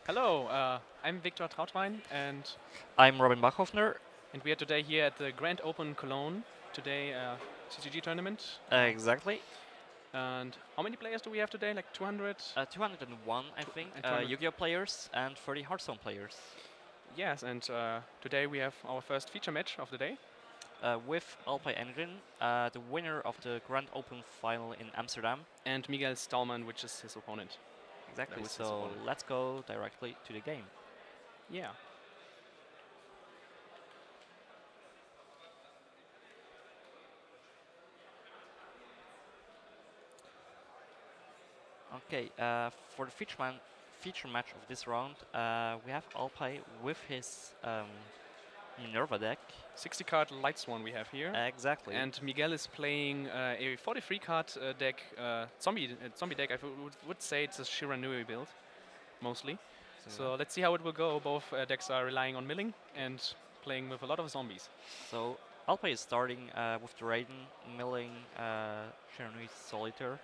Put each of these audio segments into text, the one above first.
Hello, I'm Viktor Trautwein, I'm Robin Bachhoffner. and we are today here at the Grand Open Cologne. Today, CCG tournament. Exactly. And how many players do we have today? Like 200? 201, I think. And 200. Yu-Gi-Oh players and 30 Hearthstone players. Yes, and today we have our first feature match of the day. With Alpine Engine, the winner of the Grand Open final in Amsterdam. And Miguel Stallman, which is his opponent. Exactly. So let's go directly to the game. Yeah. Okay, for the feature match of this round, we have Alpine with his Minerva deck. 60 card Light Swan we have here. Exactly. And Miguel is playing a 43 card deck, zombie deck. I would say it's a Shiranui build, mostly. So let's see how it will go. Both decks are relying on milling and playing with a lot of zombies. So Alpine is starting with the Raiden, milling Shiranui Solitaire.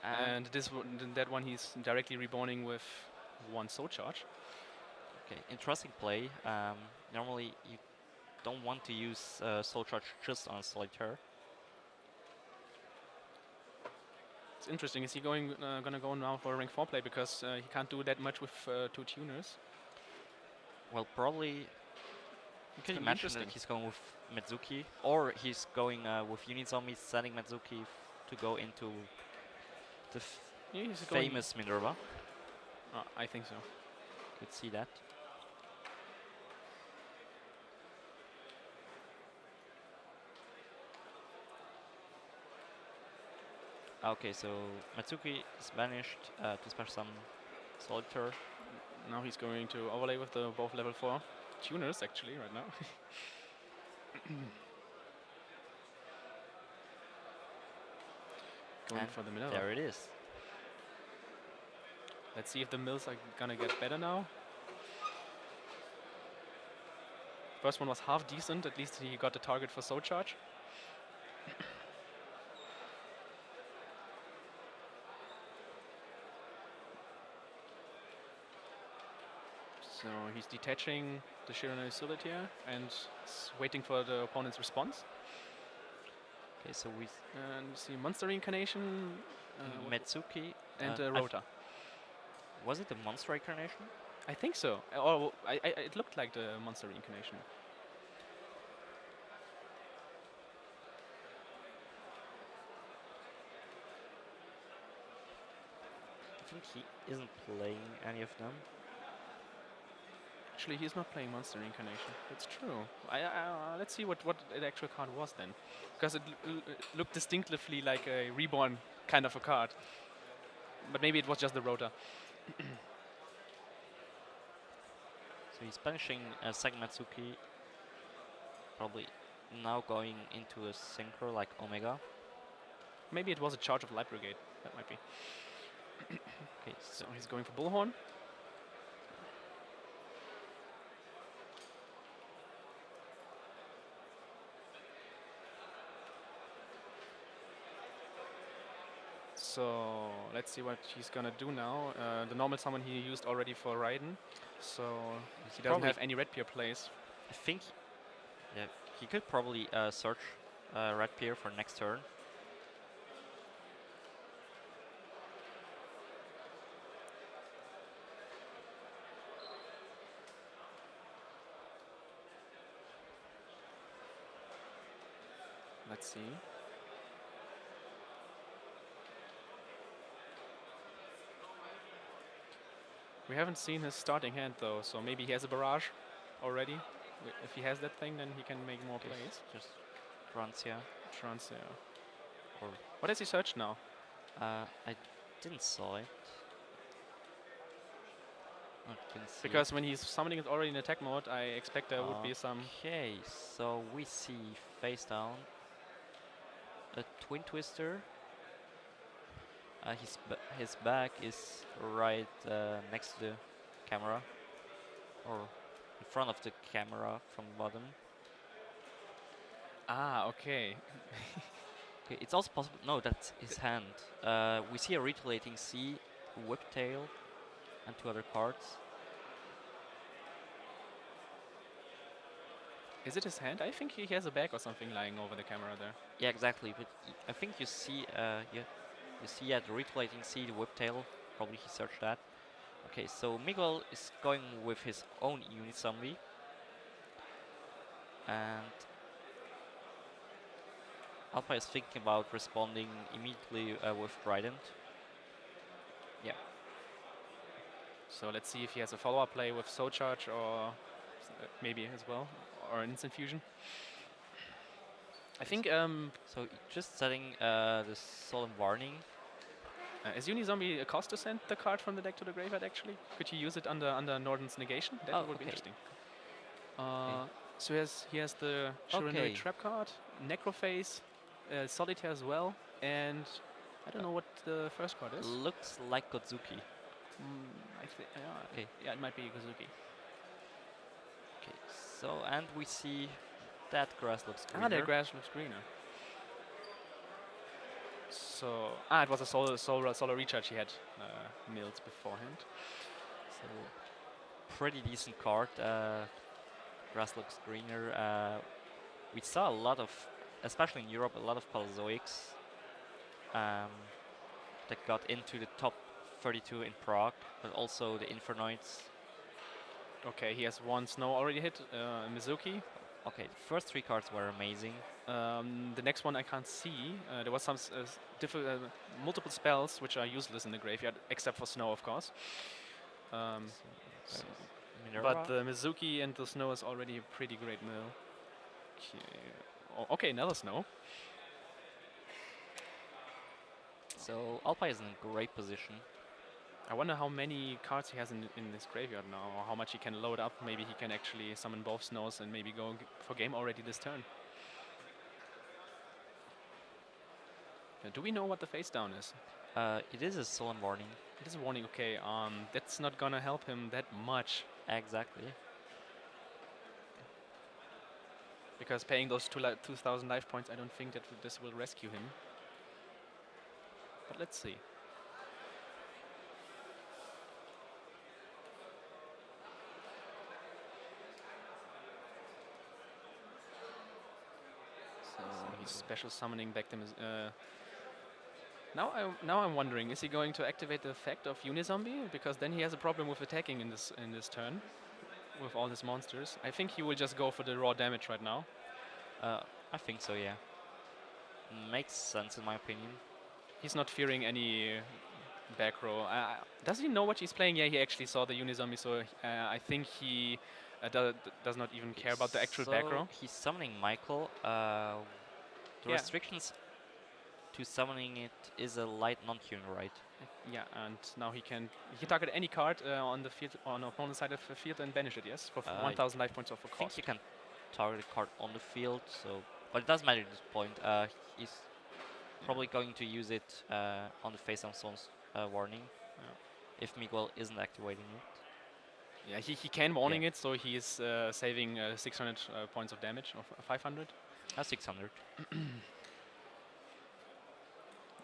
And that one he's directly reborning with one soul charge. Okay, interesting play. Normally you don't want to use soul charge just on a Solitaire. It's interesting. Is he gonna go now for a rank 4 play because he can't do that much with 2 tuners? Well, probably you can imagine that he's going with Metsuki, or he's going with Unit Zombie, sending Metsuki to go into the famous Minerva. I think so. Could see that. Okay, so Matsuki is banished to spare some Solitaire. Now he's going to overlay with the both level 4 tuners actually right now. Going for the Minerva. There it is. Let's see if the mills are gonna get better now. First one was half decent, at least he got the target for soul charge. So he's detaching the Shiranui Solitaire and waiting for the opponent's response. Okay, so we see Monster Reincarnation, Metsuki and Rota. Was it the Monster Reincarnation? I think so. Or it looked like the Monster Reincarnation. I think he isn't playing any of them. Actually, he's not playing Monster Reincarnation. That's true. Let's see what the actual card was then. Because it looked distinctively like a Reborn kind of a card. But maybe it was just the Rota. So he's banishing second Matsuki. Probably now going into a synchro like Omega. Maybe it was a charge of Light Brigade. That might be. Okay, so he's going for Bullhorn. So let's see what he's gonna do now. The normal summon he used already for Raiden, so he doesn't have any Red Pier plays. I think, yeah, he could probably search Red Pier for next turn. Let's see. We haven't seen his starting hand though, so maybe he has a barrage already. If he has that thing, then he can make more plays. Just Francia. Or what has he searched now? I didn't saw it. Because when he's summoning it already in attack mode, I expect there would be some. Okay, so we see face down a Twin Twister. His back is right next to the camera, or in front of the camera from the bottom. Ah, okay. Okay, it's also possible. No, that's his hand. We see a retaliating C Whiptail and 2 other cards. Is it his hand? I think he has a bag or something lying over the camera there. Yeah, exactly. But I think you see, you see at the replay, you can see the Whiptail. Probably he searched that. Okay, so Miguel is going with his own unit zombie, and Alpha is thinking about responding immediately with Trident. Yeah. So let's see if he has a follow-up play with Soul Charge or maybe as well, or an Instant Fusion. I think. So just setting the Solemn Warning. Is Unizombie a cost to send the card from the deck to the graveyard actually? Could you use it under Norden's negation? That would be interesting. So he has the Shiranui Trap card, Necrophase, Solitaire as well, and I don't know what the first card is. Looks like Godzuki. Yeah, it might be Godzuki. Okay, so and we see that grass looks greener. That grass looks greener. So it was a solar recharge he had milled beforehand. So pretty decent card. Grass looks greener. We saw a lot of, especially in Europe, a lot of Paleozoics that got into the top 32 in Prague, but also the Infernoids. Okay, he has 1 snow already hit, Mizuki. Okay, the first 3 cards were amazing. The next one I can't see. There was some multiple spells which are useless in the graveyard, except for snow, of course. But the Mizuki and the snow is already a pretty great mill. Okay, another snow. So Alpha is in a great position. I wonder how many cards he has in this graveyard now, or how much he can load up. Maybe he can actually summon both snows and maybe go for game already this turn. Do we know what the face down is? It is a Solemn Warning. It is a warning, okay. That's not gonna help him that much. Exactly. Because paying those 2,000 life points, I don't think that this will rescue him. But let's see. So he's special summoning back them. Now I'm wondering, is he going to activate the effect of Unizombie? Because then he has a problem with attacking in this turn with all his monsters. I think he will just go for the raw damage right now. I think so, yeah. Makes sense in my opinion. He's not fearing any back row. Does he know what he's playing? Yeah, he actually saw the Unizombie, so I think he does not even care about the actual back row. He's summoning Michael. The restrictions to summoning it is a light non-tuner, right? Yeah, and now he can target any card on the field, on the opponent's side of the field, and banish it. Yes, for 1,000 life points of a cost. I think you can target a card on the field, so but it doesn't matter at this point. He's probably going to use it on the face of Soul's warning if Miguel isn't activating it. Yeah, he can warning it, so he is saving 600 points of damage, or 500. 600.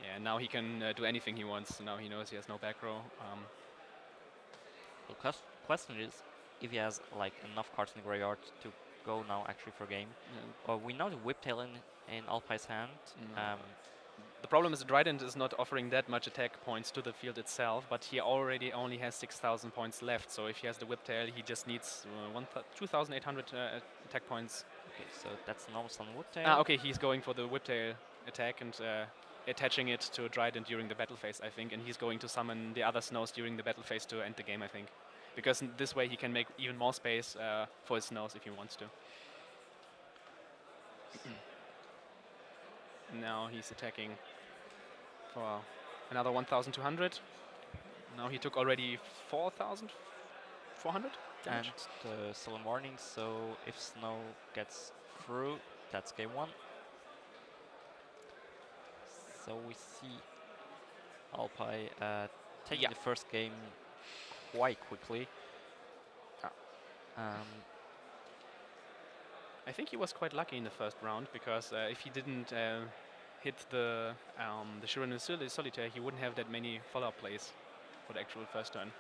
Yeah, now he can do anything he wants. Now he knows he has no back row. The question is if he has like enough cards in the graveyard to go now actually for game. We know the Whiptail in Alpai's hand. The problem is the Trident is not offering that much attack points to the field itself, but he already only has 6,000 points left. So if he has the Whiptail, he just needs 2,800 attack points. Okay, so that's normal on Whiptail. Okay, he's going for the Whiptail attack and attaching it to a Trident during the battle phase, I think, and he's going to summon the other snows during the battle phase to end the game, I think. Because this way he can make even more space for his snows if he wants to. Now he's attacking for another 1,200. Now he took already 4,400 damage. And the Solemn Warning, so if snow gets through, that's game 1. So we see Alpai taking the first game quite quickly. I think he was quite lucky in the first round, because if he didn't hit the Shiranui Solitaire, he wouldn't have that many follow-up plays. for the actual first turn.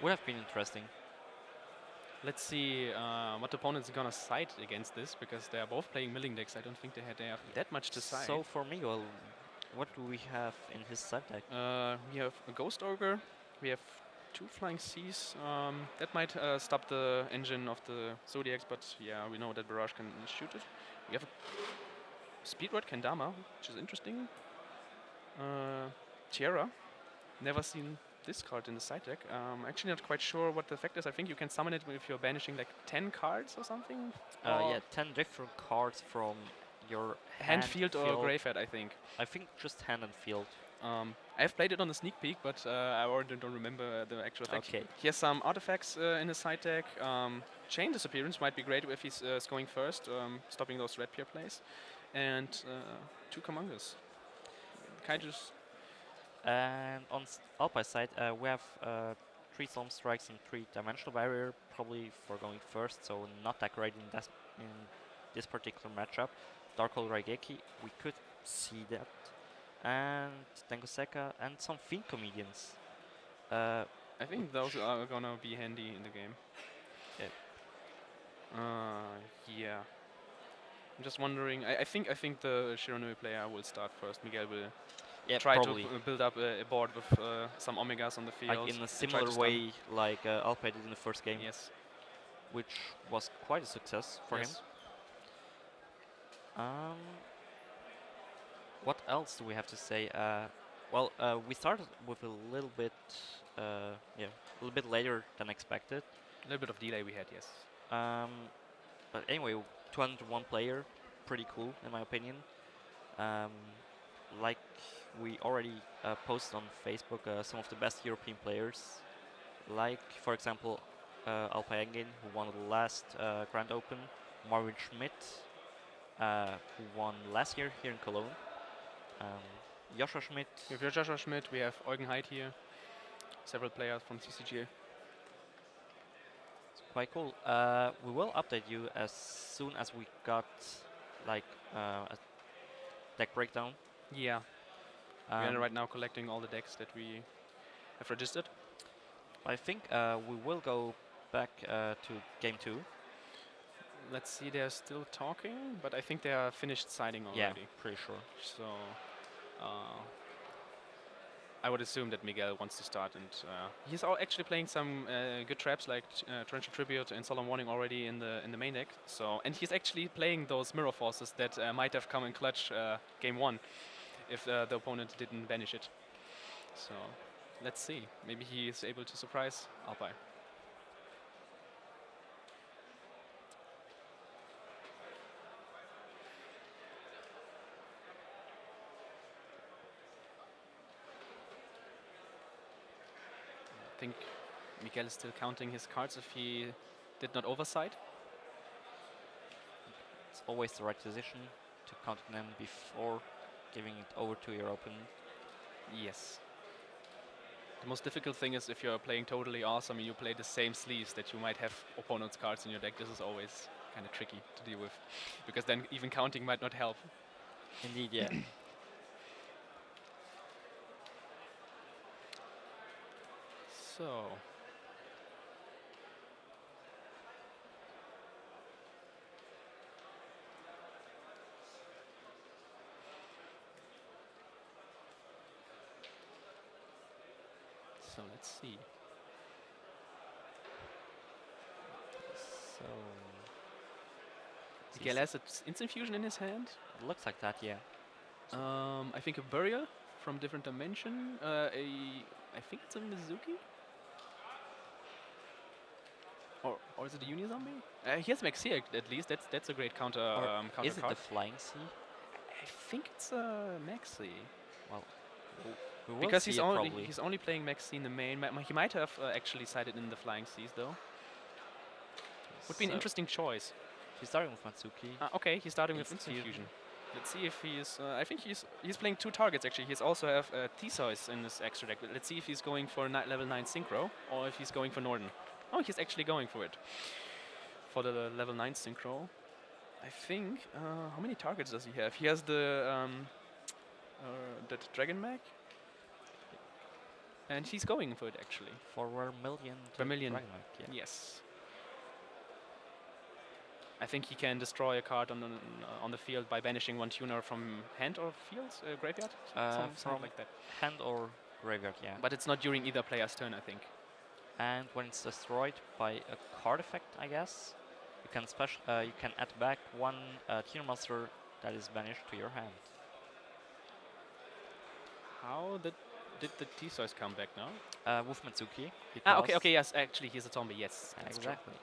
Would have been interesting. Let's see what opponents are gonna side against this, because they are both playing milling decks. I don't think they have that much to side. So for Miguel, what do we have in his side deck? We have a Ghost Ogre. We have 2 Flying Seas. That might stop the engine of the Zodiacs, but yeah, we know that Barrage can shoot it. We have a Speedrod Kendama, which is interesting. Tiara. Never seen this card in the side deck. Actually not quite sure what the effect is. I think you can summon it if you're banishing like 10 cards or something. Yeah, 10 different cards from your hand, field, or graveyard, I think. I think just hand and field. I've played it on the sneak peek, but I already don't remember the actual effect. Okay. He has some artifacts in his side deck. Chain Disappearance might be great if he's going first, stopping those red peer plays. And 2 Commandos. Kaijus. And on Alpi's side, we have 3 Storm Strikes and 3 Dimensional Barrier, probably for going first, so not that great in this particular matchup. Dark Hole Raigeki, we could see that. And Dengoseka and some Fiend Comedians. I think those are gonna be handy in the game. Yeah. I'm just wondering. I think the Shiranui player will start first. Miguel will try probably. to build up a board with some Omegas on the field. Like in a similar way like Alpay did in the first game. Yes. Which was quite a success for him. What else do we have to say? Well, we started with a little bit later than expected. A little bit of delay we had, yes. But anyway, 201 player, pretty cool in my opinion. Like we already posted on Facebook, some of the best European players, like for example Alpay Engin, who won the last Grand Open, Marvin Schmidt, who won last year here in Cologne, Joshua Schmidt. We have Joshua Schmidt, we have Eugen Heid here, several players from CCG. Quite cool. We will update you as soon as we got like a deck breakdown. Yeah. We are right now collecting all the decks that we have registered. I think we will go back to game 2. Let's see, they're still talking, but I think they are finished siding already. Yeah, pretty sure. So I would assume that Miguel wants to start, and he's actually playing some good traps like Torrential Tribute and Solemn Warning already in the main deck. So, and he's actually playing those Mirror Forces that might have come in clutch game 1 if the opponent didn't banish it. So let's see. Maybe he is able to surprise Alpay. I think Miguel is still counting his cards if he did not oversight. It's always the right decision to count them before giving it over to your opponent. Yes. The most difficult thing is if you're playing totally awesome and you play the same sleeves that you might have opponent's cards in your deck. This is always kind of tricky to deal with, because then even counting might not help. Indeed, yeah. So. So let's see. So Miguel has an Instant Fusion in his hand. It looks like that, yeah. I think a Burial from different dimension. I think it's a Mizuki. Or is it a Uni-Zombie? He has Maxi at least. That's a great counter. Counter is it card. the Flying Sea? I think it's a Maxi. Well, we will because see he's only playing Maxi in the main. He might have actually sided in the Flying Seas though. Would be an interesting choice. He's starting with Matsuki. Okay, he's starting with Instant Fusion. Let's see if he's. I think he's playing 2 targets actually. He's also have Theseus in this extra deck. Let's see if he's going for level 9 Synchro or if he's going for Norden. Oh, he's actually going for it. For the level 9 Synchro. I think. How many targets does he have? He has the that Dragon Mag. And he's going for it actually. For Vermilion. Vermilion. Yeah. Yes. I think he can destroy a card on the field by banishing one tuner from hand or field, graveyard, something like that. Hand or graveyard, yeah. But it's not during either player's turn, I think. And when it's destroyed by a card effect, I guess, you can add back one tuner monster that is banished to your hand. How did the T-Source come back now? With Mitsuki. Okay, yes, actually he's a zombie, yes. Exactly.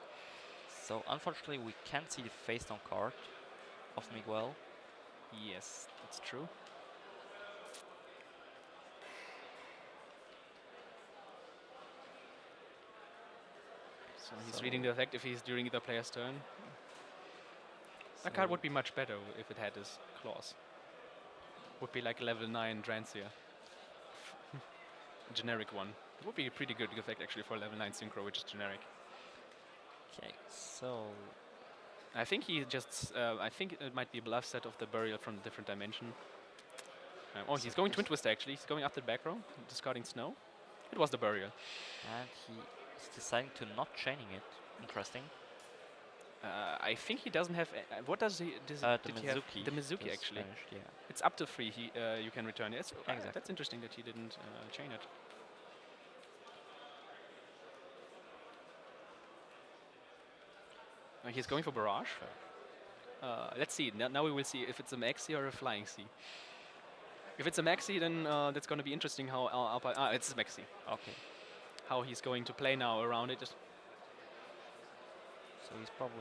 So unfortunately we can't see the face down card of Miguel. Yes, that's true. So he's reading the effect if he's during either player's turn. That card would be much better if it had this clause. Would be like level 9 Drancia. Generic one. It would be a pretty good effect actually for level 9 Synchro, which is generic. Okay, so I think he just. I think it might be a bluff set of the burial from a different dimension. Oh, he's going Twin Twister actually. He's going after the back row, discarding Snow. It was the burial. And he is deciding to not chaining it. Interesting. I think he doesn't have. What does he? The Mizuki. The Mizuki actually. Vanished, yeah. It's up to 3. You can return it. Exactly. That's interesting that he didn't chain it. He's going for Barrage. Let's see. Now we will see if it's a Maxi or a Flying C. If it's a Maxi, then that's going to be interesting how it's a Maxi. Okay. How he's going to play now around it. So he's probably...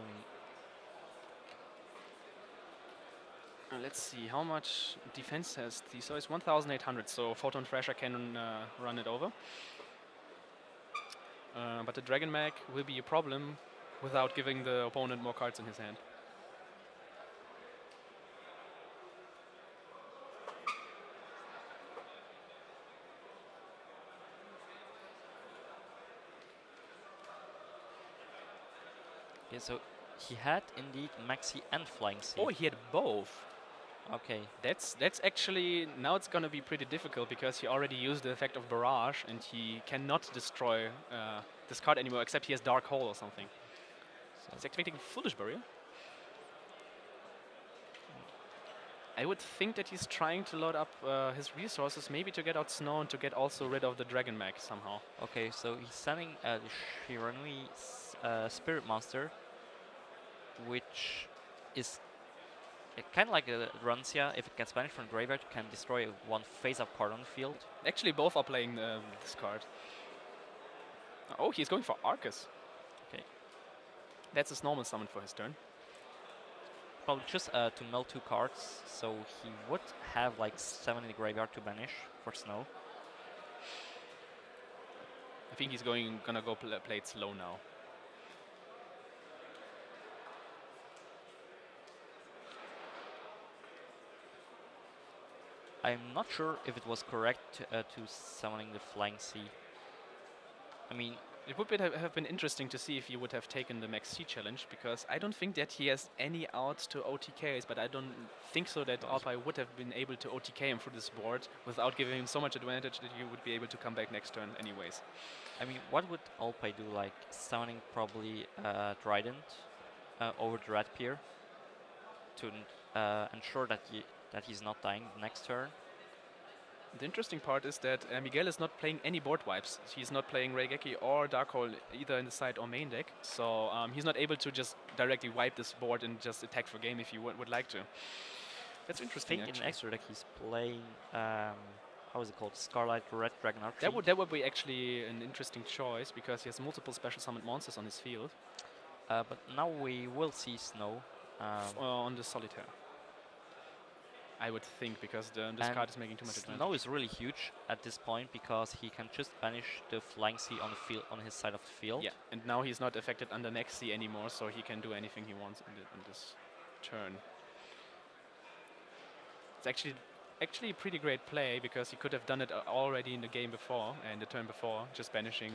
let's see, how much defense has he? So it's 1,800, so Photon Thrasher can run it over. But the Dragon Mag will be a problem without giving the opponent more cards in his hand. Yeah, so he had indeed Maxi and Flying C. Oh, he had both. Okay. That's actually, now it's going to be pretty difficult because he already used the effect of Barrage and he cannot destroy this card anymore except he has Dark Hole or something. So he's activating Foolish Burial. I would think that he's trying to load up his resources, maybe to get out Snow and to get also rid of the Dragon Mag somehow. Okay, so he's sending the Shiranui Spirit Monster, which is kind of like a Rancia. If it gets banished from graveyard, can destroy one face-up card on the field. Actually, both are playing this card. Oh, he's going for Arcus. Okay. That's his normal summon for his turn. Probably just to mill 2 cards, so he would have like 7 in the graveyard to banish for Snow. I think he's gonna go play it slow now. I'm not sure if it was correct to summoning the Flying C. I mean, it would have been interesting to see if he would have taken the Max C challenge, because I don't think that he has any outs to OTKs, but I don't think so that Alpai would have been able to OTK him through this board without giving him so much advantage that he would be able to come back next turn anyways. I mean, what would Alpai do? Like summoning probably Trident over the Red Pier to ensure that he's not dying the next turn. The interesting part is that Miguel is not playing any board wipes. He's not playing Raigeki or Darkhold either in the side or main deck. So he's not able to just directly wipe this board and just attack for game if he would like to. That's interesting. I think in extra deck he's playing, how is it called? Scarlet Red Dragon Archer. That would be actually an interesting choice because he has multiple special summoned monsters on his field. But now we will see Snow. On the Solitaire. I would think, because this card is making too much advantage. Snow is really huge at this point because he can just banish the Flying C on the field on his side of the field. Yeah, and now he's not affected under Max C anymore, so he can do anything he wants in this turn. It's actually a pretty great play because he could have done it already in the game before and the turn before, just banishing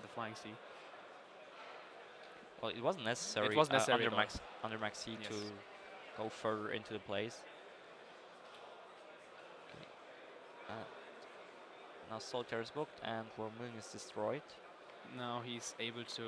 the Flying C. Well, it wasn't necessary. It was necessary under Max C to go further into the plays. now Solitaire is booked and Vermilion is destroyed. Now he's able to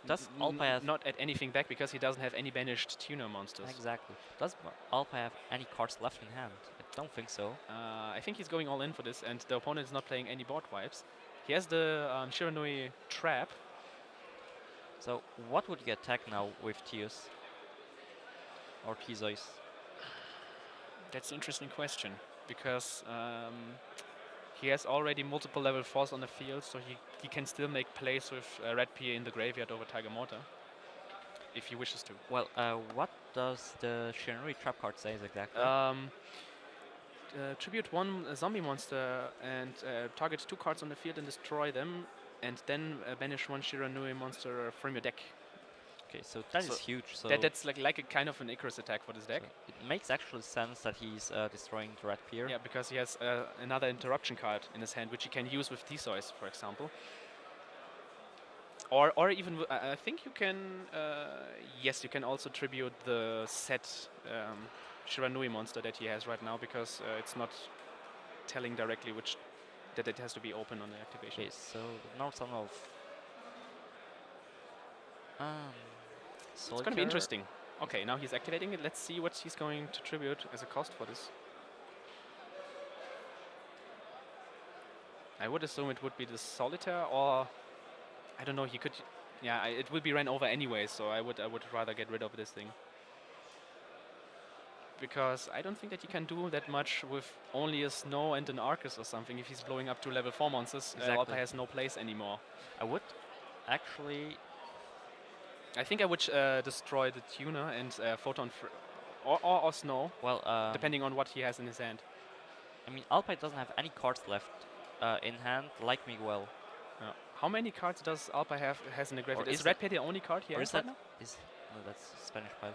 Does Alpay have not add anything back because he doesn't have any banished tuner monsters. exactly? Does Alpay have any cards left in hand? I don't think so. I think he's going all in for this, and the opponent is not playing any board wipes. He has the Shiranui trap. So what would you attack now with Teos or Theseus? That's an interesting question because he has already multiple level 4s on the field, so he can still make plays with Red Pier in the graveyard over Tiger Mortar if he wishes to. Well, what does the Shiranui trap card say exactly? Tribute 1 zombie monster and target 2 cards on the field and destroy them, and then banish 1 Shiranui monster from your deck. Okay, so that is huge. So that's like a kind of an Icarus attack for this deck. So it makes actual sense that he's destroying the Red Pier. Yeah, because he has another interruption card in his hand, which he can use with Theseus, for example. Or even, I think you can, yes, you can also tribute the set Shiranui monster that he has right now, because it's not telling directly that it has to be open on the activation. Okay, so now some of it's going to be interesting. Okay, now he's activating it. Let's see what he's going to tribute as a cost for this. I would assume it would be the Solitaire, or I don't know. He could, yeah. It will be ran over anyway, so I would rather get rid of this thing, because I don't think that you can do that much with only a Snow and an Arcus or something. If he's blowing up to level 4 monsters, Alpay has no place anymore. I would actually. I think I would destroy the tuner and photon or Snow. Well, depending on what he has in his hand. I mean, Alpay doesn't have any cards left in hand, like Miguel. How many cards does Alpay has in the graveyard? Is Red Pier the only card he has right now? No, that's Spanish pile.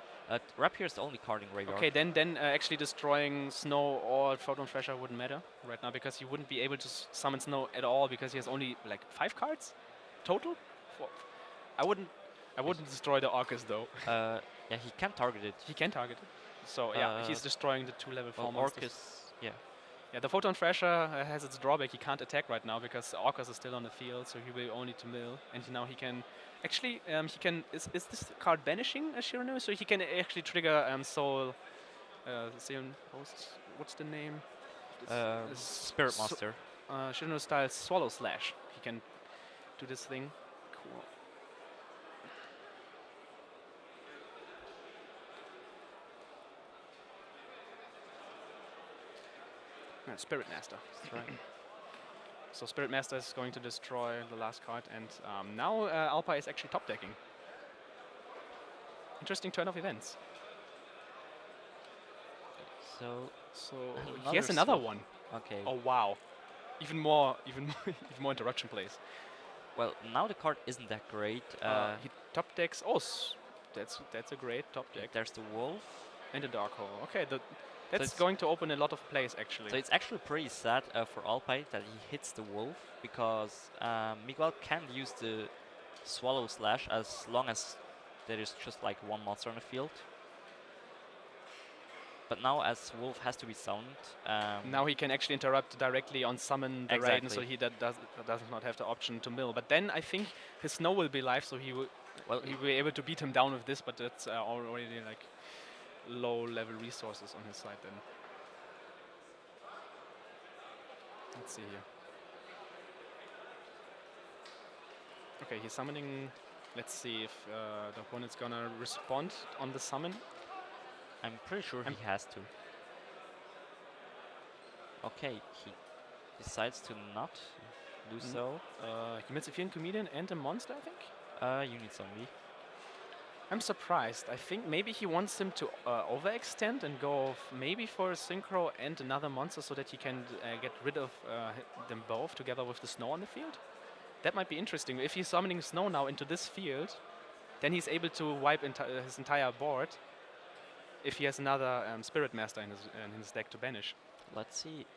Red Pier is the only card in graveyard. Okay, then actually destroying Snow or Photon Thrasher wouldn't matter right now, because he wouldn't be able to summon Snow at all, because he has only like 5 cards total. I wouldn't destroy the Arcus though. Yeah, he can target it. He can target it. So yeah, he's destroying the 2 level 4 monsters. Orcus, yeah. Yeah, the Photon Thrasher has its drawback. He can't attack right now because Orcus is still on the field, so he will only to mill. And now he can actually he can is this card banishing a Shiranui? So he can actually trigger Soul what's the name? Spirit Master. Shiranui style Swallow Slash. He can do this thing. Cool. Spirit Master. That's right. So Spirit Master is going to destroy the last card, and now Alpay is actually top decking. Interesting turn of events. So he has another one. Okay. Oh wow, even more interruption plays. Well, now the card isn't that great. He top decks. Oh, that's a great top deck. There's the Wolf and the Dark Hole. Okay, that's going to open a lot of plays, actually. So it's actually pretty sad for Alpay that he hits the Wolf, because Miguel can use the Swallow Slash as long as there is just like 1 monster on the field. But now, as Wolf has to be summoned, now he can actually interrupt directly on summon the Raiden, so he does not have the option to mill. But then I think his Snow will be live, so he will be able to beat him down with this. But that's already like low-level resources on his side then. Let's see here. Okay, he's summoning. Let's see if the opponent's gonna respond on the summon. I'm pretty sure he has to. Okay, he decides to not do so. He meets a Fiend Comedian and a monster, I think? You need zombie. I'm surprised. I think maybe he wants him to overextend and go maybe for a Synchro and another monster, so that he can get rid of them both together with the Snow on the field. That might be interesting. If he's summoning Snow now into this field, then he's able to wipe his entire board if he has another Spirit Master in his deck to banish. Let's see.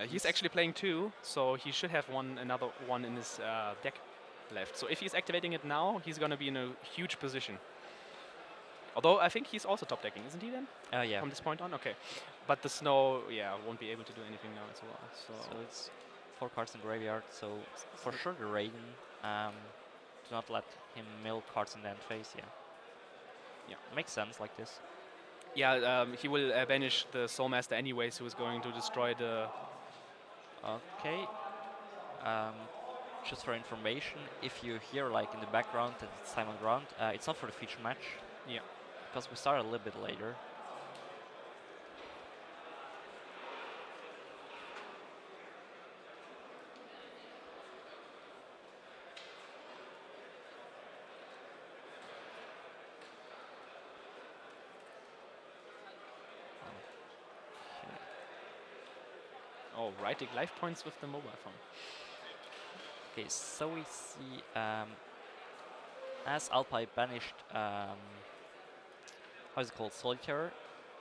He's actually playing 2, so he should have another one in his deck left. So if he's activating it now, he's going to be in a huge position. Although I think he's also top decking, isn't he then? From this point on? Okay. But the Snow, won't be able to do anything now as well. So it's 4 cards in graveyard, so for sure the Raiden. Do not let him mill cards in the end phase. Yeah, makes sense like this. Yeah, he will banish the Soulmaster anyways, who is going to destroy the... Okay. Just for information, if you hear like in the background that it's time on ground, it's not for the feature match. Yeah. Because we started a little bit later. Oh, writing life points with the mobile phone. Okay, so we see as Alpai banished, how is it called, Solitaire?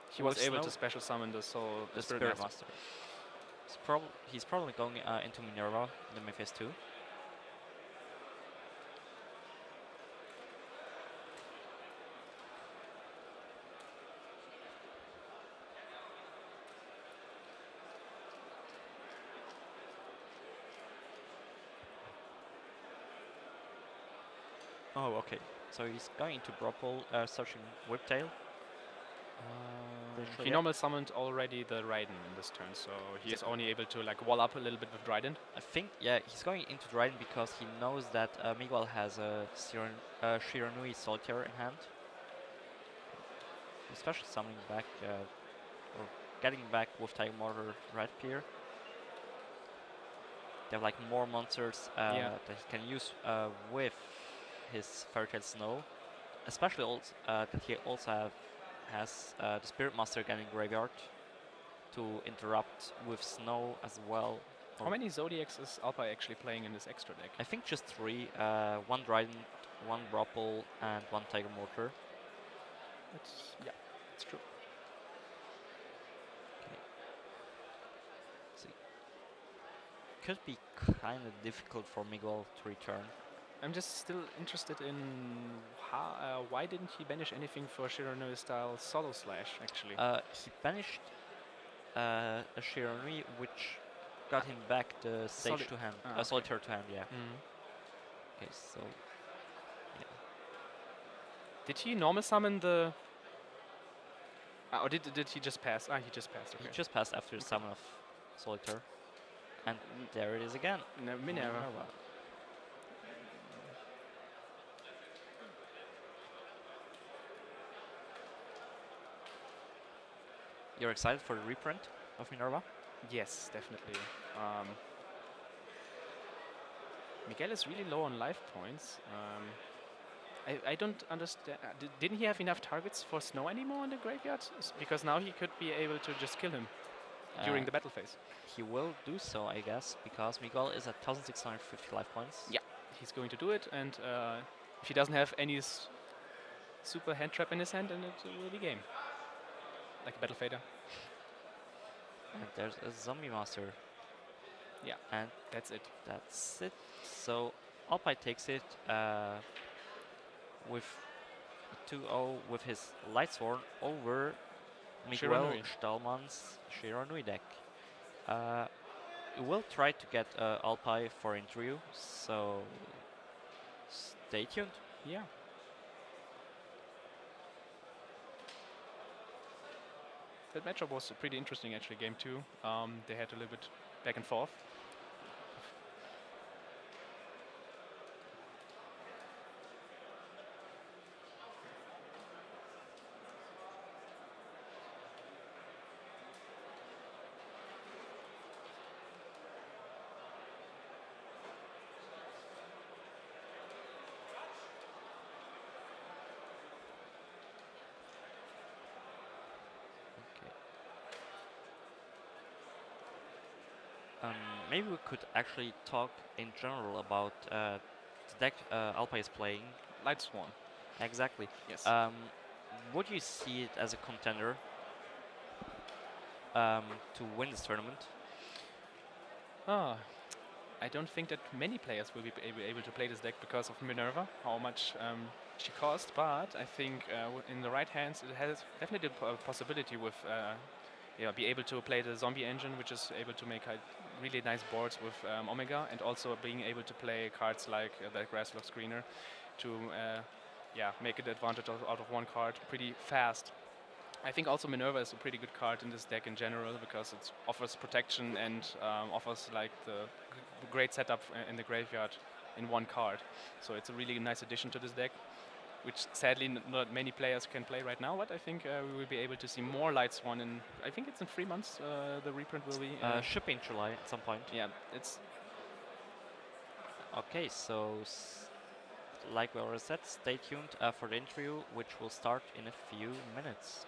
He was able to special summon the Spirit Master. He's probably going into Minerva in the main phase 2. Oh, okay. So he's going into Bropple, searching Whiptail. He normal summoned already the Raiden in this turn, so he is only able to like wall up a little bit with Dryden. I think, yeah, he's going into Dryden because he knows that Miguel has a Shiranui Solitaire in hand. Especially summoning back, or getting back with Tiger Mortar right here. They have like more monsters that he can use with his Fairy Tail Snow. Especially also that he also has the Spirit Master again in graveyard to interrupt with Snow as well. How many Zodiacs is Alpai actually playing in this extra deck? I think just 3. 1 Dryden, 1 Bropple, and 1 Tiger Mortar. Yeah, it's true. Okay. See. Could be kind of difficult for Miguel to return. I'm just still interested in why didn't he banish anything for Shiranui style Solo Slash, actually? He banished a Shiranui, which got him back the Sage to hand, Solitaire to hand, yeah. Okay, so, yeah. Did he normal summon the... or did he just pass? He just passed, okay. He just passed after the summon of Solitaire. And there it is again. Minerva. You're excited for the reprint of Minerva? Yes, definitely. Miguel is really low on life points. I don't understand. Didn't he have enough targets for Snow anymore in the graveyard? Because now he could be able to just kill him during the battle phase. He will do so, I guess, because Miguel is at 1,650 life points. Yeah, he's going to do it, and if he doesn't have any super hand trap in his hand, then it will be game. Like a Battle Fader. And there's a Zombie Master. Yeah, and that's it. That's it. So Alpai takes it with 2-0 with his Lightsworn over Miguel Stahlmann's Shiranui deck. We'll try to get Alpai for interview, so stay tuned. Yeah. That matchup was pretty interesting, actually, game 2. They had a little bit back and forth. Maybe we could actually talk in general about the deck Alpai is playing. Lightsworn. Exactly. Yes. Would you see it as a contender to win this tournament? I don't think that many players will be able to play this deck because of Minerva, how much she cost, but I think in the right hands it has definitely a possibility with be able to play the zombie engine, which is able to make really nice boards with Omega, and also being able to play cards like the Grasslock Screener to make an advantage out of one card pretty fast. I think also Minerva is a pretty good card in this deck in general because it offers protection and offers like the great setup in the graveyard in one card. So it's a really nice addition to this deck, which sadly not many players can play right now. But I think we will be able to see more Light Swan in. I think it's in 3 months. The reprint will be. Should be in July at some point. Yeah, it's. Okay, so like we already said, stay tuned for the interview, which will start in a few minutes.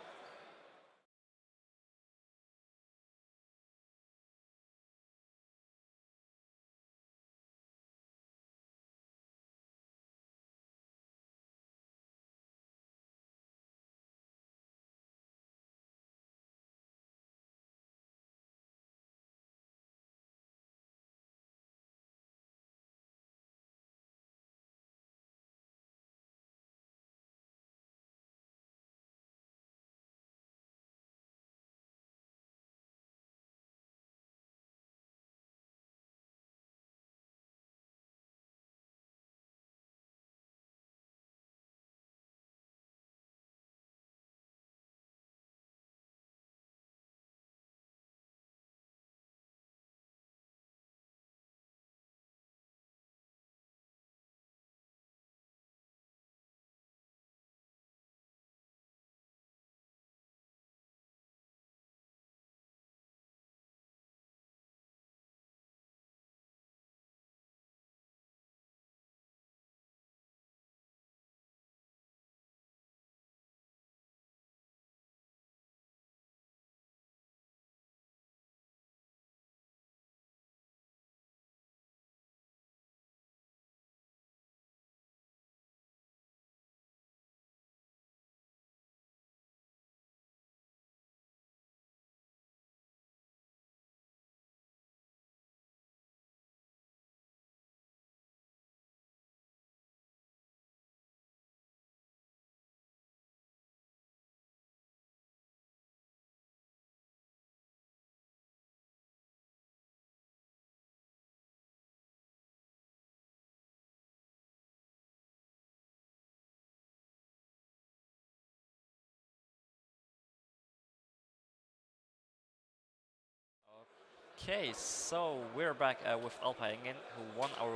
Okay, so we're back with Alpa again, who won our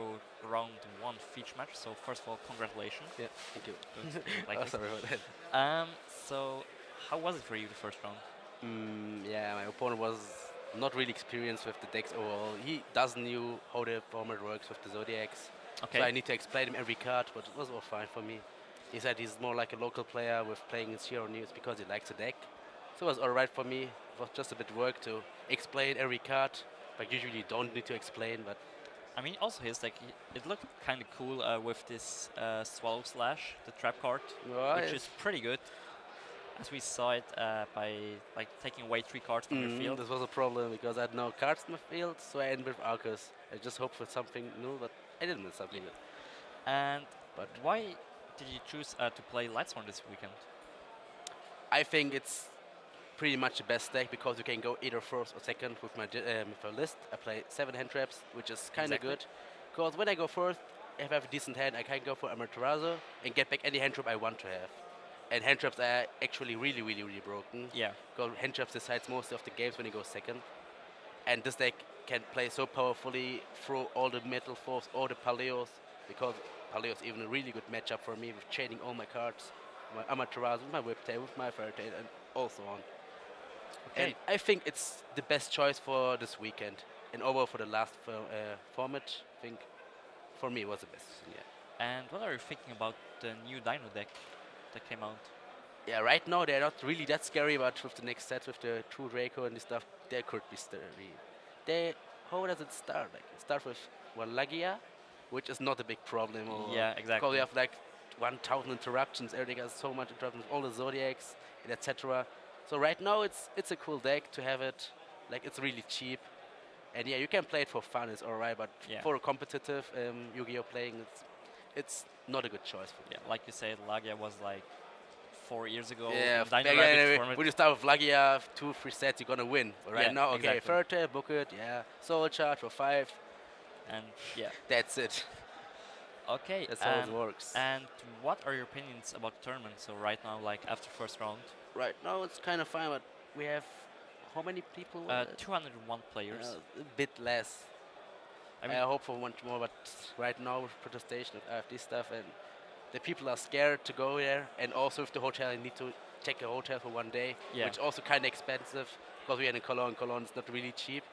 round 1 feature match. So first of all, congratulations. Yeah, thank you. Like oh, this. sorry about that. So how was it for you the first round? Yeah, my opponent was not really experienced with the decks overall. He doesn't know how the format works with the Zodiacs. Okay. So I need to explain him every card, but it was all fine for me. He said he's more like a local player with playing in Zero News because he likes the deck. So it was alright for me. It was just a bit work to explain every card, but usually you don't need to explain, but I mean, also his deck, it looked kind of cool with this Swallow Slash, the trap card, which is pretty good. As we saw it by like taking away 3 cards from your field. This was a problem because I had no cards in my field, so I ended with Arcus. I just hoped for something new, but I didn't win something new. And why did you choose to play Lightsworn this weekend? I think it's pretty much the best deck because you can go either first or second with my list. I play 7 hand traps, which is kind of good. Because when I go first, if I have a decent hand, I can go for Amaterasu and get back any hand trap I want to have. And hand traps are actually really, really, really broken. Yeah. Because hand traps decides most of the games when you go second. And this deck can play so powerfully through all the Metal Force, all the Paleos, because Paleo is even a really good matchup for me with chaining all my cards, my Amaterasu, my Whiptail, with my Fairy Tail, and also on. Okay. And I think it's the best choice for this weekend. And overall for the last format, I think for me it was the best. Yeah. And what are you thinking about the new Dino deck that came out? Yeah, right now they're not really that scary, but with the next set, with the True Draco and this stuff, they could be scary. How does it start? Like, it starts with Lagia, which is not a big problem. Yeah, exactly. Because we have like 1,000 interruptions, everything has so much interruptions, all the Zodiacs, and etc. So right now it's a cool deck to have it. Like, it's really cheap. And yeah, you can play it for fun, it's alright, but for a competitive Yu-Gi-Oh playing, it's not a good choice for me. Yeah, like you said, Lagia was like 4 years ago Yeah, in Dino back Rabbit then format. when you start with Lagia, 2-3 sets, you're gonna win. But right Yeah, now, okay, exactly. third tail, book it, yeah, soul charge for 5. And yeah, That's it. okay. That's how it works. And what are your opinions about the tournament? So right now, like after first round, Right now it's kind of fine, but we have how many people? 201 players. A bit less. I I mean, hope for much more, but right now with protestation of AfD stuff and the people are scared to go there, and also with the hotel, you need to take a hotel for 1 day, Yeah. which also kind of expensive because we are in Cologne. Cologne is not really cheap,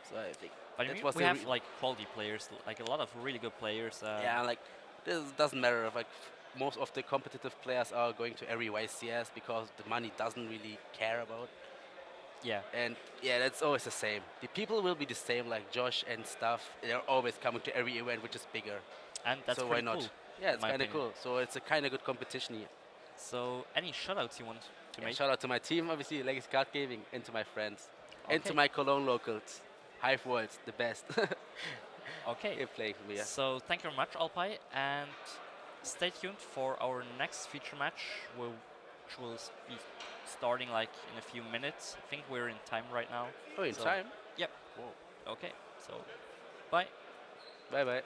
so I think but I that mean, was we the have like quality players, like a lot of really good players. yeah, like this doesn't matter if like most of the competitive players are going to every YCS because the money doesn't really care about. Yeah. And yeah, that's always the same. The people will be the same, like Josh and stuff. They're always coming to every event which is bigger. And that's so why pretty not? cool. Yeah, in it's my kind of opinion. cool. So it's a kind of good competition here. So, any shoutouts you want to Yeah, make? shout out to my team, obviously, Legacy Card Gaming, and to my friends, and to Okay. my Cologne locals. Hive Worlds, the best. Okay. You're playing for me. Yeah. So thank you very much, Alpai, and stay tuned for our next feature match, which will be starting like in a few minutes. I think we're in time right now. Oh, in So- time? Yep. Whoa. Okay. So, bye. Bye bye.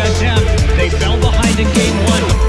attempt. They fell behind in game one.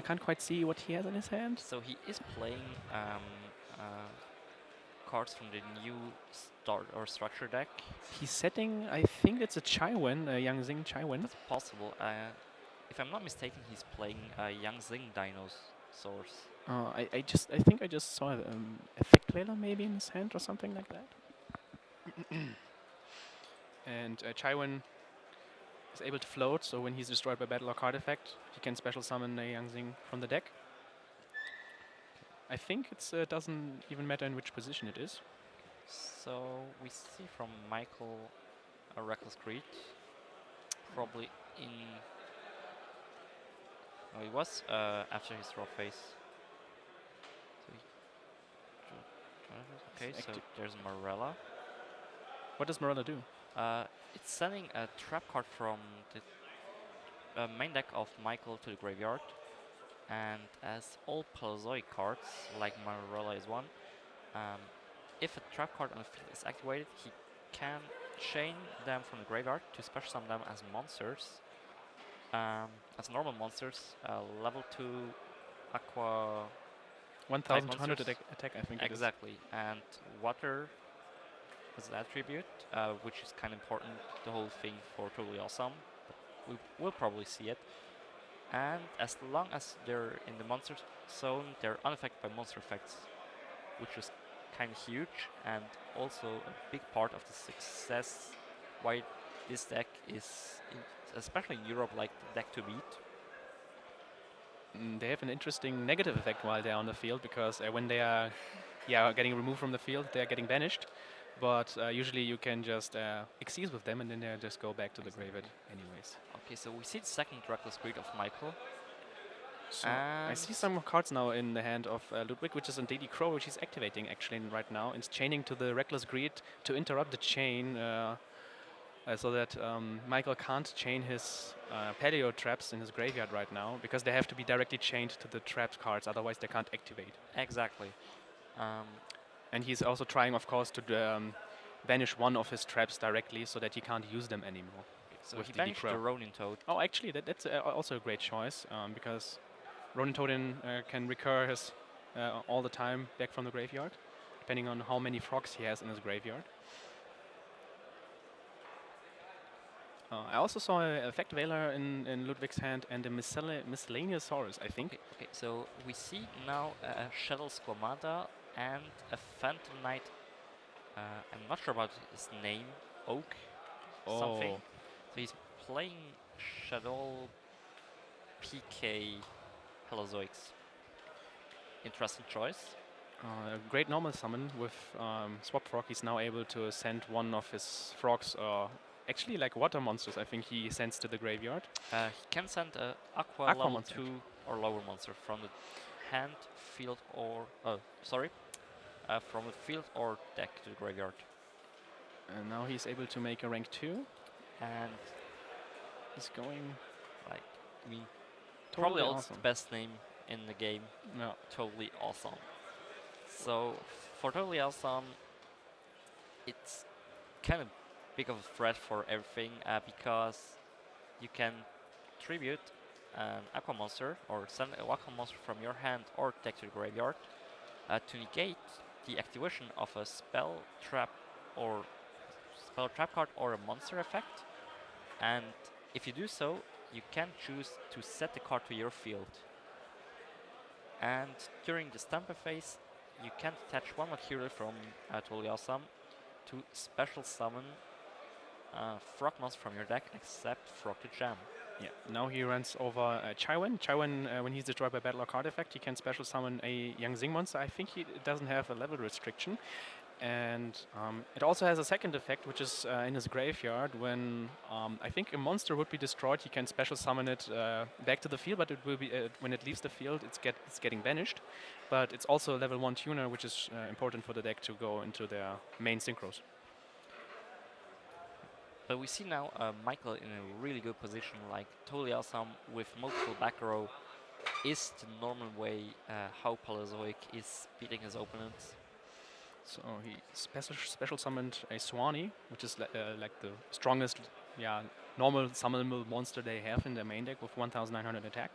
can't quite see what he has in his hand. So he is playing cards from the new start or structure deck. He's setting, I think it's a Chaiwen, a Yang Zing Chaiwen. That's possible. If I'm not mistaken, he's playing Yang Zing dinosaurs. I think I just saw Effect Veiler maybe in his hand or something like that. And Chaiwen is able to float, so when he's destroyed by battle or card effect, he can special summon a Yang Zing from the deck. I think it doesn't even matter in which position it is. So we see from Michael a Reckless Greed, probably in. Oh, it was after his draw phase. So okay, so there's Morella. What does Morella do? It's sending a trap card from the main deck of Michael to the graveyard, and as all Paleozoic cards, like Morella is one, if a trap card on the field is activated, he can chain them from the graveyard to special summon them as monsters, as normal monsters, level 2 Aqua 1200 attack, I think. Exactly, and water as an attribute, which is kind of important, the whole thing for Totally Awesome. But we will probably see it. And as long as they're in the monster zone, they're unaffected by monster effects, which is kind of huge, and also a big part of the success why this deck is, especially in Europe, like the deck to beat. They have an interesting negative effect while they're on the field, because when they are getting removed from the field, they're getting banished. But usually you can just exceed with them, and then they just go back to the graveyard anyways. Okay, so we see the second Reckless Greed of Michael. So I see some cards now in the hand of Ludwig, which is on Daily Crow, which he's activating actually right now. It's chaining to the Reckless Greed to interrupt the chain, so that Michael can't chain his Paleo traps in his graveyard right now, because they have to be directly chained to the traps cards, otherwise they can't activate. Exactly. And he's also trying, of course, to banish one of his traps directly, so that he can't use them anymore. So he banished the Ronin Toad. Oh, actually, that's also a great choice, because Ronin Toad can recur his all the time back from the graveyard, depending on how many frogs he has in his graveyard. I also saw a Effect Veiler in Ludwig's hand and a Miscellaneousaurus, I think. Okay, so we see now a Shadow Squamata and a Phantom Knight. I'm not sure about his name, Oak something. So he's playing Shadow PK Paleozoics. Interesting choice. A great normal summon with Swap Frog. He's now able to send one of his frogs, actually like water monsters, I think he sends to the graveyard. He can send a Aqua level monster. 2 or lower monster from the hand, field, or from the field or deck to the graveyard. And now he's able to make a rank 2. And he's going like totally probably awesome. Also the best name in the game. Yeah. Totally Awesome. So for Totally Awesome, it's kind of big of a threat for everything, because you can tribute an Aqua Monster or send an Aqua Monster from your hand or deck to the graveyard to negate the activation of a spell trap card or a monster effect. And if you do so, you can choose to set the card to your field. And during the Stamper phase, you can attach one material from Totally Awesome to special summon Frog monster from your deck, except Frog to Jam. Yeah. Now he runs over Chaiwen. Chaiwen, when he's destroyed by battle or card effect, he can special summon a Yang Zing monster. I think it doesn't have a level restriction. And it also has a second effect, which is in his graveyard. When I think a monster would be destroyed, he can special summon it back to the field, but it will be when it leaves the field, it's getting banished. But it's also a level 1 tuner, which is important for the deck to go into their main synchros. But we see now Michael in a really good position, like Totally Awesome with multiple back row is the normal way how Paleozoic is beating his opponents. So he special summoned a Swanee, which is like the strongest normal summonable monster they have in their main deck with 1900 attack.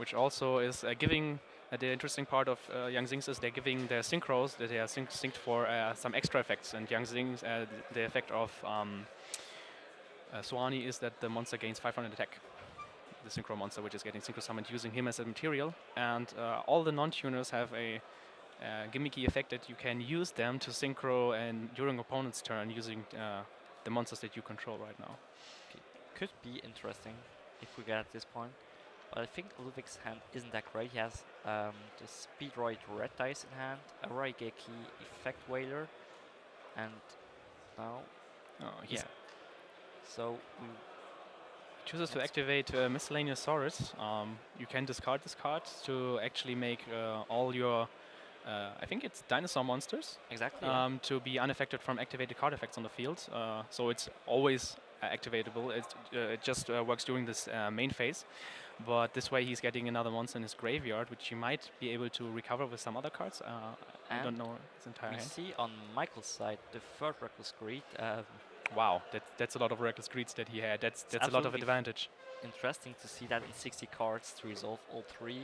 which also is giving the interesting part of Yang Zing's is they're giving their synchros that they are synced for some extra effects. And Yang Zing's the effect of Suani is that the monster gains 500 attack. The synchro monster, which is getting synchro summoned using him as a material, and all the non-tuners have a gimmicky effect that you can use them to synchro and during opponent's turn using the monsters that you control right now. Could be interesting if we get at this point, but I think Ludwig's hand isn't that great. He has the Speedroid red dice in hand, a Raigeki effect whaler, and now so we chooses to activate Miscellaneous Saurus. You can discard this card to actually make all your I think it's dinosaur monsters. Exactly. To be unaffected from activated card effects on the field. So it's always activatable. It just works during this main phase. But this way he's getting another monster in his graveyard, which he might be able to recover with some other cards. I don't know his entire hand. We see on Michael's side the third Reckless Greed. Wow, that's a lot of Reckless Greeds that he had. That's a lot of advantage. Interesting to see that in 60 cards to resolve all three,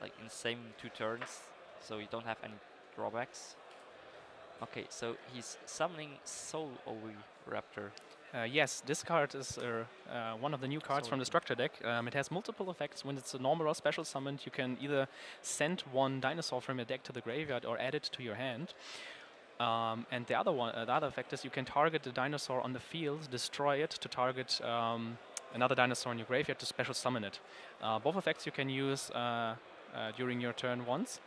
like in the same 2 turns, so you don't have any drawbacks. Okay, so he's summoning Soul Oviraptor. Yes, this card is one of the new cards from the structure deck. It has multiple effects. When it's a normal or special summoned, you can either send one dinosaur from your deck to the graveyard or add it to your hand. And the other effect is you can target the dinosaur on the field, destroy it to target another dinosaur in your graveyard to special summon it. Both effects you can use during your turn once,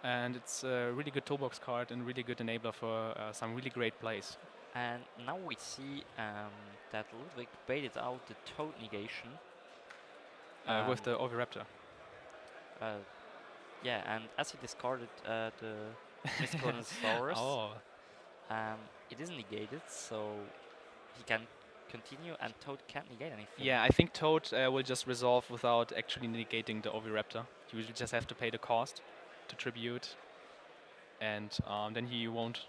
and it's a really good toolbox card and really good enabler for some really great plays. And now we see that Ludwig baited out the Toad negation with the Oviraptor. Yeah, and as he discarded the Miscellaneous it isn't negated, so he can continue, and Toad can't negate anything. Yeah, I think Toad will just resolve without actually negating the Oviraptor. You will just have to pay the cost to tribute, and then he won't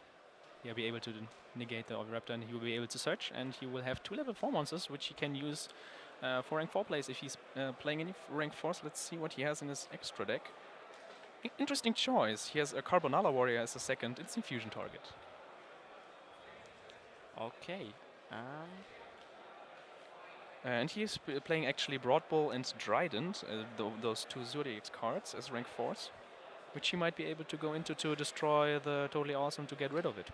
be able to negate the Oviraptor, and he will be able to search, and he will have 2 level 4 monsters, which he can use for rank 4 plays if he's playing any rank 4s. Let's see what he has in his extra deck. Interesting choice. He has a Carbonala Warrior as a second instant fusion target. Okay. And he's playing actually Broadbull and Trident, those 2 Zodiac cards as rank 4s, which he might be able to go into to destroy the Totally Awesome to get rid of it.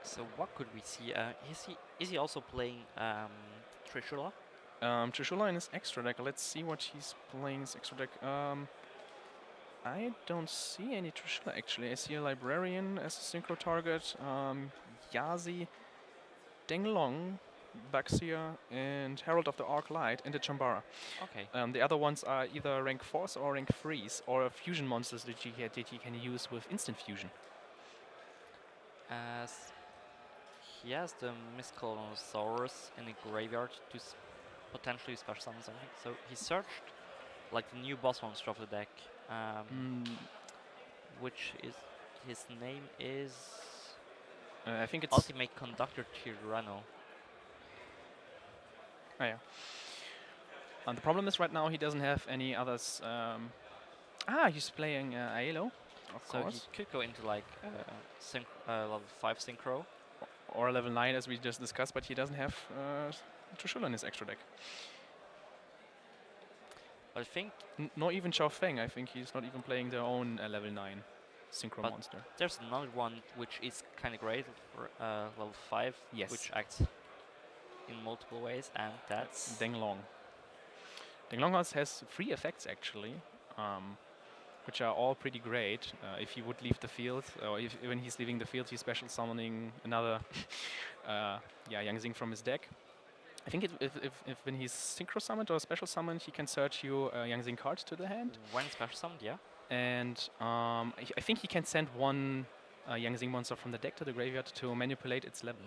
So what could we see? Is he also playing Trishula? Trishula in his extra deck. Let's see what he's playing in his extra deck. I don't see any Trishula actually. I see a Librarian as a synchro target, Yazi, Denglong, Baxia, and Herald of the Arc Light, and the Chambara. Okay. The other ones are either rank 4s or rank 3s, or fusion monsters that he can use with instant fusion. As he has the Miscellaneous in the graveyard to potentially special summon something. So he searched like the new boss monster of the deck, which is his name is I think it's Ultimate Conductor Tyranno. Oh yeah. And the problem is right now he doesn't have any others. He's playing Aelo, of course. So he could go into like level 5 synchro. Or level 9 as we just discussed, but he doesn't have Trishula in his extra deck. But I think... Nor even Xiao Feng. I think he's not even playing their own level 9 synchro monster. There's another one which is kind of great, level 5, yes, which acts in multiple ways, and that's... Denglong. Denglong has 3 effects actually, which are all pretty great. If he would leave the field, or when he's leaving the field, he's special summoning another Yang Zing from his deck. I think if when he's synchro summoned or special summoned, he can search you Yang Zing cards to the hand. When special summoned, yeah. And I think he can send one Yang Zing monster from the deck to the graveyard to manipulate its level.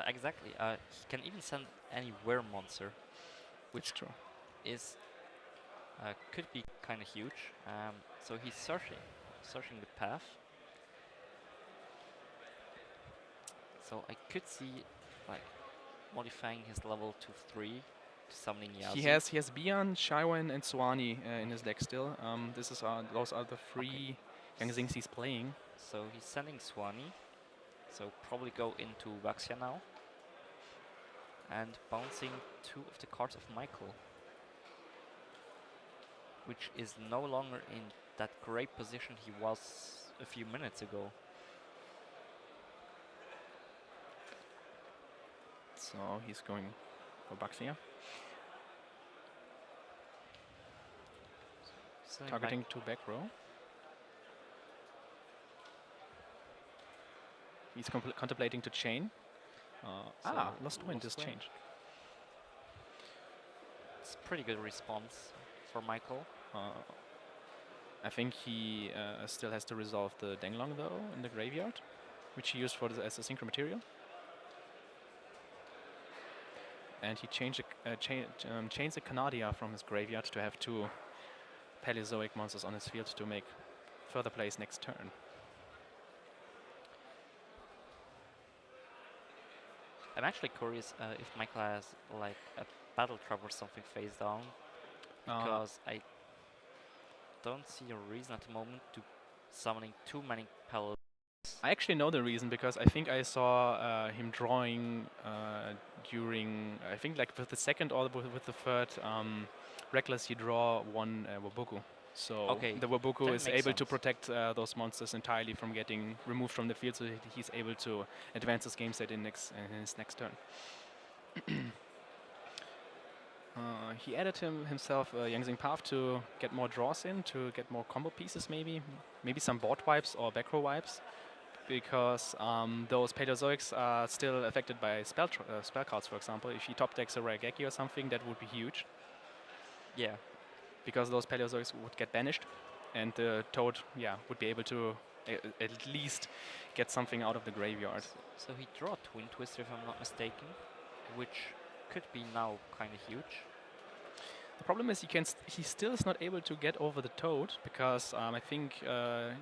Exactly. He can even send any Were monster, which true. is could be kind of huge. So he's searching the path. So I could see like modifying his level to 3 to summoning Yasu. He has Bian, Shaiwan, and Suani in his deck still. Those are the 3 young things he's playing. So he's sending Suani. So probably go into Vaxia now. And bouncing 2 of the cards of Michael, which is no longer in that great position he was a few minutes ago. So he's going for Baxia. Targeting to back row. He's contemplating to chain. Lost wind is changed. It's a pretty good response for Michael. I think he still has to resolve the Denglong though in the graveyard, which he used as a synchro material. And he chains a Canadia from his graveyard to have 2 Paleozoic monsters on his field to make further plays next turn. I'm actually curious if Michael has like a battle trap or something face down, because I don't see a reason at the moment to summoning too many Paleozoics. I actually know the reason, because I think I saw him drawing during, I think like with the second or with the third Reckless, he draw 1 Wabuku. So the Wabuku is able to protect those monsters entirely from getting removed from the field, so he's able to advance his game set in his next turn. He added himself a Yangzing Path to get more draws in, to get more combo pieces maybe some board wipes or back row wipes, because those Paleozoics are still affected by spell cards, for example. If he top decks a Raigeki or something, that would be huge. Yeah. Because those Paleozoics would get banished, and the Toad, would be able to at least get something out of the graveyard. So he drew Twin Twister, if I'm not mistaken, which could be now kind of huge. The problem is he still is not able to get over the Toad, because I think the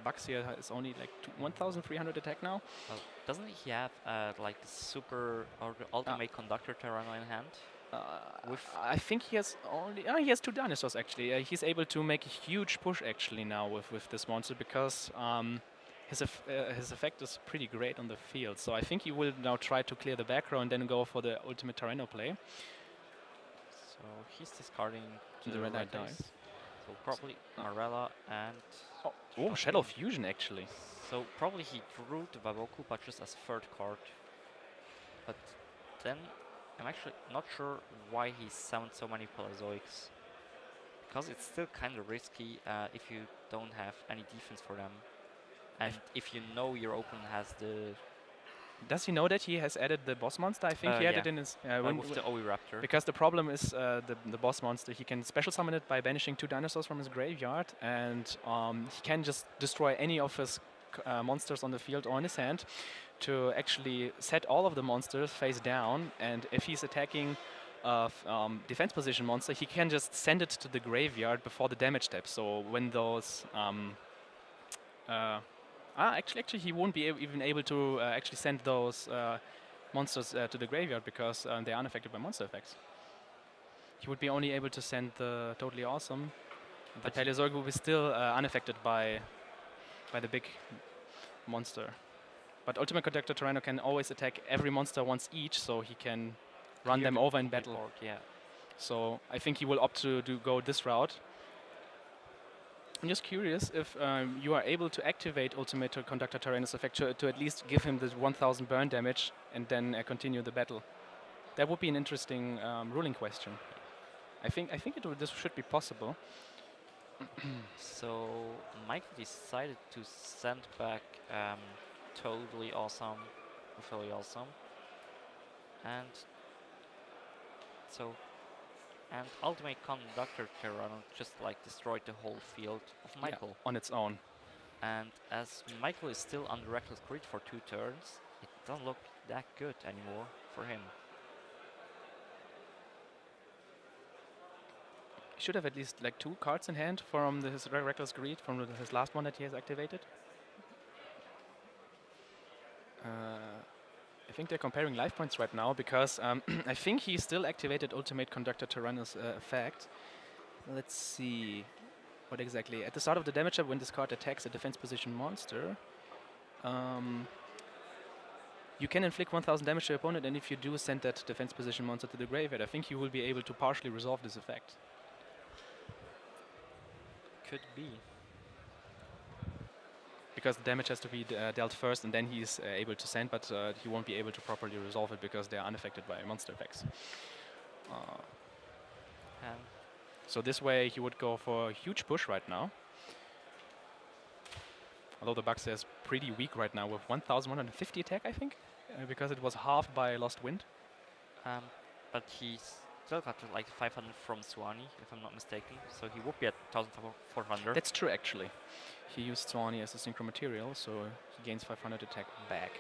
Baxia is only like 1,300 attack now. Well, doesn't he have like the super or the ultimate conductor Tyranno in hand? I think he has he has 2 dinosaurs actually. He's able to make a huge push actually now with this monster, because his effect is pretty great on the field. So I think he will now try to clear the back row and then go for the ultimate Tyranno play. So he's discarding the red eye dice. So probably Marella and Shadow Fusion actually. So probably he drew the Waboku, but just as 3rd card. But then I'm actually not sure why he summoned so many Paleozoics, because it's still kind of risky if you don't have any defense for them, and if you know your opponent has the... Does he know that he has added the boss monster? I think he added in his... with the Oviraptor. Because the problem is the boss monster, he can special summon it by banishing 2 dinosaurs from his graveyard, and he can just destroy any of his monsters on the field or in his hand to actually set all of the monsters face down, and if he's attacking a defense position monster, he can just send it to the graveyard before the damage step. So when those actually he won't be even able to actually send those monsters to the graveyard, because they are unaffected by monster effects. He would be only able to send the Totally Awesome. The Paleozoic will be still unaffected by the big monster. But Ultimate Conductor Tyranno can always attack every monster once each, so he can run them over in battle. Board, yeah. So I think he will opt to go this route. I'm just curious if you are able to activate Ultimate Conductor Tyranno's effect to at least give him the 1,000 burn damage and then continue the battle. That would be an interesting ruling question. I think this should be possible. So Mike decided to send back Totally Awesome, Really Awesome, and Ultimate Conductor Tyranno just like destroyed the whole field of Michael on its own. And as Michael is still under Reckless Grid for 2 turns, it doesn't look that good anymore for him. He should have at least like 2 cards in hand from his Reckless Greed, from his last one that he has activated. I think they're comparing life points right now because I think he still activated Ultimate Conductor Tyrannus effect. Let's see what exactly. At the start of the damage step, when this card attacks a defense position monster, you can inflict 1000 damage to your opponent, and if you do, send that defense position monster to the graveyard. I think he will be able to partially resolve this effect. Could be. Because the damage has to be dealt first, and then he's able to send, but he won't be able to properly resolve it because they're unaffected by monster effects. So this way he would go for a huge push right now. Although the Bucks is pretty weak right now with 1150 attack, I think, because it was halved by Lost Wind. But he's still got like 500 from Suani, if I'm not mistaken, so he would be at 1400. That's true, actually. He used Suani as a synchro material, so he gains 500 attack back.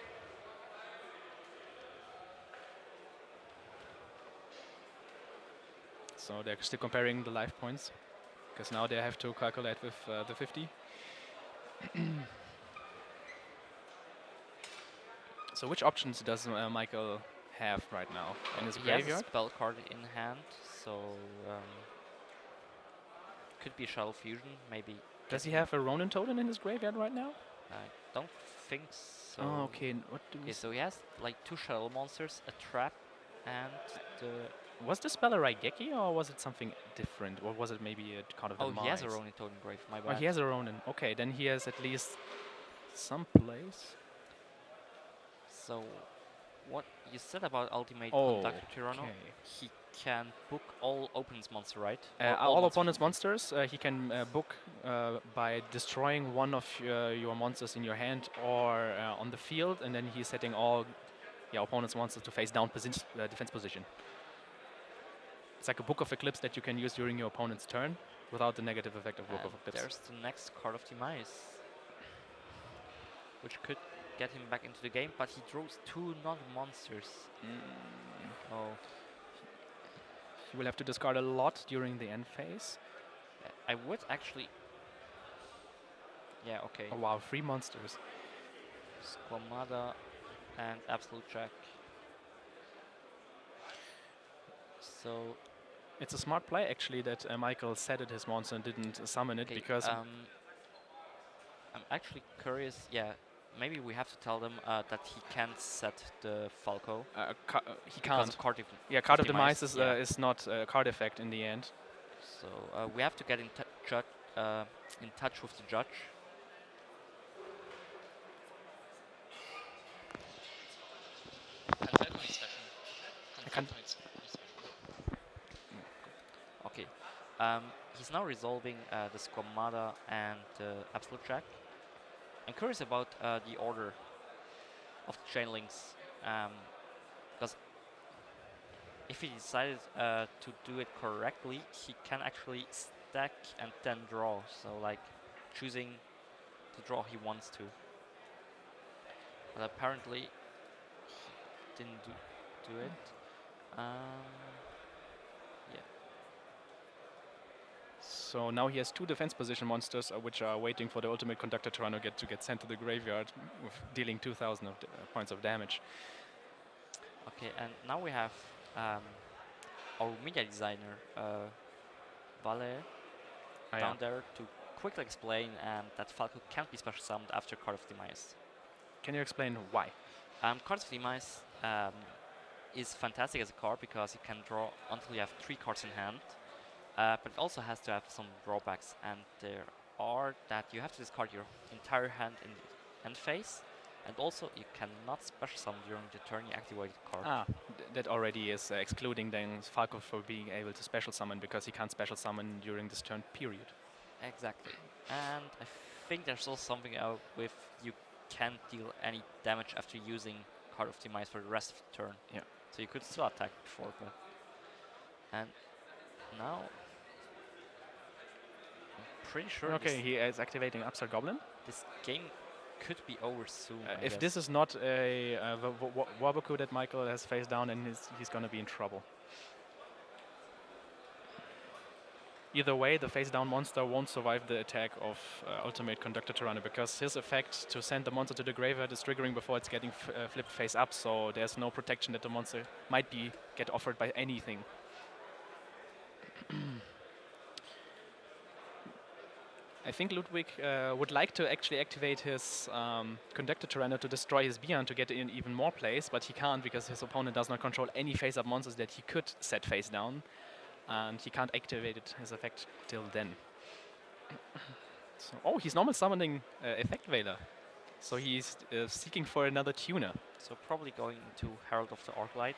So they're still comparing the life points, because now they have to calculate with the 50. So which options does Michael have right now in his graveyard? He has a spell card in hand, so could be Shell Fusion, maybe. Does he have a Ronin Totem in his graveyard right now? I don't think so. Oh, okay. What do we so he has like 2 Shell Monsters, a Trap, and the... Was the spell a Raigeki, or was it something different? Or was it maybe a card of the Oh, he has a Ronin Totem Grave, my bad. Oh, he has a Ronin. Okay, then he has at least some place. So, what you said about Ultimate Conductor Tyranno, he can book all opponent's monster, right? All opponent's monsters he can book by destroying one of your monsters in your hand or on the field, and then he's setting all opponent's monsters to face down defense position. It's like a Book of Eclipse that you can use during your opponent's turn without the negative effect of Book of Eclipse. There's the next card of Demise, which could get him back into the game, but he draws 2 non-monsters. Oh. He will have to discard a lot during the end phase. I would actually... Yeah, okay. Oh wow, 3 monsters. Squamada and Absolute Jack. So... It's a smart play actually that Michael set his monster and didn't summon it because... I'm actually curious, maybe we have to tell them that he can't set the Falco. He can't. Card Card of Demise is not a card effect in the end. So we have to get in touch with the judge. Okay. He's now resolving the Squamada and the Absolute Jack. I'm curious about the order of the chain links, because if he decided to do it correctly, he can actually stack and then draw. So like choosing to draw he wants to. But apparently he didn't do it. So now he has 2 defense position monsters which are waiting for the Ultimate Conductor Tyranno to get sent to the graveyard, with dealing 2000 points of damage. Okay, and now we have our media designer, Vale, down there to quickly explain that Falco can't be special summoned after Card of Demise. Can you explain why? Card of Demise is fantastic as a card because you can draw until you have 3 cards in hand. But it also has to have some drawbacks, and there are that you have to discard your entire hand in the end phase, and also you cannot special summon during the turn you activate the card. That already is excluding then Falco for being able to special summon, because he can't special summon during this turn period. Exactly. And I think there's also something out with you can't deal any damage after using Card of Demise for the rest of the turn. Yeah. So you could still attack before, but... And now... pretty sure he is activating Upstart Goblin. This game could be over soon. If this is not a Waboku that Michael has faced down, then he's going to be in trouble. Either way, the face-down monster won't survive the attack of Ultimate Conductor Tyranno because his effect to send the monster to the graveyard is triggering before it's getting flipped face up, so there's no protection that the monster might get offered by anything. I think Ludwig would like to actually activate his Conductor Tyranno to destroy his Beyond to get in even more plays, but he can't because his opponent does not control any face-up monsters that he could set face-down, and he can't activate his effect till then. So, oh, he's normal summoning Effect Veiler, so he's seeking for another tuner. So probably going to Herald of the Arclight.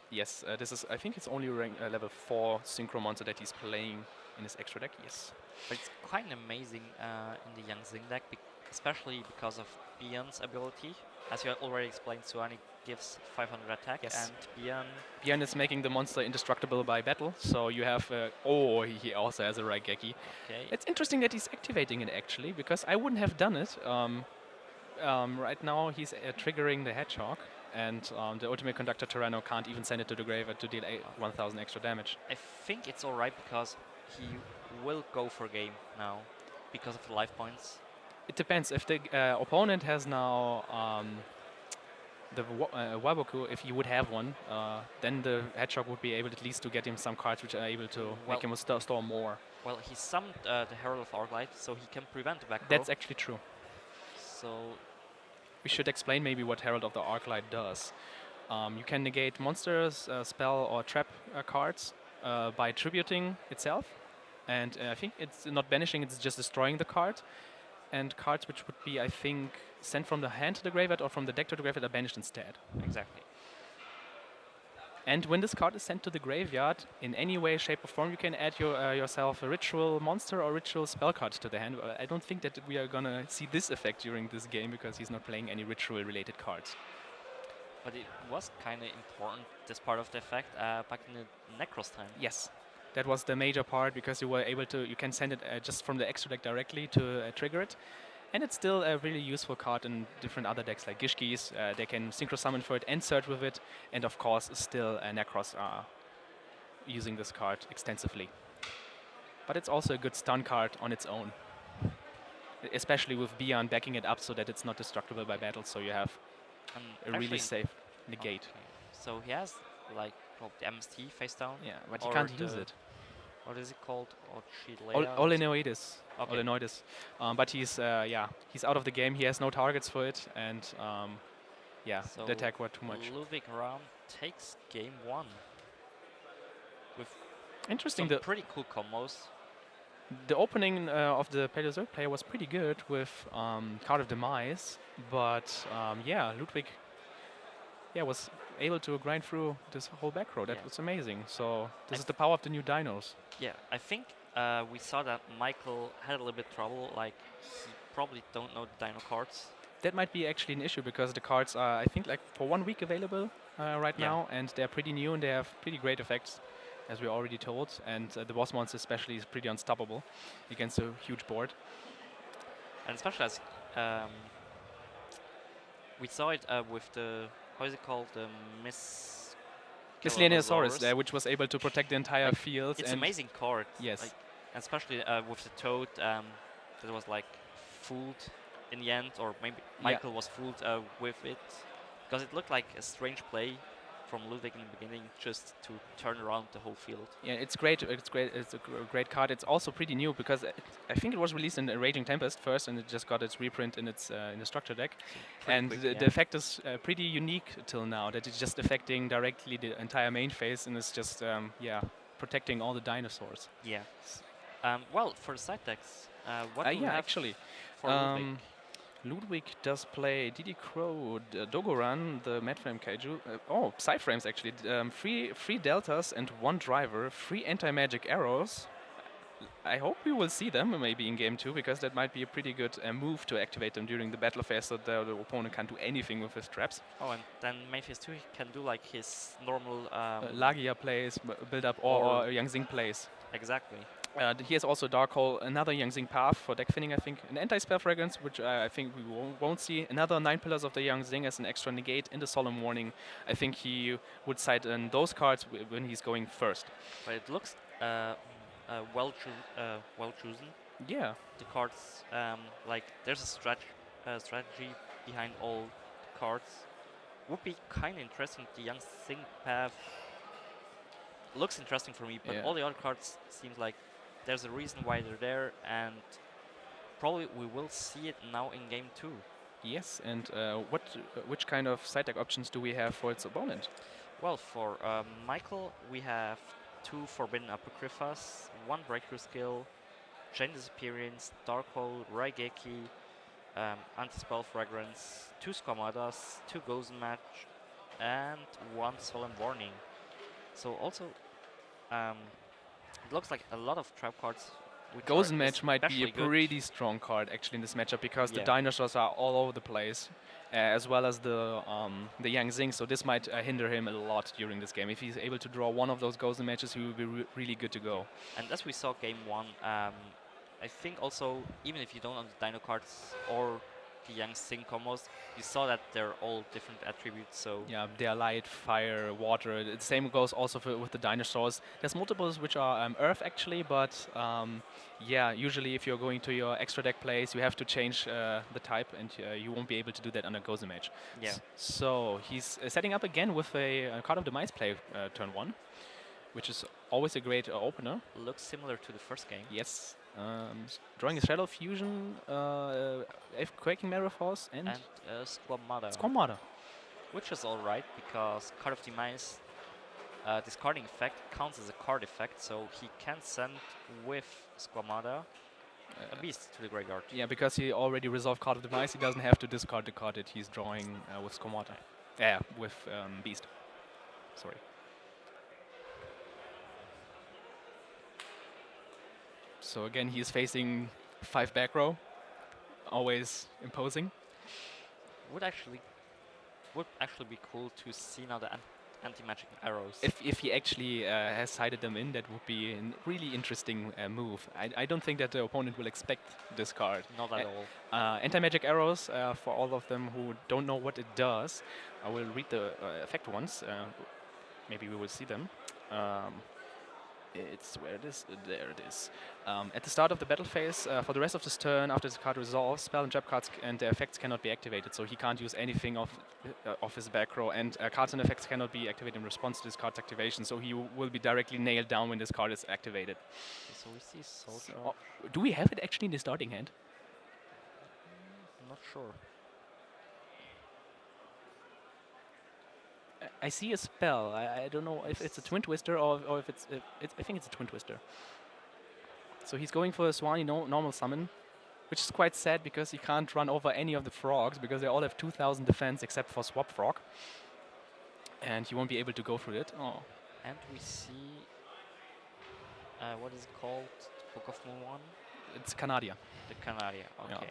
Yes, this is, I think it's only level 4 Synchro monster that he's playing in his extra deck, yes. But it's quite amazing in the Yang Zing deck, especially because of Bion's ability. As you already explained, Suani gives 500 attack, yes. And Bion... Bion is making the monster indestructible by battle, so you have... oh, he also has a Raigeki. Okay. It's interesting that he's activating it, actually, because I wouldn't have done it. Right now, he's triggering the Hedgehog, and the Ultimate Conductor Tyranno can't even send it to the graveyard to deal 1000 extra damage. I think it's alright because he will go for game now because of the life points. It depends. If the opponent has now the Waboku, if he would have one, then the Hedgehog would be able at least to get him some cards which are able to make him store more. Well, he summoned the Herald of Arclight, so he can prevent the back row. That's actually true. So we should explain maybe what Herald of the Arclight does. You can negate monsters, spell or trap cards by tributing itself. And I think it's not banishing, it's just destroying the card. And cards which would be, I think, sent from the hand to the graveyard or from the deck to the graveyard are banished instead. Exactly. And when this card is sent to the graveyard, in any way, shape or form, you can add yourself a ritual monster or ritual spell card to the hand. I don't think that we are going to see this effect during this game because he's not playing any ritual-related cards. But it was kind of important, this part of the effect, back in the Necros time. Yes. That was the major part because you were able to, you can send it just from the extra deck directly to trigger it. And it's still a really useful card in different other decks like Gishkis. They can synchro summon for it and search with it. And of course, still Necros are using this card extensively. But it's also a good stun card on its own. Especially with Bion backing it up so that it's not destructible by battle. So you have a really safe negate. Okay. So he has like the MST face down. Yeah, but you can't use it. What is it called? Olenoides. Okay. Olenoides. But he's he's out of the game. He has no targets for it, and so the attack were too much. Ludwig Ram takes game 1 with interesting. Some pretty cool combos. The opening of the Paleozoic player was pretty good with Card of Demise, but Ludwig was able to grind through this whole back row. That was amazing. So this is the power of the new dinos. Yeah, I think we saw that Michael had a little bit trouble. Like, he probably don't know the dino cards. That might be actually an issue because the cards are, I think, like for 1 week available right now, and they're pretty new and they have pretty great effects, as we already told. And the boss monster especially is pretty unstoppable against a huge board. And especially as we saw it with the, how is it called, the Miscellaneousaurus, which was able to protect the entire field. It's an amazing card. Yes. Like, especially with the Toad, that was like fooled in the end, or maybe Michael was fooled with it, because it looked like a strange play from Ludwig in the beginning, just to turn around the whole field. Yeah, it's great. It's great. It's a great card. It's also pretty new because I think it was released in Raging Tempest first, and it just got its reprint in its in the structure deck. And the effect is pretty unique till now. That it's just affecting directly the entire main phase, and it's just protecting all the dinosaurs. Yeah. Well, for the side decks, what do you have actually for Ludwig? Ludwig does play Didi Crow, Dogoran, the Madframe Kaiju. Psyframes actually. 3 deltas and 1 driver, 3 anti-magic arrows. I hope we will see them maybe in game 2, because that might be a pretty good move to activate them during the battle phase so the opponent can't do anything with his traps. Oh, and then main phase 2 he can do like his normal... Lagia plays, build up, or Yang Zing plays. Exactly. He has also Dark Hole, another Yang Zing path for deck thinning, I think. An anti-spell fragrance, which I think we won't see. Another 9 pillars of the Yang Zing as an extra negate in the Solemn Warning. I think he would side in those cards when he's going first. But it looks well chosen. Yeah. The cards, like there's a strategy behind all the cards. Would be kind of interesting. The Young Sing path looks interesting for me, but Yeah. all the other cards seems like there's a reason why they're there, and probably we will see it now in game 2. Yes, and which kind of side deck options do we have for its opponent? Well, for Michael, we have 2 Forbidden Apocryphas, 1 Breakthrough Skill, Chain Disappearance, Darkhold, Raigeki, Anti-Spell Fragrance, 2 Squamadas, 2 Gozen Match, and 1 Solemn Warning. So also, it looks like a lot of trap cards. Gozen Match might be a especially good. pretty strong card actually in this matchup because the Yeah. dinosaurs are all over the place, as well as the Yang Zing. So this might hinder him a lot during this game. If he's able to draw one of those Gozen Matches, he will be really good to go. And as we saw game 1, I think also, even if you don't own the Dino cards or the Yang Sing combos, you saw that they're all different attributes. So Yeah, they are light, fire, water. The same goes also with the dinosaurs. There's multiples which are earth actually, but yeah, usually if you're going to your extra deck plays, you have to change the type, and you won't be able to do that on a Gozen Mage. yeah, So he's setting up again with a Card of Demise play turn 1, which is always a great opener. looks similar to the first game. Yes. Drawing a Shadow Fusion, Quaking Mirror Force, and Squamada, Squamada. which is alright because Card of Demise discarding effect counts as a card effect, so he can send with Squamada a beast to the graveyard. Yeah, because he already resolved Card of Demise, he doesn't have to discard the card that he's drawing with Squamata. Yeah, with Beast. Sorry. So again, he is facing 5 back row, always imposing. Would actually be cool to see now the anti-magic arrows. If he actually has sided them in, that would be a really interesting move. I don't think that the opponent will expect this card. Not at all. Anti-magic arrows, for all of them who don't know what it does, I will read the effect once. Maybe we will see them. It's where it is. There it is. At the start of the battle phase, for the rest of this turn, after this card resolves, spell and trap cards and their effects cannot be activated. So he can't use anything of his back row, and cards and effects cannot be activated in response to this card's activation. So he will be directly nailed down when this card is activated. So we see Soul So, Charge. do we have it actually in the starting hand? Not sure. I see a spell. I don't know if it's a Twin Twister or if it's. I think it's a Twin Twister. So he's going for a Swanee normal summon, which is quite sad because he can't run over any of the frogs because they all have 2,000 defense except for Swap Frog. And he won't be able to go through it. Oh. And we see what is it called? Book of Moon 1? It's Canadia. The Canaria. Okay. Yeah.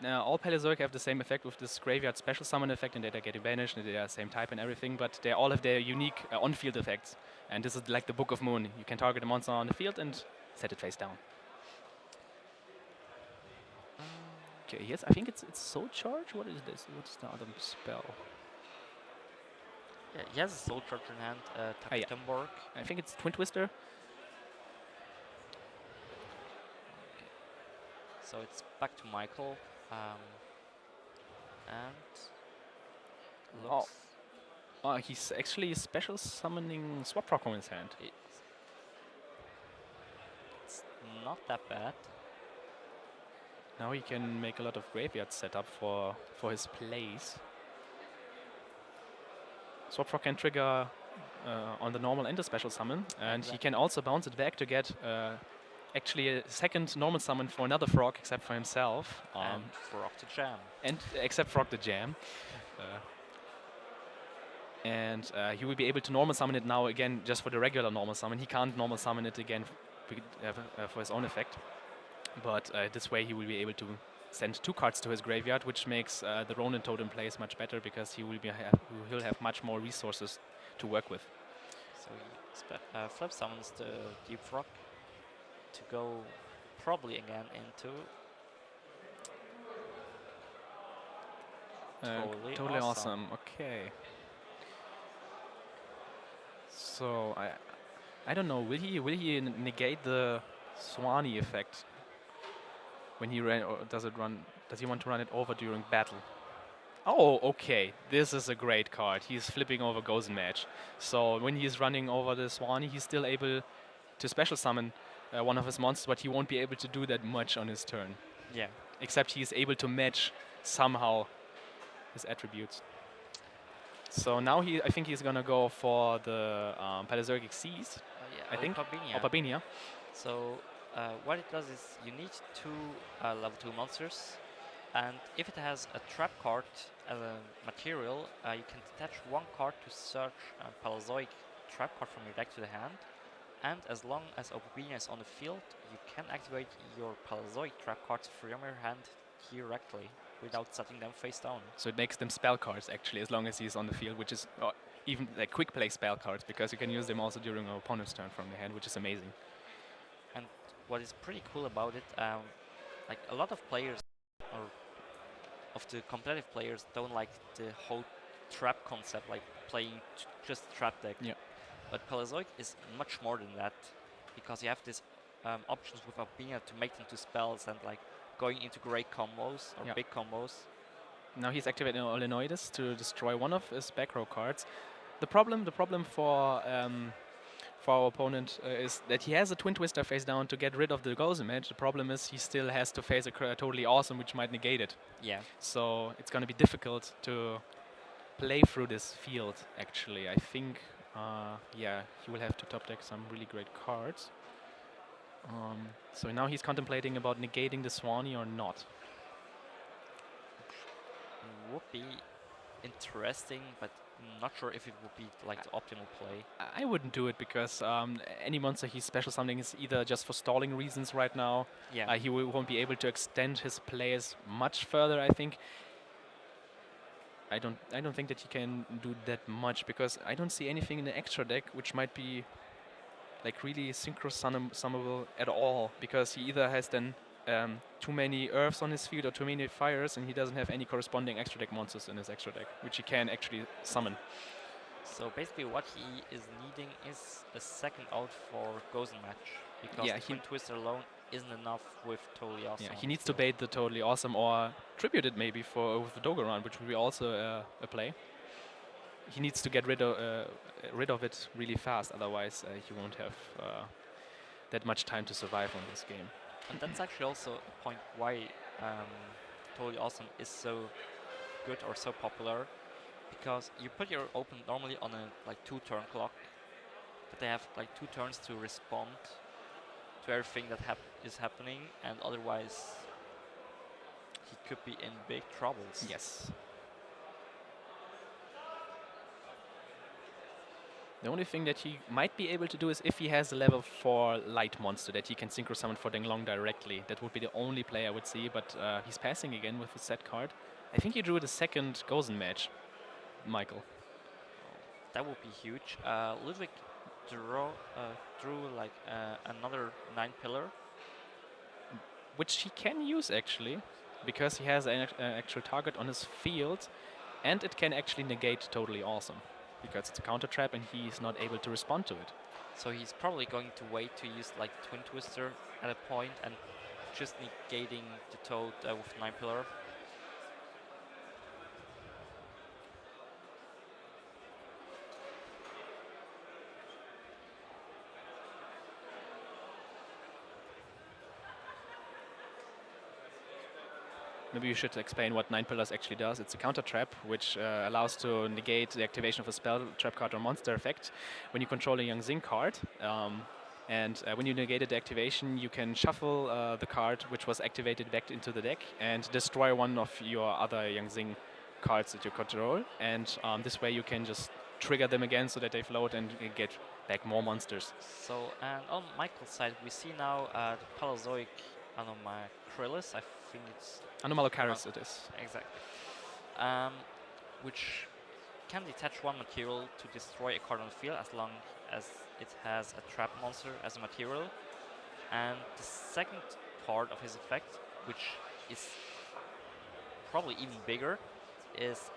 Now, all Paleozoic have the same effect with this graveyard special summon effect, and they get banished, and they are the same type and everything, but they all have their unique on-field effects. And this is like the Book of Moon. You can target a monster on the field and set it face down. Okay, yes, I think it's Soul Charge. What is this? What's the other spell? Yeah, he has a Soul Charge in hand. yeah. Taketumborg. I think it's Twin Twister. So it's back to Michael. And looks Oh, he's actually special summoning Swap Frog on his hand. it's not that bad. Now he can make a lot of graveyard setup for his plays. Swap Frog can trigger on the normal and the special summon, and he can also bounce it back to get actually a second normal summon for another frog except for himself. And Frog to Jam. And except Frog the Jam. And he will be able to normal summon it now again just for the regular normal summon. He can't normal summon it again for his own effect. But this way he will be able to send 2 cards to his graveyard, which makes the Ronin Totem plays much better because he will he'll have much more resources to work with. So he flip summons the Deep Frog to go probably again into Totally awesome. Okay. So I don't know. Will he negate the Swanee effect when he ran, or does he want to run it over during battle? Oh, okay. This is a great card. He's flipping over Gozen Match. So when he's running over the Swanee, he's still able to special summon one of his monsters, but he won't be able to do that much on his turn. Yeah. Except he's able to match somehow his attributes. So now I think he's gonna go for the Paleozoic Seas. Yeah, I think. Opabinia. Opabinia. So what it does is you need two level 2 monsters, and if it has a trap card as a material, you can detach one card to search a Paleozoic trap card from your deck to the hand, and as long as Opabinia is on the field, you can activate your Paleozoic trap cards from your hand directly without setting them face down. So it makes them spell cards actually, as long as he's on the field, which is even like quick play spell cards, because you can use them also during an opponent's turn from the hand, which is amazing. And what is pretty cool about it, like a lot of players, or of the competitive players, don't like the whole trap concept, like playing just trap deck. Yeah. But Paleozoic is much more than that, because you have these options with Albina to make them to spells and like going into great combos or big combos. Now he's activating Olenoides to destroy one of his back row cards. The problem for our opponent is that he has a Twin Twister face down to get rid of the Gozen Match. The problem is he still has to face a totally awesome, which might negate it. Yeah. So it's going to be difficult to play through this field, actually. I think, yeah, he will have to top deck some really great cards. So now he's contemplating about negating the Swanee or not. Would be interesting, but not sure if it would be like the optimal play. I wouldn't do it because any monster he's special summoning is either just for stalling reasons right now. Yeah. He won't be able to extend his plays much further, I think. I don't think that he can do that much, because I don't see anything in the extra deck which might be like really synchro summable at all, because he either has then too many earths on his field or too many fires, and he doesn't have any corresponding extra deck monsters in his extra deck, which he can actually summon. So basically what he is needing is a second out for Gozen Match, because Twin Twister alone isn't enough with Totally Awesome. Yeah, he needs to bait the Totally Awesome or tribute it maybe with the Dogoran, which would be also a play. He needs to get rid of it really fast, otherwise he won't have that much time to survive on this game. And that's actually also a point why Totally Awesome is so good or so popular, because you put your opponent normally on a like 2-turn clock, but they have like 2 turns to respond to everything that is happening, and otherwise he could be in big troubles. Yes. The only thing that he might be able to do is if he has a level 4 light monster that he can synchro summon for Denglong directly. That would be the only play I would see, but he's passing again with the set card. I think he drew the second Gozen Match, Michael. That would be huge. Ludwig drew like another 9 pillar, which he can use actually, because he has an actual target on his field, and it can actually negate Totally Awesome, because it's a counter trap and he is not able to respond to it. So he's probably going to wait to use like Twin Twister at a point and just negating the Toad with 9 pillar. Maybe you should explain what 9 Pillars actually does. It's a counter trap, which allows to negate the activation of a spell, trap card, or monster effect when you control a Yang Xing card. And when you negated the activation, you can shuffle the card which was activated back into the deck and destroy one of your other Yang Xing cards that you control. And this way you can just trigger them again so that they float and get back more monsters. So, and on Michael's side, we see now the Paleozoic Anomacrylis, I think it's... Anomalocaris it is. Exactly. Which can detach one material to destroy a card on the field as long as it has a trap monster as a material. And the second part of his effect, which is probably even bigger, is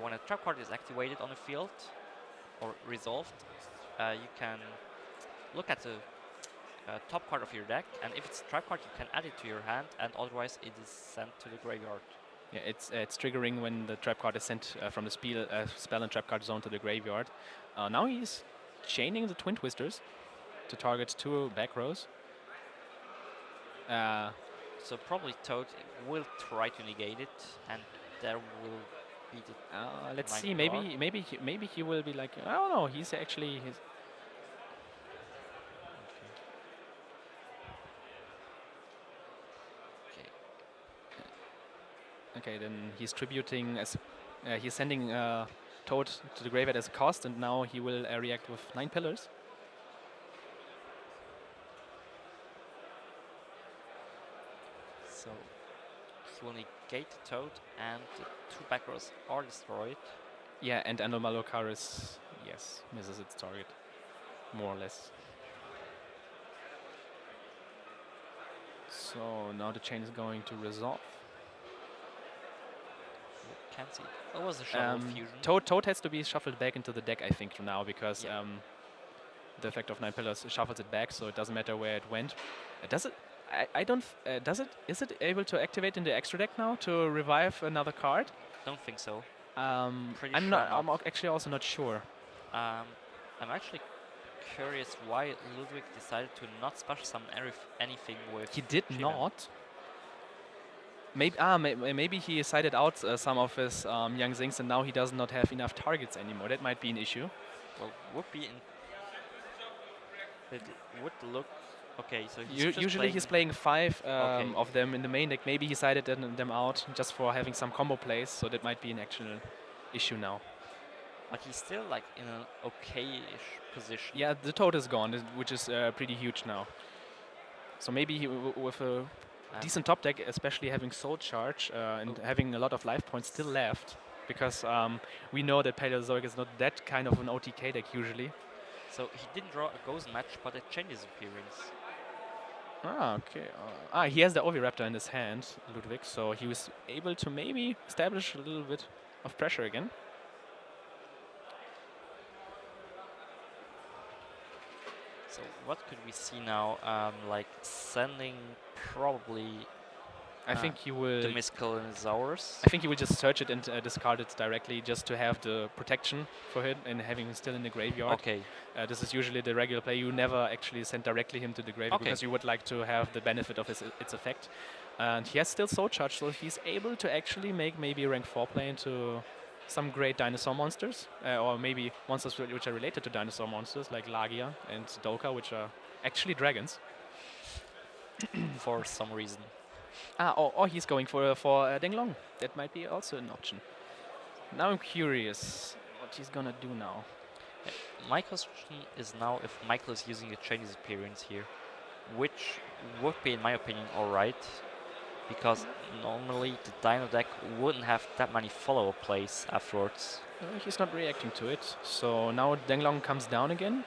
when a trap card is activated on the field or resolved, you can look at the top card of your deck, and if it's a trap card, you can add it to your hand, and otherwise it is sent to the graveyard. Yeah, it's triggering when the trap card is sent from the spell and trap card zone to the graveyard. Now he's chaining the Twin Twisters to target 2 back rows. So probably Toad will try to negate it, and there will be the. Let's see. Maybe he will be like, I don't know. He's actually Okay, then he's tributing as he's sending Toad to the graveyard as a cost, and now he will react with 9 pillars. So he will negate the Toad, and the 2 back rows are destroyed. Yeah, and Anomalocaris, yes, misses its target, more or less. So now the chain is going to resolve. Can't see. What was the shuffle fusion? Toad has to be shuffled back into the deck, I think, now, because the effect of 9 pillars shuffles it back, so it doesn't matter where it went. Does it? I don't. Does it? Is it able to activate in the extra deck now to revive another card? Don't think so. Pretty sure not. I'm actually also not sure. I'm actually curious why Ludwig decided to not special summon anything with. He did Shiva. not. Maybe maybe he decided out some of his young things, and now he does not have enough targets anymore. That might be an issue. Well, would be. It would look. Okay, so he's usually he's playing 5 of them in the main deck. Maybe he decided them out just for having some combo plays, so that might be an actual issue now. But he's still like in an okay-ish position. Yeah, the Toad is gone, which is pretty huge now. So maybe he with a decent top deck, especially having Soul Charge and having a lot of life points still left, because we know that Paleozoic is not that kind of an OTK deck usually. So he didn't draw a ghost match, but it changes appearance. Okay. He has the Oviraptor in his hand, Ludwig, so he was able to maybe establish a little bit of pressure again. So what could we see now? Like sending probably. I think he will. The Miscellaneous. I think he will just search it and discard it directly, just to have the protection for it and having it still in the graveyard. Okay. This is usually the regular play. You never actually send directly him to the graveyard because you would like to have the benefit of its effect. And he has still Soul Charge, so he's able to actually make maybe a rank 4 play into some great dinosaur monsters, or maybe monsters which are related to dinosaur monsters like Lagia and Doka, which are actually dragons. For some reason. Or he's going for Denglong. That might be also an option. Now I'm curious what he's gonna do now. My question is now if Michael is using a Chinese appearance here, which would be, in my opinion, alright, because normally the Dino deck wouldn't have that many follow-up plays afterwards. He's not reacting to it, so now Denglong comes down again.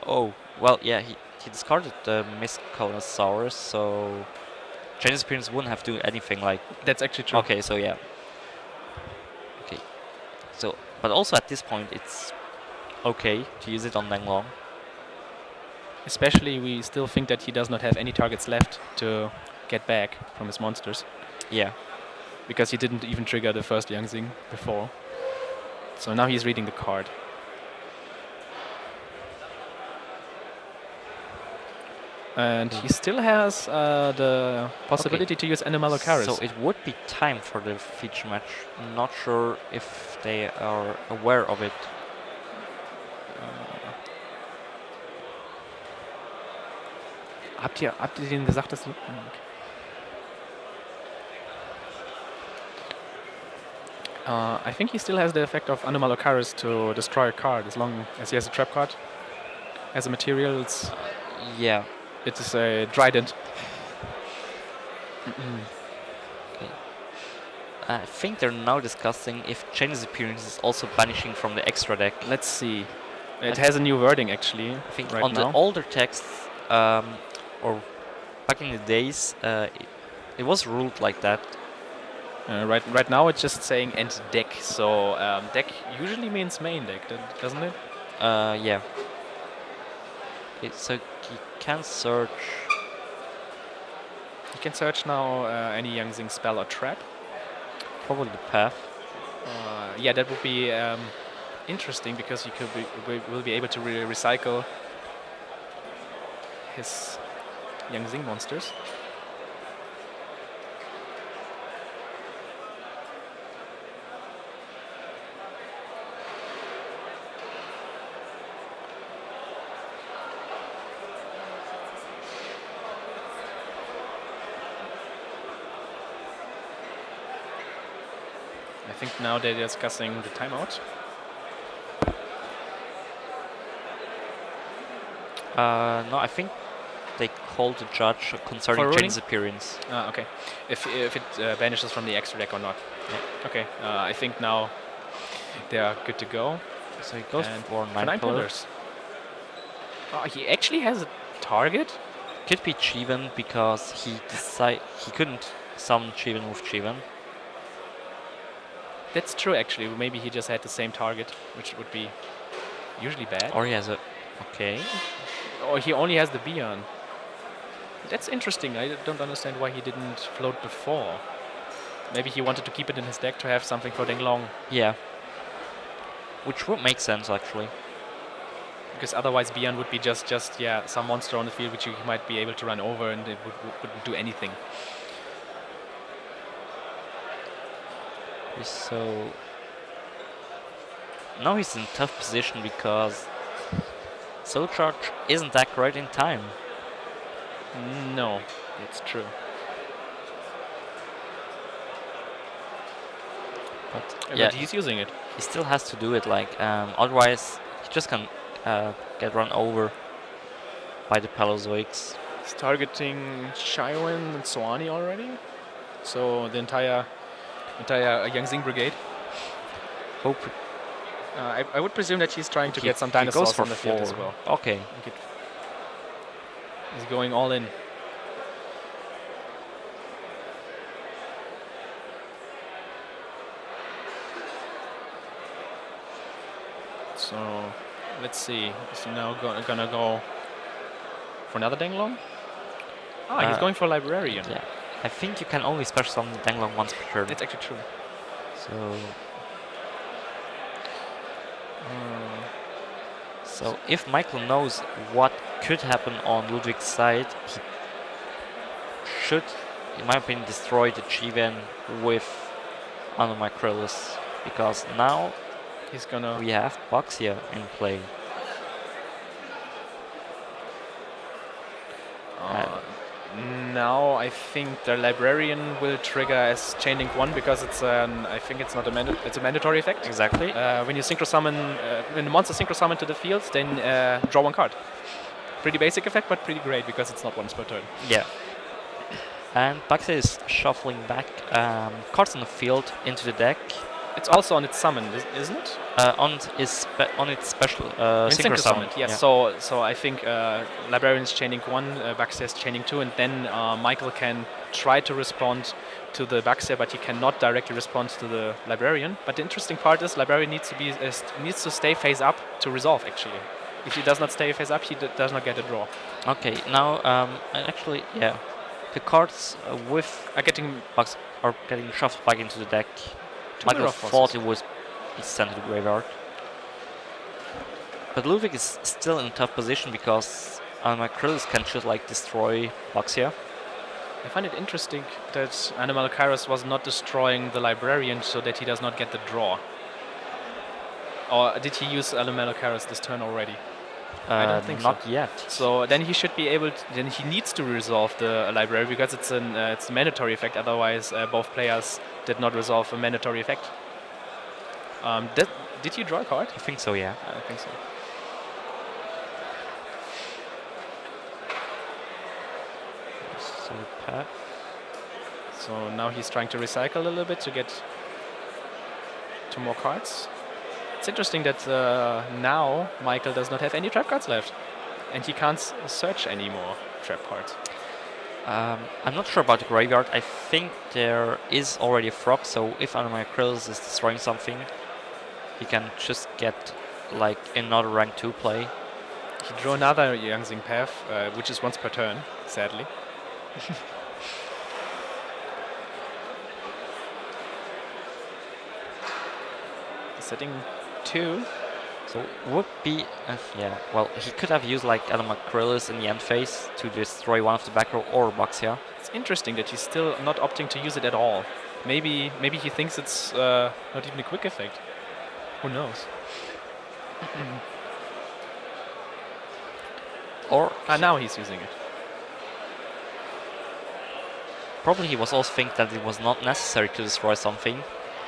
Oh, well, yeah, he discarded the Miscellaneous, so Chinese appearance wouldn't have to do anything like. That's actually true. Okay, so yeah. Okay, so but also at this point it's okay to use it on Denglong. Especially we still think that he does not have any targets left to get back from his monsters. Yeah. Because he didn't even trigger the first Young Zing before. So now he's reading the card. And he still has the possibility to use Anomalocaris. So it would be time for the feature match. I'm not sure if they are aware of it. Habt ihr denen gesagt, dass... I think he still has the effect of Anomalocaris to destroy a card as long as he has a trap card. As a material, it's... yeah. It is a Trident. Okay. I think they're now discussing if Chinese appearance is also banishing from the extra deck. Let's see. It has a new wording actually. I think right on now. the older texts, or back in the days, it was ruled like that. Right now it's just saying end deck. So deck usually means main deck, doesn't it? Yeah. Okay, so he can search. You can search now any Yangzing spell or trap. Probably the path. Yeah, that would be interesting because he will be able to recycle his Yangzing monsters. I think now they're discussing the timeout. No, I think they called the judge concerning Jin's appearance. Okay. If it vanishes from the extra deck or not. Yeah. Okay. I think now they are good to go. So he goes And for 9 pillars. Oh, he actually has a target? Could be Chivan because he couldn't summon Chivan with Chivan. That's true, actually. Maybe he just had the same target, which would be usually bad. Or he has a... Okay. Or he only has the Beyond. That's interesting. I don't understand why he didn't float before. Maybe he wanted to keep it in his deck to have something for Denglong. Yeah. Which would make sense, actually. Because otherwise Beyond would be just yeah, some monster on the field which you might be able to run over and it wouldn't do anything. So now he's in a tough position because Soul Charge isn't that great in time. No, it's true. But yeah, he's using it. He still has to do it, like otherwise he just can get run over by the Palozoics. He's targeting Shaiwen and Soani already, so the entire Yangzing brigade. Hope. I would presume that he's trying to get some dinosaurs on the field as well. Okay. He's going all in. So let's see. Is he now gonna go for another Denglong? He's going for Librarian. Yeah. I think you can only special summon the Denglong once per turn. That's actually true. So if Michael knows what could happen on Ludwig's side, he should, in my opinion, destroy the Chivan with Anomacrylus, because now we have Boxia in play. Now I think the Librarian will trigger as Chain Link 1 because it's I think it's not it's a mandatory effect. Exactly. When you synchro summon, when the monster synchro summon to the field, then draw one card. Pretty basic effect, but pretty great because it's not once per turn. Yeah. And Boxia is shuffling back cards on the field into the deck. It's also on its summon, isn't it? On its special synchro summon. Yes. Yeah. So I think Librarian is chaining 1, Baxia is chaining 2, and then Michael can try to respond to the Baxia, but he cannot directly respond to the Librarian. But the interesting part is Librarian needs to stay face up to resolve. Actually, if he does not stay face up, he does not get a draw. Okay. Now, actually, yeah, the cards are getting shoved back into the deck. Michael thought it was sent to the graveyard. But Ludwig is still in a tough position because Anomacrylus can just like destroy Boxia. I find it interesting that Anomacrylus was not destroying the Librarian so that he does not get the draw. Or did he use Anomacrylus this turn already? I don't think not so. yet. So then he should be able to, then he needs to resolve the Library because it's a mandatory effect, otherwise both players did not resolve a mandatory effect. Did you draw a card? I think so, yeah. I think so. So now he's trying to recycle a little bit to get 2 more cards. It's interesting that now Michael does not have any trap cards left, and he can't search any more trap cards. I'm not sure about the graveyard. I think there is already a frog, so if Anomacrylus is destroying something, he can just get like another rank 2 play. He drew another Yangzing path, which is once per turn, sadly. Setting 2. So would be, yeah, well, he could have used like Alamacryllis in the end phase to destroy one of the back row or Baxia. It's interesting that he's still not opting to use it at all. Maybe he thinks it's not even a quick effect. Who knows? Or now he's using it. Probably he was also thinking that it was not necessary to destroy something,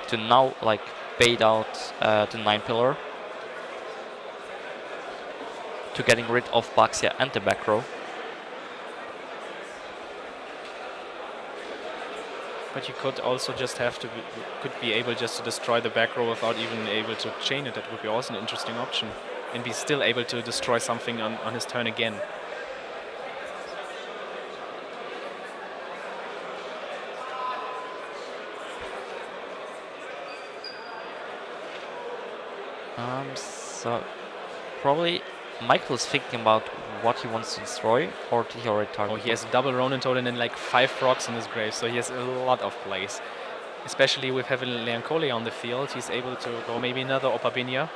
to now like bait out the 9 pillar, to getting rid of Baxia and the back row. But you could also just could be able just to destroy the back row without even able to chain it. That would be also an interesting option. And be still able to destroy something on his turn again. So probably Michael is thinking about what he wants to destroy, or did he already target? Oh, he has a double Ronin toad and then like 5 frogs in his grave, so he has a lot of plays. Especially with having Leancoli on the field, he's able to go maybe another Opabinia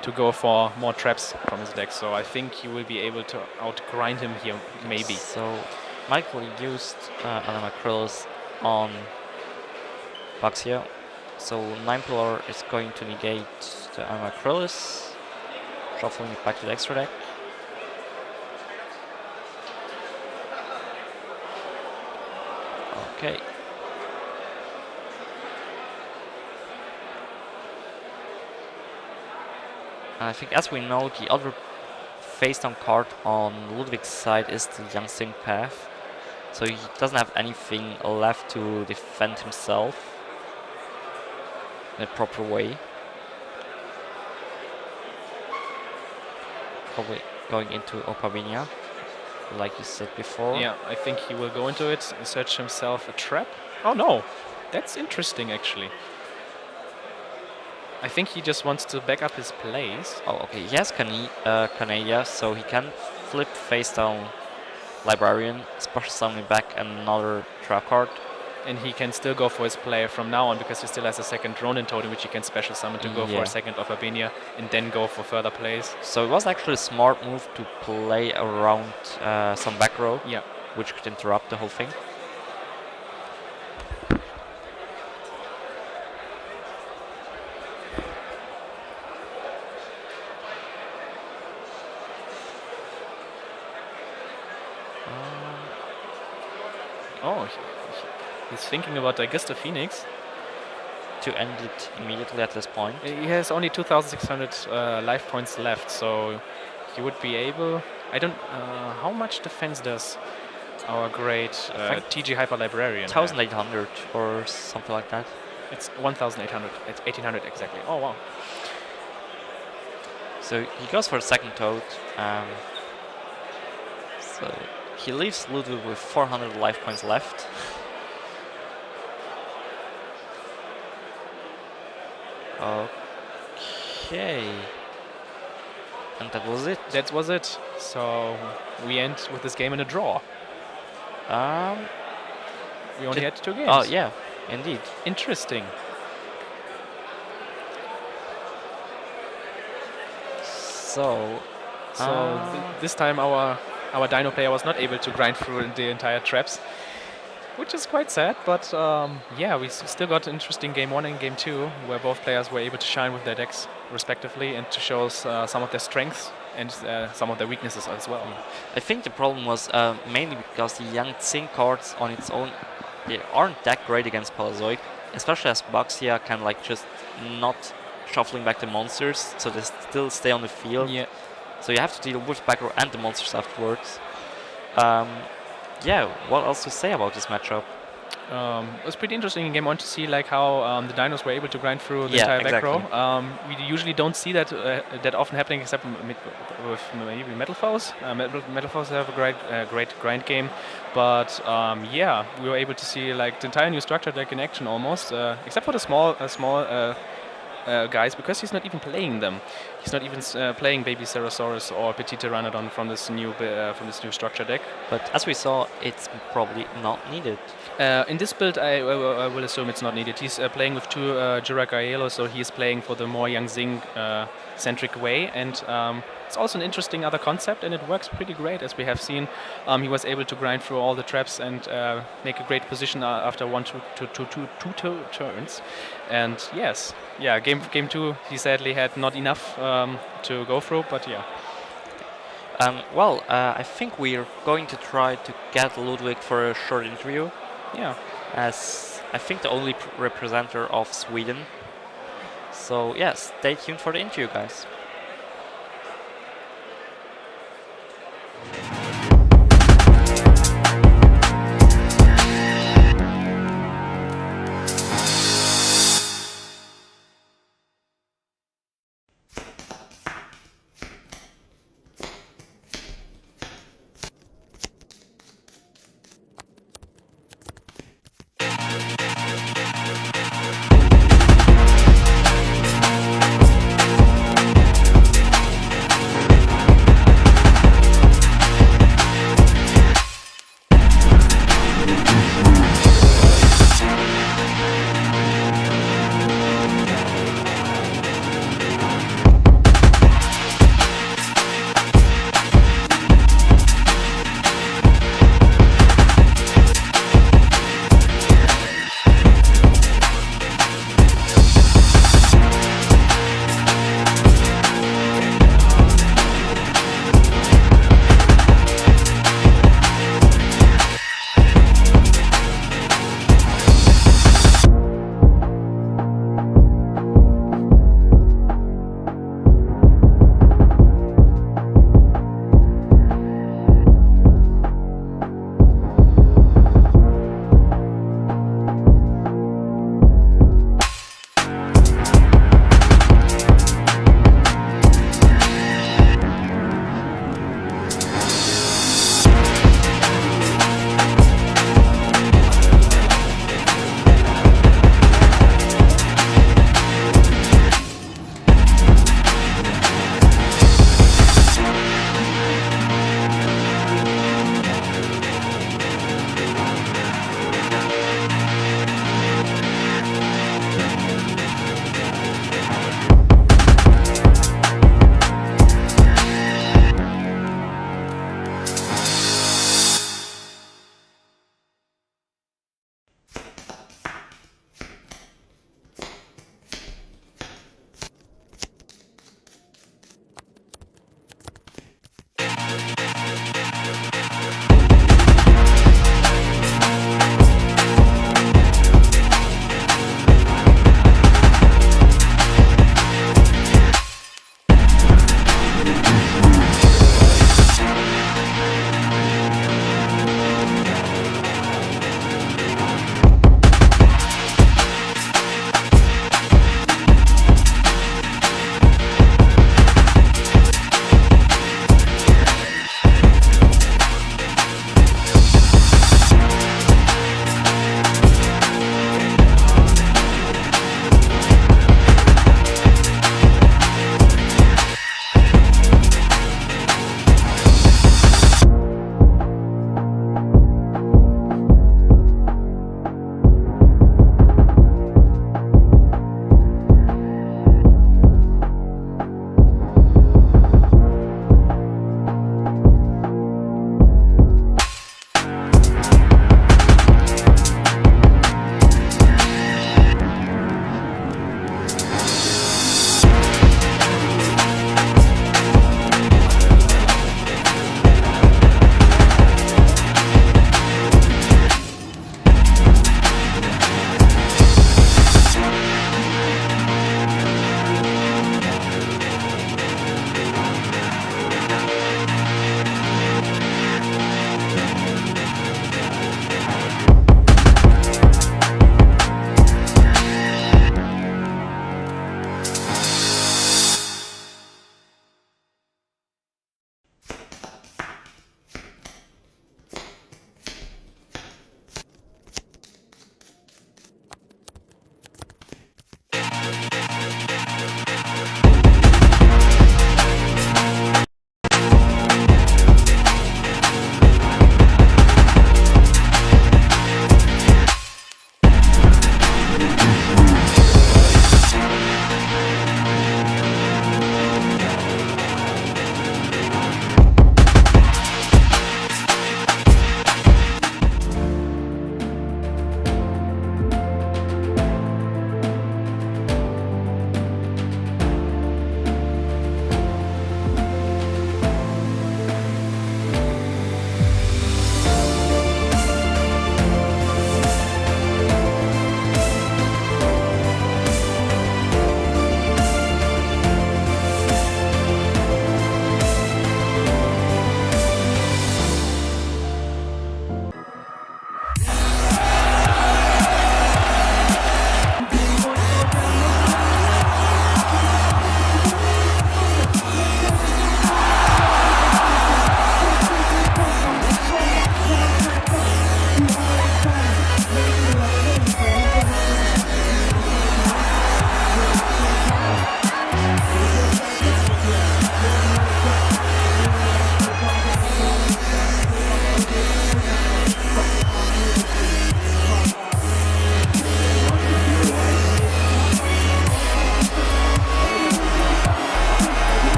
to go for more traps from his deck. So I think he will be able to outgrind him here, maybe. So Michael used Alamacryllis on Baxia. So 9 pillar is going to negate the Alamacryllis, shuffling it back to the extra deck. Okay. And I think, as we know, the other face-down card on Ludwig's side is the Yangtze path. So he doesn't have anything left to defend himself in a proper way. Probably going into Opabinia, like you said before. Yeah, I think he will go into it, search himself a trap. Oh no, that's interesting actually. I think he just wants to back up his plays. Oh, okay. He has Canada, so he can flip face down Librarian, special summon back another trap card. And he can still go for his play from now on because he still has a second Ronin totem which he can special summon to go for a second Opabinia and then go for further plays. So it was actually a smart move to play around some back row, which could interrupt the whole thing. Oh, he's thinking about Augusta Phoenix. To end it immediately at this point. He has only 2,600 life points left, so he would be able... I don't... how much defense does our great TG Hyper Librarian 1,800 or something like that. It's 1,800. It's 1,800 exactly. Oh, wow. So he goes for a second toad. So he leaves Ludwig with 400 life points left. Okay. And that was it. That was it. So we end with this game in a draw. We only had 2 games. Oh, yeah, indeed. Interesting. So this time our Dino player was not able to grind through the entire traps, which is quite sad, but yeah, we still got an interesting game 1 and game 2, where both players were able to shine with their decks respectively and to show us some of their strengths and some of their weaknesses as well. I think the problem was mainly because the Yangtze cards on its own, they aren't that great against Palazoic, especially as Baxia can like just not shuffling back the monsters, so they still stay on the field. Yeah. So you have to deal with back row and the monsters afterwards. Yeah, what else to say about this matchup? It was pretty interesting in game 1 to see like how the Dinos were able to grind through the entire back row. We usually don't see that that often happening, except with maybe Metal Foes. Metal Foes have a great grind game, but yeah, we were able to see like the entire new structure deck in action almost, except for the small guys because he's not even playing them. He's not even playing Baby Cerosaurus or Petit Pteranodon from this new structure deck. But as we saw, it's probably not needed. In this build, I will assume it's not needed. He's playing with 2 Jurakaelo, so he's playing for the more Yang Zing centric way, and it's also an interesting other concept, and it works pretty great, as we have seen. He was able to grind through all the traps and make a great position after 1 2 turns. And yes, yeah, game 2 he sadly had not enough to go through, but yeah. Well, I think we're going to try to get Ludwig for a short interview. Yeah. As I think the only representative of Sweden. So yeah, stay tuned for the interview, guys.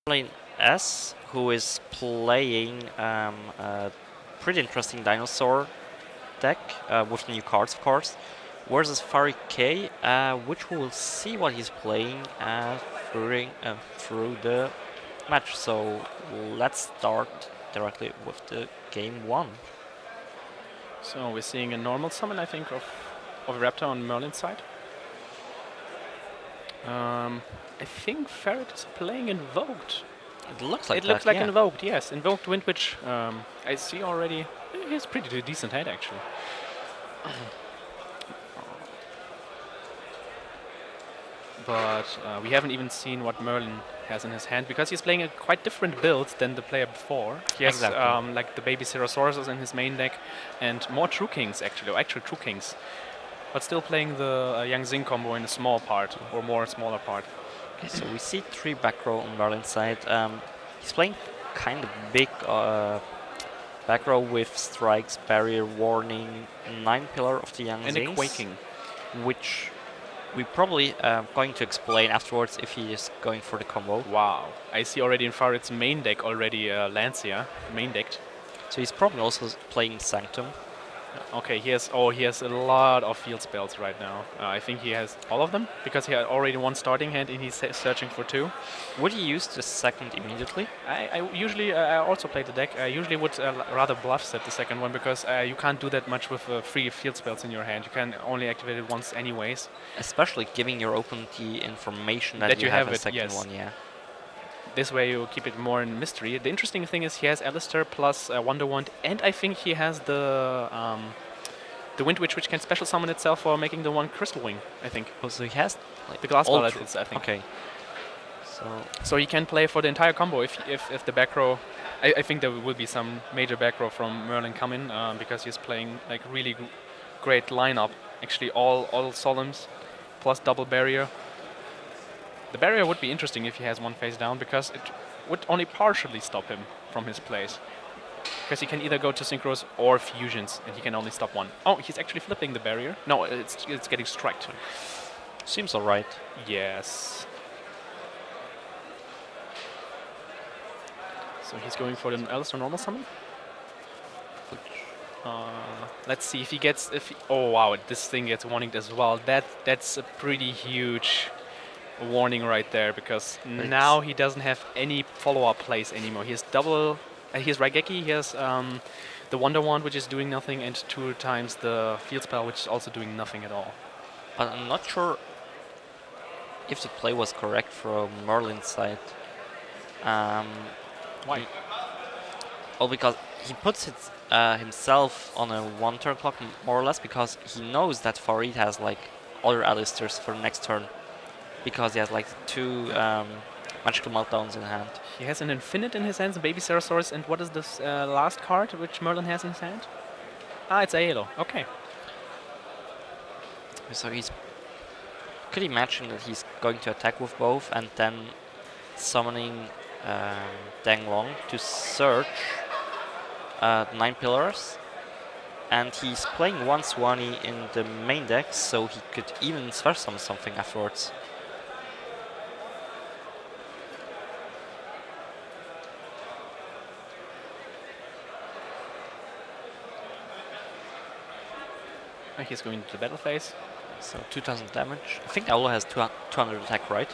playing S, who is playing a pretty interesting dinosaur deck with new cards, of course, versus Fari K, which we will see what he's playing through the match. So let's start directly with the game 1. So we're seeing a normal summon, I think, of Raptor on Merlin's side. I think Ferret is playing Invoked. It looks like it looks like Invoked, yes. Invoked Wind Witch. I see already. He's pretty decent hand, actually. But we haven't even seen what Merlin has in his hand, because he's playing a quite different build than the player before. He has like the baby Cerasauruses in his main deck, and more True Kings, actually, or actual True Kings. But still playing the Yang Xing combo in a small part, or more smaller part. So we see 3 back row on Merlin's side. He's playing kind of big back row with Strikes, Barrier, Warning, 9 Pillar of the Yang Xings. And a Quaking. Which we probably going to explain afterwards if he is going for the combo. Wow. I see already in Farid's main deck already Lancia, main decked. So he's probably also playing Sanctum. Okay, he has a lot of field spells right now. I think he has all of them, because he had already one starting hand and he's searching for 2. Would he use the second immediately? I usually also play the deck. I usually would rather bluff set the second one, because you can't do that much with 3 field spells in your hand. You can only activate it once anyways. Especially giving your opponent the information that you have a second one, yeah. This way you keep it more in mystery. The interesting thing is he has Alistair plus Wonder Wand, and I think he has the Wind Witch, which can special summon itself for making the one Crystal Wing, I think. Oh, so he has like the Glass Ballad, I think. Okay. So he can play for the entire combo if the back row. I think there will be some major back row from Merlin coming, because he's playing like really great lineup. Actually, all Solemns plus double barrier. The barrier would be interesting if he has one face down, because it would only partially stop him from his plays. Because he can either go to synchros or fusions, and he can only stop one. Oh, he's actually flipping the barrier. No, it's getting striked. Seems alright. Yes. So he's going for an Alistair normal summon. Let's see if he gets. Oh wow, this thing gets warninged as well. That's a pretty huge warning right there, because now he doesn't have any follow-up plays anymore. He has double. He has Raigeki. He has the Wonder Wand, which is doing nothing, and 2 times the field spell, which is also doing nothing at all. But I'm not sure if the play was correct from Merlin's side. Why? Well, because he puts himself on a 1-turn clock, more or less, because he knows that Farid has like other Alistairs for the next turn, because he has like 2 magical meltdowns in hand. He has an Infinite in his hands, a Baby Cerassaurus, and what is this last card which Merlin has in his hand? Ah, it's Aelo. Okay. So he's could imagine that he's going to attack with both and then summoning Danglong to search 9 pillars, and he's playing 1 Swanee in the main deck, so he could even search summon something afterwards. He's going to the battle phase. So 2000 damage. I think Aolo has 200 attack, right?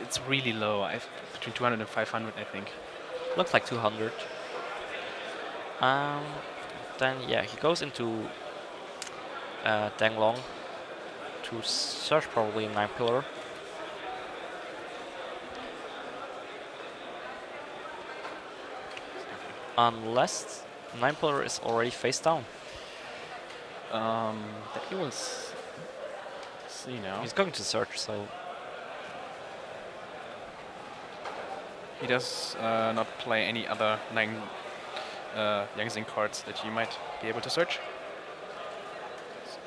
It's really low. Between 200 and 500, I think. Looks like 200. Then yeah, he goes into Danglong to search probably 9 pillar. Unless 9 pillar is already face down. That he will see now. He's going to search, so he does not play any other 9 Yang cards that you might be able to search.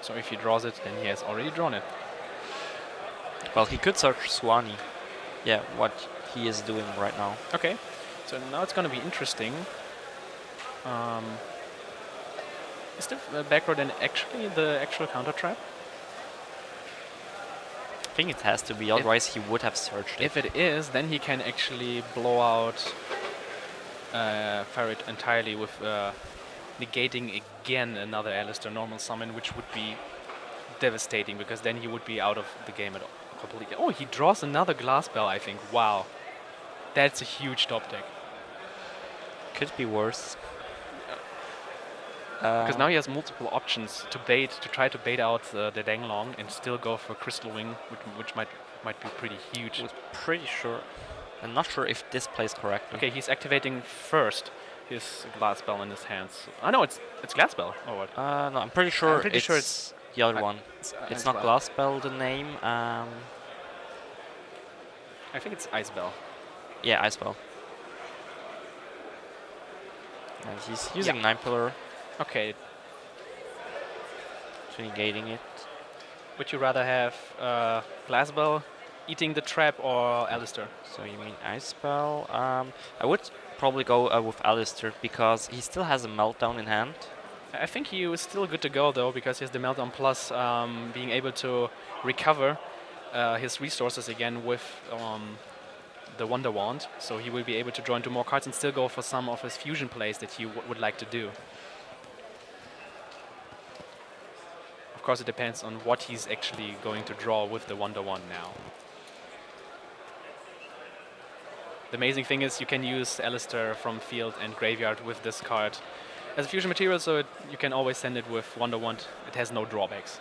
So if he draws it, then he has already drawn it. Well, he could search Swanee. Yeah, what he is doing right now. Okay, so now it's going to be interesting. Is the back row then actually the actual counter trap? think it has to be, otherwise he would have searched it. If it is, then he can actually blow out Ferret entirely with negating again another Alistair normal summon, which would be devastating because then he would be out of the game at all completely. Oh, he draws another Glass Bell, I think. Wow. That's a huge top deck. Could be worse. Because now he has multiple options to try to bait out the Danglong and still go for Crystal Wing, which might be pretty huge. I'm pretty sure. I'm not sure if this plays correctly. Okay, he's activating first his Glass Bell in his hands. Oh no, it's Glass Bell or what? No, I'm pretty sure it's the other one. It's not Glass Bell, the name. I think it's Ice Bell. Yeah, Ice Bell. And he's using 9-pillar. Okay. So negating it. Would you rather have Glass Bell eating the trap or Alistair? So you mean Ice Bell? I would probably go with Alistair because he still has a Meltdown in hand. I think he is still good to go though because he has the Meltdown plus being able to recover his resources again with the Wonder Wand. So he will be able to draw into more cards and still go for some of his fusion plays that he would like to do. Of course, it depends on what he's actually going to draw with the Wonder Wand now. The amazing thing is you can use Alistair from field and graveyard with this card as a fusion material, so you can always send it with Wonder Wand. It has no drawbacks.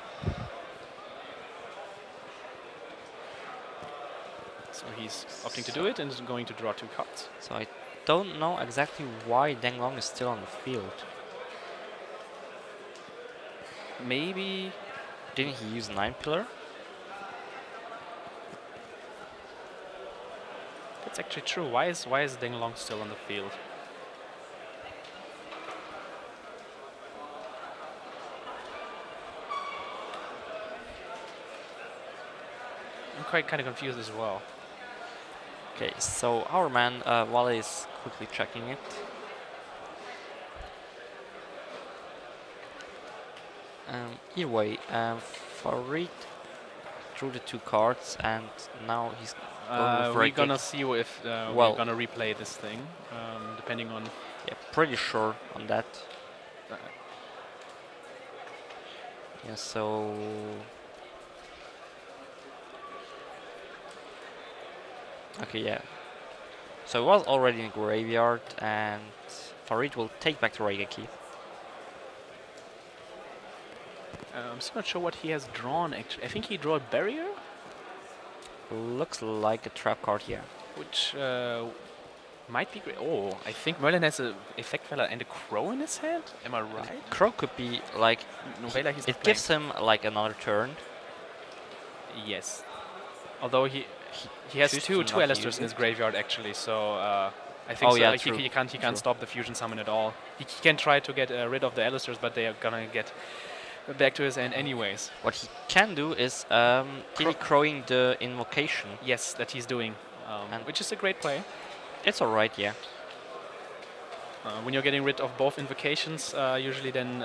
So he's opting to do it and is going to draw 2 cards. So I don't know exactly why Danglong is still on the field. Maybe... Didn't he use 9-pillar? That's actually true. Why is Danglong still on the field? I'm quite kind of confused as well. Okay, so our man Wale is quickly checking it. Either way, Farid drew the 2 cards and now he's going with we're right gonna kick. see if we're gonna replay this thing, depending on... Yeah, pretty sure on that. Yeah, so... Okay, yeah. So it was already in the graveyard and Farid will take back the Raigeki. I'm still not sure what he has drawn actually. I think he drew a barrier? Looks like a trap card here. Which might be great. Oh, I think Merlin has a Effect Feller and a Crow in his hand. Am I right? Crow could be like... Novella he's it gives him like another turn. Yes. Although he has two not Alistairs use in his it. graveyard actually, so I think he can't stop the fusion summon at all. He can try to get rid of the Alistairs, but they are gonna get back to his end anyways. What he can do is TV crowing the invocation. Yes, that he's doing, which is a great play. It's alright, yeah. When you're getting rid of both invocations, usually then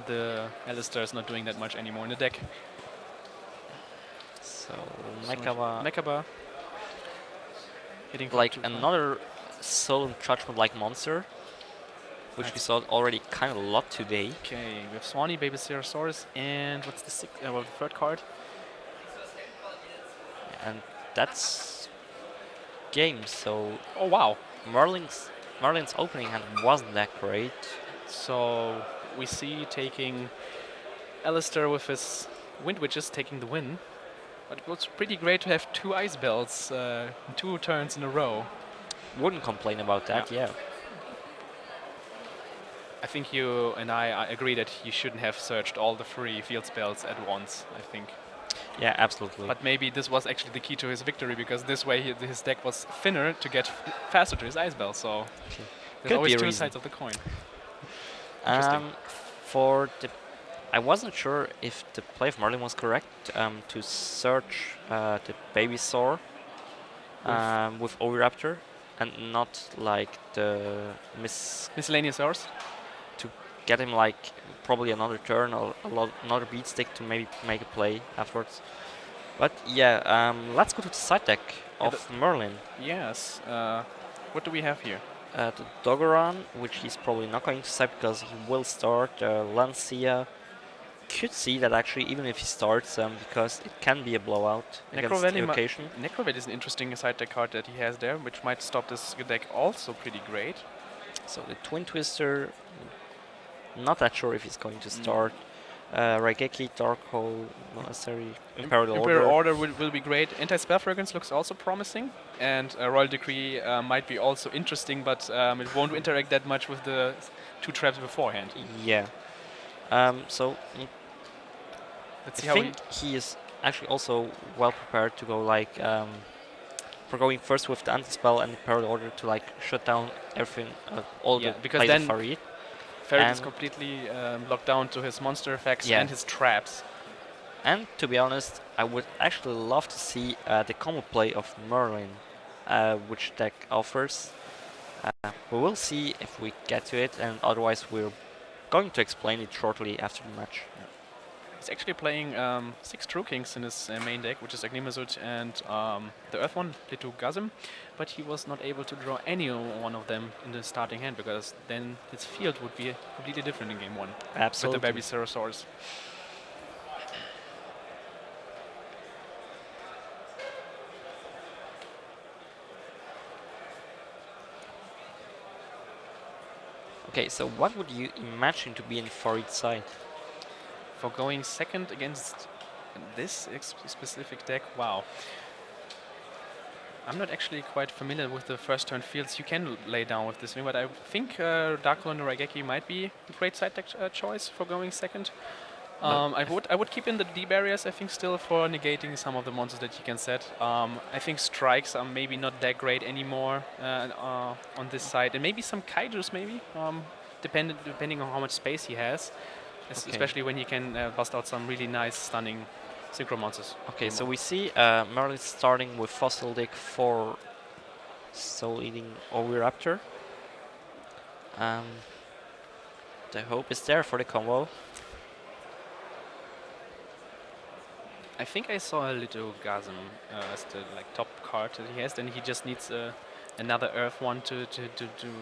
the Alistair is not doing that much anymore in the deck. So Mekaba hitting like another Solemn Judgment-like monster, which we saw already kind of a lot today. Okay, we have Swanee, Baby Ceratosaurus, and what's the the third card? And that's game. So oh wow, Merlin's opening hand wasn't that great. So we see taking Alistair with his Wind Witches taking the win. But it was pretty great to have 2 Ice Bells, 2 turns in a row. Wouldn't complain about that, yeah. I think you and I agree that you shouldn't have searched all the 3 field spells at once, I think. Yeah, absolutely. But maybe this was actually the key to his victory, because this way his deck was thinner to get faster to his Ice Bell, so there's always 2 sides of the coin. I wasn't sure if the play of Merlin was correct to search the Babysaur with Oviraptor and not like the Miscellaneous Source? To get him like probably another turn or another beat stick to maybe make a play afterwards. But yeah, let's go to the side deck of Merlin. Yes. What do we have here? The Dogoran, which he's probably not going to side because he will start. Lancia. Could see that actually, even if he starts, because it can be a blowout against Evocation. Necrovate is an interesting side deck card that he has there, which might stop this deck also pretty great. So the Twin Twister, not that sure if he's going to start. Raigeki, Dark Hole, not necessarily. Imperial Order will be great. Anti-Spell Fragrance looks also promising, and Royal Decree might be also interesting, but it won't interact that much with the 2 traps beforehand. Yeah. So let's see I think he is actually also well prepared to go like for going first with the anti-spell and Imperial Order to like shut down everything, all the because plays then of Farid. Farid is completely locked down to his monster effects and his traps. And to be honest, I would actually love to see the combo play of Merlin, which deck offers. We will see if we get to it, and otherwise we're going to explain it shortly after the match. He's actually playing 6 True Kings in his main deck, which is Agnimazut and the Earth one, Litugazm, but he was not able to draw any one of them in the starting hand, because then his field would be completely different in game 1. Absolutely. With the baby Cerosaurs. Okay, so what would you imagine to be in Farid's side? For going second against this specific deck, wow. I'm not actually quite familiar with the first turn fields you can lay down with this thing, but I think Dark Lord Raigeki might be a great side deck choice for going second. I would keep in the D barriers, I think, still for negating some of the monsters that you can set. I think strikes are maybe not that great anymore on this side, and maybe some kaijus, maybe, depending on how much space he has, especially when he can bust out some really nice, stunning synchro monsters. Okay, so we see Merlin starting with Fossil Dick for Soul Eating Oviraptor. The hope is there for the combo. I think I saw a little Gasm as the top card that he has. Then he just needs another Earth one to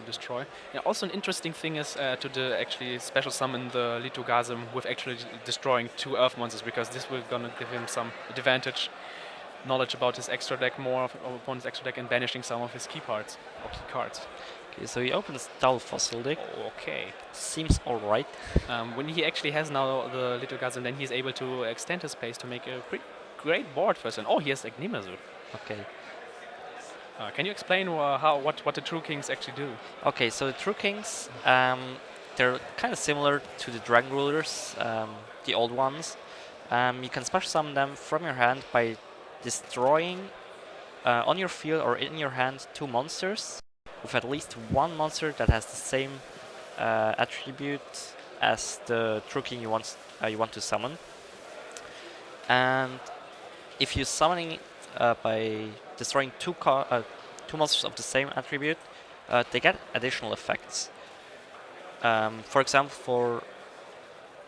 destroy. Yeah, also an interesting thing is to actually special summon the Litugazm with actually destroying 2 Earth monsters, because this will gonna give him some advantage, knowledge about his extra deck, more of opponent's extra deck, and banishing some of his key cards. Okay, so he opens Dull Fossil Dick. Okay. Seems alright. When he actually has now the Litugazm, then he's able to extend his space to make a pretty great board first. And oh, he has Agnimazut. Okay. Can you explain what the True Kings actually do? Okay, so the True Kings, they're kind of similar to the Dragon Rulers, the old ones. You can special summon them from your hand by destroying on your field or in your hand 2 monsters with at least 1 monster that has the same attribute as the True King you want to summon. And if you're summoning it by destroying 2 monsters of the same attribute, they get additional effects. For example, for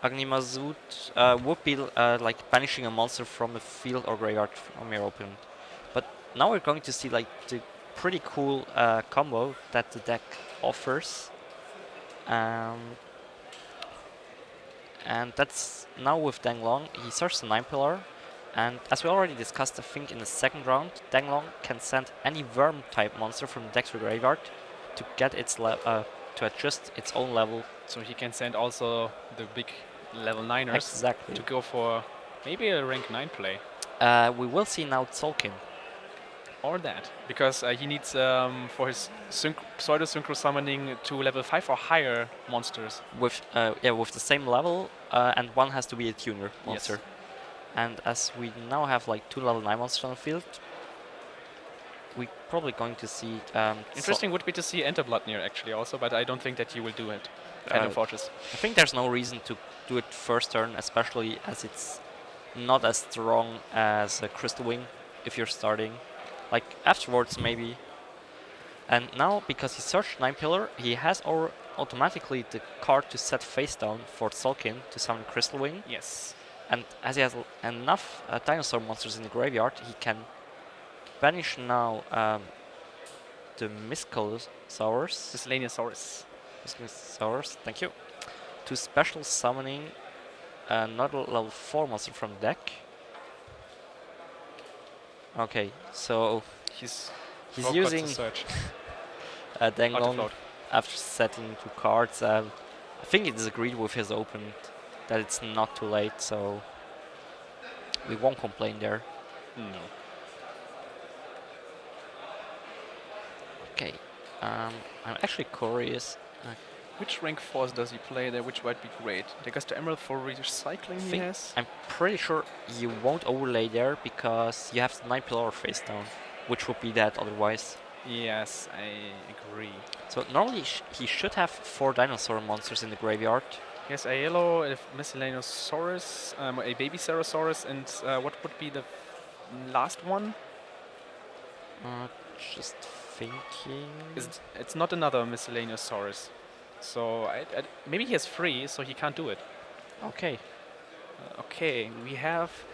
Agnimazut would be like banishing a monster from the field or graveyard from your opponent. But now we're going to see like the pretty cool combo that the deck offers. And that's now with Danglong. He searches the 9 pillar. And as we already discussed, I think in the second round, Danglong can send any worm type monster from the deck to the graveyard to get its to adjust its own level. So he can send also the big level 9ers exactly to go for maybe a rank 9 play. We will see now Tzolk'in. Or that, because he needs for his pseudo synchro summoning to level 5 or higher monsters. With with the same level, and one has to be a tuner monster. Yes. And as we now have like 2 level 9 monsters on the field, we're probably going to see. Interesting would be to see Enter Bloodnir actually also, but I don't think that he will do it. Phantom Fortress. I think there's no reason to do it first turn, especially as it's not as strong as a Crystal Wing if you're starting. Like afterwards maybe. And now because he searched 9 pillar, he has automatically the card to set face down for Tzolk'in to summon Crystal Wing. Yes. And as he has enough dinosaur monsters in the graveyard, he can banish now the Miscellaneousaurus. Miscellaneousaurus, thank you. To special summoning another level 4 monster from the deck. Okay, so He's using search. Danglong after setting 2 cards. I think he disagreed with his opponent that it's not too late, so we won't complain there. No. Okay, I'm actually curious. Which rank 4s does he play there, which might be great? Take us to Emerald for recycling he has? I'm pretty sure you won't overlay there because you have the 9 Pillar face down, which would be dead otherwise. Yes, I agree. So normally he should have 4 dinosaur monsters in the graveyard. Yes, a yellow, a Miscellaneousaurus, a Baby Cerosaurus, and what would be the last one? Just thinking. It's not another Miscellaneousaurus. So maybe he has 3, so he can't do it. Okay. Okay, we have,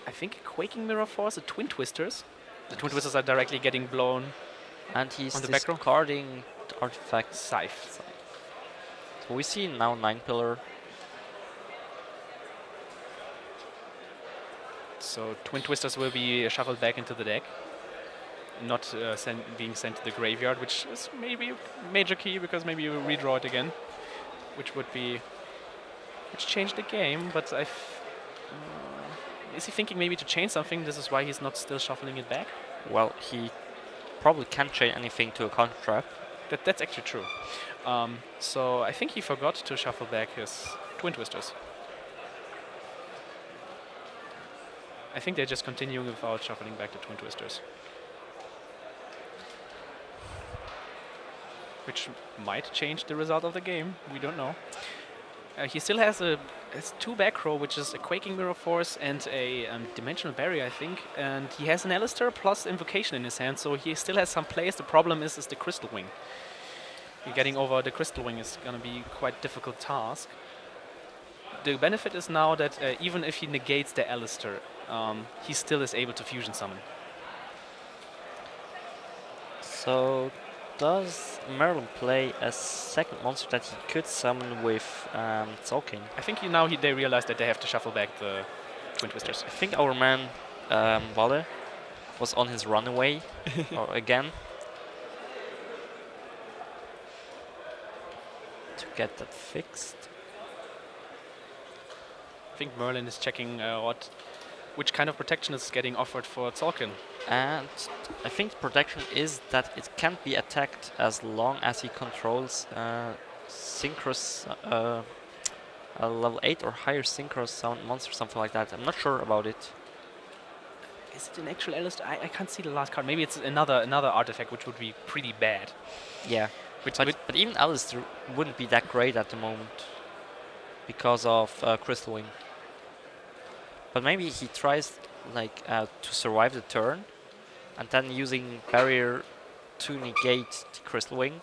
I think, a Quaking Mirror Force, the Twin Twisters. The Twin Twisters are directly getting blown. And he's on the back row? discarding the artifact. Scythe. So we see now 9 Pillar. So Twin Twisters will be shuffled back into the deck, not being sent to the graveyard, which is maybe a major key because maybe you redraw it again, which changed the game. But is he thinking maybe to change something? This is why he's not still shuffling it back. Well, he probably can't change anything to a counter trap. That's actually true. So I think he forgot to shuffle back his Twin Twisters. I think they're just continuing without shuffling back the Twin Twisters. Which might change the result of the game. We don't know. He still has 2 back row, which is a Quaking Mirror Force and a Dimensional Barrier, I think. And he has an Alistair plus Invocation in his hand, so he still has some plays. The problem is the Crystal Wing. Getting over the Crystal Wing is going to be quite a difficult task. The benefit is now that even if he negates the Alistair, he still is able to fusion summon. So does Merlin play a second monster that he could summon with Tzolk'in? I think now they realize that they have to shuffle back the Twin Twisters. I think our man Valle was on his runaway again to get that fixed. I think Merlin is checking which kind of protection is getting offered for Tzolk'in. And I think the protection is that it can't be attacked as long as he controls synchros, a level 8 or higher synchro sound monster, something like that. I'm not sure about it. Is it an actual Alistair? I can't see the last card. Maybe it's another artifact, which would be pretty bad. Yeah, but even Alistair wouldn't be that great at the moment because of Crystal Wing. But maybe he tries to survive the turn and then using Barrier to negate the Crystal Wing.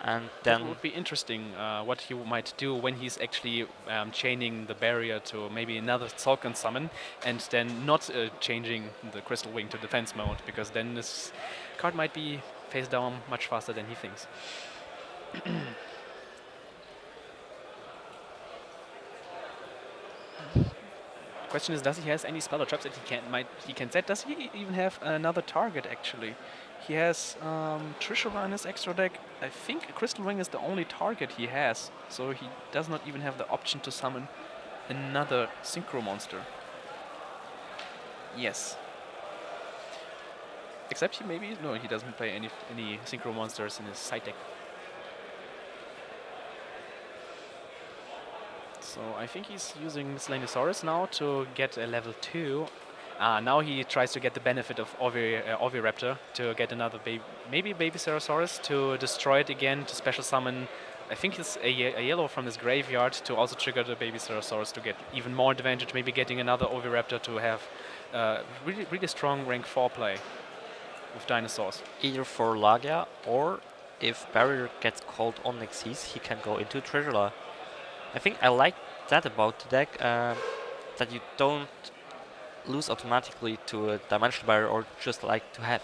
And then it would be interesting what he might do when he's actually chaining the Barrier to maybe another Tzolk'in summon and then not changing the Crystal Wing to defense mode, because then this card might be face down much faster than he thinks. Question is, does he has any spell or traps that he can set? Does he even have another target actually? He has Trishula in his extra deck. I think Crystal Ring is the only target he has, so he does not even have the option to summon another Synchro monster. Yes. Except he doesn't play any Synchro monsters in his side deck. So I think he's using Miscellaneousaurus now to get a level 2. Now he tries to get the benefit of Oviraptor to get another maybe Baby Cerosaurus to destroy it again, to special summon. I think it's a yellow from his graveyard to also trigger the Baby Cerosaurus to get even more advantage, maybe getting another Oviraptor to have really strong rank 4 play with dinosaurs. Either for Lagia, or if Barrier gets called on Nexus, he can go into Trishula. I think I like that about the deck, that you don't lose automatically to a dimensional barrier, or just like to have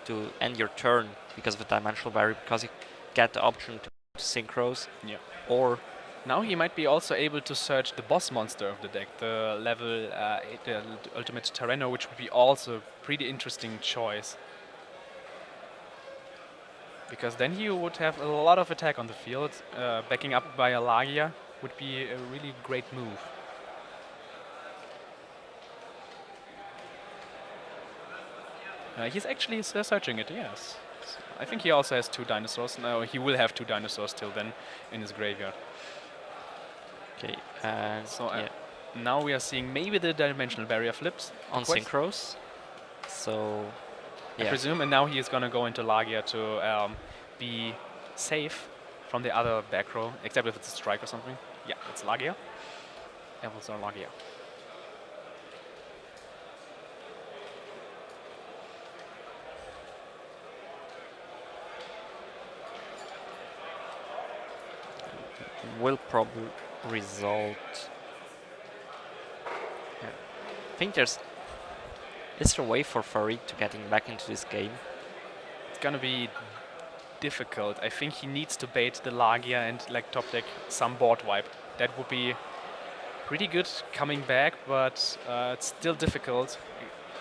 to end your turn because of a dimensional barrier, because you get the option to synchros. Yeah. Or now he might be also able to search the boss monster of the deck, the level 8, the ultimate Tyranno, which would be also a pretty interesting choice. Because then he would have a lot of attack on the field. Backing up by a Lagia would be a really great move. He's actually searching it, yes. So I think he also has 2 dinosaurs. No, he will have 2 dinosaurs till then in his graveyard. okay, and So yeah, now we are seeing maybe the dimensional barrier flips on quest, synchros. So I presume, and now he is going to go into Lagia to be safe from the other back row, except if it's a strike or something. Yeah, it's Lagia. Evils are Lagia. will probably result. Yeah. I think is there a way for Farid to getting back into this game? It's going to be difficult. I think he needs to bait the Lagia and like top deck some board wipe. That would be pretty good coming back, but it's still difficult,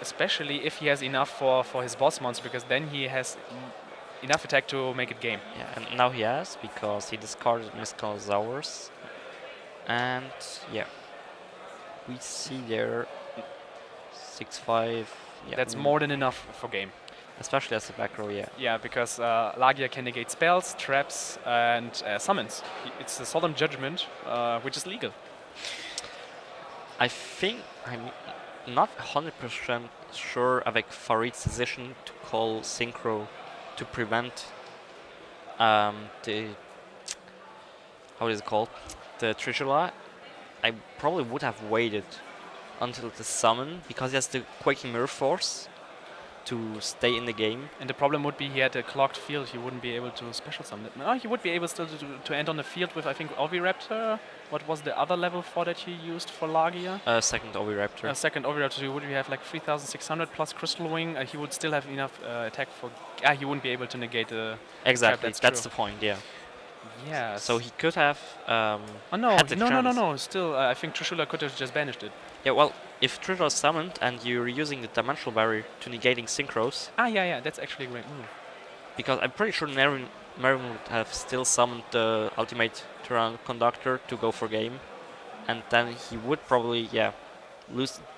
especially if he has enough for his boss monster, because then he has enough attack to make it game. Yeah, and now he has, because he discarded Miscalosaurus. And yeah, we see there 6-5. Yeah, That's more than enough for game. especially as a back row. Yeah. Yeah, because Lagia can negate spells, traps, and summons. It's a solemn judgment, which is legal. I think I'm not 100% sure of like Farid's decision to call Synchro to prevent the how is it called, the Trishula. I probably would have waited until the summon, because he has the Quaking Mirror Force to stay in the game. And the problem would be he had a clogged field. He wouldn't be able to special summon it. No, he would be able still to end on the field with, I think, Oviraptor. What was the other level 4 that he used for Lagia? Second Oviraptor. Second Oviraptor, he would have like 3,600 plus Crystal Wing. He would still have enough attack for... he wouldn't be able to negate the... Exactly, trap, that's true. the point, yeah. Yeah. So he could have Oh no, had the chance. no. Still, I think Trishula could have just banished it. Yeah, well, if Trishula is summoned and you're using the Dimensional Barrier to negating Synchros, Yeah, that's actually a great move. because I'm pretty sure Mervin would have still summoned the Ultimate Tyrann Conductor to go for game, and then he would probably,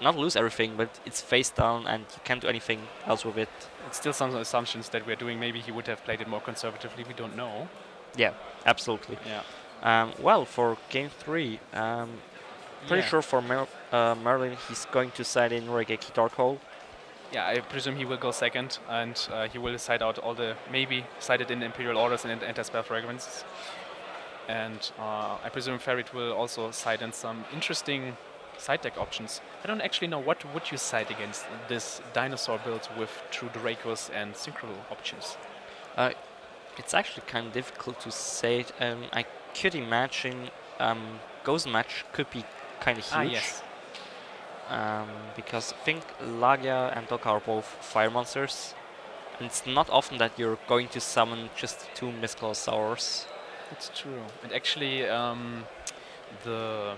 not lose everything, but it's face down and you can't do anything else with it. It's still some assumptions that we're doing. Maybe he would have played it more conservatively. We don't know. Yeah, absolutely. Yeah. Well, for game 3, pretty sure for Merlin he's going to side in Regeki Darkhold. Yeah, I presume he will go second, and he will side out all the maybe sided in Imperial Orders and anti-spell fragments. And I presume Farid will also side in some interesting side deck options. I don't actually know what would you side against this dinosaur build with true Dracos and synchro options. It's actually kind of difficult to say. I could imagine Ghost Match could be kind of huge. Yes. Because I think Lagia and Dokka are both fire monsters, and it's not often that you're going to summon just 2 Miscalosaurs. It's true. And actually, the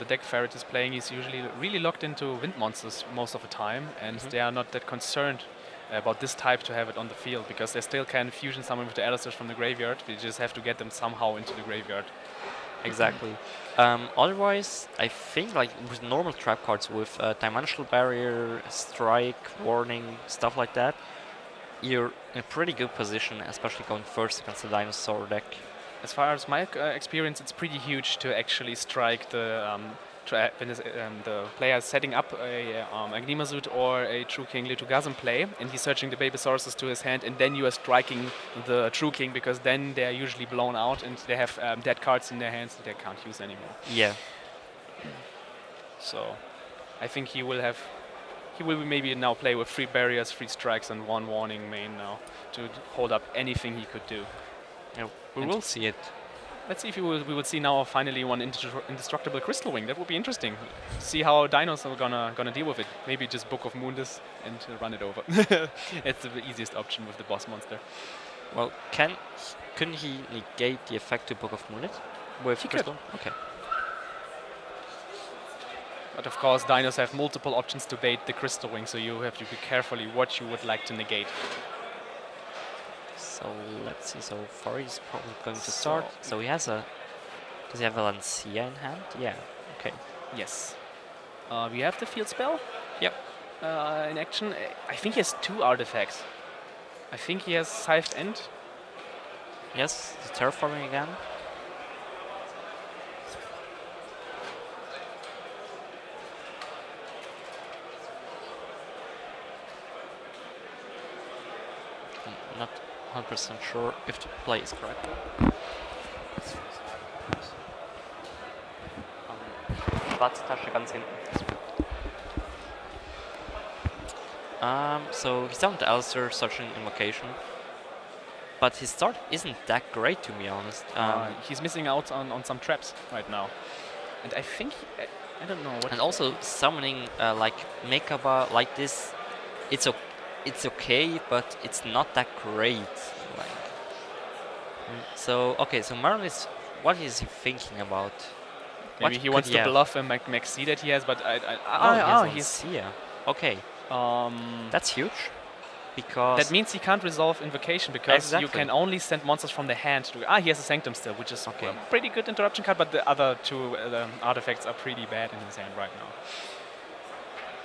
deck Farid is playing is usually really locked into wind monsters most of the time, and they are not that concerned about this type to have it on the field, because they still can fusion summon with the Alistairs from the graveyard. We just have to get them somehow into the graveyard. Exactly. Otherwise, I think like with normal trap cards with Dimensional Barrier, Strike, Warning, stuff like that, you're in a pretty good position, especially going first against the dinosaur deck. As far as my experience, it's pretty huge to actually strike the when the player is setting up a Agnimazut or a True King Litugazm play, and he's searching the Babysauruses to his hand, and then you are striking the True King, because then they're usually blown out and they have dead cards in their hands that they can't use anymore. Yeah. So I think he will maybe now play with 3 barriers, 3 strikes, and 1 warning main now to hold up anything he could do. Yeah, we will see it. Let's see if we will see now finally one indestructible crystal wing. That would be interesting. See how dinos are gonna deal with it. Maybe just Book of Mundus and run it over. It's the easiest option with the boss monster. Well, couldn't he negate the effect to Book of Moonlit with He crystal? could. Okay. But of course, dinos have multiple options to bait the crystal wing, so you have to be carefully what you would like to negate. So let's see. So Fari is probably going to start. So he has a. Does he have a Lancia in hand? Yeah. Okay. Yes. We have the field spell. Yep. In action. I think he has 2 artifacts. I think he has Scythed End. Yes. The terraforming again. I'm not 100% sure if the play is correct. Platztasche ganz hinten. So he's down to Alistair, such an invocation. But his start isn't that great, to be honest. He's missing out on some traps right now. And I think, I don't know what. And also summoning like Mekaba like this, it's okay, but it's not that great. Like, so okay, so Merlin is, what is he thinking about? Maybe he wants to bluff a Maxi that he has, but he's here. Okay. That's huge, because that means he can't resolve invocation, because you can only send monsters from the hand to. He has a Sanctum still, which is a pretty good interruption card, but the other 2 artifacts are pretty bad in his hand right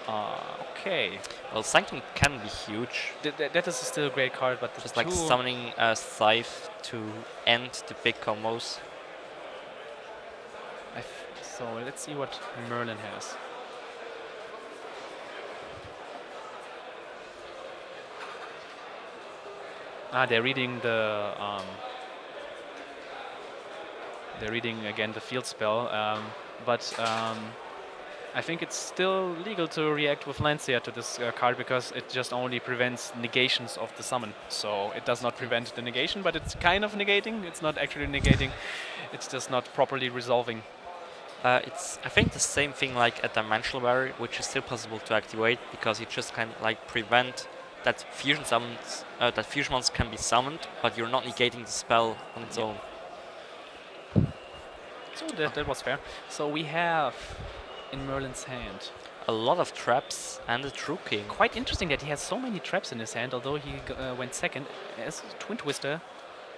now. Okay. Well, Sanctum can be huge. That is still a great card, but just like summoning a Scythe to end the big combos. So let's see what Merlin has. They're reading the. They're reading again the field spell, but I think it's still legal to react with Lancia to this card, because it just only prevents negations of the summon. So it does not prevent the negation, but it's kind of negating. It's not actually negating. It's just not properly resolving. It's, I think, the same thing like a Dimensional Barrier, which is still possible to activate, because it just can like prevent that fusion summons, that fusion monster can be summoned, but you're not negating the spell on its own. So that was fair. So we have in Merlin's hand a lot of traps and a True King. Quite interesting that he has so many traps in his hand, although he went second. As Twin Twister,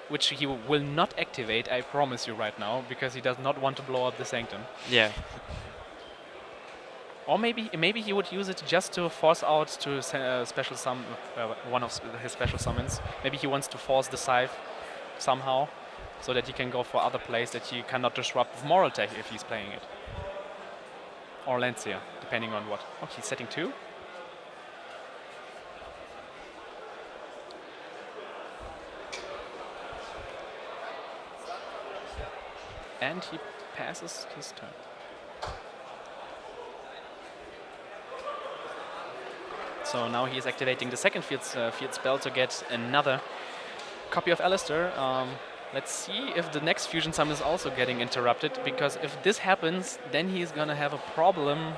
which he will not activate, I promise you right now, because he does not want to blow up the Sanctum. Yeah. Or maybe he would use it just to force out to special one of his special summons. Maybe he wants to force the Scythe somehow, so that he can go for other plays that he cannot disrupt with Moral Tech if he's playing it. Or Lancia, depending on what. Oh, he's setting 2. And he passes his turn. So now he is activating the second field spell to get another copy of Alistair. Let's see if the next fusion summon is also getting interrupted, because if this happens, then he's gonna have a problem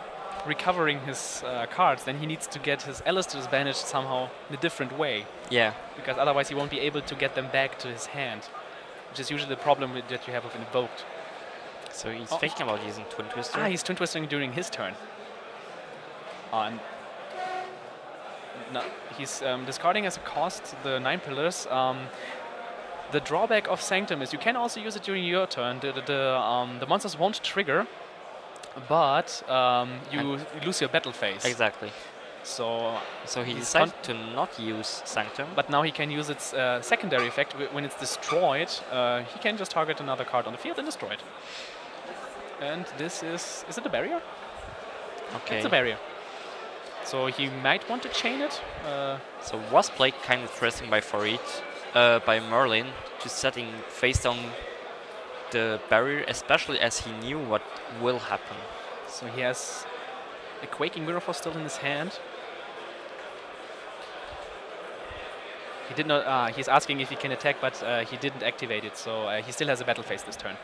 recovering his cards. Then he needs to get his Alistair's banished somehow in a different way. Yeah. Because otherwise he won't be able to get them back to his hand, which is usually the problem that you have with Invoked. So he's thinking about using Twin Twister? He's Twin Twisting during his turn. And no, he's discarding as a cost the 9 pillars. The drawback of Sanctum is you can also use it during your turn. The monsters won't trigger, but you lose your battle phase. Exactly. So he decided to not use Sanctum. But now he can use its secondary effect. When it's destroyed, he can just target another card on the field and destroy it. And this is it a barrier? Okay. It's a barrier. So he might want to chain it. So was played kind of interesting by Farid, by Merlin, just setting face down the barrier, especially as he knew what will happen. So he has a Quaking Mirror Force still in his hand. He did not. He's asking if he can attack, but he didn't activate it, so he still has a battle phase this turn.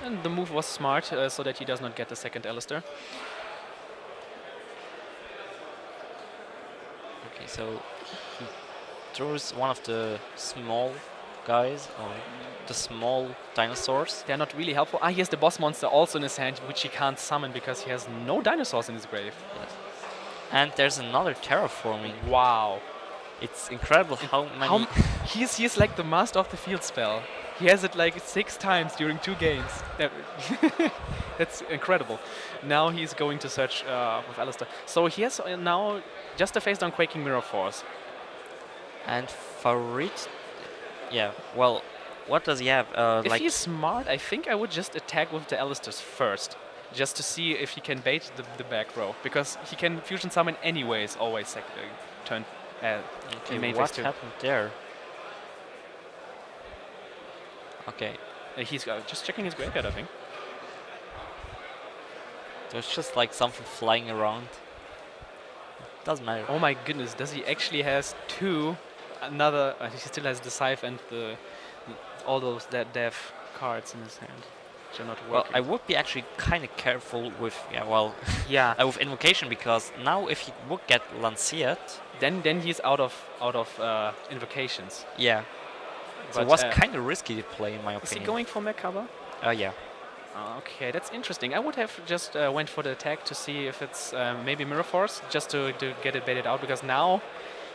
And the move was smart, so that he does not get the second Alistair. Okay, so he throws one of the small guys, or the small dinosaurs. They're not really helpful. He has the boss monster also in his hand, which he can't summon because he has no dinosaurs in his grave. Yes. And there's another terraforming. Wow. It's incredible how many... He's like the master of the field spell. He has it like 6 times during 2 games. That's incredible. Now he's going to search with Alistair. So he has now just a face down Quaking Mirror Force. And Farid... Yeah, well, what does he have? If like he's smart, I think I would just attack with the Alistairs first. Just to see if he can bait the back row. Because he can fusion summon anyways, always turn in main phase 2. What happened there? Okay. He's just checking his graveyard, I think. There's just like something flying around. Doesn't matter. Oh my goodness, does he actually has 2 another... he still has the Scythe and all those death cards in his hand. Which are not Well, working. I would be actually kind of careful with... Yeah, well... yeah. with Invocation, because now if he would get Lanciat... Then he's out of invocations. Yeah. So it But, was kind of risky to play, in my Is he opinion. going for mech cover? Yeah. Okay, that's interesting. I would have just went for the attack to see if it's maybe Mirror Force, just to get it baited out, because now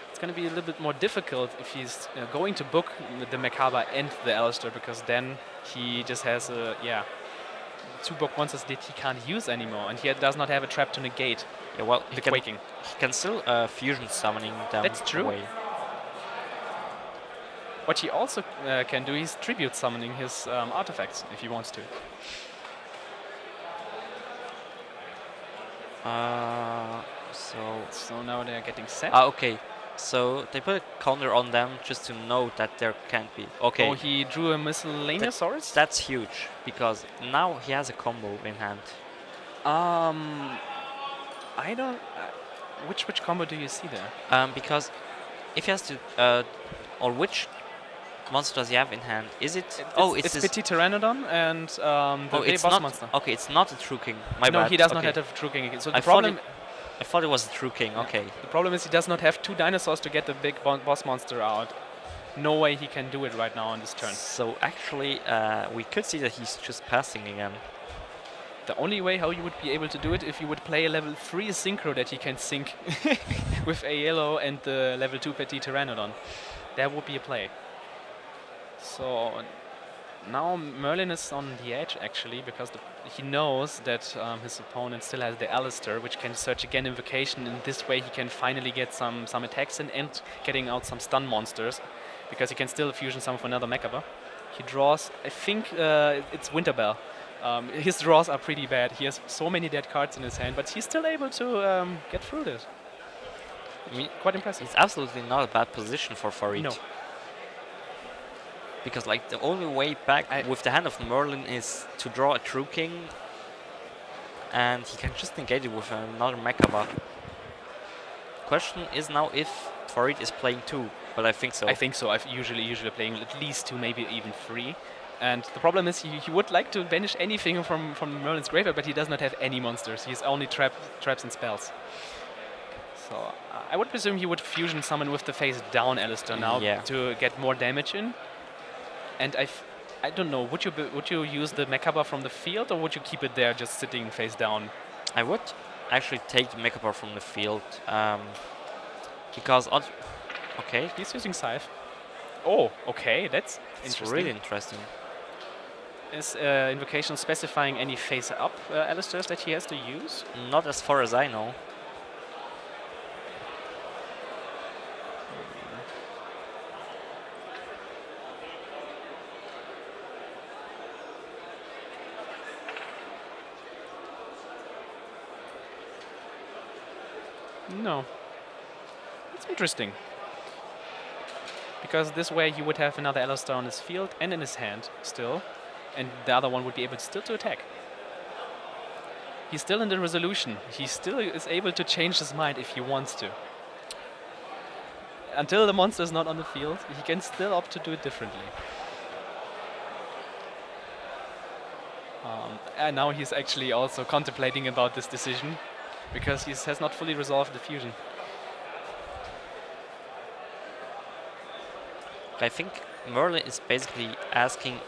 it's going to be a little bit more difficult if he's going to book the Mechaba and the Alistair, because then he just has 2 book monsters that he can't use anymore, and he does not have a trap to negate Yeah, well, the Quaking. He can still fusion summoning them. That's true. Away. What he also can do is tribute summoning his artifacts if he wants to. So now they're getting set. Okay. So they put a counter on them just to know that there can't be. Okay. Oh, he drew a miscellaneous. That's huge, because now he has a combo in hand. I don't. Which combo do you see there? Because if he has to, or which monster does he have in hand? Is it? It's Petit Pteranodon and the it's boss not. monster. Okay, it's not a True King. My No, bad. he does not Okay. have a True King. So I thought it was a True King. Okay. The problem is he does not have 2 dinosaurs to get the big boss monster out. No way he can do it right now on this turn. So actually, we could see that he's just passing again. The only way how you would be able to do it if you would play a level 3 synchro that he can sync with a yellow and the level 2 Petit Pteranodon. That would be a play. So now Merlin is on the edge actually, because he knows that his opponent still has the Alistair, which can search again Invocation. In this way he can finally get some attacks in and getting out some stun monsters, because he can still fusion some of another Mechaba. He draws, I think it's Winterbell. His draws are pretty bad. He has so many dead cards in his hand, but he's still able to get through this. I mean, quite impressive. It's absolutely not a bad position for Farid. No. Because like the only way back with the hand of Merlin is to draw a True King, and he can just negate it with another Mechaba. Question is now if Farid is playing 2, but I think so. I think so. I've usually playing at least 2, maybe even 3. And the problem is he would like to banish anything from Merlin's graveyard, but he does not have any monsters. He's only traps and spells. So I would presume he would fusion summon with the face down Alistair now to get more damage in. And I don't know. Would you use the Mechaba from the field, or would you keep it there just sitting face down? I would actually take the Mechaba from the field, because okay, he's using Scythe. Oh, okay, that's interesting. Really interesting. Is Invocation specifying any face-up Alistairs that he has to use? Not as far as I know. No. It's interesting. Because this way he would have another Alistair on his field and in his hand still, and the other one would be able still to attack. He's still in the resolution. He still is able to change his mind if he wants to. until the monster is not on the field, he can still opt to do it differently. And now he's actually also contemplating about this decision because he has not fully resolved the fusion. I think Merlin is basically asking,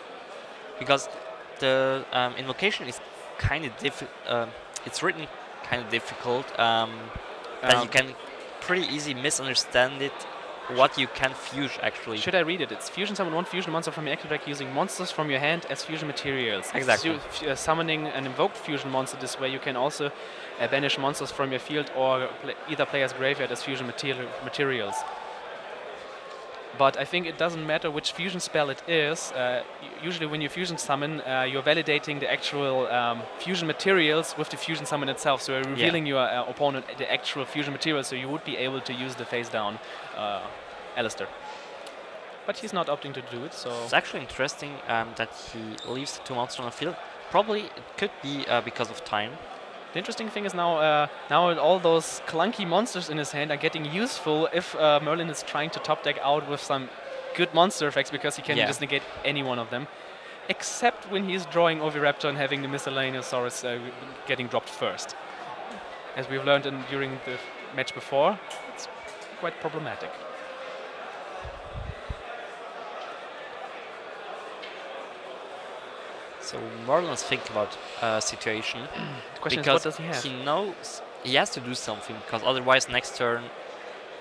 because the invocation is kind of it's written kind of difficult, that you can pretty easily misunderstand it, what you can fuse actually. Should I read it? It's fusion summon one fusion monster from your active deck using monsters from your hand as fusion materials. Exactly. Summoning an invoked fusion monster this way, you can also banish monsters from your field or either player's graveyard as fusion materials. But I think it doesn't matter which fusion spell it is. Usually when you fusion summon, you're validating the actual fusion materials with the fusion summon itself. So you're revealing your opponent the actual fusion materials, so you would be able to use the face down Alistair. But he's not opting to do it, so... It's actually interesting that he leaves the 2 monsters on the field. Probably it could be because of time. The interesting thing is now all those clunky monsters in his hand are getting useful if Merlin is trying to top deck out with some good monster effects, because he can just negate any one of them. Except when he's drawing Oviraptor and having the Miscellaneousaurus getting dropped first. As we've learned during the match before, it's quite problematic. So Merlin's thinking about situation. The question is, what does he have? He knows he has to do something, because otherwise next turn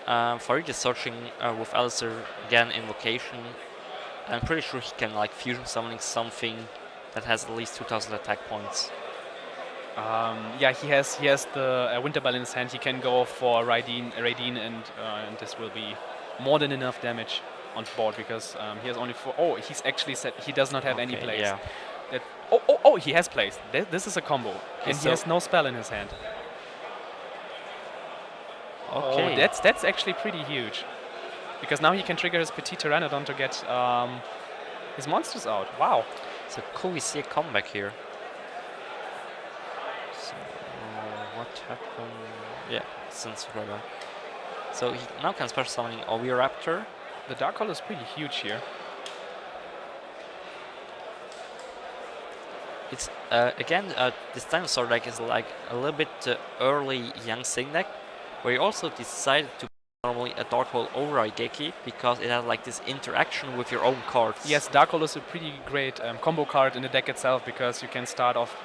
Farid is searching with Alistair again invocation. I'm pretty sure he can like fusion summoning something that has at least 2000 attack points. Yeah, he has the Winter Bell in his hand. He can go for Raideen and this will be more than enough damage on board, because he has only 4. Oh, he's actually said he does not have any plays. Yeah. He has plays. This is a combo, and he has no spell in his hand. Okay. Oh, that's actually pretty huge, because now he can trigger his Petit Pteranodon to get his monsters out. Wow. So cool, we see a comeback here. So what happened? Yeah, since Rubber. So he now can special summoning Oviraptor. The Dark Hole is pretty huge here. It's again this dinosaur deck is like a little bit early Yang Sing deck, where you also decided to normally a Dark Hole over Aigeki because it has like this interaction with your own cards. Yes, Dark Hole is a pretty great combo card in the deck itself, because you can start off,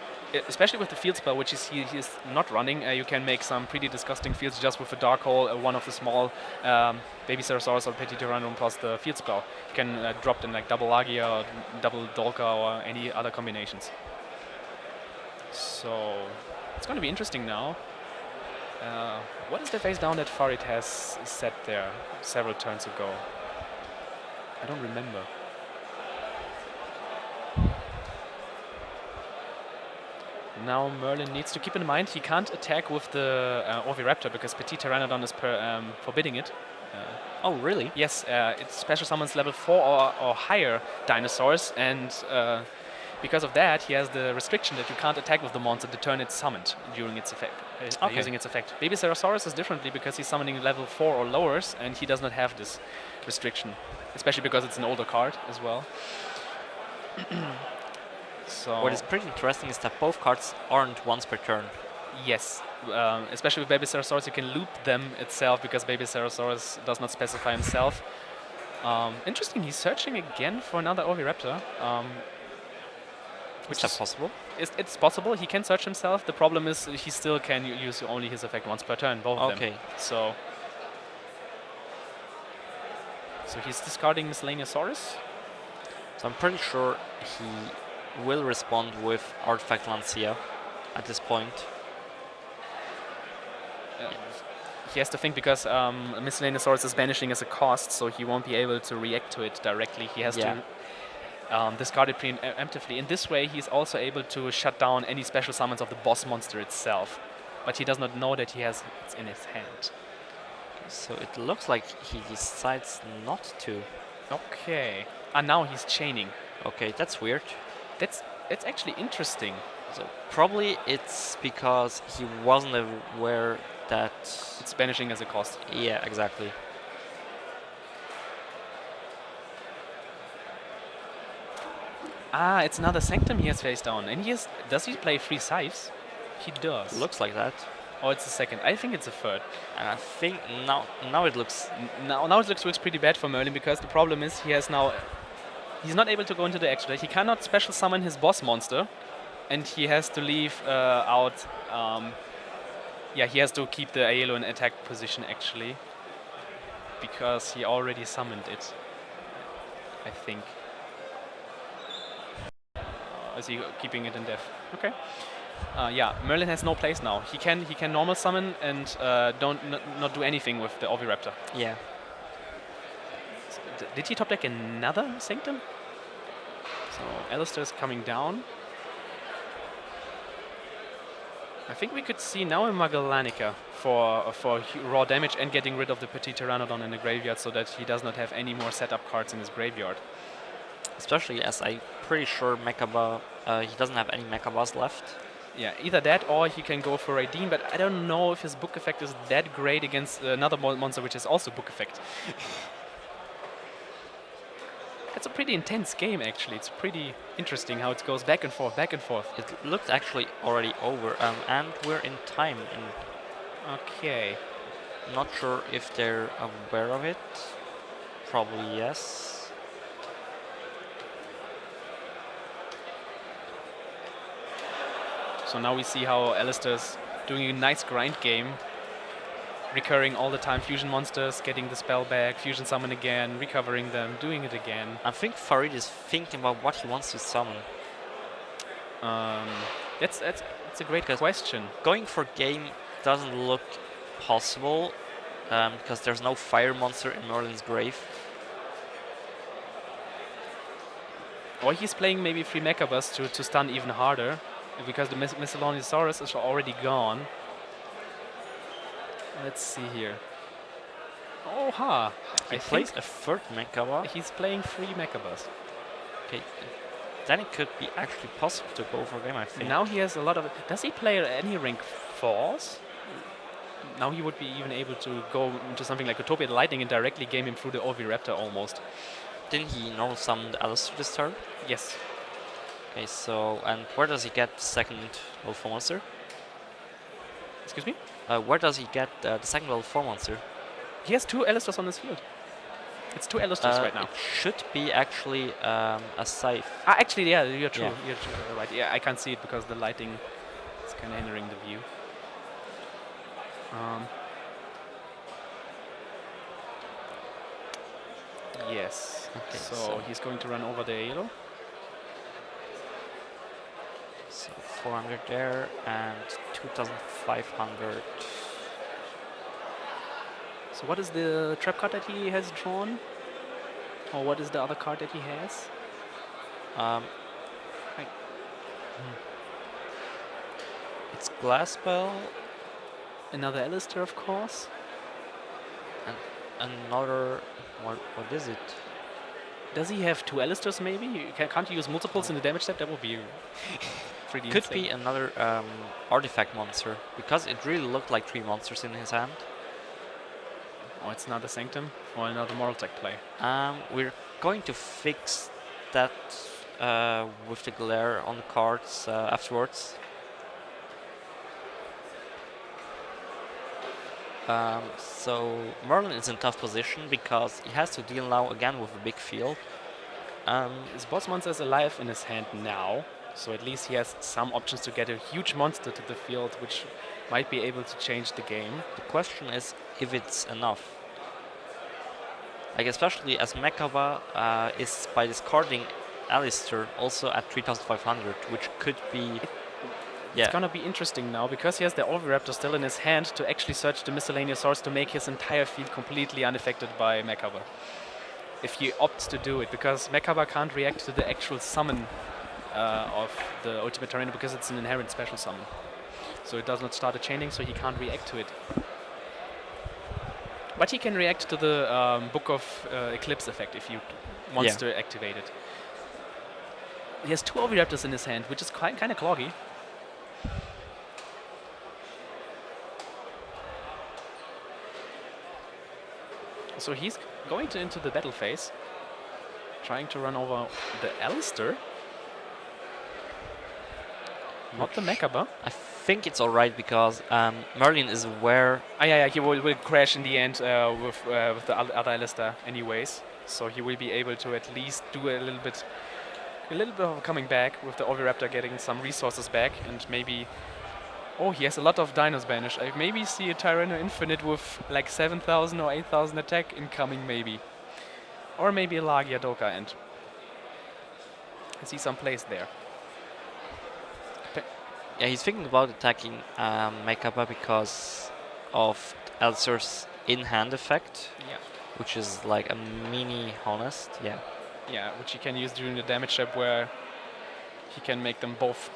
especially with the field spell, which is he is not running. You can make some pretty disgusting fields just with a Dark Hole, one of the small Baby Ceratosaurus or Petit Pteranodon plus the field spell. You can drop in like double Agia or double Dolka or any other combinations. So it's going to be interesting now. What is the face down that Farid has set there several turns ago? I don't remember. Now Merlin needs to keep in mind he can't attack with the Oviraptor because Petit Pteranodon is forbidding it. Oh, really? Yes, it special summons level 4 or higher dinosaurs, and because of that, he has the restriction that you can't attack with the monster the turn it's summoned during its effect, using its effect. Baby Ceratosaurus is differently because he's summoning level 4 or lowers, and he does not have this restriction, especially because it's an older card as well. So what is pretty interesting is that both cards aren't once per turn. Yes, especially with Baby Ceratosaurus, you can loop them itself because Baby Ceratosaurus does not specify himself. Interesting, he's searching again for another Oviraptor. Is that possible? It's possible. He can search himself. The problem is he still can use only his effect once per turn, both of them. So he's discarding Miscellaneousaurus. So I'm pretty sure he will respond with Artifact Lancia at this point. He has to think because Miscellaneousaurus is banishing as a cost, so he won't be able to react to it directly. He has to discard it preemptively. In this way, he's also able to shut down any special summons of the boss monster itself. But he does not know that he has it in his hand. So it looks like he decides not to. Okay. And now he's chaining. Okay, that's weird. It's actually interesting. So probably it's because he wasn't aware that it's banishing as a cost. Yeah, exactly. Ah, it's another Sanctum he has face down. And does he play 3 scythes? He does. Looks like that. Oh, it's the second. I think it's the third. And I think now it looks... Now it looks pretty bad for Merlin, because the problem is he's not able to go into the extra. He cannot special summon his boss monster, and he has to leave out... he has to keep the Aiello in attack position, actually, because he already summoned it, I think. Is he keeping it in def? Okay. Merlin has no place now. He can normal summon and not do anything with the Oviraptor. Yeah. So did he top deck another Sanctum? So Alistair is coming down. I think we could see now a Magellanica for raw damage and getting rid of the Petit Pteranodon in the graveyard, so that he does not have any more setup cards in his graveyard. Especially as I'm pretty sure Mechaba, he doesn't have any Mechabas left. Yeah, either that or he can go for Raideen, but I don't know if his book effect is that great against another monster which is also book effect. It's a pretty intense game, actually. It's pretty interesting how it goes back and forth, back and forth. It looked actually already over, and we're in time. Okay. Not sure if they're aware of it. Probably yes. So now we see how Alistair's doing a nice grind game, recurring all the time fusion monsters, getting the spell back, fusion summon again, recovering them, doing it again. I think Farid is thinking about what he wants to summon. That's a great question. Going for game doesn't look possible, because there's no fire monster in Merlin's grave. Or he's playing maybe 3 Mechabus to stun even harder, because the Miscellaneousaurus is already gone. Let's see here. Oh ha! He plays a third Mechaba. He's playing 3 Mechabus. Okay, then it could be actually possible to go for game, I think. Now he has a lot of... Does he play any rank 4s? Now he would be even able to go into something like Utopia Lightning and directly game him through the Oviraptor almost. Didn't he normal summon the Alistair this turn? Yes. Okay, so, and where does he get the second level 4 monster? Excuse me? Where does he get the second level 4 monster? He has 2 Alistars on his field. It's 2 Alistars right now. It should be actually a scythe. Ah, actually, yeah, you're true. Yeah. You're true. You're right. Yeah, I can't see it because the lighting is kind of hindering the view. Yes. Okay, so he's going to run over the Aiello. So 400 there and 2,500. So what is the trap card that he has drawn? Or what is the other card that he has? It's Glass Spell. Another Alistair, of course. And another... What is it? Does he have 2 Alistairs maybe? Can't you use multiples in the damage step? That would be pretty Could insane. be another artifact monster, because it really looked like 3 monsters in his hand. Oh, it's another Sanctum or another Moral Tech play. We're going to fix that with the glare on the cards afterwards. So Merlin is in tough position because he has to deal now again with a big field. His boss monster is alive in his hand now, so at least he has some options to get a huge monster to the field, which might be able to change the game. The question is if it's enough. Like, especially as Mechaba is by discarding Alistair also at 3,500, which could be... It's gonna be interesting now, because he has the Oviraptor still in his hand, to actually search the Miscellaneousaurus to make his entire field completely unaffected by Mechaba. If he opts to do it, because Mechaba can't react to the actual summon of the Ultimate Terrain, because it's an inherent special summon. So it does not start a chaining, so he can't react to it. But he can react to the Book of Eclipse effect if you wants to activate it. He has 2 Oviraptors in his hand, which is kind of cloggy. So he's going into the battle phase, trying to run over the Alistair. Not the Mechaba. I think it's alright because Merlin is aware. Yeah, he will crash in the end with the other Alistair anyways. So he will be able to at least do a little bit of coming back with the Oviraptor getting some resources back, and maybe. Oh, he has a lot of dinos banished. I maybe see a Tyranno Infinite with like 7,000 or 8,000 attack incoming, maybe. Or maybe a Lagia Doka end. I see some plays there. Yeah, he's thinking about attacking Mechaba because of Elser's in-hand effect, which is like a mini Honest. Yeah, which he can use during the damage step where he can make them both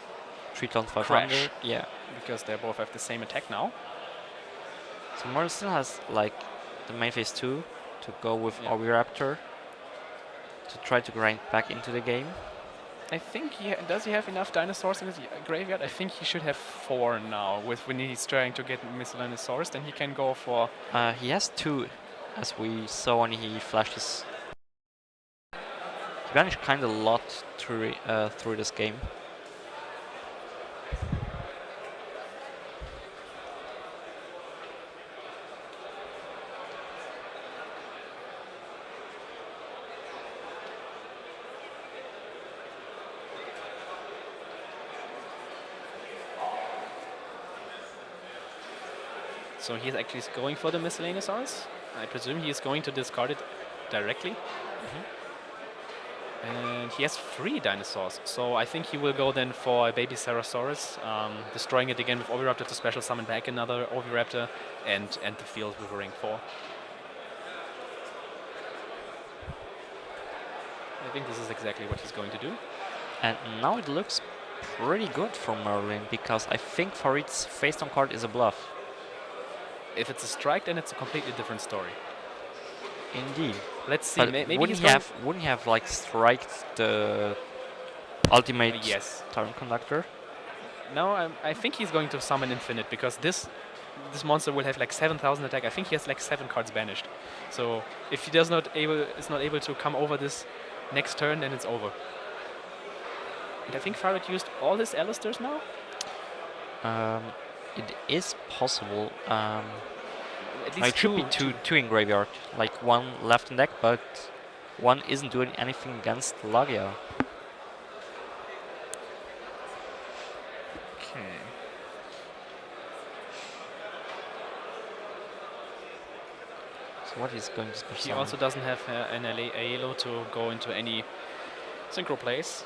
3,500. crash. Yeah. Because they both have the same attack now. So Merlin still has like the main phase 2 to go with Oviraptor to try to grind back into the game. I think does he have enough dinosaurs in his graveyard? I think he should have 4 now. When he's trying to get miscellaneous source, then he can go for. He has 2, as we saw when he flashed his. He vanished kind of a lot through this game. So he's actually going for the miscellaneousaurus. I presume he is going to discard it directly. And he has 3 dinosaurs, so I think he will go then for a baby Ceratosaurus, destroying it again with Oviraptor to special summon back another Oviraptor and end the field with a ring 4. I think this is exactly what he's going to do. And now it looks pretty good for Merlin, because I think Farid's face-down card is a bluff. If it's a strike, then it's a completely different story. Indeed. Let's see. But Maybe wouldn't he have like striked the ultimate Tyrant Conductor? No, I think he's going to summon Infinite, because this monster will have like 7,000 attack. I think he has like 7 cards banished. So if he is not able to come over this next turn, then it's over. And I think Farid used all his Alistairs now. It is possible. At least it should be two in graveyard, like 1 left in deck, but 1 isn't doing anything against Lagia. Okay. So what is going to be? He also doesn't have an Aelo to go into any synchro plays.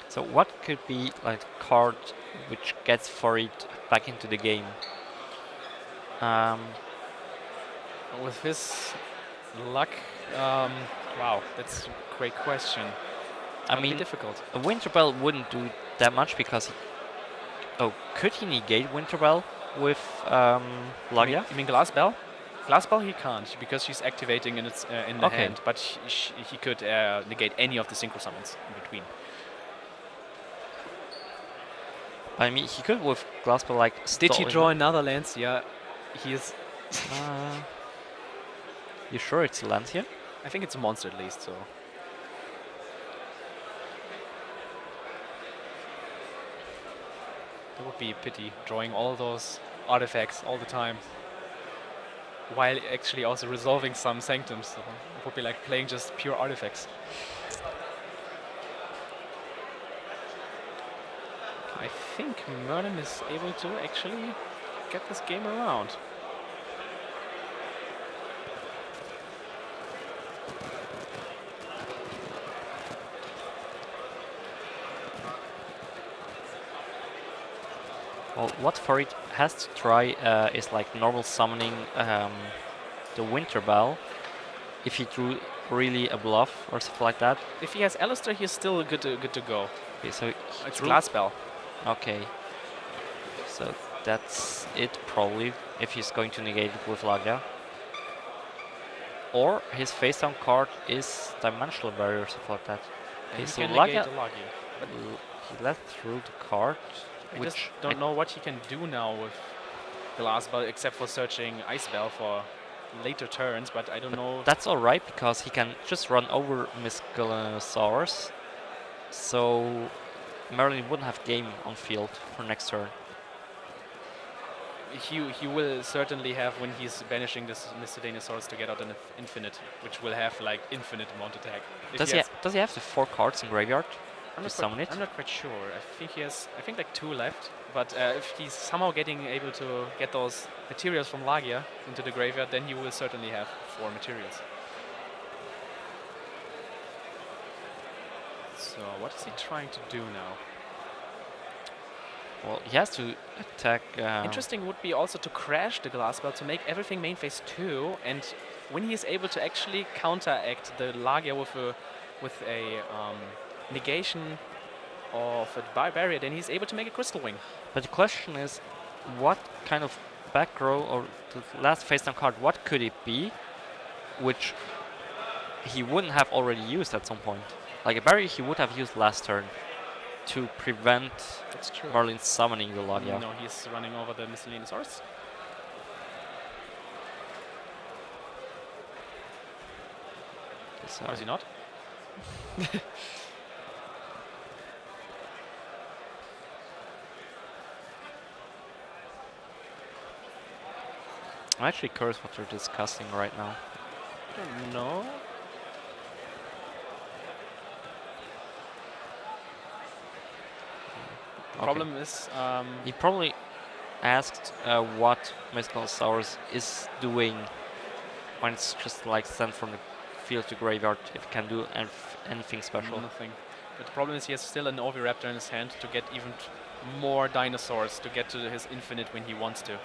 So what could be like a card which gets Farid back into the game? With his luck, wow, that's a great question. I mean, difficult. A Winterbell wouldn't do that much because could he negate Winterbell with Lagia? You mean Glass Bell? Glass Bell he can't, because she's activating in the hand, but he could negate any of the synchro summons in between. I mean, he could with Glass Bell like. Did he draw another Lancia? He is. You sure it's a Lancia? I think it's a monster at least, so. That would be a pity, drawing all those artifacts all the time, while actually also resolving some sanctums. So it would be like playing just pure artifacts. I think Merlin is able to actually get this game around. Well, what Farid has to try is like normal summoning the Winterbell, if he drew really a bluff or something like that. If he has Alistair, he's still good to go. Okay, so it's Glass Bell. Okay. So that's it probably, if he's going to negate it with Lagia. Or his face-down card is Dimensional Barrier or something like that. Okay, so Lagia, but he let through the card. I just don't know what he can do now with Glass Bell, except for searching Ice Bell for later turns, but I don't know. That's alright because he can just run over Miscellaneosaurus, so Merlin wouldn't have game on field for next turn. He will certainly have when he's banishing this Miscellaneosaurus to get out an infinite, which will have like infinite amount attack. Does he have the 4 cards in graveyard to summon it? I'm not quite sure. I think he has. I think like 2 left. But if he's somehow getting able to get those materials from Lagia into the graveyard, then he will certainly have 4 materials. So what is he trying to do now? Well, he has to attack. Interesting would be also to crash the glass belt to make everything main phase 2, and when he is able to actually counteract the Lagia with a negation of a barrier, then he's able to make a crystal wing. But the question is, what kind of back row or the last face down card, what could it be which he wouldn't have already used at some point? Like a barrier he would have used last turn to prevent Merlin summoning the Lagia. No, he's running over the Miscellaneosaurus. Or is he not? I'm actually curious what they're discussing right now. I don't know. The problem is... he probably asked what Miscellaneosaurus is doing when it's just like sent from the field to graveyard, if it can do anything special. Nothing. But the problem is he has still an Oviraptor in his hand to get even more dinosaurs to get to his infinite when he wants to.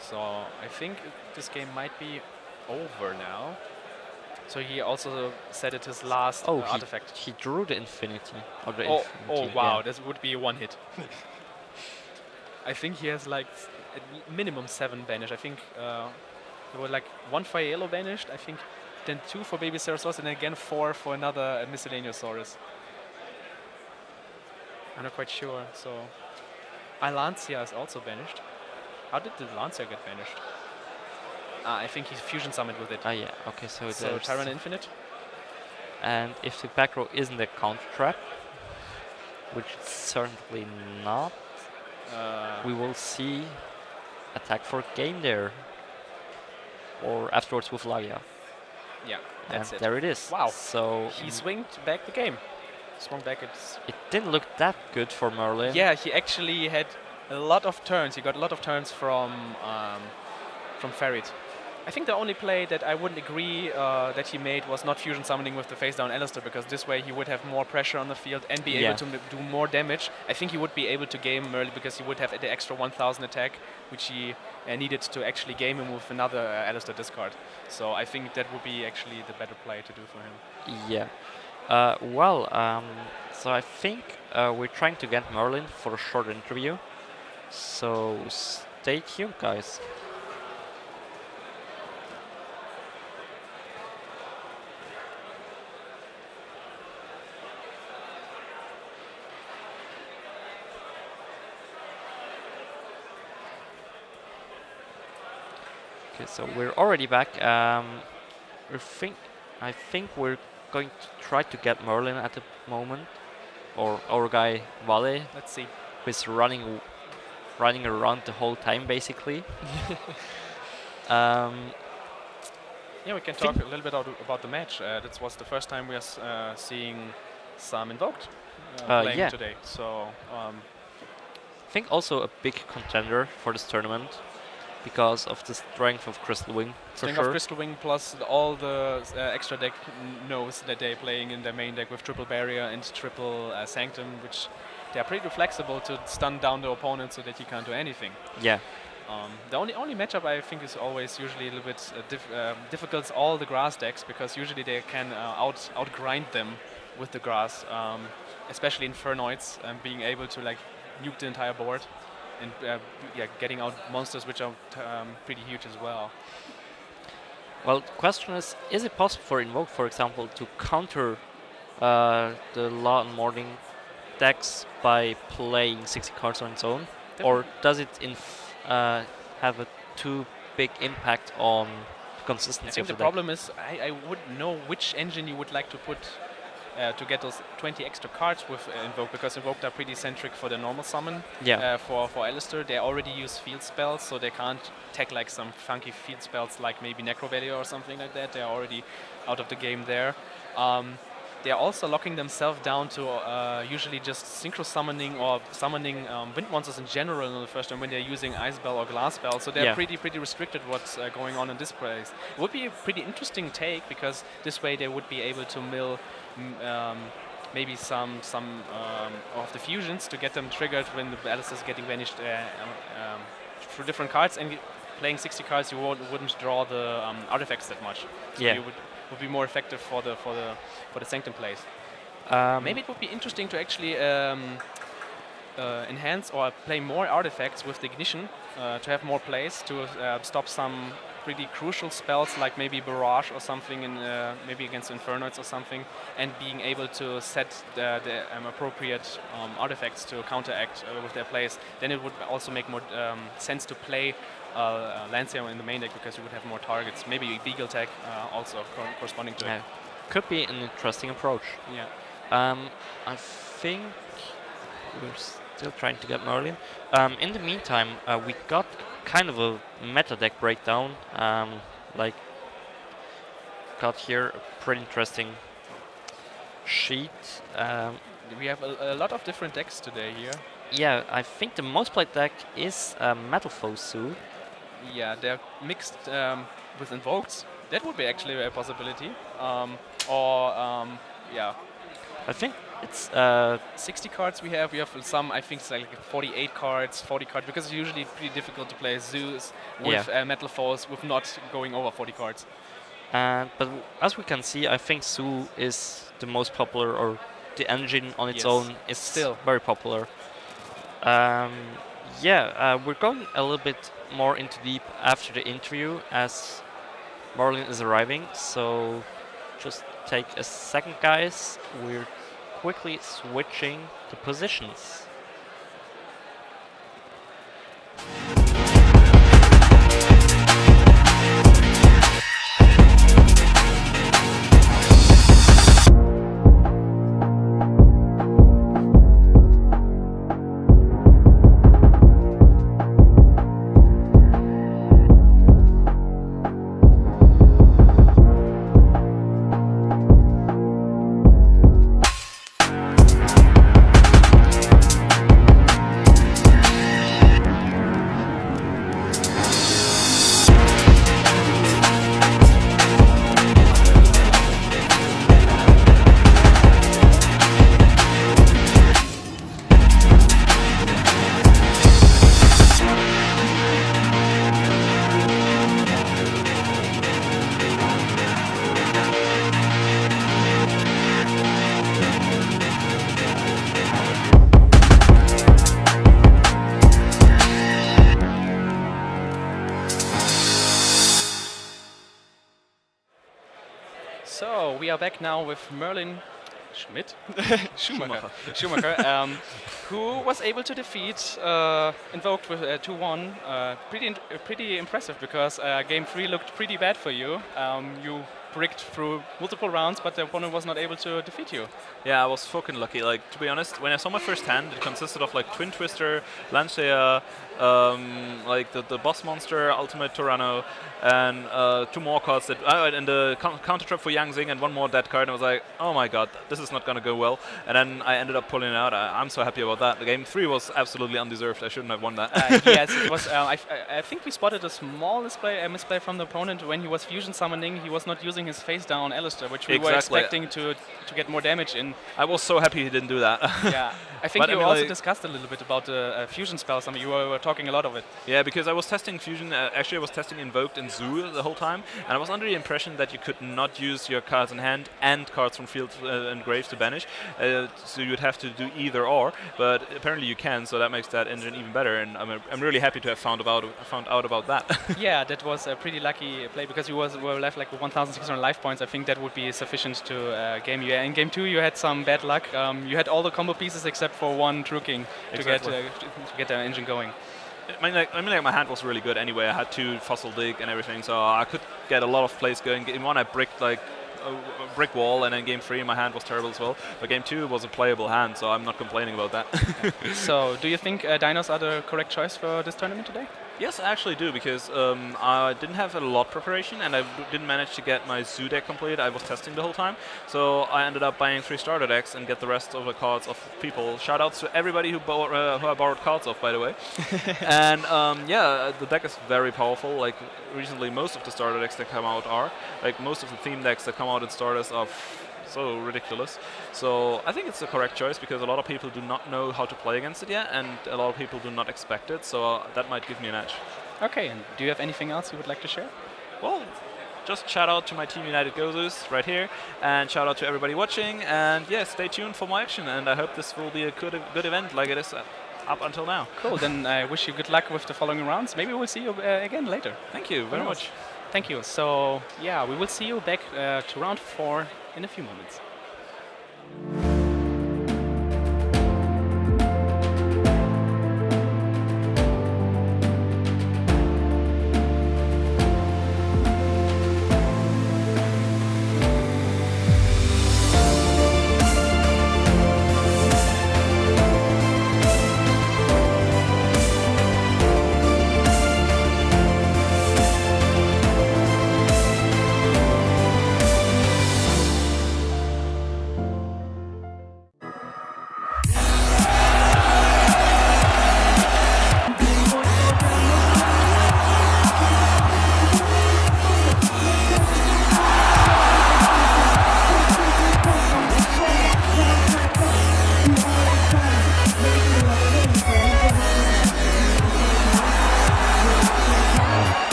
So I think this game might be over now. So he also set it his last artifact. He drew the infinity. Oh wow, this would be a 1-hit. I think he has like minimum 7 banished. I think there were like 1 Fire Yellow banished, I think then 2 for Baby Ceratosaurus, and then again 4 for another Miscellaneosaurus. I'm not quite sure. So Lancia is also banished. How did the Lancia get banished? I think he fusion summoned with it. Yeah, okay, so Tyrant Infinite. And if the back row isn't a counter trap, which it's certainly not, we will see attack for game there. Or afterwards with Lagia. Yeah, that's and it. There it is. Wow. So he swung back the game. Swung back it didn't look that good for Merlin. Yeah, he actually had a lot of turns. He got a lot of turns from Farid. I think the only play that I wouldn't agree that he made was not fusion summoning with the face down Alistair, because this way he would have more pressure on the field and be able to do more damage. I think he would be able to game Merlin because he would have the extra 1000 attack, which he needed to actually game him with another Alistair discard. So I think that would be actually the better play to do for him. Yeah. So I think we're trying to get Merlin for a short interview. So stay tuned, guys. Okay, so we're already back. I think we're going to try to get Merlin at the moment, or our guy Vale. Let's see. Who's running around the whole time basically. Yeah, we can talk a little bit about the match. That was the first time we are seeing some Invoked playing today. So I think also a big contender for this tournament, because of the strength of Crystal Wing. Strength of Crystal Wing plus all the extra deck knows that they're playing in their main deck with triple Barrier and triple Sanctum, which they are pretty flexible to stun down the opponent so that he can't do anything. Yeah. The only matchup I think is always usually a little bit difficult is all the grass decks, because usually they can outgrind them with the grass, especially Infernoids, being able to like nuke the entire board. And getting out monsters which are pretty huge as well. Well, the question is it possible for Invoke, for example, to counter the Law and Morning decks by playing 60 cards on its own? Or does it have a too big impact on the I consistency think of the the deck. problem is I wouldn't know which engine you would like to put to get those 20 extra cards with Invoke, because Invoked are pretty centric for the normal summon. Yeah. For Alistair, they already use field spells, so they can't tech like some funky field spells like maybe Necro Value or something like that. They're already out of the game there. They're also locking themselves down to usually just synchro summoning or summoning wind monsters in general in the first turn when they're using Ice Bell or Glass Bell. So they're Yeah. pretty restricted what's going on in this place. It would be a pretty interesting take, because this way they would be able to mill maybe some of the fusions to get them triggered when the Alice is getting vanished through different cards, and playing 60 cards you wouldn't draw the artifacts that much. So Yeah. you would be more effective for the Sanctum plays. Maybe it would be interesting to actually enhance or play more artifacts with the Ignition to have more plays to stop some pretty crucial spells like maybe Barrage or something, in maybe against Infernoids or something, and being able to set the appropriate artifacts to counteract with their plays. Then it would also make more sense to play Lancia in the main deck, because you would have more targets. Maybe Beagle Tech also corresponding to Yeah. it. Could be an interesting approach. Yeah. I think we're still trying to get Merlin. In the meantime, we got kind of a meta deck breakdown. Like, got here a pretty interesting sheet. We have a lot of different decks today here. Yeah, I think the most played deck is Metal Fosu. Yeah, they're mixed with Invoked. That would be actually a possibility. Yeah, I think it's 60 cards we have. We have some, I think it's like 48 cards, 40 cards, because it's usually pretty difficult to play Zeus with Metal Foes with not going over 40 cards. but as we can see, I think Su is the most popular, or the engine on its Yes, own is still very popular. We're going a little bit more into deep after the interview as Marlin is arriving, so just take a second, guys. We're quickly switching the positions. So we are back now with Merlin Schmidt, Schumacher, who was able to defeat Invoked with 2-1. Pretty impressive, because game 3 looked pretty bad for you. You bricked through multiple rounds, but the opponent was not able to defeat you. Yeah, I was fucking lucky. Like, to be honest, when I saw my first hand, it consisted of like Twin Twister, Lancea, like the boss monster, Ultimate Tyranno, and 2 more cards that and the counter trap for Yang Zing and 1 more dead card. And I was like, oh my god, this is not gonna go well. And then I ended up pulling it out. I'm so happy about that. The game 3 was absolutely undeserved. I shouldn't have won that. Yes, it was. I think we spotted a small misplay from the opponent when he was fusion summoning. He was not using his face down Alistair, which we were expecting to get more damage in. I was so happy he didn't do that. Yeah, I think you also discussed a little bit about the fusion spells. I mean, you were talking a lot of it. Yeah, because I was testing fusion. Actually, I was testing Invoked and Zoo the whole time, and I was under the impression that you could not use your cards in hand and cards from field and grave to banish. So you would have to do either or. But apparently you can, so that makes that engine even better. And I'm really happy to have found out about that. Yeah, that was a pretty lucky play, because you were left like 1,600 life points. I think that would be sufficient to game you. In game 2, you had some bad luck. You had all the combo pieces except for 1 True King to get the engine going. like my hand was really good anyway. I had 2 fossil dig and everything, so I could get a lot of plays going. Game 1 I bricked like a brick wall, and then game 3 my hand was terrible as well. But game 2 was a playable hand, so I'm not complaining about that. So, do you think dinos are the correct choice for this tournament today? Yes, I actually do, because I didn't have a lot preparation, and I didn't manage to get my zoo deck complete. I was testing the whole time, so I ended up buying 3 starter decks and get the rest of the cards of people. Shoutouts to everybody who I borrowed cards of, by the way. And yeah, the deck is very powerful. Like recently, most of the starter decks that come out are like most of the theme decks that come out in starters are so ridiculous. So I think it's the correct choice, because a lot of people do not know how to play against it yet, and a lot of people do not expect it, so that might give me an edge. Okay, and do you have anything else you would like to share? Well, just shout out to my team United Gozos right here, and shout out to everybody watching, and yeah, stay tuned for more action, and I hope this will be a good event like it is up until now. Cool, then I wish you good luck with the following rounds. Maybe we'll see you again later. Thank you very much. Thank you. So yeah, we will see you back to round 4 in a few moments.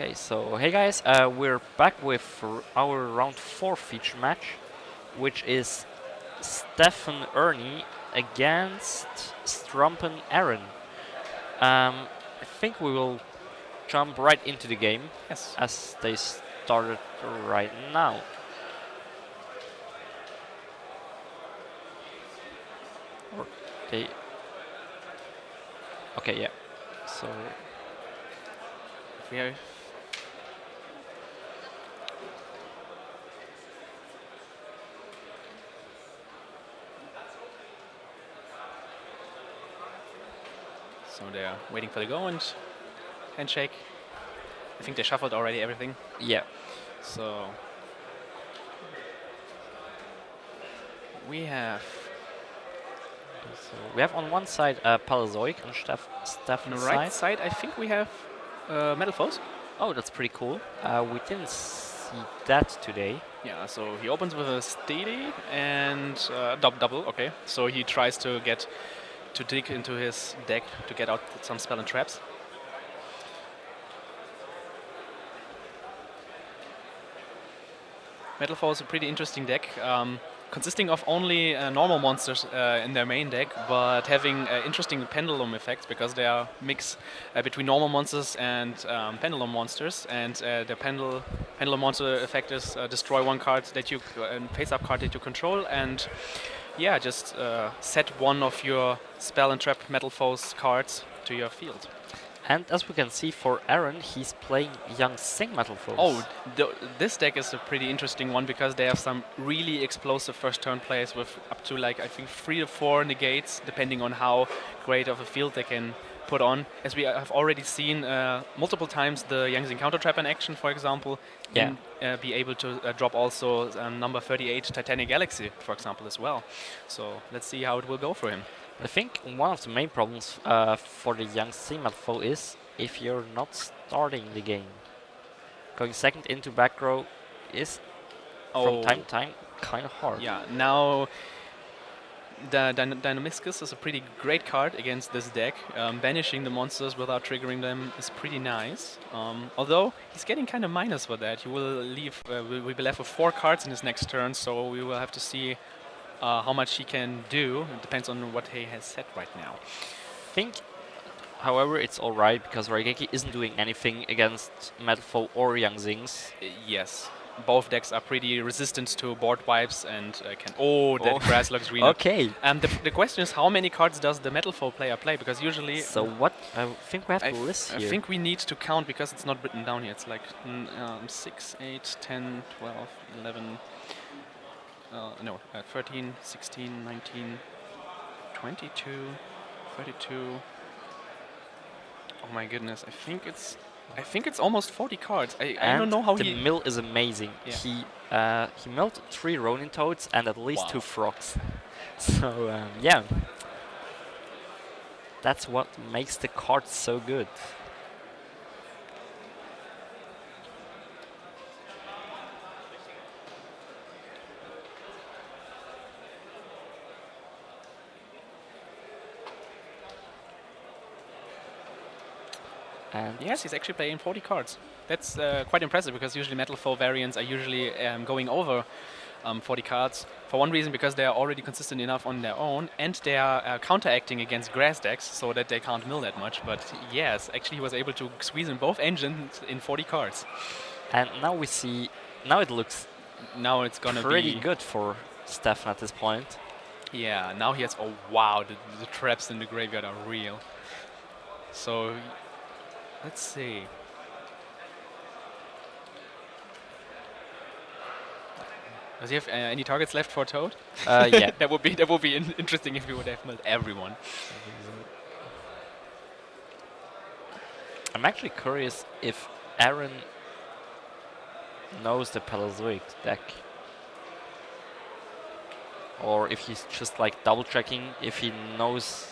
Okay, so hey guys, we're back with our round 4 feature match, which is Stefan Ernie against Strumpen Aaron. I think we will jump right into the game, Yes. as they started right now. Or they... Okay, yeah. So... We are so they're waiting for the go and handshake. I think they shuffled already everything. Yeah. So we have on one side Palazoic on Stefan's on the right side. I think we have Metal Foes. Oh, that's pretty cool. We didn't see that today. Yeah, so he opens with a steady and double. Okay, so he tries to dig into his deck to get out some spell and traps. Metal Foe is a pretty interesting deck, consisting of only normal monsters in their main deck, but having interesting pendulum effects because they are mix between normal monsters and pendulum monsters. And the pendulum monster effect is destroy one card that you face-up card that you control, and yeah, just set one of your spell and trap Metal Foes cards to your field. And as we can see for Aaron, he's playing Young Sing Metal Foes. Oh, this deck is a pretty interesting one because they have some really explosive first turn plays with up to like I think 3 to 4 negates, depending on how great of a field they can put on. As we have already seen multiple times, the Young Sing counter trap in action, for example, can be able to drop also number 38 Titanic Galaxy, for example, as well. So let's see how it will go for him. I think one of the main problems for the Young Sing Metal Foe is if you're not starting the game. Going second into back row is from time to time kind of hard. Yeah, now the Dynamiscus is a pretty great card against this deck. Banishing the monsters without triggering them is pretty nice. Although he's getting kind of minus for that. He will leave. We'll be left with 4 cards in his next turn, so we will have to see how much he can do. It depends on what he has set right now. I think, however, it's alright because Raigeki isn't doing anything against Metal Foe or Young Zings. Yes. Both decks are pretty resistant to board wipes and can... Oh, that grass looks green. Okay. The question is, how many cards does the Metal Foe player play? Because usually... So what? I think we have to list here. I think we need to count because it's not written down here. It's like 6, 8, 10, 12, 11... 13, 16, 19, 22, 32... Oh my goodness, I think it's almost 40 cards. I don't know how the mill is amazing. Yeah. He milled 3 Ronin Toads and at least 2 frogs. So yeah, that's what makes the cards so good. And yes, he's actually playing 40 cards. That's quite impressive because usually Metal Foe variants are usually going over 40 cards. For one reason, because they are already consistent enough on their own, and they are counteracting against grass decks so that they can't mill that much. But yes, actually he was able to squeeze in both engines in 40 cards. And now we see, now it looks now it's gonna pretty be good for Stefan at this point. Yeah, now he has, oh wow, the traps in the graveyard are real. So let's see. Does he have any targets left for Toad? Yeah. that would be interesting if he would have milled everyone. I'm actually curious if Aaron knows the Palazoic deck, or if he's just like double checking if he knows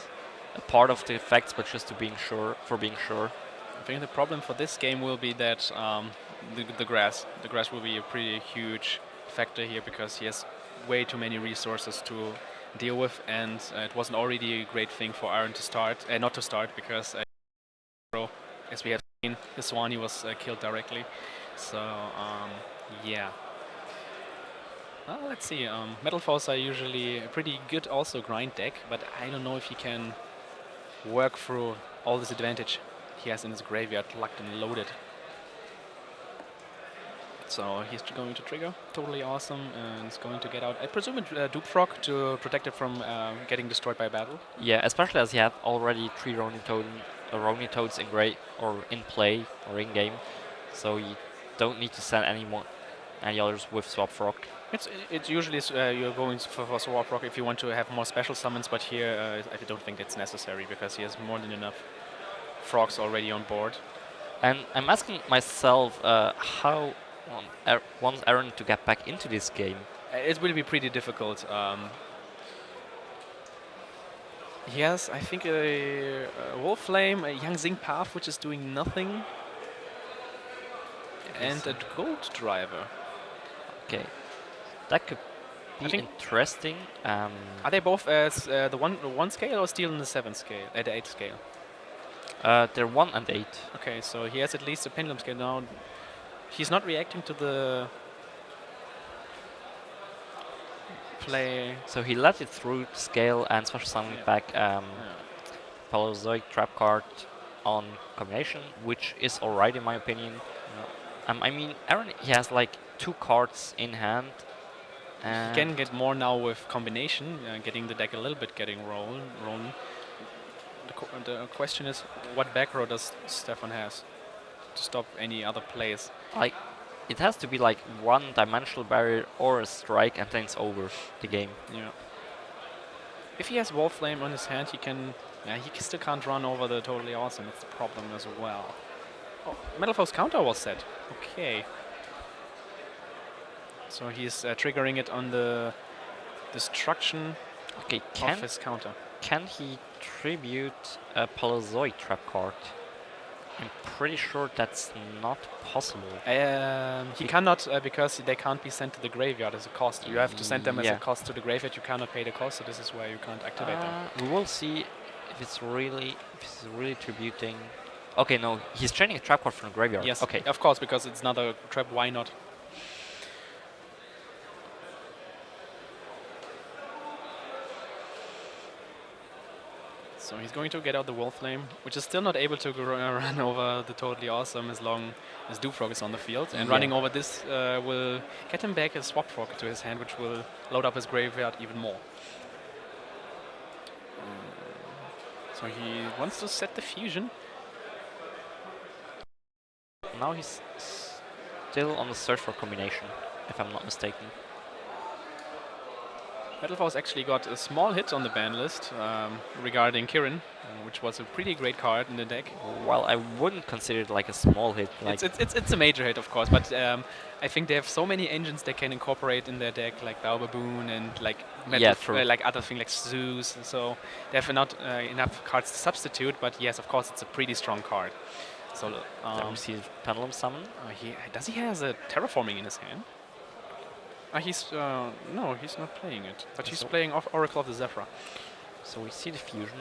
a part of the effects, but just to being sure. I think the problem for this game will be that the grass will be a pretty huge factor here because he has way too many resources to deal with, and it wasn't already a great thing for Aaron to start, not to start, because as we have His Swanee was killed directly. So, yeah. Well, let's see. Metal Force are usually a pretty good also grind deck, but I don't know if he can work through all this advantage he has in his graveyard locked and loaded. So he's going to trigger, totally awesome, and he's going to get out, I presume, Dupe Frog to protect it from getting destroyed by battle. Yeah, especially as he had already 3 Ronin Toads in in play or in game, so you don't need to send any others with Swap Frog. It's usually you're going for Swap Frog if you want to have more special summons, but here I don't think it's necessary because he has more than enough frogs already on board. And I'm asking myself how wants Aaron to get back into this game. It will be pretty difficult. He has, I think, a Wolf Flame, a Yang Xing Path, which is doing nothing, and a Gold Driver. Okay, that could be interesting. Are they both as the 1 scale or still in the 7 scale, at the 8 scale? They're 1 and 8. Okay, so he has at least a pendulum scale now. He's not reacting to the play. So he let it through the scale and special summoning back Paleozoic trap card on combination, which is alright in my opinion. I mean, Aaron, he has like 2 cards in hand. He can get more now with combination, getting the deck a little bit getting rolling. The question is, what back row does Stefan has to stop any other plays? Like, it has to be like 1 dimensional barrier or a strike, and then it's over the game. Yeah. If he has Wolf Flame on his hand, he can. Yeah, he still can't run over the totally awesome. That's the problem as well. Oh, Metal Force counter was set. Okay. So he's triggering it on the destruction of his counter. Can he tribute a Paleozoic trap card? I'm pretty sure that's not possible. He cannot because they can't be sent to the graveyard as a cost. You have to send them as a cost to the graveyard. You cannot pay the cost, so this is where you can't activate them. We will see if it's really tributing. Okay, no, he's training a trap card from the graveyard. Yes, okay, of course, because it's not a trap. Why not? So he's going to get out the Wolf Flame, which is still not able to run over the totally awesome as long as Dupe Frog is on the field. And running over this will get him back a Swap Frog to his hand, which will load up his graveyard even more. So he wants to set the fusion. Now he's still on the search for combination, if I'm not mistaken. Metal Force actually got a small hit on the ban list regarding Kirin, which was a pretty great card in the deck. Well, I wouldn't consider it like a small hit. Like it's a major hit, of course, but I think they have so many engines they can incorporate in their deck, like Baobaboon and like like other things like Zeus. So they have not enough cards to substitute. But yes, of course, it's a pretty strong card. So we see Pendulum Summon. Does he has a Terraforming in his hand? No, he's not playing it. But he's playing Oracle of the Zephyr. So we see the fusion.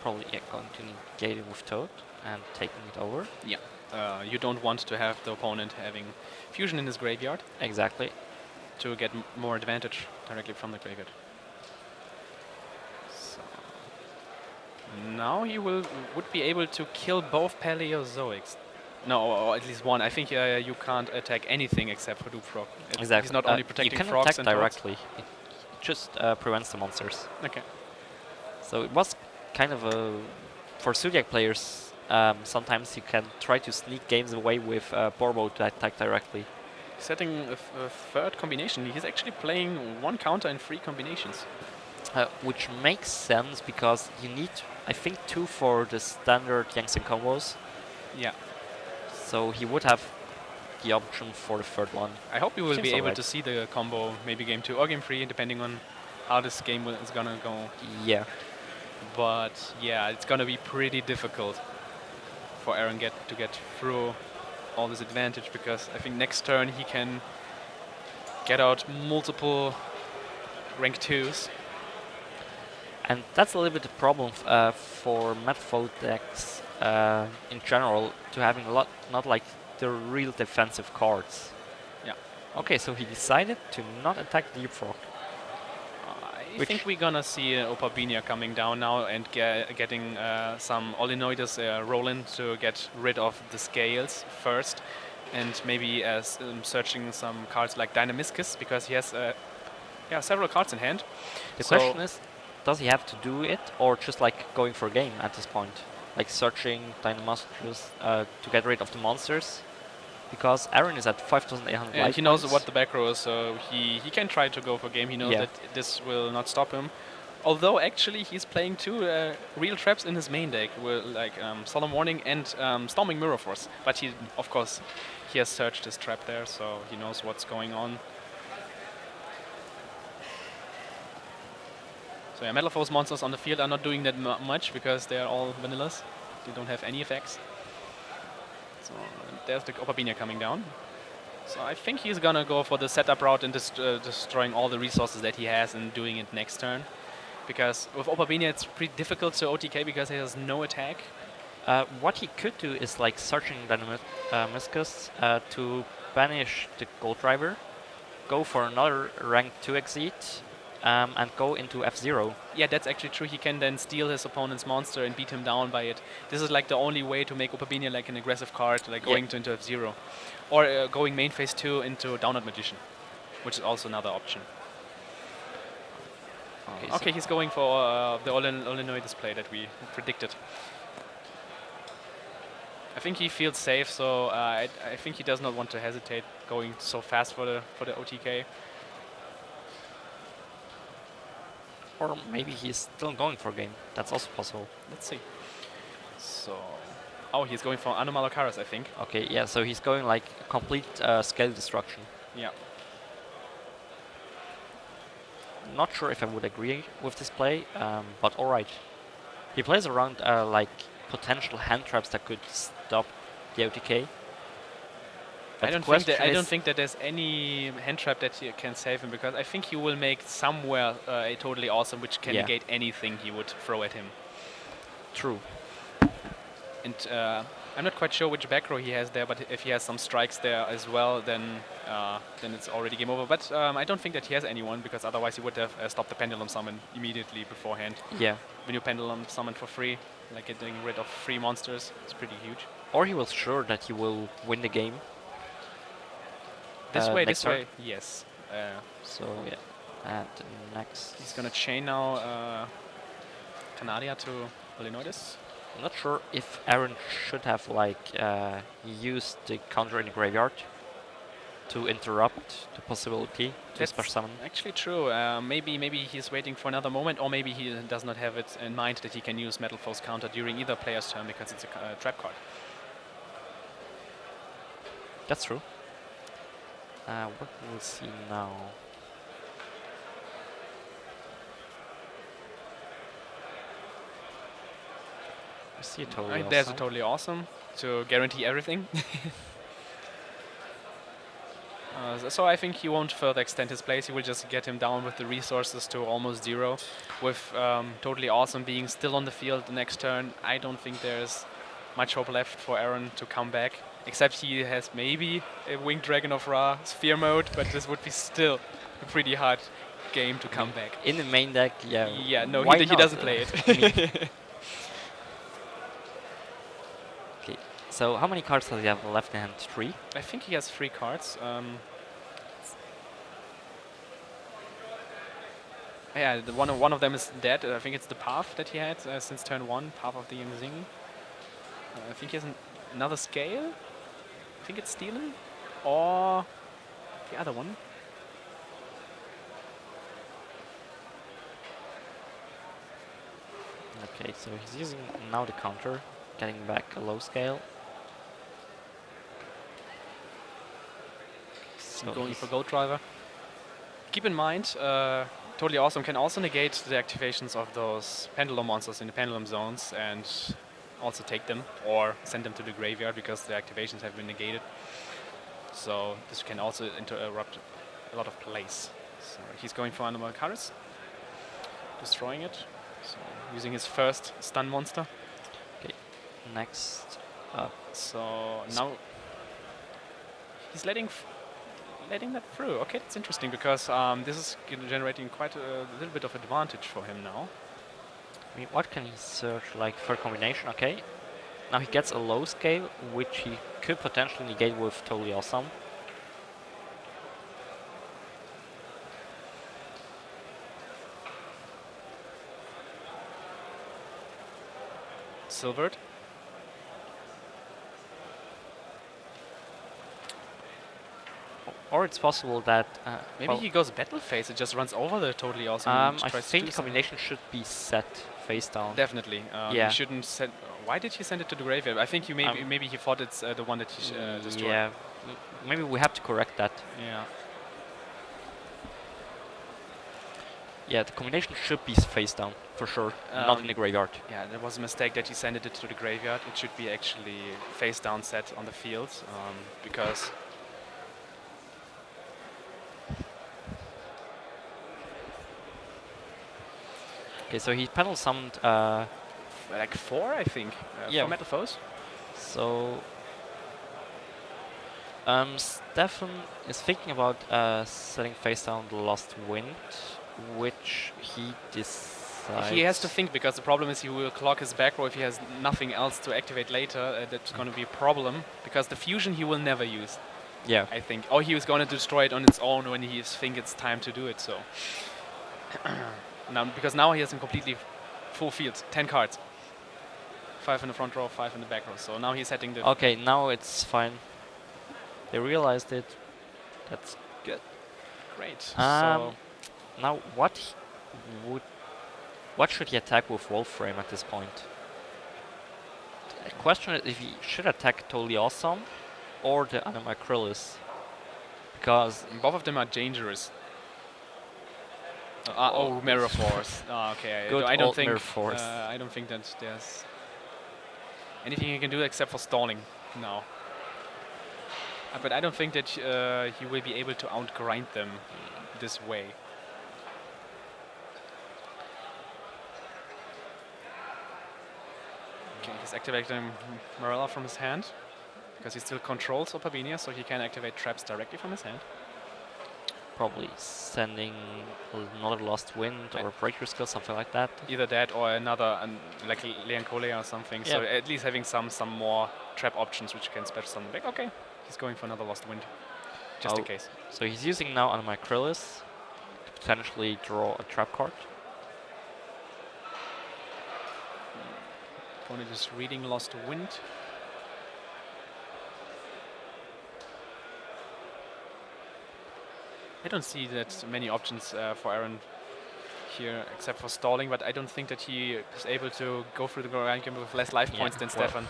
Probably going to negate it with Toad and taking it over. Yeah. You don't want to have the opponent having fusion in his graveyard. Exactly. To get more advantage directly from the graveyard. So now he would be able to kill both Paleozoics. No, or at least one. I think you can't attack anything except for Dupe Frog. Exactly. He's not only protecting you can frogs attack and directly. It just prevents the monsters. Okay. So it was kind of a... For Zodiac players, sometimes you can try to sneak games away with Borbo to attack directly. Setting a third combination. He's actually playing 1 counter in 3 combinations. Which makes sense because you need, I think, 2 for the standard Yang Xing combos. Yeah. So he would have the option for the 3rd one. I hope we will be able to see the combo maybe game 2 or game 3, depending on how this game is gonna go. Yeah. But yeah, it's gonna be pretty difficult for Aaron to get through all this advantage, because I think next turn he can get out multiple rank 2s. And that's a little bit the problem for Metal Force decks in general to having a lot, not like the real defensive cards. Yeah. Okay, so he decided to not attack Deep Frog. I think we're gonna see Opabinia coming down now and getting some Olinoides roll in to get rid of the scales first, and maybe searching some cards like Dynamiscus because he has several cards in hand. The question is, does he have to do it or just like going for a game at this point? Like searching Dynamiscus to get rid of the monsters? Because Aaron is at 5,800 life he knows points. what the back row is, so he can try to go for game. He knows Yeah. that this will not stop him. Although actually he's playing two real traps in his main deck, like Solemn Warning and Storming Mirror Force. But he, of course, he has searched his trap there, so he knows what's going on. So yeah, Metal Force monsters on the field are not doing that much because they are all vanillas. They don't have any effects. So there's the Opabinia coming down. So I think he's gonna go for the setup route and destroying all the resources that he has and doing it next turn. Because with Opabinia it's pretty difficult to OTK because he has no attack. What he could do is like searching Dynamiscus to banish the Gold Driver, go for another rank 2 exit, and go into F0. Yeah, that's actually true. He can then steal his opponent's monster and beat him down by it. This is like the only way to make Opabinia like an aggressive card, like going into F0. Or going main phase 2 into Downward Magician, which is also another option. Okay, he's going for the Olinoides play that we predicted. I think he feels safe, so I think he does not want to hesitate going so fast for the OTK. Or maybe he's still going for a game. That's also possible. Let's see. So, he's going for Anomalocaris, I think. Okay, yeah, so he's going like complete scale destruction. Yeah. Not sure if I would agree with this play, but alright. He plays around like potential hand traps that could stop the OTK. I don't think that there's any hand trap that can save him because I think he will make somewhere a totally awesome which can negate anything he would throw at him. True. And I'm not quite sure which back row he has there, but if he has some strikes there as well, then it's already game over. But I don't think that he has anyone because otherwise he would have stopped the Pendulum Summon immediately beforehand. Yeah. When you Pendulum Summon for free, like getting rid of free monsters, it's pretty huge. Or he was sure that he will win the game. This way, yes. So yeah, and next he's gonna chain now Canadia to Olinoides. I'm not sure if Aaron should have like used the counter in the graveyard to interrupt the possibility to special summon. Actually true. Maybe he's waiting for another moment, or maybe he does not have it in mind that he can use Metal Force counter during either player's turn because it's a trap card. That's true. What we'll see now. I see a totally awesome. There's a totally awesome to guarantee everything. So I think he won't further extend his plays. He will just get him down with the resources to almost 0. With totally awesome being still on the field the next turn, I don't think there's much hope left for Aaron to come back. Except he has maybe a Winged Dragon of Ra Sphere mode, but this would be still a pretty hard game to come back. In the main deck, yeah. Yeah, no, he doesn't play it. Okay, so how many cards does he have left in hand? 3? I think he has 3 cards. Yeah, one of them is dead. I think it's the Path that he had since turn 1, Path of the Yangzing. I think he has another Scale. I think it's Stealing, or the other one. Okay, so he's using now the counter, getting back a low scale. So going for Gold Driver. Keep in mind, Totally Awesome can also negate the activations of those Pendulum monsters in the Pendulum zones and also take them or send them to the graveyard because the activations have been negated. So this can also interrupt a lot of plays. So he's going for Anomalocaris, destroying it. So using his first stun monster. Okay. next. So now he's letting that through. Okay, that's interesting because this is generating quite a little bit of advantage for him now. I mean, what can he search? Like third combination, okay. Now he gets a low scale, which he could potentially negate with Totally Awesome. Silvered. Or it's possible that maybe he goes battle phase. It just runs over the Totally Awesome. I think the combination should be set face down. Definitely. Yeah. He shouldn't send. Why did he send it to the graveyard? I think maybe he thought it's the one that he destroyed. Yeah. Maybe we have to correct that. Yeah. Yeah, the combination should be face down for sure, not in the graveyard. Yeah, there was a mistake that he sent it to the graveyard. It should be actually face down set on the field because. Okay, so he panel summoned like 4, I think. Yeah. 4 Metal Foes. So Stefan is thinking about setting face down the Lost Wind, which he decides. He has to think because the problem is he will clock his back row if he has nothing else to activate later. That's going to be a problem because the fusion he will never use. Yeah. I think. Or he was going to destroy it on its own when he thinks it's time to do it. So now, because now he has a completely full field, 10 cards. 5 in the front row, 5 in the back row. So now he's setting the. Okay, now it's fine. They realized it. That's good. Great. So now what should he attack with Wolframe at this point? The question is if he should attack Totally Awesome or the Animacrylis, because both of them are dangerous. Mirror Force. Okay. I don't think. Mirror Force. I don't think that there's anything he can do except for stalling now. But I don't think that he will be able to outgrind them this way. Okay, he's activating Morella from his hand because he still controls Opabinia, so he can activate traps directly from his hand. Probably sending another Lost Wind or Breaker Skill, something like that. Either that or another, like Leancole or something. Yeah. So at least having some more trap options which can special summon back. Okay, he's going for another Lost Wind, just in case. So he's using now Animacrylis to potentially draw a trap card. Opponent is reading Lost Wind. I don't see that many options for Aaron here except for stalling, but I don't think that he is able to go through the ground game with less life points than Stefan.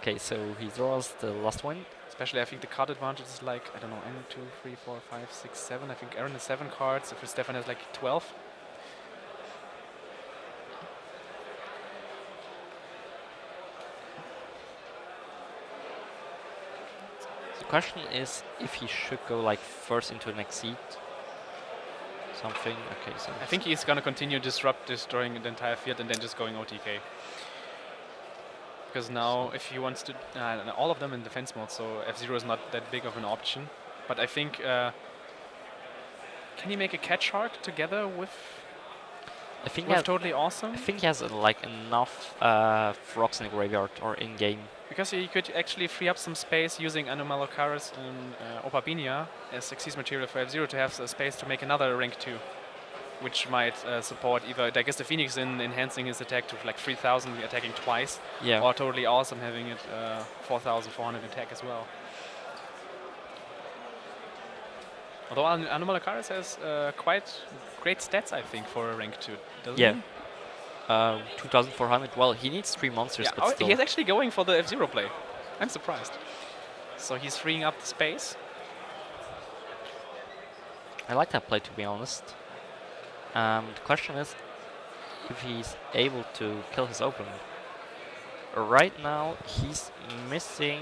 Okay, so he draws the Lost Wind. Especially, I think the card advantage is like, I don't know, 1, 2, 3, 4, 5, 6, 7. I think Aaron has 7 cards, if Stefan has like 12. The question is if he should go like first into an Exceed. Something. Okay, so I think he's gonna continue destroying the entire field and then just going OTK. Because now, if he wants to, all of them in defense mode, so F-Zero is not that big of an option. But I think, can he make a Cat Shark together with? I think Totally Awesome. I think he has like enough frogs in the graveyard or in game. Because he could actually free up some space using Anomalocaris and Opabinia as Xyz material for F-Zero to have space to make another rank 2, which might support either I guess the Phoenix in enhancing his attack to like 3000, attacking twice, or Totally Awesome having it 4400 attack as well. Although Anomalocaris has quite great stats, I think, for a rank 2, doesn't he? 2400. Well, he needs 3 monsters, but still. He's actually going for the F-Zero play. I'm surprised. So he's freeing up the space. I like that play, to be honest. The question is if he's able to kill his opponent. Right now, he's missing.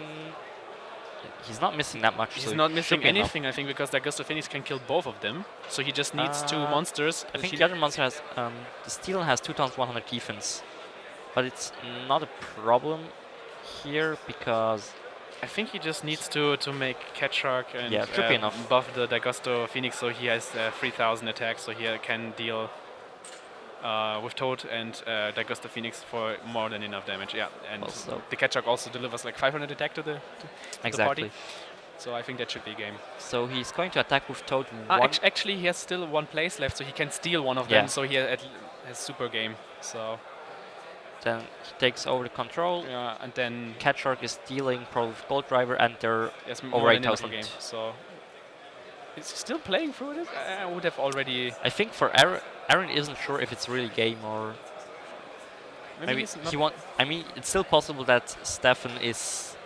He's not missing that much. He's so not missing anything, I think, because the Augusto Phoenix can kill both of them. So he just needs 2 monsters. I think the other monster has. The Steel has 2 times 100 defense. But it's not a problem here because I think he just needs to make Cat Shark and Yeah, should be enough. buff the Dagusto Phoenix so he has 3000 attacks, so he can deal with Toad and Dagusto Phoenix for more than enough damage. Yeah, and Also- the Cat Shark also delivers like 500 attack to the exactly. party. So I think that should be game. So he's going to attack with Toad one. Actually, he has still one place left, so he can steal one of Yeah. them. So he has super game. So Then he takes over the control. yeah, and then Cat Shark is stealing probably with Gold Driver, and they're yes, over more than enough 8000. game. So is he still playing through this? I would have already. I think for Aaron isn't sure if it's really game or maybe he's not he want. I mean, it's still possible that Stefan is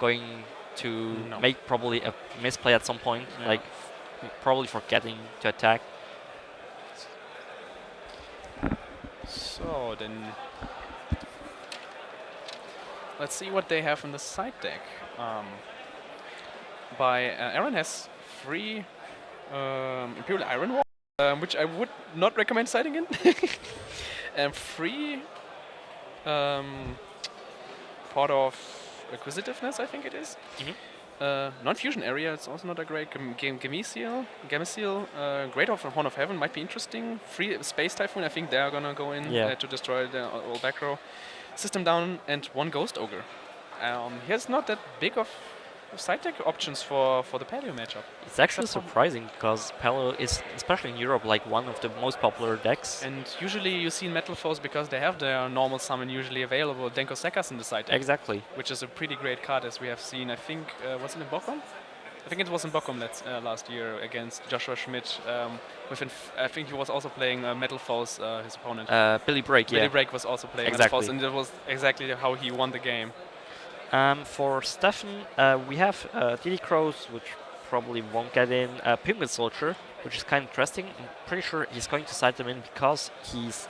going to No. make probably a misplay at some point, Yeah. like probably forgetting to attack. So then, let's see what they have in the side deck. Aaron has 3 Imperial Iron Wall, which I would not recommend siding in, and 3 Pot of Acquisitiveness, I think it is. Non-fusion area, it's also not a great. Gameciel, Great Horn of Heaven might be interesting. 3 Space Typhoon, I think they are gonna go in Yeah. to destroy the old back row. System down and 1 Ghost Ogre. He has not that big of side deck options for the Paleo matchup. It's actually Except for- surprising because Palo is, especially in Europe, like one of the most popular decks. And usually you see Metal Foes because they have their normal summon usually available. Denko Sekas in the side deck, Exactly. which is a pretty great card as we have seen. I think was it in Bochum? I think it was in Bochum last year against Joshua Schmidt. I think he was also playing Metal Foes, his opponent. Billy Break, Billy yeah. Break was also playing Exactly. Metal Foes, and that was exactly how he won the game. For Stefan, we have DD Crows, which probably won't get in. Penguin Soldier, which is kind of interesting. I'm pretty sure he's going to side them in because he's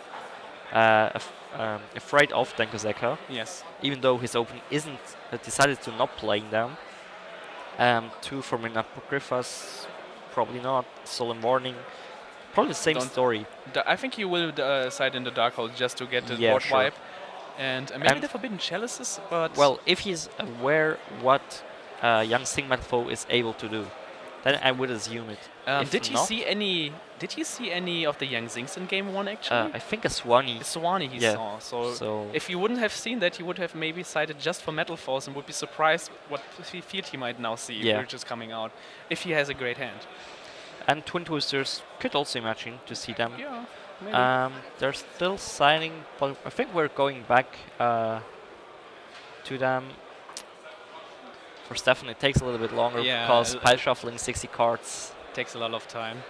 afraid of Denkozeka, Yes. even though his opponent isn't decided to not playing them. 2 from an Apocryphas, probably not. Solemn Warning, probably the same Don't- story. I think he will side in the Darkhold just to get the Yeah, board sure. wipe. And maybe And- the Forbidden Chalices, but Well, if he's aware what young Sing Metal is able to do, then I would assume it. If did you not, see any? Did you see any of the Yang Zings in Game 1 actually? I think a Swanee. The Swanee he yeah. saw. So If you wouldn't have seen that, you would have maybe sided just for Metal Force and would be surprised what field he might now see, Yeah. which is coming out, if he has a great hand. and Twin Twisters could also imagine to see them. Yeah, maybe. They're still signing, but I think we're going back to them. For Stefan, it takes a little bit longer Yeah, because pile shuffling 60 cards. Takes a lot of time.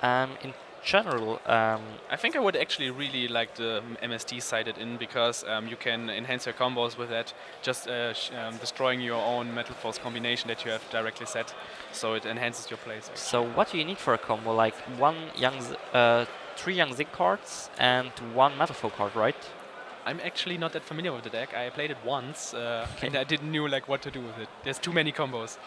In general, I think I would actually really like the MST sided in because you can enhance your combos with that, just destroying your own Metal Force combination that you have directly set, so it enhances your plays. so what do you need for a combo? Like 3 Young Zig cards and 1 Metaphor card, right? I'm actually not that familiar with the deck. I played it once, and I didn't know like what to do with it. There's too many combos.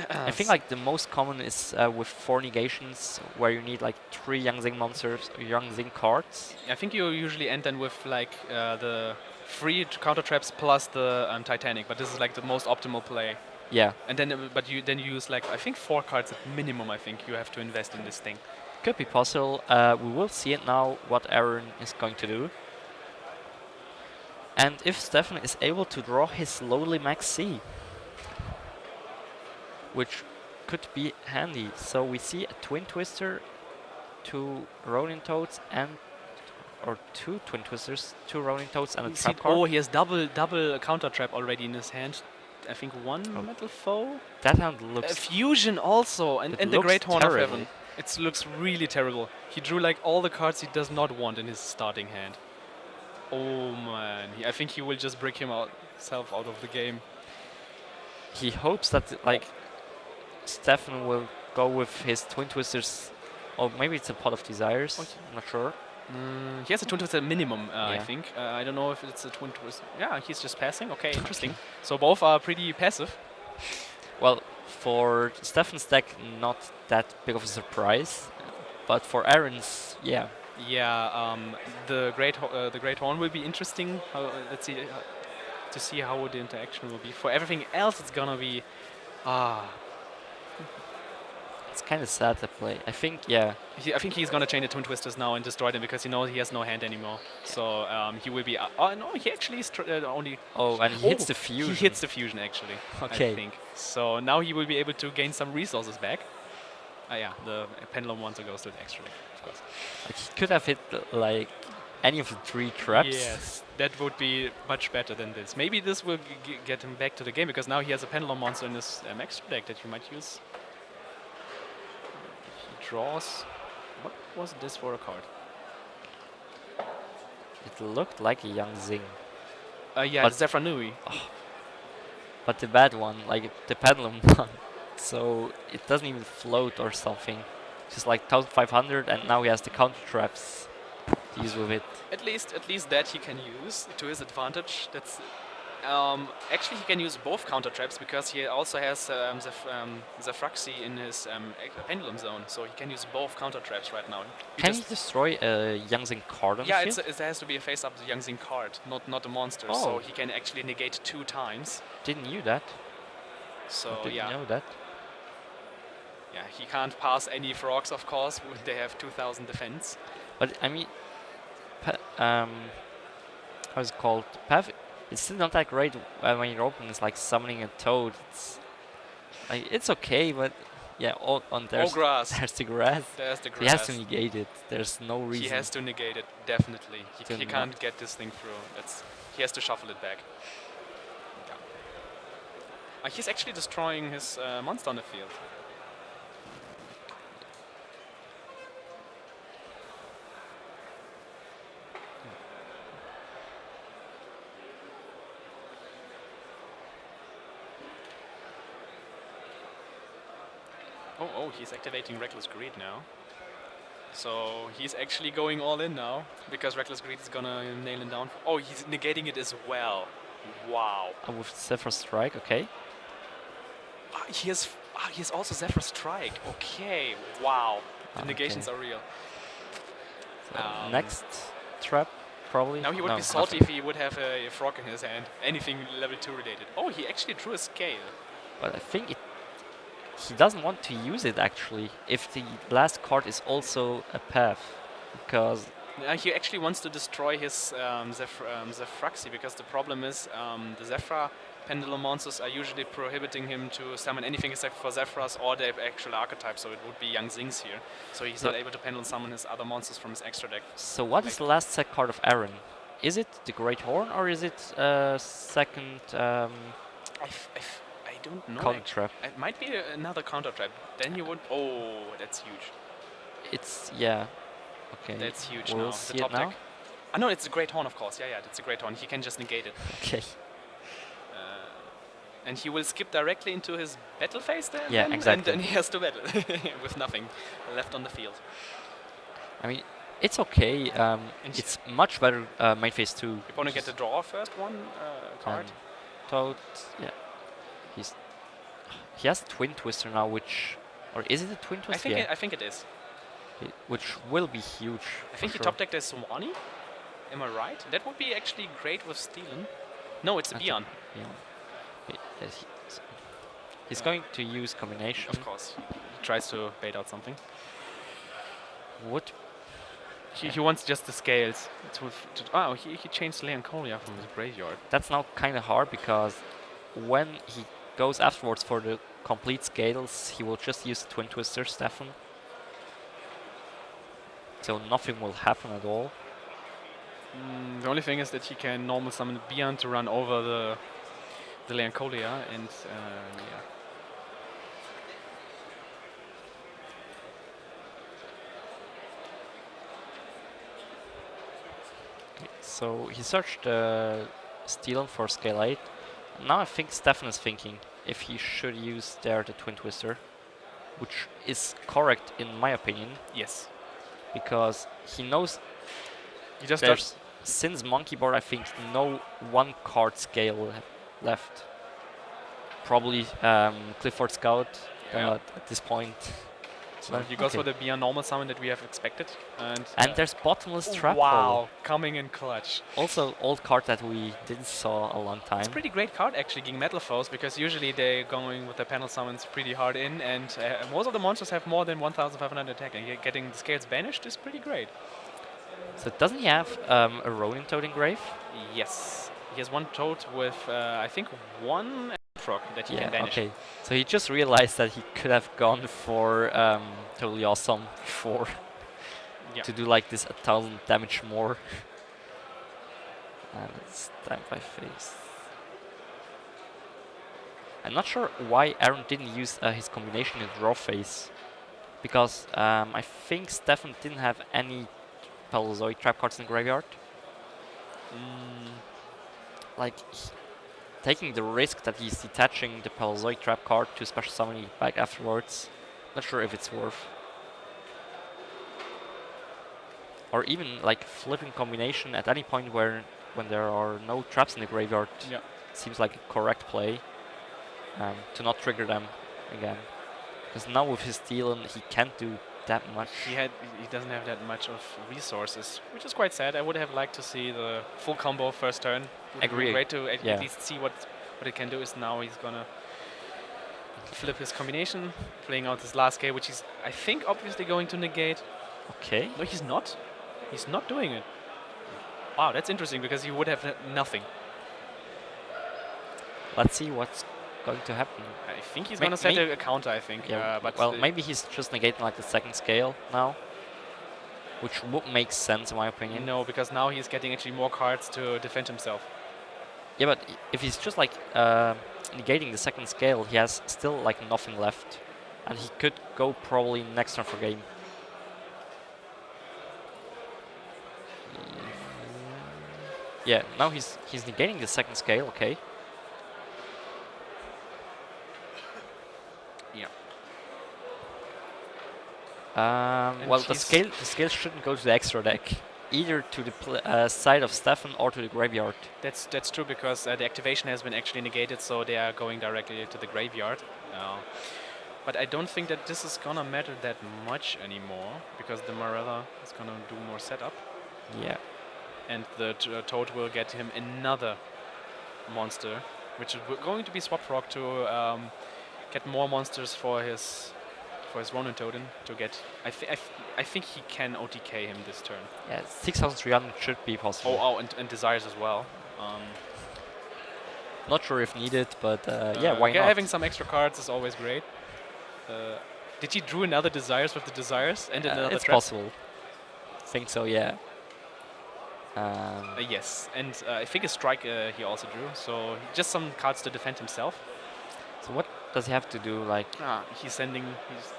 I think like the most common is with 4 negations, where you need like 3 Young Zing monsters, Young Zing cards. I think you usually end then with like the 3 counter traps plus the Titanic, but this is like the most optimal play. Yeah, And then, then you use like I think 4 cards at minimum. I think you have to invest in this thing. could be possible. We will see it now what Aaron is going to do. And if Stefan is able to draw his lowly Max C, which could be handy. So we see a Twin Twister, 2 Ronin Toads, or 2 Twin Twisters, 2 Ronin Toads, and a trap card. Oh, he has double counter trap already in his hand. I think 1 Oh. Metal Foe. That hand looks Fusion also, and It the looks Great Horn of terrible. Heaven. It looks really terrible. He drew like all the cards he does not want in his starting hand. Oh man, I think he will just break himself out of the game. he hopes that like Stefan will go with his Twin Twisters, or maybe it's a Pot of Desires. Okay. I'm not sure. He has a Twin Twister minimum, I Yeah. think. I don't know if it's a Twin Twister. Yeah, he's just passing. Okay, interesting. So both are pretty passive. Well, for Stefan's deck, not that big of a surprise, but for Aaron's, yeah. Yeah, the Great Horn will be interesting. Let's see to see how the interaction will be. For everything else, it's gonna be It's kind of sad to play. I think, yeah. I think he's gonna chain the Twin Twisters now and destroy them because he knows he has no hand anymore. So he will be. Oh no, he actually is only. Oh, and he hits the fusion. He hits the fusion actually. Okay. I think. So now he will be able to gain some resources back. Yeah, the pendulum monster goes to the extra deck, of course. Like, he could have hit like any of the 3 traps. Yes, that would be much better than this. Maybe this will get him back to the game because now he has a pendulum monster in his extra deck that he might use. He draws. What was this for a card? It looked like a young Zing. Yeah, But- Zephyr Nui. But the bad one, like the pendulum one. So it doesn't even float or something. Just like 1500, and now he has the counter traps to use with it. At least that he can use to his advantage. That's actually he can use both counter traps because he also has Zefraxi in his pendulum zone, so he can use both counter traps right now. Can he destroy a Young Zing card on Yeah, the field? it has to be a face-up Young Zing card, not a monster. Oh. So he can actually negate 2 times. Didn't knew that. So Didn't yeah, know that. yeah, he can't pass any frogs, of course. They have 2000 defense. But I mean, how's it called? Path. It's still not that great when you're open. It's like summoning a toad. It's okay, but yeah, on there's grass. there's the grass. There's the He has grass. to negate it. There's no reason. He has to negate it, definitely. To He can't get this thing through. He has to shuffle it back. Yeah. He's actually destroying his monster on the field. Oh, he's activating Reckless Greed now. So he's actually going all in now because Reckless Greed is gonna nail him down. Oh, he's negating it as well. Wow. With Zephyr Strike, okay. He has also Zephyr Strike. Okay, wow. The negations are real. So next trap, probably. Now he would No, be salty nothing. if he would have a frog in his hand. Anything level 2 related. Oh, he actually drew a scale. But I think he doesn't want to use it actually. If the last card is also a path, because He actually wants to destroy his Zefraxi because the problem is the Zephyr pendulum monsters are usually prohibiting him to summon anything except for Zephyrs or their actual archetype, so it would be Young Zings here. So he's not able to pendulum summon his other monsters from his extra deck. So what is the last set card of Aaron? Is it the Great Horn or is it second I don't know. counter trap? It might be another counter trap. Then you would. Oh, that's huge. It's yeah. Okay. That's huge We'll now. see The it top now. deck. No, it's a Great Horn, of course. Yeah, that's a Great Horn. He can just negate it. Okay. And he will skip directly into his battle phase then? Yeah, And exactly. then he has to battle with nothing left on the field. I mean, it's okay. It's much better main phase 2. You want to get the draw first one card? Toad, yeah. He has Twin Twister now, or is it a Twin Twister? I think it is. Which will be huge. I think he top decked as Swani. Am I right? That would be actually great with Steelen. No, it's a Beyond. Yeah. He's going to use combination. Of course. He tries to bait out something. Would He wants just the scales. He changed Leoncolia from his graveyard. that's now kind of hard because when he goes afterwards for the complete scales, he will just use Twin Twister, Stefan. So nothing will happen at all. The only thing is that he can normal summon Beyond to run over the Leoncolia and yeah. So he searched Steelen for scale 8. Now I think Stefan is thinking if he should use there the Twin Twister, which is correct in my opinion, Yes. because he knows He just there's, since Monkey Board, I think no one card scale left. Probably Clifford Scout Yeah. at this point. So he goes for the beyond normal summon that we have expected. And there's Bottomless Trap wow, Hole. coming in clutch. Also, old card that we didn't saw a long time. It's a pretty great card actually, getting Metal Foes, because usually they're going with the panel summons pretty hard in, and most of the monsters have more than 1,500 attack, and getting the scales banished is pretty great. So doesn't he have a Ronin Toad Engrave? Yes. He has one Toad with, I think, one frog that he can banish. Okay. So he just realized that he could have gone for Totally Awesome before to do like this 1,000 damage more. And it's Stand by Face. I'm not sure why Aaron didn't use his combination in Draw Phase, because I think Stefan didn't have any Paleozoic trap cards in the graveyard. Like, taking the risk that he's detaching the Paleozoic trap card to special summoning it back afterwards, not sure if it's worth. Or even like flipping combination at any point when there are no traps in the graveyard seems like a correct play to not trigger them again. Because now with his steal, he can't do that much. He doesn't have that much of resources, which is quite sad. I would have liked to see the full combo first turn. Agree. Great to at least see what it can do. Is now he's gonna flip his combination, playing out his last game, which he's, I think, obviously going to negate. Okay. No, he's not. He's not doing it. Wow, that's interesting, because he would have nothing. Let's see what's going to happen. I think he's gonna set a counter, I think. But well, maybe he's just negating like the second scale now, which would make sense in my opinion. No, because now he's getting actually more cards to defend himself. Yeah, but if he's just like negating the second scale, he has still like nothing left, and he could go probably next turn for game. Yeah, now he's negating the second scale. Okay. Well, the scale shouldn't go to the extra deck, either to the side of Stefan or to the graveyard. That's true, because the activation has been actually negated, so they are going directly to the graveyard. But I don't think that this is gonna matter that much anymore, because the Marella is gonna do more setup. Yeah. And the Toad will get him another monster, which is going to be Swap Frog to get more monsters for his Ronin Totem to get. I think he can OTK him this turn. Yeah, 6,300 should be possible. Oh, and Desires as well. Not sure if needed, but yeah, why not? Having some extra cards is always great. Did he drew another Desires with the Desires and another it's trap? possible. Think so, yeah. Yes, and I think a Strike he also drew, so just some cards to defend himself. So what does he have to do? Like, he's sending.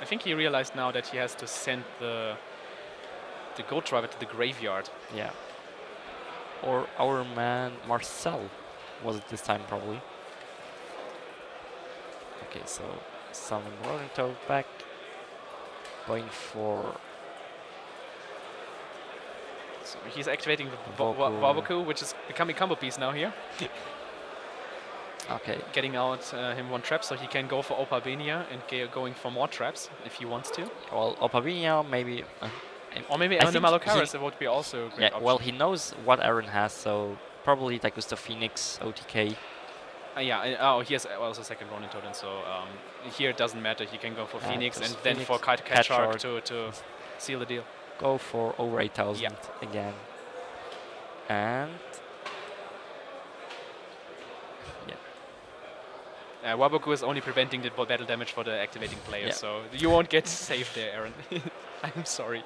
I think he realized now that he has to send the Goat Driver to the graveyard. Yeah. Or our man Marcel was it this time probably. Okay, so summon Ronin Toad back. Going for. So he's activating the Waboku, which is becoming combo piece now here. Okay. Getting out him one trap, so he can go for Opabenia and going for more traps if he wants to. Well, Opabenia maybe. Or maybe Animalocaris, it would be also a great option. Well, he knows what Aaron has, so probably like Gustav Phoenix, OTK. He has also second Ronin Totem, so here it doesn't matter. He can go for Phoenix and then for Cat Shark to seal the deal. Go for over 8,000 again. And Waboku is only preventing the battle damage for the activating players, so you won't get saved there, Aaron. I'm sorry.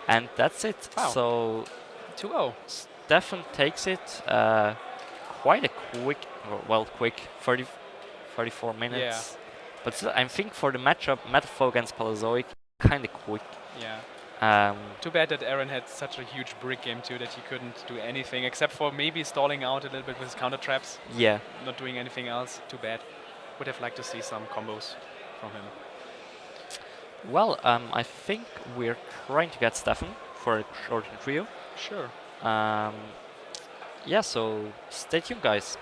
And that's it. Wow. So 2-0. Stefan takes it. Quite a quick, 34 minutes. Yeah. But still, I think for the matchup, Metaphor against Paleozoic, kind of quick. Yeah. Too bad that Aaron had such a huge brick game too that he couldn't do anything except for maybe stalling out a little bit with his counter traps. Yeah. Not doing anything else. Too bad. Would have liked to see some combos from him. Well, I think we're trying to get Stefan for a short trio. Sure. Yeah, so stay tuned, guys.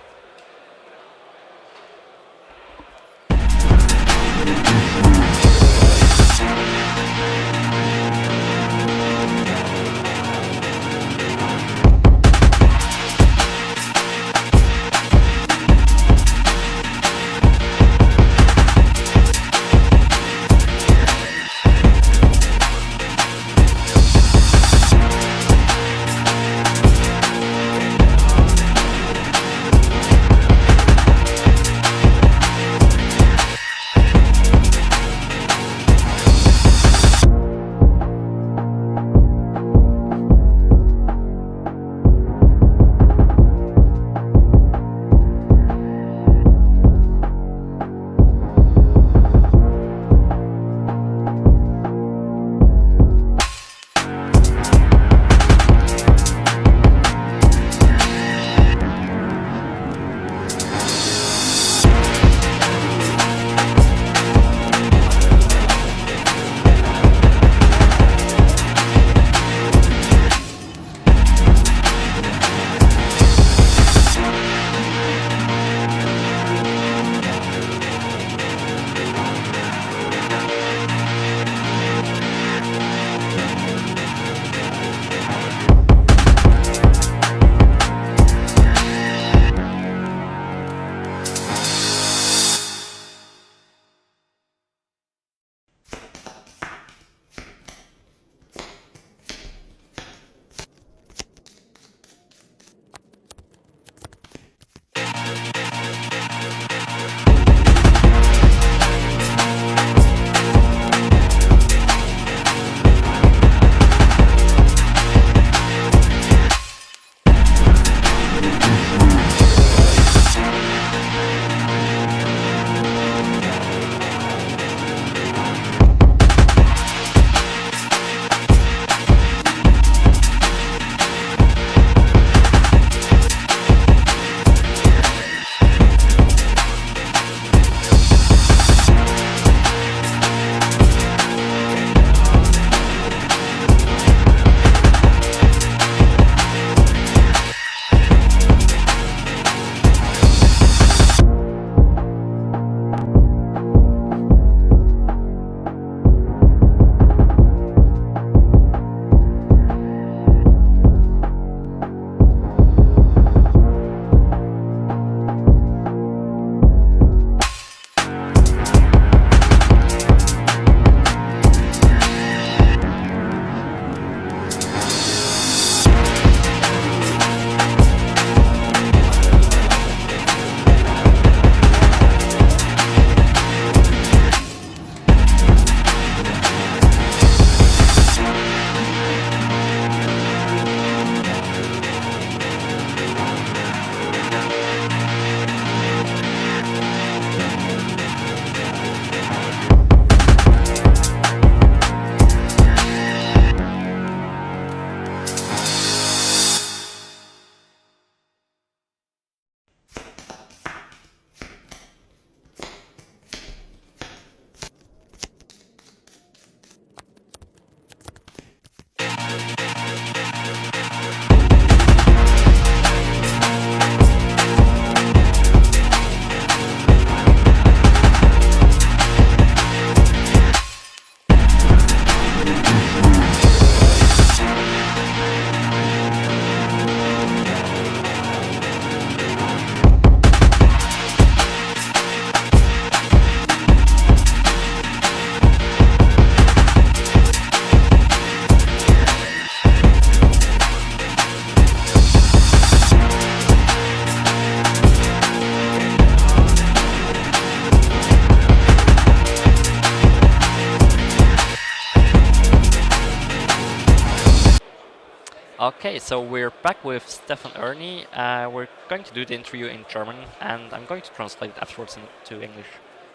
Okay, so we're back with Stefan Ernie. We're going to do the interview in German and I'm going to translate it afterwards into English.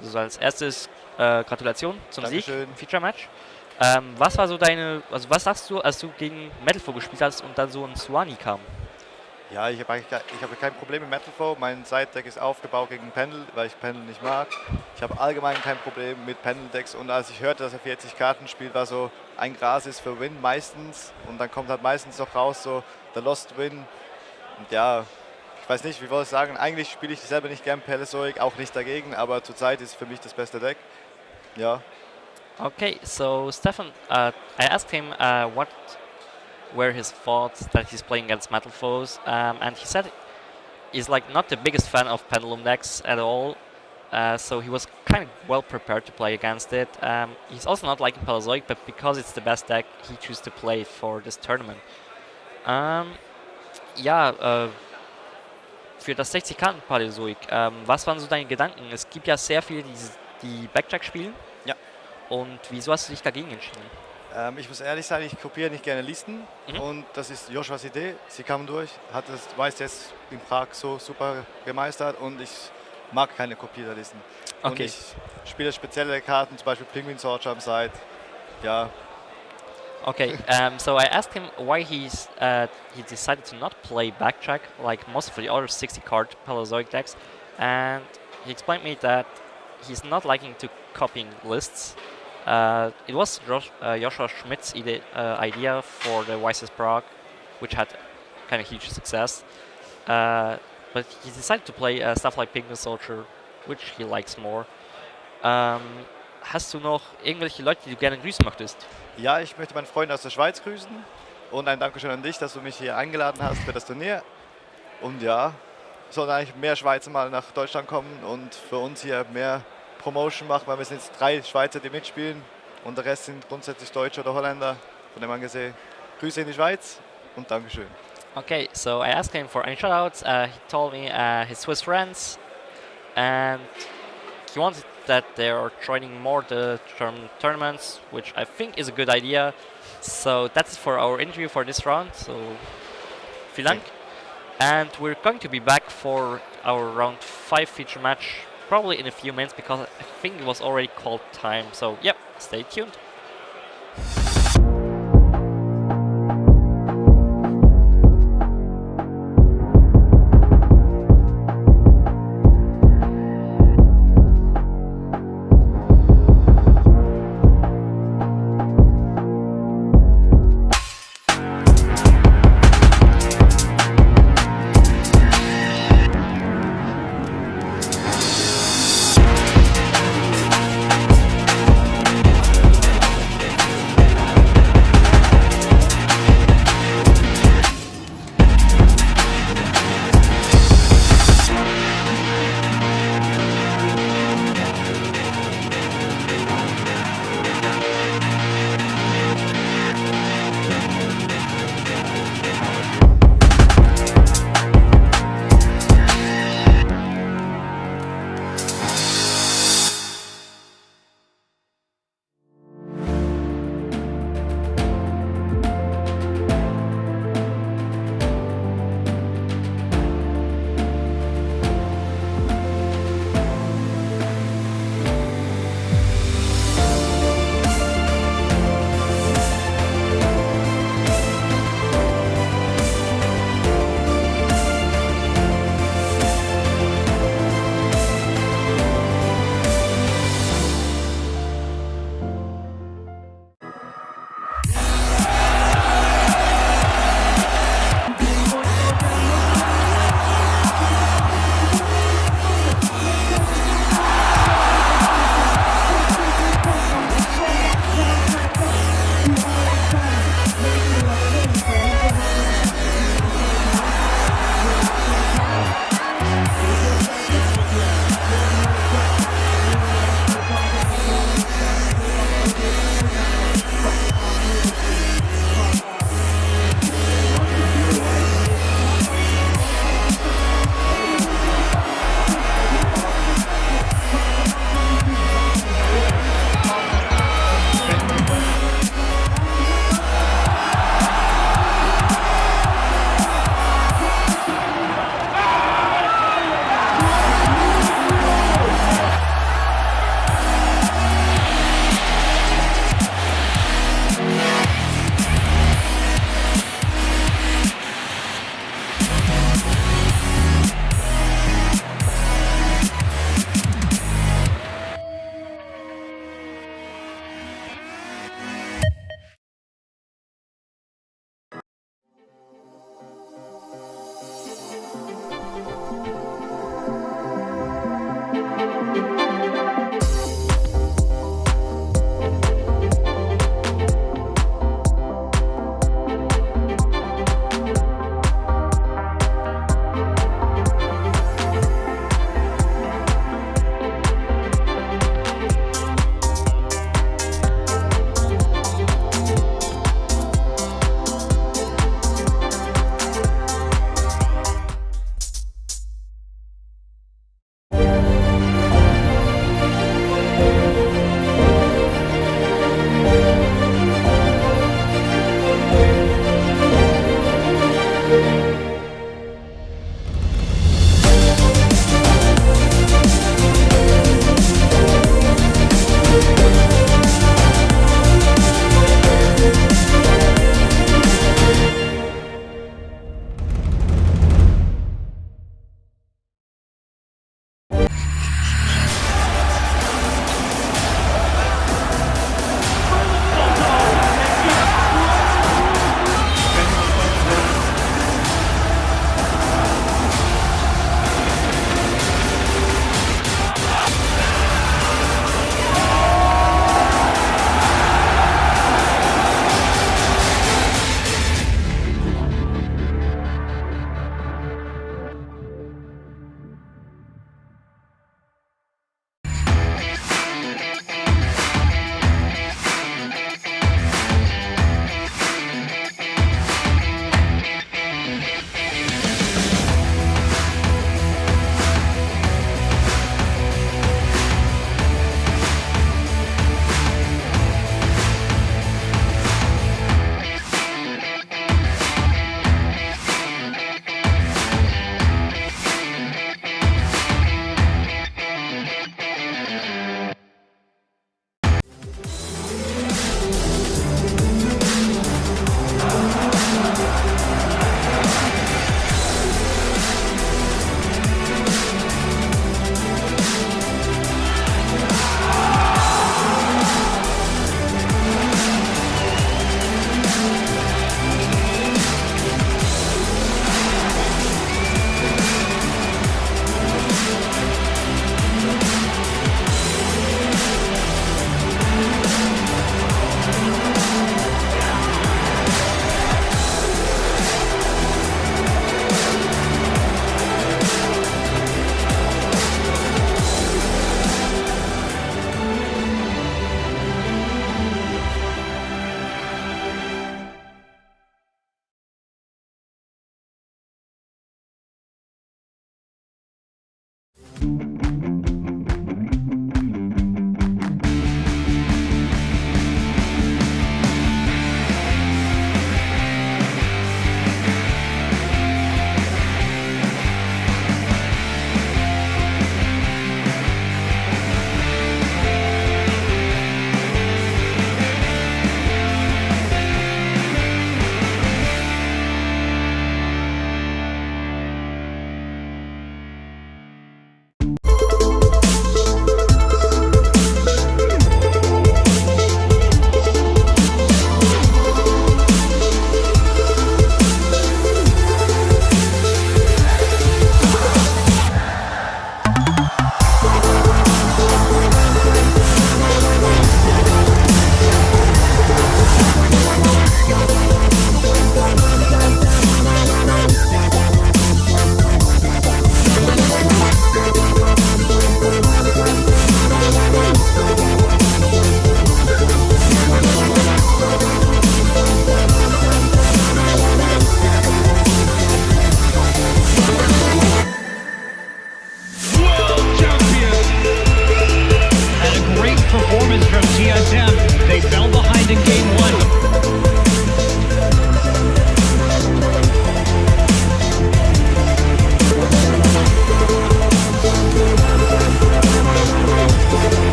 Also als erstes Gratulation zum Dankeschön. Sieg im Feature-Match. Was war so was sagst du, als du gegen Metalfo gespielt hast und dann so ein Suani kam? Ja, ich habe kein Problem mit Metalfo. Mein Side-Deck ist aufgebaut gegen Pendel, weil ich Pendel nicht mag. Ich habe allgemein kein Problem mit Pendel-Decks und als ich hörte, dass er 40 Karten spielt, war so ein Gras ist für Win meistens und dann kommt halt meistens noch raus so der Lost Win. Und ja, ich weiß nicht, wie wollte ich sagen, eigentlich spiele ich selber nicht gern Pelezoic, auch nicht dagegen, aber zurzeit ist für mich das beste Deck. Ja. Okay, so Stefan, I asked him what were his thoughts that he's playing against Metal Foes, and he said he's like not the biggest fan of Pendulum decks at all, so he was kind of well prepared to play against it. He's also not liking Paleozoic, but because it's the best deck, he chose to play for this tournament. Für das 60-Karten Paleozoic, was waren so deine Gedanken? Es gibt ja sehr viele, die Backjack spielen. Ja. Und wieso hast du dich dagegen entschieden? Ich muss ehrlich sein, ich kopiere nicht gerne Listen und das ist Joshuas Idee. Sie kam durch, hat das meist jetzt in Prag so super gemeistert und ich mag keine kopierten Listen. Okay. Und ich spiele spezielle Karten, zum Beispiel Penguin Sorge am Side. Ja. Okay, so I asked him why he decided to not play Backtrack like most of the other 60-card Paleozoic decks, and he explained me that he's not liking to copying lists. It was Joshua Schmidt's idea for the YCS Prague, which had kind of huge success. But he decided to play stuff like Penguin Soldier, which he likes more. Hast du noch irgendwelche Leute, die du gerne grüßen möchtest? Ja, ich möchte meinen Freund aus der Schweiz grüßen und ein Dankeschön an dich, dass du mich hier eingeladen hast für das Turnier. Und ja, sollen eigentlich mehr Schweizer mal nach Deutschland kommen und für uns hier mehr Promotion machen, weil wir sind jetzt 3 Schweizer, die mitspielen und der Rest sind grundsätzlich Deutsche oder Holländer. Von dem angesehen, Grüße in die Schweiz und Dankeschön. Okay, so I asked him for any shoutouts. He told me his Swiss friends, and he wanted that they are joining more the German tournaments, which I think is a good idea. So that's for our interview for this round. So, vielen Dank. And we're going to be back for our round 5 feature match, probably in a few minutes because I think it was already called time. So, yep, stay tuned.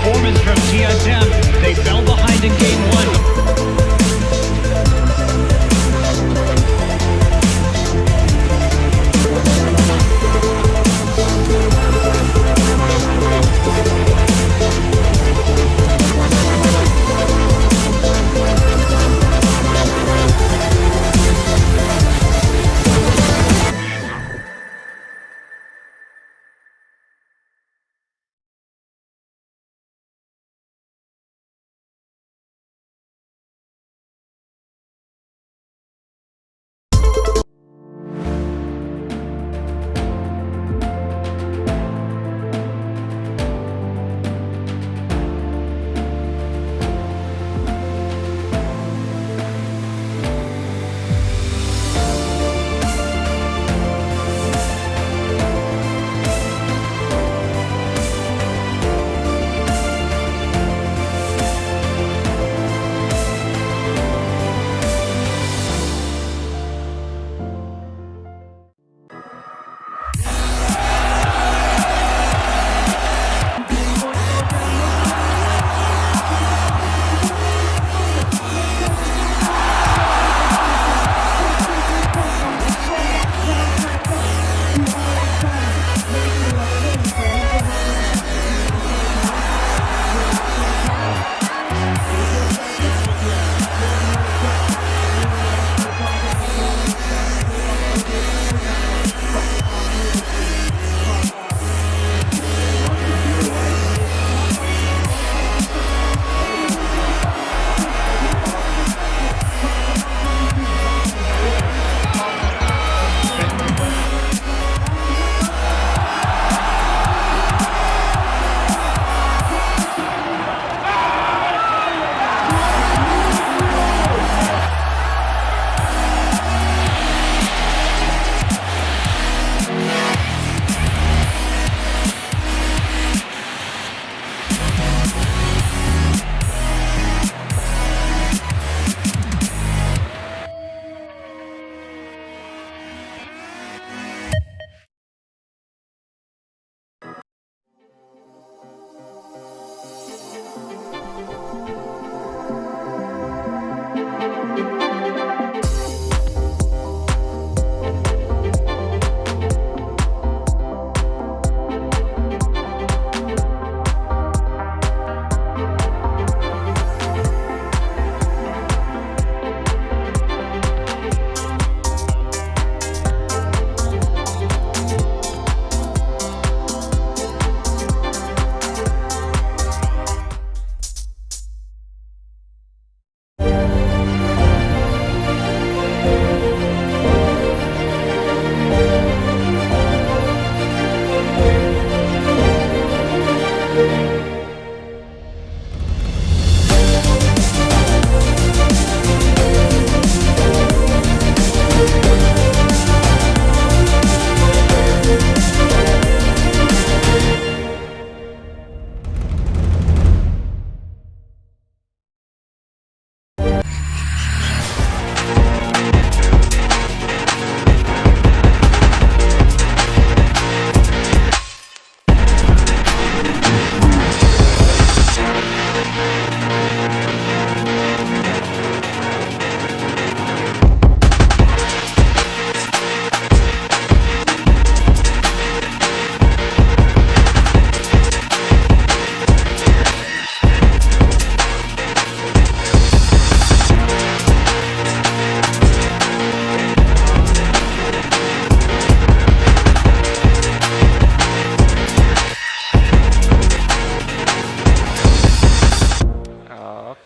performance from TSM. They fell behind in game 1.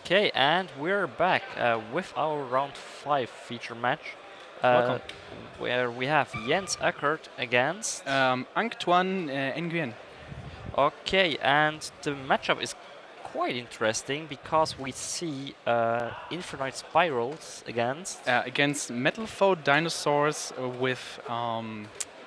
Okay, and we're back with our round 5 feature match. Welcome. Where we have Jens Eckert against. Antoine Nguyen. Okay, and the matchup is quite interesting because we see Infinite Spirals Against Metal Foe Dinosaurs with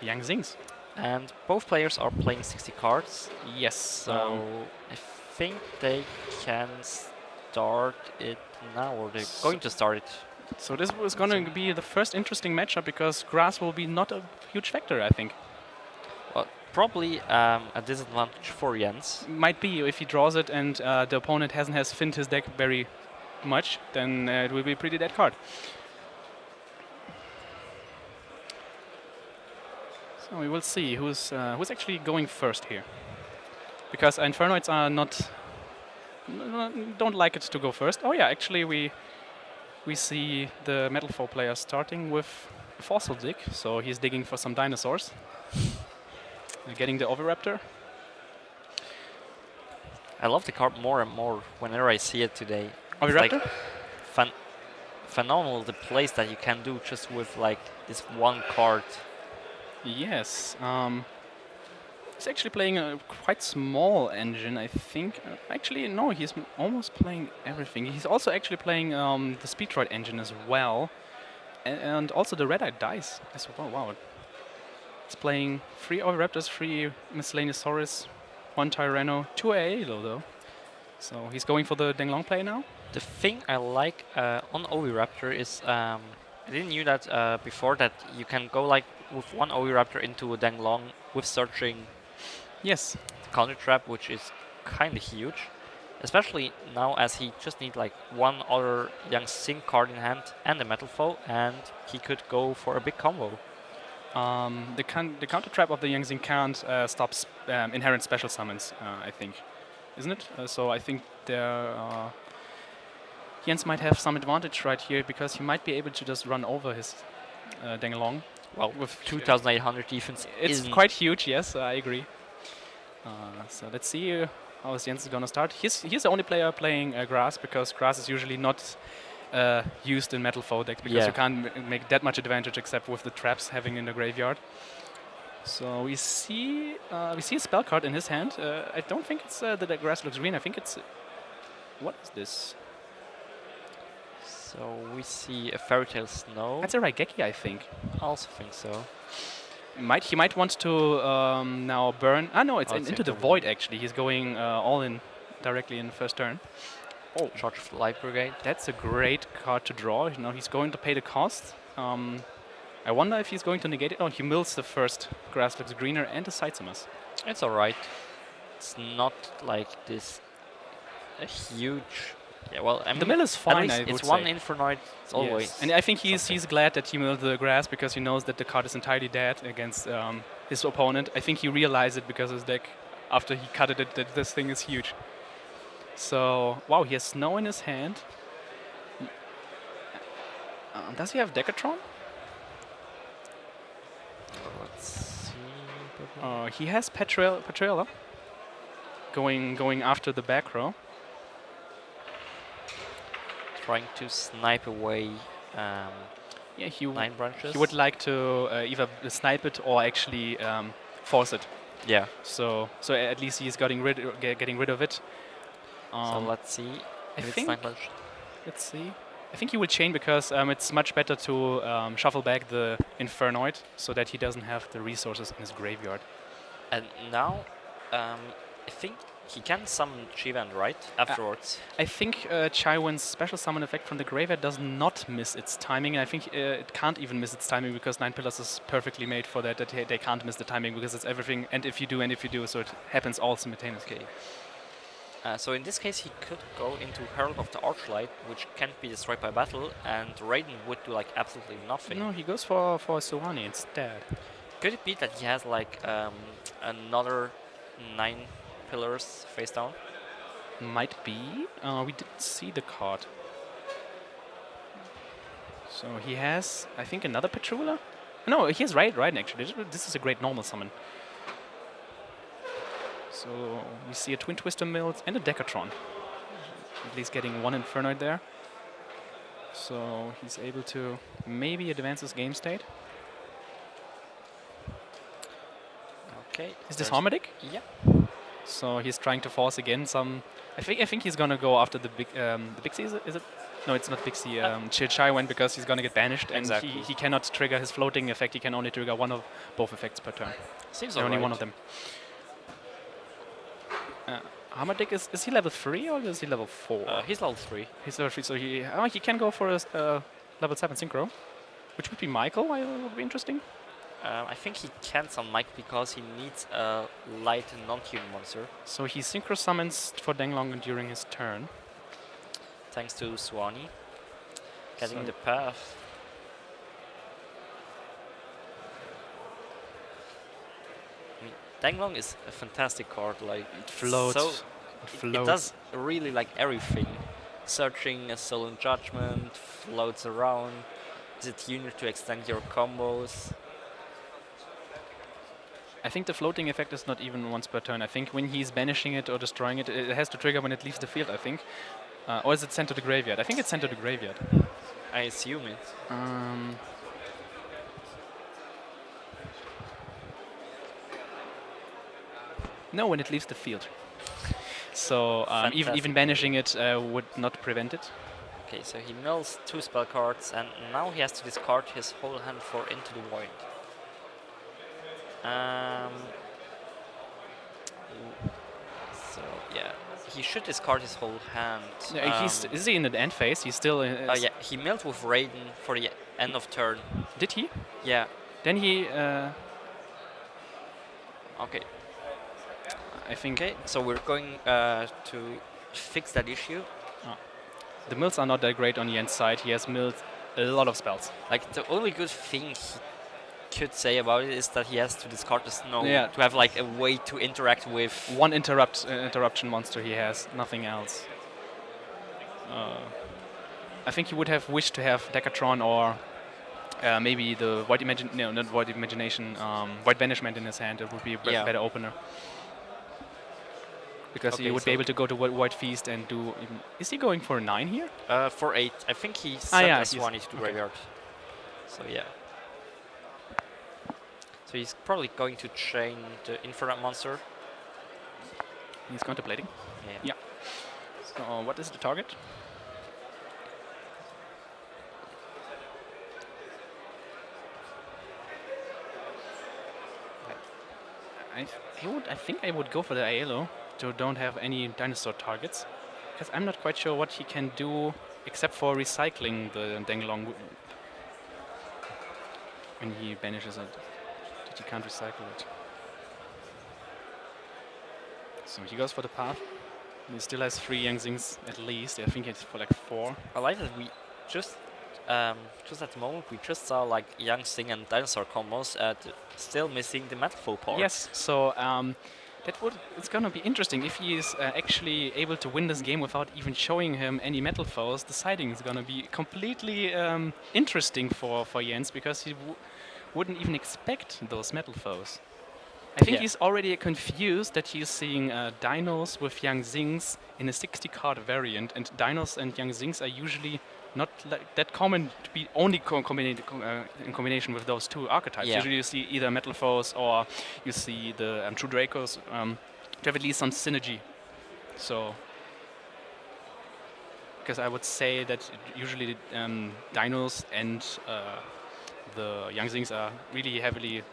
Yang Zings. and both players are playing 60 cards. Yes. So I think they can start it now, or they're going to start it. So this was going to be the first interesting matchup because grass will be not a huge factor, I think. Well, probably a disadvantage for Jens. Might be if he draws it and the opponent has thinned his deck very much, then it will be a pretty dead card. So we will see who's actually going first here, because Infernoids are don't like it to go first. Oh yeah, actually we see the Metal Foe player starting with a Fossil Dig, so he's digging for some dinosaurs. Getting the Oviraptor. I love the card more and more whenever I see it today. Oviraptor? It's like phenomenal the plays that you can do just with like this one card. Yes. He's actually playing a quite small engine, I think. Actually, no, he's almost playing everything. He's also actually playing the Speedroid engine as well. And also the Red-Eyed Dice as well. Wow. He's playing 3 Oviraptors, 3 Miscellaneousaurus, 1 Tyranno, 2 Aelo though. So he's going for the Denglong play now. The thing I like on Oviraptor is I didn't knew that before that you can go like with 1 Oviraptor into a Denglong with searching. Yes. Counter trap, which is kind of huge, especially now as he just need like 1 other Young Sync card in hand and a Metal Foe, and he could go for a big combo. The counter trap of the Yang Xing can't stop inherent special summons, I think, isn't it? So I think Jens might have some advantage right here, because he might be able to just run over his Denglong. Well, with 2,800 defense, it's quite huge. Yes, I agree. So let's see how Jens is gonna start. He's the only player playing Grass, because Grass is usually not used in Metal Foe decks, because you can't make that much advantage except with the traps having in the graveyard. So we see a spell card in his hand. I don't think it's the grass looks green. I think it's what is this? So we see a Fairy Tale Snow. That's a Raigeki, I think. I also think so. He might want to now burn. Ah no, it's into the void actually. He's going all in directly in the first turn. Oh, Charge of the Light Brigade. That's a great card to draw. You know, he's going to pay the cost. I wonder if he's going to negate it. Oh, he mills the first Grass Looks Greener and the Side Summers. It's alright. It's not like this a huge. Yeah, well, I mean, the mill is fine. It's one Infernoid. It's always. And I think he's glad that he milled the grass, because he knows that the card is entirely dead against his opponent. I think he realized it because his deck, after he cut it, that this thing is huge. So wow, he has Snow in his hand. Does he have Decatron? Let's see. He has Petrella going after the back row. Trying to snipe away He 9 branches. He would like to either snipe it or actually force it. Yeah. So at least he's getting rid of it. So let's see. Let's see. I think he will chain, because it's much better to shuffle back the Infernoid so that he doesn't have the resources in his graveyard. And now, I think he can summon Chivand, right? Afterwards. I think Chaiwen's special summon effect from the graveyard does not miss its timing. And I think it can't even miss its timing, because 9 Pillars is perfectly made for that. That they can't miss the timing, because it's everything. And if you do, so it happens all simultaneously. So in this case, he could go into Herald of the Archlight, which can't be destroyed by battle, and Raiden would do like absolutely nothing. No, he goes for Suwani instead. Could it be that he has like another 9 pillars face down? Might be. We didn't see the card. So he has, I think, another Petrula? No, he has Raiden actually. This is a great normal summon. So we see a Twin Twister Mills and a Decatron. At least getting 1 Infernoid there. So he's able to maybe advance his game state. Okay. Is this Harmadic? Yeah. So he's trying to force again some. I think he's gonna go after the Bixie. Is it? No, it's not Bixie. Chaiwen, because he's gonna get banished, and he cannot trigger his floating effect. He can only trigger one of both effects per turn. Seems only one of them. Harmadic is he level 3 or is he level 4? He's level 3. He's level 3, so he can go for a level 7 synchro, which would be Michael. Would be interesting. I think he can't summon Mike because he needs a light non-human monster. So he synchro summons for Denglong during his turn. Thanks to Swanee. Getting So the path. I mean, Denglong is a fantastic card. Like it floats. So it it floats. does really like everything. Searching, a Stolen Judgment, floats around. Is it unique to extend your combos? I think the floating effect is not even once per turn. I think when he's banishing it or destroying it, it has to trigger when it leaves the field, I think. Or is it sent to the graveyard? I think it's sent to the graveyard. I assume it. No, when it leaves the field. So even banishing it would not prevent it. Okay, so he mills 2 spell cards, and now he has to discard his whole hand for Into the Void. So yeah, he should discard his whole hand. Yeah, is he in the end phase? He's still. Yeah, he milled with Raiden for the end of turn. Did he? Yeah. Then he. Okay. I think. Okay, so we're going to fix that issue. The mills are not that great on Jens' side. He has milled a lot of spells. Like the only good thing he could say about it is that he has to discard the snow to have like a way to interact with. One interruption monster he has, nothing else. I think he would have wished to have Decatron or maybe the Void Banishment in his hand. It would be a better opener. Because he would be able to go to Void Feast and do. Is he going for a 9 here? For 8. I think he sent Swanee to the graveyard. So yeah. So he's probably going to chain the Infinite monster. He's contemplating. Yeah. So what is the target? I think I would go for the Aelo to don't have any dinosaur targets, because I'm not quite sure what he can do except for recycling the Denglong when he banishes it. That he can't recycle it. So he goes for the path. He still has 3 Yangzings at least. I think it's for like 4. I like that we just at the moment we just saw like Yangzing and dinosaur combos still missing the Metalfoe part. Yes, so it's gonna be interesting if he is actually able to win this game without even showing him any Metalfoes. The siding is gonna be completely interesting for Jens, because he wouldn't even expect those Metalfoes. I think he's already confused that he's seeing dinos with Yangzings in a 60-card variant, and dinos and Yangzings are usually not that common to be only in combination with those 2 archetypes. Yeah. Usually you see either Metalfoes or you see the True Dracos to have at least some synergy. So, because I would say that usually dinos and the Yangzings are really heavily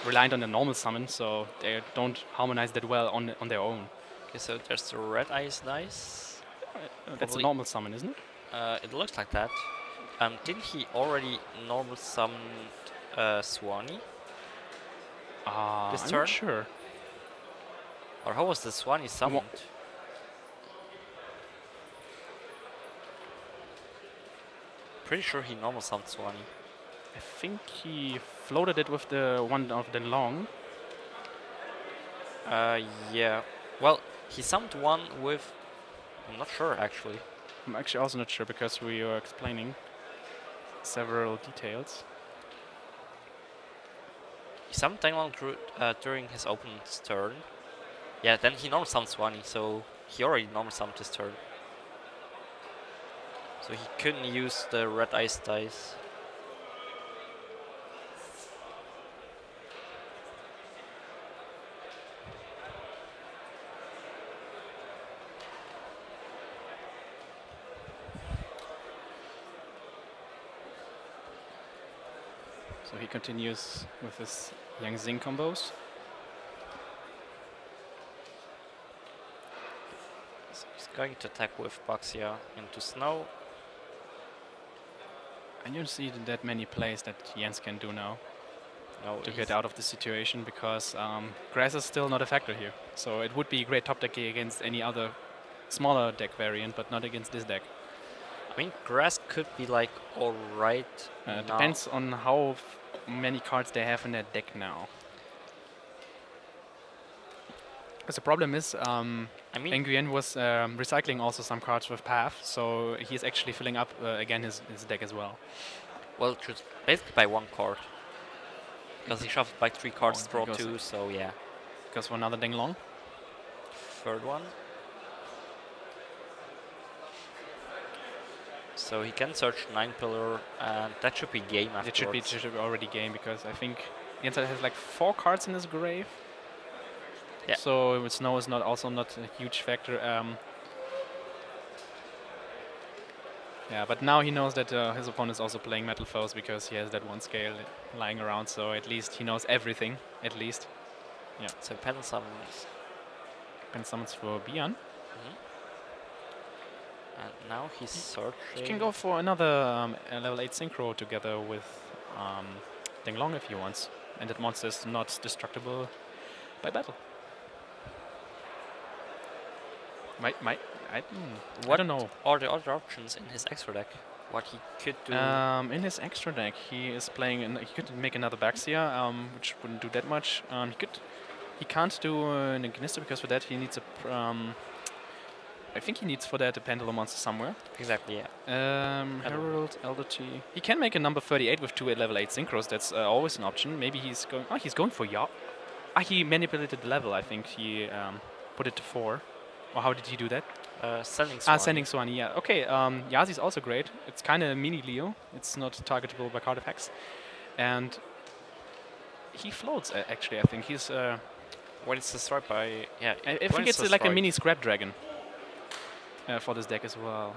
reliant on the normal summon, so they don't harmonize that well on their own. Okay, so there's the Red Eyes Dice. That's a normal summon, isn't it? It looks like that. Didn't he already normal summon Swanee? This I'm turn? not sure. Or how was the Swanee summoned? Pretty sure he normal summoned Swanee. I think he floated it with the one of the long. Yeah. Well, he summoned one with. I'm not sure actually. I'm actually also not sure, because we were explaining several details. He summoned one during his opponent's turn. Yeah, then he normal summoned Swanee, so he already normal summoned his turn. So he couldn't use the Red Ice Dice. So he continues with his Yangzing combos. So he's going to attack with Baxia into Snow. I don't see that many plays that Jens can do now. to get out of the situation because grass is still not a factor here. So it would be a great top deck against any other smaller deck variant, but not against this deck. I mean, grass could be like alright. Depends on how many cards they have in their deck now. Because the problem is, I mean, Nguyen was recycling also some cards with Path, so he's actually filling up again his deck as well. Well, just basically by 1 card. Because he shuffled by 3 cards, draw 2, so yeah. Goes for another Ding Long. Third one. So he can search 9 pillar, and that should be game afterwards. It should be already game, because I think Jens has like 4 cards in his grave. Yeah. So snow is not a huge factor. Yeah, but now he knows that his opponent is also playing Metal Foes because he has that 1 scale lying around. So at least he knows everything. At least. Yeah. So pen summons. Pen summons for Bian. And now he's searching. He can go for another level 8 synchro together with Ding Long if he wants, and that monster is not destructible by battle. I don't know. What are the other options in his extra deck? What he could do? In his extra deck, he is playing. He could make another Baxia, which wouldn't do that much. He can't do an Ignister because for that he needs a. I think he needs for that a Pendulum monster somewhere. Exactly, yeah. Herald, Elder T. He can make a number 38 with 2 level 8 synchros. That's always an option. Maybe he's going. Oh, he's going for Yaw. He manipulated the level. I think he put it to 4. Or how did he do that? Sending Swan. Sending Swan, yeah. Okay, Yazi is also great. It's kind of mini Leo. It's not targetable by card effects. And he floats, actually, I think. He's... when it's destroyed by... Yeah, I think it's like a mini Scrap Dragon for this deck as well.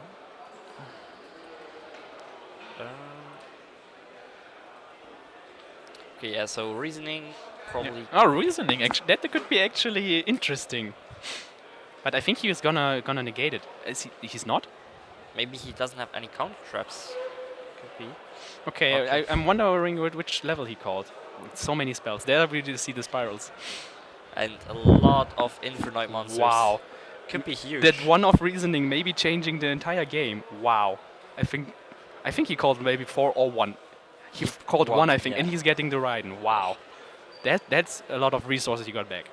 Okay, yeah, so Reasoning, probably... Yeah. Oh, Reasoning, actually. That could be actually interesting. But I think he was gonna negate it. He's not? Maybe he doesn't have any counter traps. Could be. Okay, I'm wondering which level he called. So many spells. There we really see the spirals. And a lot of Infinite monsters. Wow. Could be huge. That one-off Reasoning maybe changing the entire game. Wow. I think he called maybe 4 or 1. He called 1, I think, and he's getting the Raiden. Wow. That's a lot of resources he got back.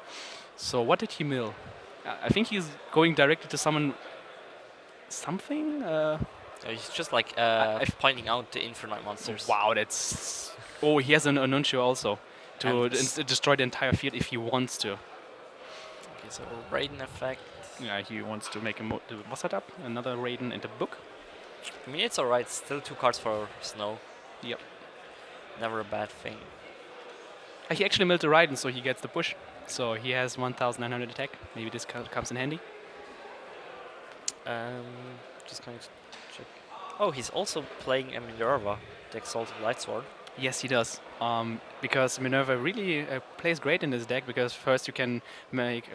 So what did he mill? I think he's going directly to summon something. He's just like pointing out the Infinite monsters. Wow, that's... Oh, he has an Annuntio also to destroy the entire field if he wants to. Okay, so Raiden effect. Yeah, he wants to make a setup, another Raiden and a book. I mean, it's alright. Still 2 cards for Snow. Yep. Never a bad thing. He actually milled the Raiden, so he gets the push. So he has 1900 attack. Maybe this comes in handy. Just going to check. Oh, he's also playing a Minerva, the Exalted Lightsword. Yes, he does. Because Minerva really plays great in this deck, because first you can make,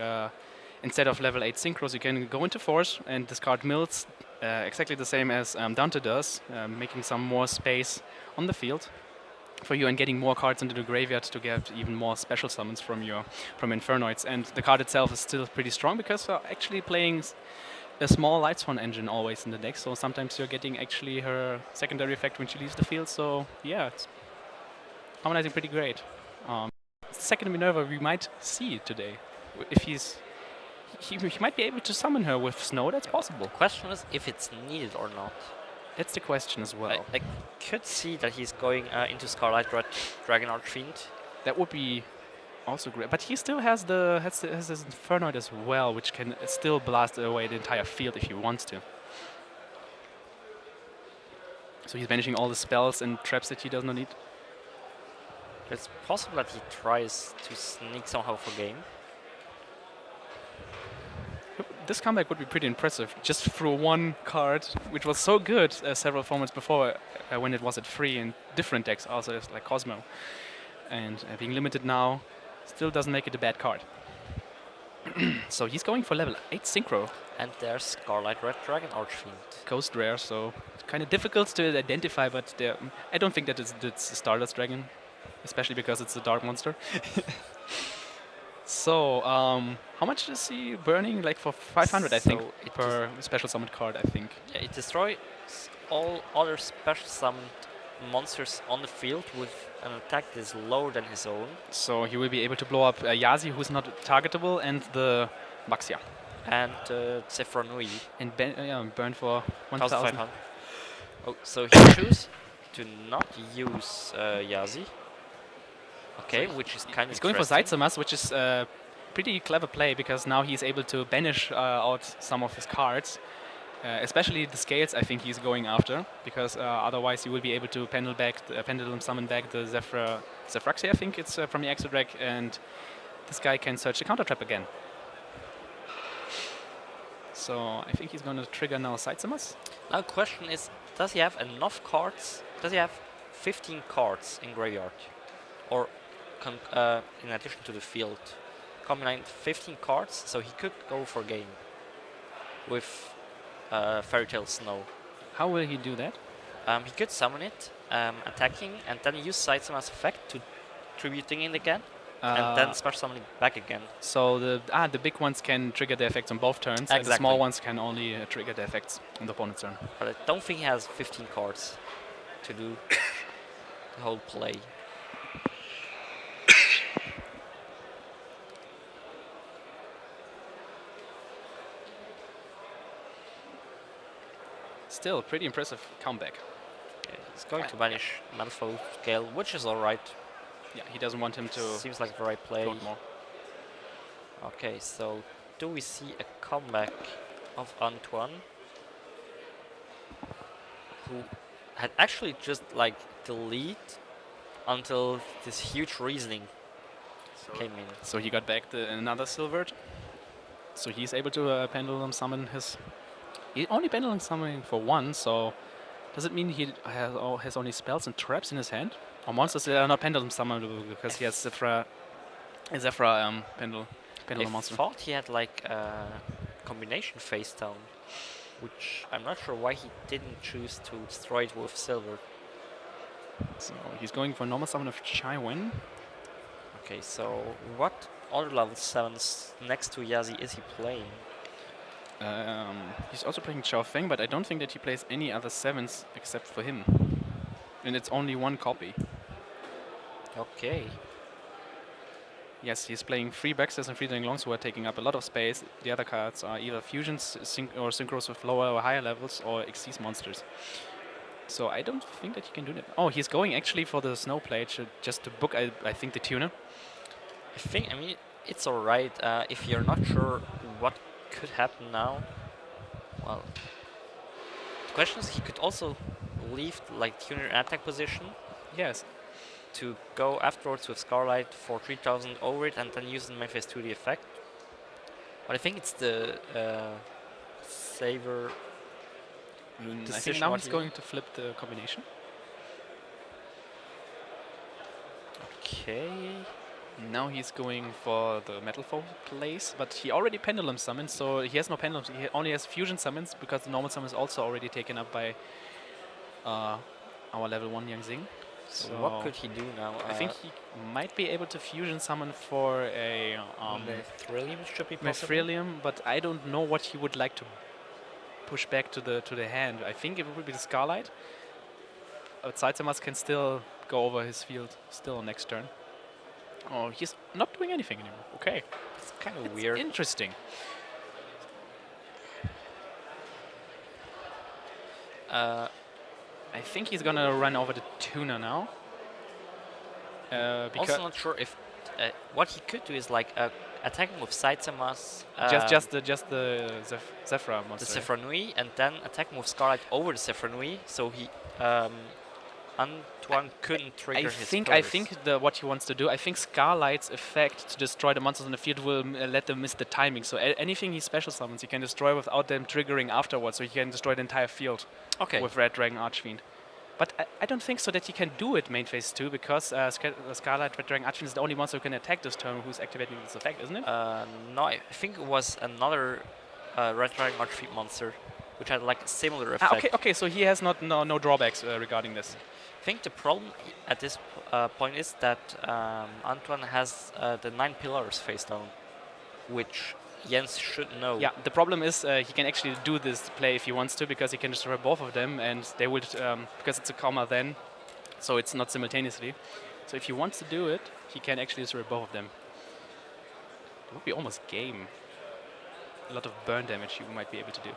instead of level 8 synchros, you can go into force and discard mills, exactly the same as Dante does, making some more space on the field for you and getting more cards into the graveyard to get even more special summons from Infernoids. And the card itself is still pretty strong because actually playing a small Lightsworn engine always in the deck, so sometimes you're getting actually her secondary effect when she leaves the field, so yeah, it's harmonizing pretty great. Second Minerva we might see today. If he might be able to summon her with Snow, that's possible. The question is if it's needed or not. That's the question as well. I could see that he's going into Scarlet Red Dragon Archfiend. That would be also great, but he still has his Infernoid as well, which can still blast away the entire field if he wants to. So he's banishing all the spells and traps that he does not need. It's possible that he tries to sneak somehow for game. This comeback would be pretty impressive, just through 1 card, which was so good several formats before when it was at 3 in different decks, also like Cosmo. And being limited now still doesn't make it a bad card. So he's going for level 8 synchro. And there's Scarlet Red Dragon Archfiend. Ghost rare, so it's kind of difficult to identify, but I don't think that it's Stardust Dragon. especially because it's a dark monster. So, how much is he burning? Like for 500, I think, So it per special summoned card, I think. Yeah, it destroys all other special summoned monsters on the field with an attack that is lower than his own. So he will be able to blow up Yazi, who's not targetable, and the Baxia. And Zefranui. And burn for 1,000. 1,500. Oh, so he chooses to not use Yazi. Okay, which is kind of He's going for Saitsamas, which is a pretty clever play because now he's able to banish out some of his cards. Especially the scales, I think he's going after, because otherwise you will be able to pendulum summon back the Zefraxia, I think it's from the Exo deck, and this guy can search the counter trap again. So I think he's going to trigger now Saitsamas. Now the question is, does he have enough cards? Does he have 15 cards in graveyard? Or in addition to the field? Combine 15 cards, so he could go for game with Fairy Tale Snow. How will he do that? He could summon it, attacking, and then use Saitama's effect to tributing it again, and then special summon it back again. So the big ones can trigger the effects on both turns, and the small ones can only trigger the effects on the opponent's turn. But I don't think he has 15 cards to do the whole play. Still, pretty impressive comeback. Okay, he's going to banish Malifaux Scale, which is alright. Yeah, he doesn't want him to. Seems like the right play. More. Okay, so do we see a comeback of Antoine, who had actually just like the lead until this huge reasoning came in. So he got back another silver. So he's able to pendulum summon his. He only pendulum summoning for one, so does it mean he has only spells and traps in his hand? Or monsters that are not pendulum summonable because he has Zephyra pendulum monster? I thought he had like a combination face down, which I'm not sure why he didn't choose to destroy it with silver. So he's going for normal summon of Chaiwen. Okay, so what other level 7s next to Yazi is he playing? He's also playing Chao Feng, but I don't think that he plays any other 7s except for him. And it's only one copy. Okay. Yes, he's playing 3 Baxters and 3 Danglongs who are taking up a lot of space. The other cards are either fusions or synchros with lower or higher levels or Xyz monsters. So I don't think that he can do that. Oh, he's going actually for the Snow Plate just to book, I think, the tuner. I mean, it's alright if you're not sure what could happen now. Well, the question is, he could also leave like tuner attack position. Yes. To go afterwards with Scarlight for 3000 over it and then use the main phase 2 the effect. But I think it's the saver. I think now he's going to flip the combination. Okay. Now he's going for the Metal Foam place, but he already pendulum summoned, so he has no pendulums. He only has fusion summons because the normal summon is also already taken up by our level 1 Yang Xing. So what could he do now? I think he might be able to fusion summon for a Mithrilium should be possible. Mithrilium, but I don't know what he would like to push back to the hand. I think it would be the Scarlight. But Saitsamas can still go over his field still next turn. Oh, he's not doing anything anymore. Okay. It's kind of weird. Interesting. I think he's gonna run over the tuner now. Also not sure if what he could do is like attacking with Saitsamas. Just the Zephyra monster. The Zefranui, and then attacking with Scarlight over the Zefranui, so he Antoine couldn't trigger his I think what he wants to do, I think Scarlight's effect to destroy the monsters on the field will let them miss the timing. So anything he special summons, he can destroy without them triggering afterwards. So he can destroy the entire field. Okay. With Red Dragon Archfiend. But I don't think so that he can do it main phase 2 because Scarlet Red Dragon Archfiend is the only monster who can attack this turn who's activating this effect, isn't it? No, I think it was another Red Dragon Archfiend monster. which had like a similar effect. Okay, so he has no drawbacks regarding this. I think the problem at this point is that Antoine has the 9 pillars face down, which Jens should know. Yeah, the problem is he can actually do this play if he wants to, because he can destroy both of them, and they would, because it's a comma then, so it's not simultaneously. So if he wants to do it, he can actually destroy both of them. It would be almost game. A lot of burn damage he might be able to do.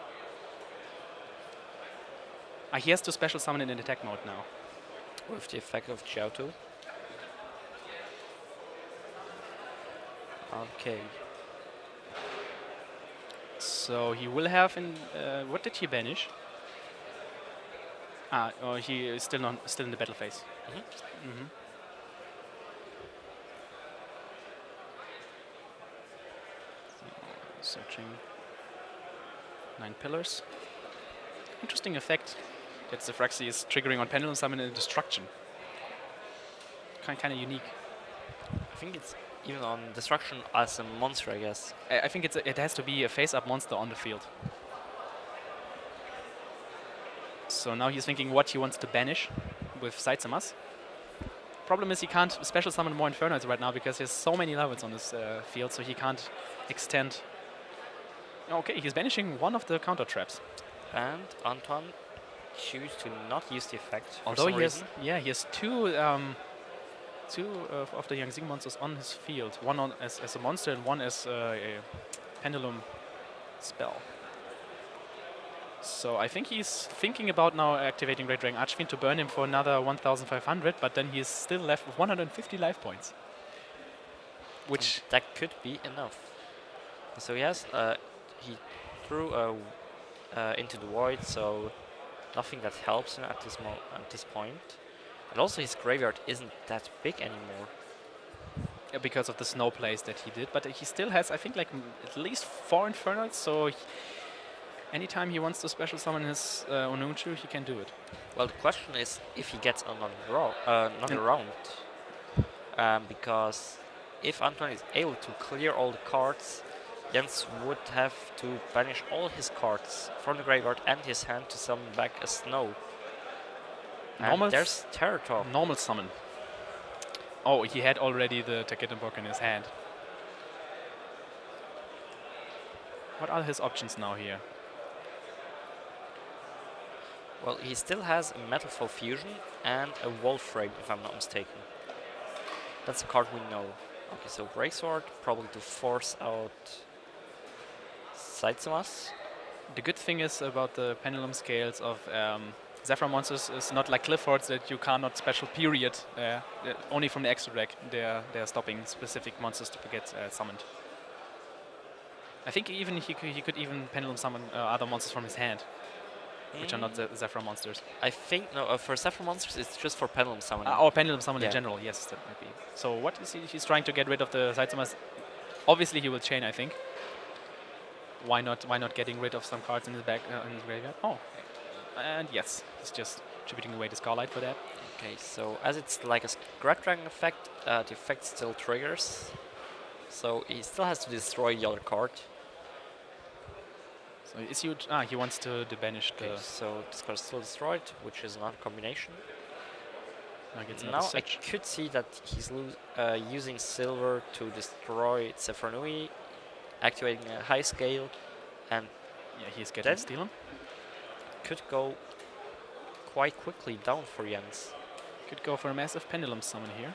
He has to special summon it in attack mode now. With the effect of Jiao. Okay. So he will have in what did he banish? Oh, he is still in the battle phase. Searching 9 pillars. Interesting effect that Zefraxi is triggering on Pendulum Summon and Destruction. Kind of unique. I think it's even on Destruction as a monster, I guess. I think it has to be a face-up monster on the field. So now he's thinking what he wants to banish with Saitsamas. Problem is he can't special summon more Infernoids right now because he has so many levels on this field, so he can't extend. Okay, he's banishing one of the counter traps. And Antoine choose to not use the effect. Although he has two of the Yang Xing monsters on his field. One as a monster and one as a pendulum spell. So I think he's thinking about now activating Great Dragon Archfiend to burn him for another 1,500, but then he's still left with 150 life points. Which that could be enough. So he threw into the void, so nothing that helps him at this point. And also his graveyard isn't that big anymore. Yeah, because of the snow plays that he did, but he still has, I think, like at least 4 Infernoids, so anytime he wants to special summon his Onunchu, he can do it. Well, the question is if he gets another round. Because if Antoine is able to clear all the cards, Jens would have to banish all his cards from the graveyard and his hand to summon back a snow. And there's Terror Talk. Normal summon. Oh, he had already the Taketenbok in his hand. What are his options now here? Well, he still has a Metal Foe Fusion and a Wall Frame, if I'm not mistaken. That's a card we know. Okay, so Break Sword, probably to force out Saitsamas. The good thing is about the pendulum scales of Zephyr monsters is not like Cliffords that you cannot special period. Only from the extra deck they're stopping specific monsters to get summoned. I think even he could even pendulum summon other monsters from his hand, which are not Zephyr monsters. I think no. For Zephyr monsters, it's just for pendulum summoning. Or pendulum summon in general. Yes, that might be. So what is he? He's trying to get rid of the Saitsamas. Obviously, he will chain. I think. Why not getting rid of some cards in his back in his graveyard? Oh, and yes, he's just attributing away the Scarlight for that. Okay, so as it's like a Great Dragon effect, the effect still triggers. So he still has to destroy the other card. So is he wants to banish the. So this card is still destroyed, which is another combination. Now I could see that he's using silver to destroy Zephrynui, activating a high scale, and he's getting Steelen. Could go quite quickly down for Jens. Could go for a massive pendulum summon here.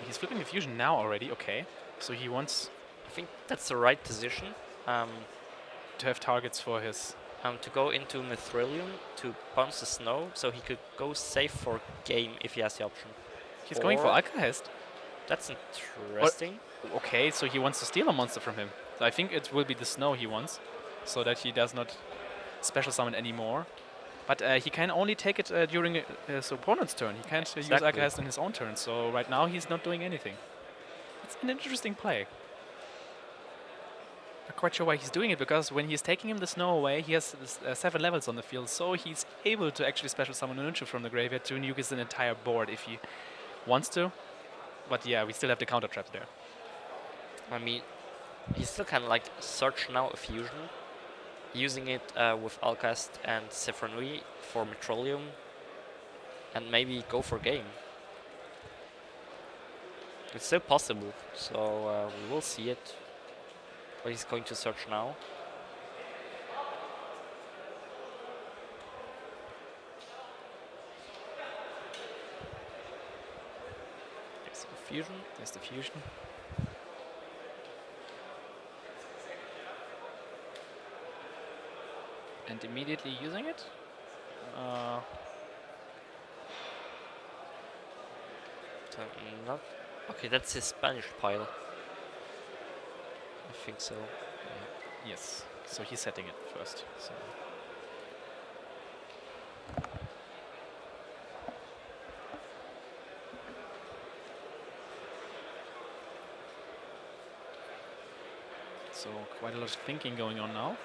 He's flipping the fusion now already. Okay, so he wants. I think that's the right position. To have targets for his. To go into Mithrilium to bounce the snow, so he could go safe for game if he has the option. He's going for Alcahest. That's interesting. Okay, so he wants to steal a monster from him. So I think it will be the snow he wants, so that he does not special summon anymore. But he can only take it during his opponent's turn. He can't use Alcahest in his own turn. So right now he's not doing anything. It's an interesting play. Not quite sure why he's doing it, because when he's taking him the snow away, he has 7 levels on the field, so he's able to actually special summon Onunchu from the graveyard to nuke his entire board if he wants to. But yeah, we still have the counter traps there. I mean, he still can like search now a fusion, using it with Alcast and Sephironui for Metrolium, and maybe go for game. It's still possible, so we will see it. But he's going to search now. There's the fusion. There's the fusion. And immediately using it. So not okay. That's his Spanish pile. I think so. Yes. So he's setting it first. So. So quite a lot of thinking going on now.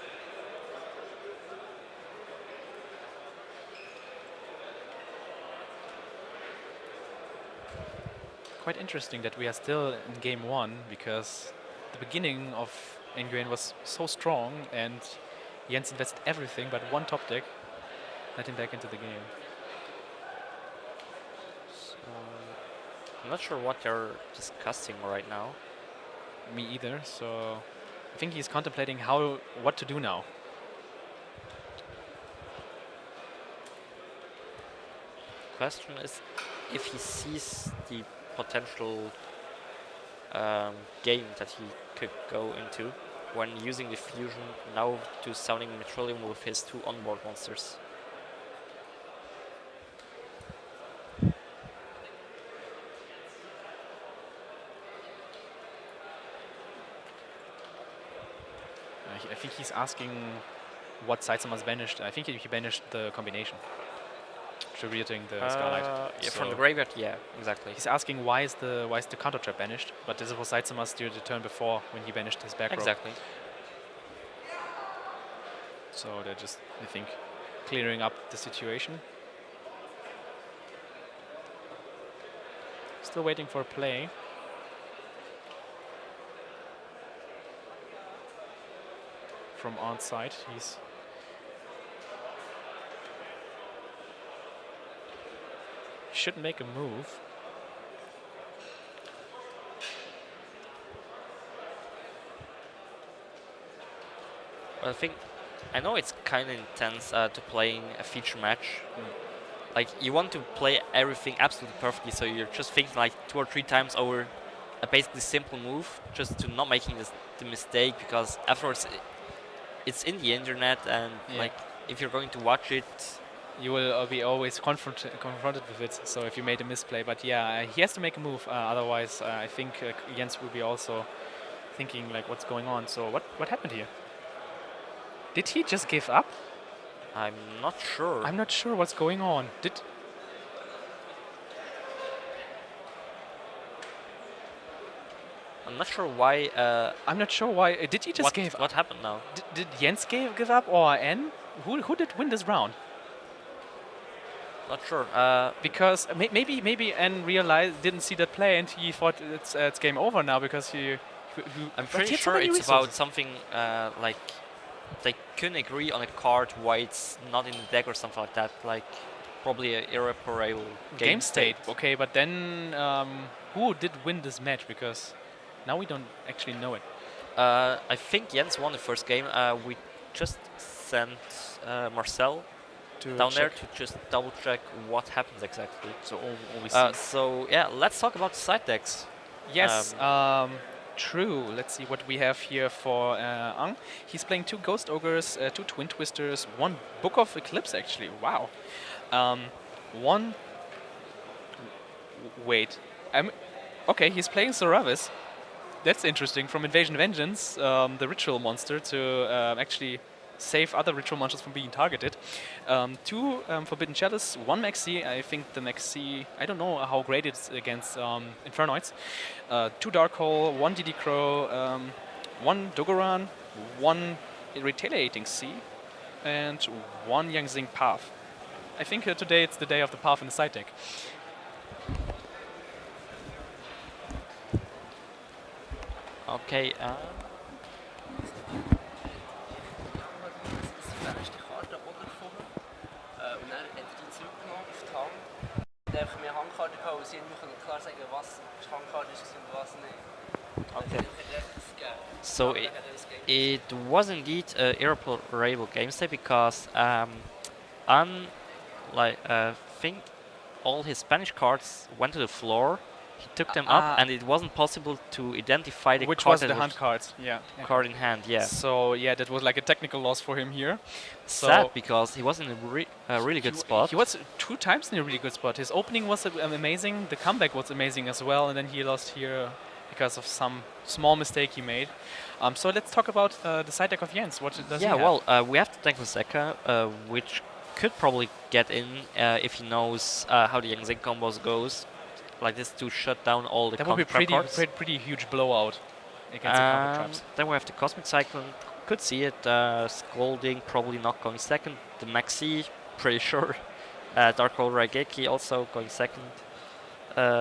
Quite interesting that we are still in game 1, because the beginning of Nguyen was so strong and Jens invested everything but one top deck, let him back into the game. So I'm not sure what they're discussing right now. Me either, so I think he's contemplating what to do now. Question is if he sees the potential game that he could go into when using the fusion now to sounding Metrolium with his 2 onboard monsters. I think he's asking what side someone's banished. I think he banished the combination, attributing the Scarlight. Yeah, from the graveyard, yeah, exactly. He's asking why is the counter trap banished, but this was Saitama's during the turn before when he banished his back row. Exactly. So they're just, I think, clearing up the situation. Still waiting for a play. From Arndt's side, he's should make a move. Well, I know it's kind of intense to playing a feature match. Like, you want to play everything absolutely perfectly, so you're just thinking like 2 or 3 times over a basically simple move, just to not making the mistake, because afterwards it's in the internet, and like if you're going to watch it, you will be always confronted with it. So if you made a misplay, but yeah, he has to make a move. Otherwise, I think Jens will be also thinking like, what's going on? So what happened here? Did he just give up? I'm not sure. I'm not sure what's going on. I'm not sure why. I'm not sure why. Did he just give up? What happened now? Did Jens give up, or N? Who did win this round? Not sure. Because maybe N didn't see that play, and he thought it's game over now because he I'm pretty sure it's about something like they couldn't agree on a card why it's not in the deck or something like that. Like probably an irreparable game state. Okay, but then who did win this match? Because now we don't actually know it. I think Jens won the first game. We just sent Marcel down there to just double check what happens exactly. So all we see. So yeah, let's talk about the side decks. Yes. True. Let's see what we have here for Ang. He's playing 2 Ghost Ogres, 2 Twin Twisters, 1 Book of Eclipse actually. Wow. Wait. Okay, he's playing Soravis. That's interesting. From Invasion Vengeance, the ritual monster, to actually save other ritual monsters from being targeted. 2 Forbidden Chalice, 1 Maxi. I think the Maxi, I don't know how great it's against Infernoids. 2 Dark Hole, 1 DD Crow, 1 Dogoran, 1 Retaliating Sea, and 1 Yangzing Path. I think today it's the day of the Path in the side deck. Okay. So it was indeed an irreparable game state because think all his Spanish cards went to the floor. He took them up, and it wasn't possible to identify the which card was the hand cards. card in hand. Yeah. So yeah, that was like a technical loss for him here. Sad because he was in a really good spot. He was 2 times in a really good spot. His opening was amazing. The comeback was amazing as well, and then he lost here because of some small mistake he made. So let's talk about the side deck of Jens. What does he have? Well, we have the Denko which could probably get in if he knows how the Yang Zing combos goes, like this to shut down all the that would be pretty huge blowout against the counter traps. Then we have the Cosmic Cyclone. Could see it. Scolding probably not going second. The Maxi, pretty sure. Dark Hole Raigeki also going second.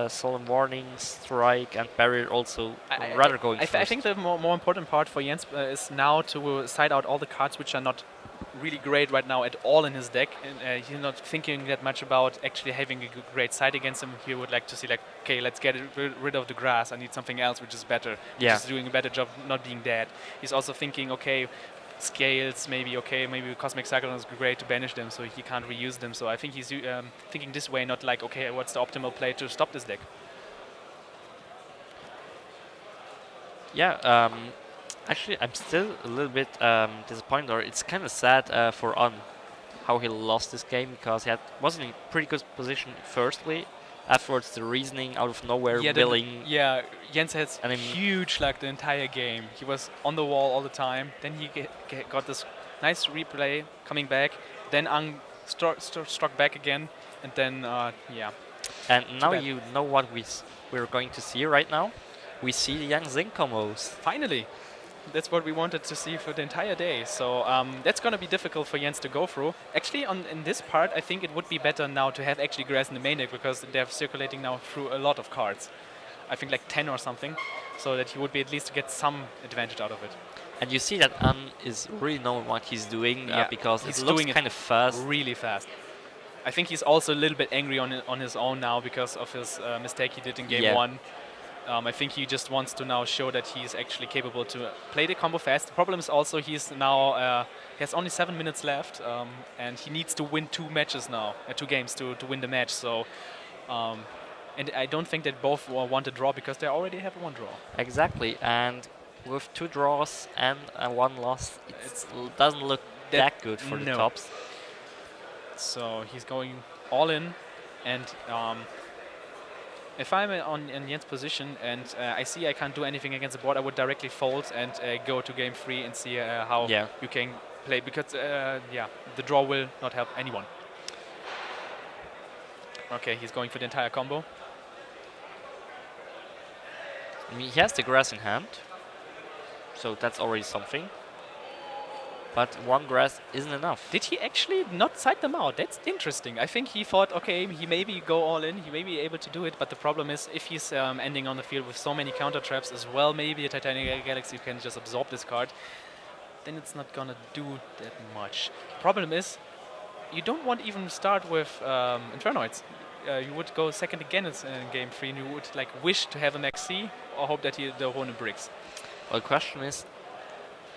Solemn Warning, Strike, and Barrier also rather going first. I think the more important part for Jens is now to side out all the cards which are not really great right now at all in his deck, and he's not thinking that much about actually having a great side against him. He would like to see, like, okay, let's get rid of the grass. I need something else which is better. Yeah. Which is doing a better job not being dead. He's also thinking, okay, scales, maybe Cosmic Cyclone is great to banish them, so he can't reuse them. So I think he's thinking this way, not like, okay, what's the optimal play to stop this deck? Yeah, actually, I'm still a little bit disappointed, or it's kind of sad for On how he lost this game, because he was in a pretty good position firstly. Afterwards, the reasoning out of nowhere, willing. Jens has huge luck the entire game. He was on the wall all the time. Then he got this nice replay coming back. Then Ang struck back again, and then And now you know what we're going to see right now. We see the Yang Zing combos. Finally. That's what we wanted to see for the entire day. So that's going to be difficult for Jens to go through. Actually, in this part, I think it would be better now to have actually grass in the main deck, because they're circulating now through a lot of cards. I think like 10 or something, so that he would be at least to get some advantage out of it. And you see that An is really knowing what he's doing, because he's it looks doing kind of fast. Really fast. I think he's also a little bit angry on his own now because of his mistake he did in game 1. I think he just wants to now show that he's actually capable to play the combo fast. The problem is also he's now he has only 7 minutes left, and he needs to win 2 matches now, 2 games to win the match. So, and I don't think that both want a draw, because they already have 1 draw. Exactly, and with 2 draws and 1 loss, it doesn't look that good for the tops. So he's going all in, and if I'm in Jens' position and I see I can't do anything against the board, I would directly fold and go to game 3 and see how you can play, because the draw will not help anyone. Okay, he's going for the entire combo. I mean, he has the grass in hand, so that's already something. But 1 grass isn't enough. Did he actually not side them out? That's interesting. I think he thought, okay, he maybe go all in, he may be able to do it, but the problem is if he's ending on the field with so many counter traps as well, maybe a Titanic Galaxy can just absorb this card, then it's not gonna do that much. Problem is, you don't want even start with Infernoids. You would go second again in game 3, and you would like wish to have a Maxi or hope that the Rune bricks. Well, the question is,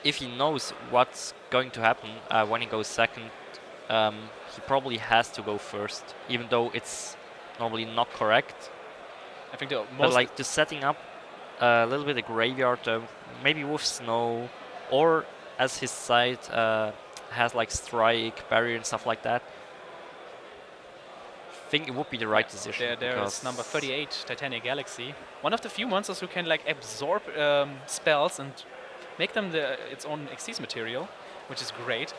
if he knows what's going to happen when he goes second, he probably has to go first, even though it's normally not correct. I think but like just setting up a little bit of graveyard, maybe with snow, or as his side has like strike, barrier, and stuff like that. I think it would be the right decision. There is number 38, Titanic Galaxy, one of the few monsters who can like absorb spells and make them its own Xyz material, which is great.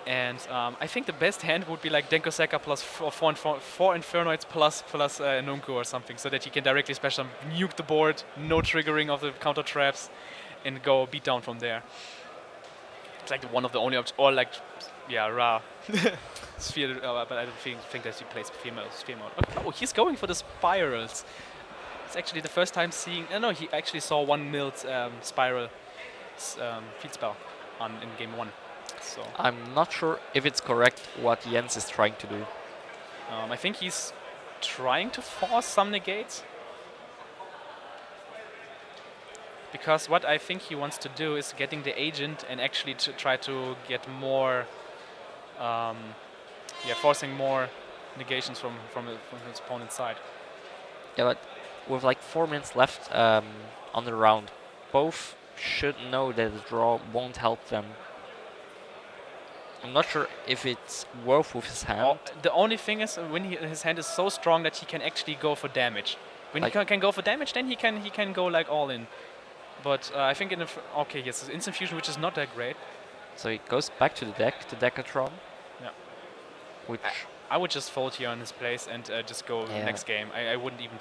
And I think the best hand would be like Denkoseka plus 4 Infernoids plus Nunku or something, so that he can directly special nuke the board, no triggering of the counter traps, and go beat down from there. It's like one of the only options, or like, Ra. Sphere, but I don't think that he plays Sphere mode. Okay. Oh, he's going for the spirals. It's actually the first time seeing, no, he actually saw 1 milled spiral feed spell in game 1. So I'm not sure if it's correct what Jens is trying to do. I think he's trying to force some negates, because what I think he wants to do is getting the agent and actually to try to get more, forcing more negations from his opponent's side. Yeah, but with like 4 minutes left on the round, both should know that the draw won't help them. I'm not sure if it's worth with his hand. The only thing is when his hand is so strong that he can actually go for damage. When he can go for damage, then he can go like all in. But I think he has instant fusion, which is not that great. So he goes back to the deck, to Decathlon. Yeah. Which I would just fold here on his place and just go next game. I wouldn't even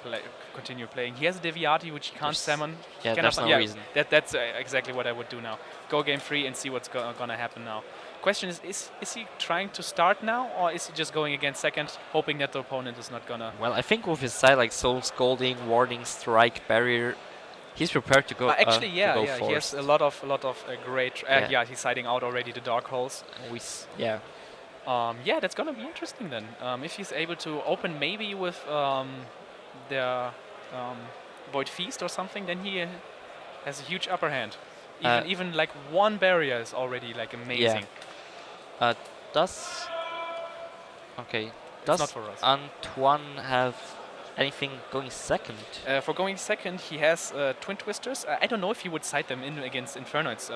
continue playing. He has a Deviati which he can't summon. Yeah, there's no reason. That's exactly what I would do now. Go game 3 and see what's gonna happen now. Question is he trying to start now, or is he just going against second, hoping that the opponent is not gonna... Well, I think with his side like Soul Scolding, Warding, Strike, Barrier, he's prepared to go actually, to go he has a lot of great... he's siding out already the Dark Holes. That's gonna be interesting then. If he's able to open maybe with the Void Feast or something, then he has a huge upper hand. Even like one barrier is already like amazing. Does not for us. Antoine have anything going second? For going second, he has Twin Twisters. I don't know if he would side them in against Infernoids.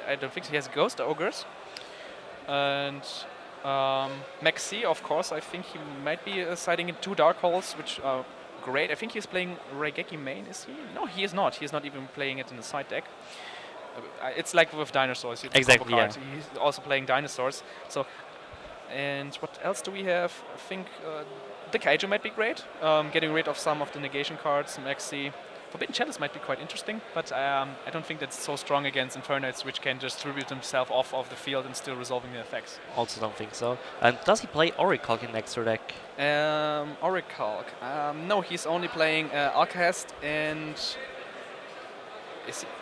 I don't think so. He has Ghost Ogres. And Maxi, of course, I think he might be siding in 2 Dark Holes, which are great. I think he's playing Raigeki main, is he? No, he is not. He is not even playing it in the side deck. It's like with dinosaurs. Exactly, yeah. He's also playing dinosaurs. So, and what else do we have? I think the Kaiju might be great. Getting rid of some of the negation cards, Maxi. Forbidden Chalice might be quite interesting, but I don't think that's so strong against Infernoids, which can just distribute himself off of the field and still resolving the effects. Also don't think so. Does he play Orichalk in extra deck? Orichalk. No, he's only playing Alcahest and...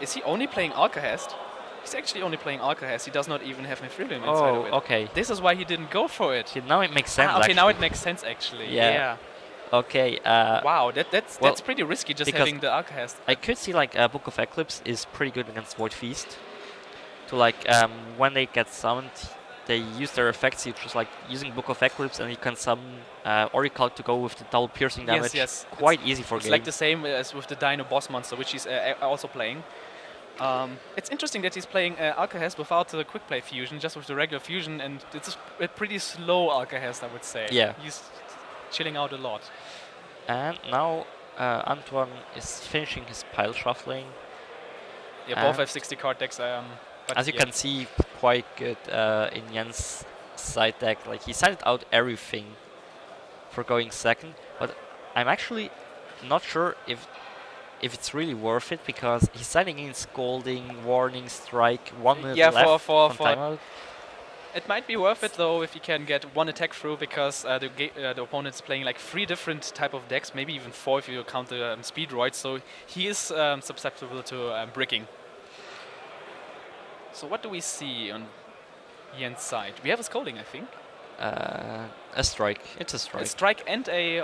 Is he only playing Alcahest? He's actually only playing Alcahest. He does not even have Mithrillium inside of it. Okay. This is why he didn't go for it. Now it makes sense. Okay, now it makes sense actually. Yeah. Okay. Wow, that's pretty risky just having the Alcahest. I could see like Book of Eclipse is pretty good against Void Feast. To like when they get summoned, they use their effects. You just like using Book of Eclipse, and you can summon Orichalk to go with the double piercing damage. Yes. Quite easy for game. It's like the same as with the Dino boss monster, which he's also playing. It's interesting that he's playing Alcahest without the quick play fusion, just with the regular fusion, and it's a pretty slow Alcahest, I would say. Yeah. He's chilling out a lot. And now Antoine is finishing his pile shuffling. Yeah, both have 60 card decks. As you can see, quite good in Jens' side deck. Like he sided out everything for going second, but I'm actually not sure if it's really worth it, because he's siding in Scolding, Warning, Strike, 1 minute left for timeout. It might be worth it though if you can get one attack through, because the opponent's playing like 3 different type of decks, maybe even 4 if you count the speed droids. So he is susceptible to bricking. So what do we see on Jens' side? We have a Scolding, I think. A Strike. It's a Strike. A Strike and a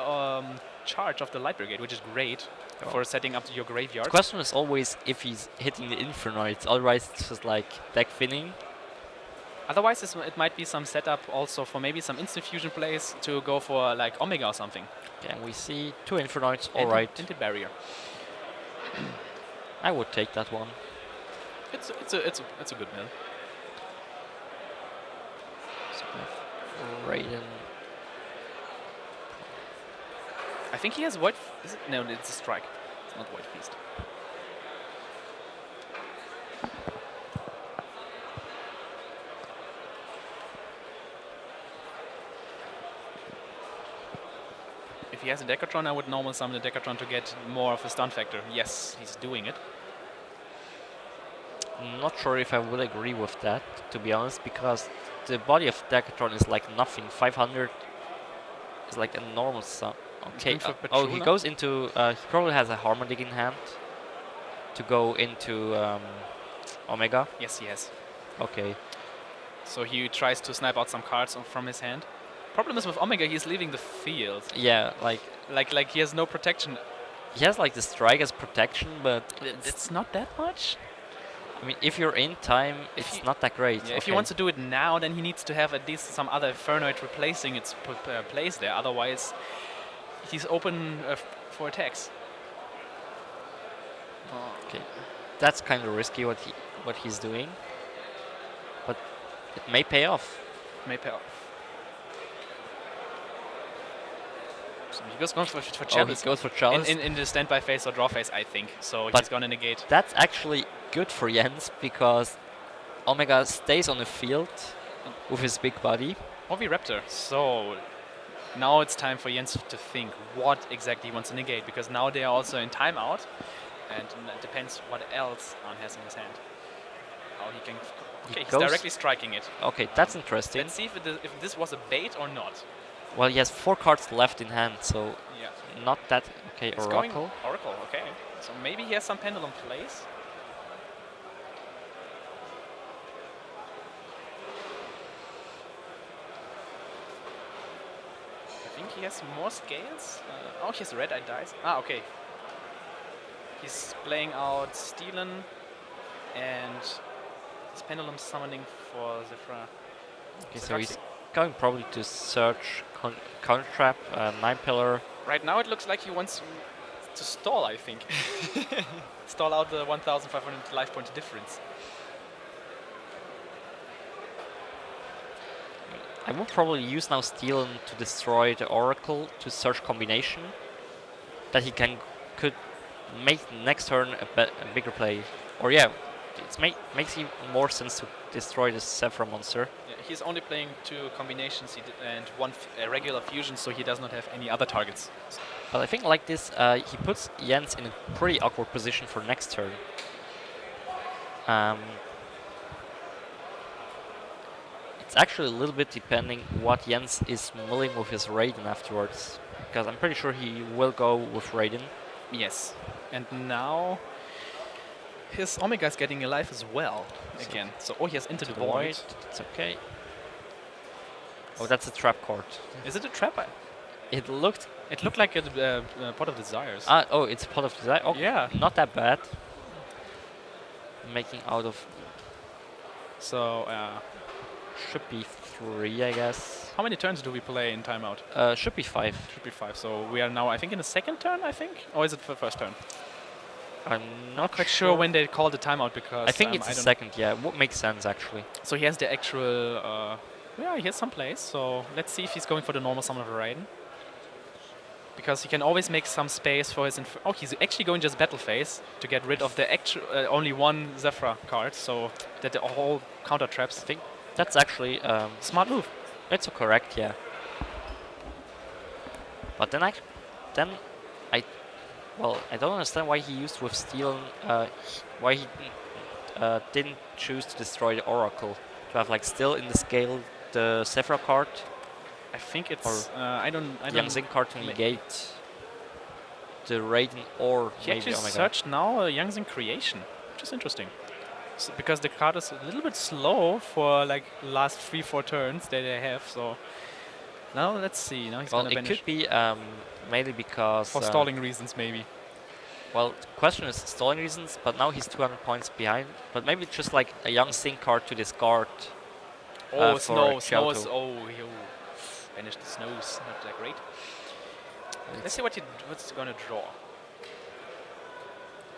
charge of the Light Brigade, which is great for setting up your graveyard. The question is always if he's hitting the Infernoids, otherwise it's just like deck thinning. Otherwise, it might be some setup also for maybe some instant fusion plays to go for like Omega or something. Okay, we see 2 Infernoids, alright. Into barrier. I would take that one. It's a good mill. So we have Raiden. I think he has Void. No, it's a Strike. It's not Void Feast. If he has a Decatron, I would normal summon the Decatron to get more of a stun factor. Yes, he's doing it. I'm not sure if I would agree with that, to be honest, because the body of Decatron is like nothing. 500 is like a normal sum. Okay. He goes into. He probably has a Harmonic in hand to go into Omega. Yes, he has. Okay. So he tries to snipe out some cards from his hand. Problem is with Omega, he's leaving the field. Yeah, like he has no protection he has like the strike as protection, but It's not that much. I mean, if you're in time, it's not that great. Yeah, if he wants to do it now, then he needs to have at least some other Fernoid replacing its place there. Otherwise, he's open for attacks. Okay, that's kind of risky what he's doing, but it may pay off. May pay off. So he goes for Oh, chalice. he goes for chalice. In the standby phase or draw phase, I think. So But he's gonna negate. That's actually good for Jens because Omega stays on the field with his big body. Ovi Raptor. So now it's time for Jens to think what exactly he wants to negate, because now they are also in timeout, and it depends what else Arn has in his hand. How he can. Okay, he's goes- directly striking it. Okay, that's interesting. Let's see if this was a bait or not. Well, he has 4 cards left in hand, so Yeah. not that. Okay, It's going Oracle. Oracle, okay. So maybe he has some pendulum plays. I think he has more scales. Oh, he has red eye dice. Ah, okay. He's playing out Steelen and his pendulum summoning for Zephyr. Okay, so he's going probably to search counter trap, 9 pillar. Right now it looks like he wants to stall, I think. Stall out the 1,500 life point difference. I will probably use now Steelen to destroy the Oracle to search combination that he could make next turn a bigger play. Or yeah, it makes even more sense to destroy the Zephyr monster. Yeah, he's only playing 2 combinations and 1 regular fusion, so he does not have any other targets. But I think like this, he puts Jens in a pretty awkward position for next turn. It's actually a little bit depending what Jens is mulling with his Raiden afterwards, because I'm pretty sure he will go with Raiden. Yes. And now his Omega is getting alive as well again. So he has Into the Void. It's okay. Oh, that's a trap card. Is it a trap? It looked. It looked like a Pot of Desires. Oh, it's a Pot of Desire. Oh, yeah. Not that bad. Making out of. So should be 3, I guess. How many turns do we play in timeout? Should be 5. Should be 5. So we are now, I think, in the second turn. I think, or is it for the first turn? I'm not quite sure when they call the timeout, because I think it's the second. Yeah, what makes sense actually. So he has the actual. Yeah, he has some plays. So let's see if he's going for the normal summon of Raiden. Because he can always make some space for his. Oh, he's actually going just battle phase to get rid of the actual only 1 Zephyr card, so that the whole counter traps. I think that's actually smart move. It's correct, yeah. But then I don't understand why he used with Steel. Why he didn't choose to destroy the Oracle to have like still in the scale the Zephyr card. I think it's I don't Yang Zing card to negate the Raiden or he maybe actually Omega. searched now Yang Zing Creation, which is interesting. So because the card is a little bit slow for like last 3-4 turns that they have. So now let's see. Now he's Well, gonna it banish could be mainly because for stalling reasons, maybe. Well, the question is stalling reasons, but now he's 200 points behind. But maybe it's just like a Yang Zing card to discard. Oh, for snow is Kyoto. Banish the snows, not that great. Let's see what's gonna draw.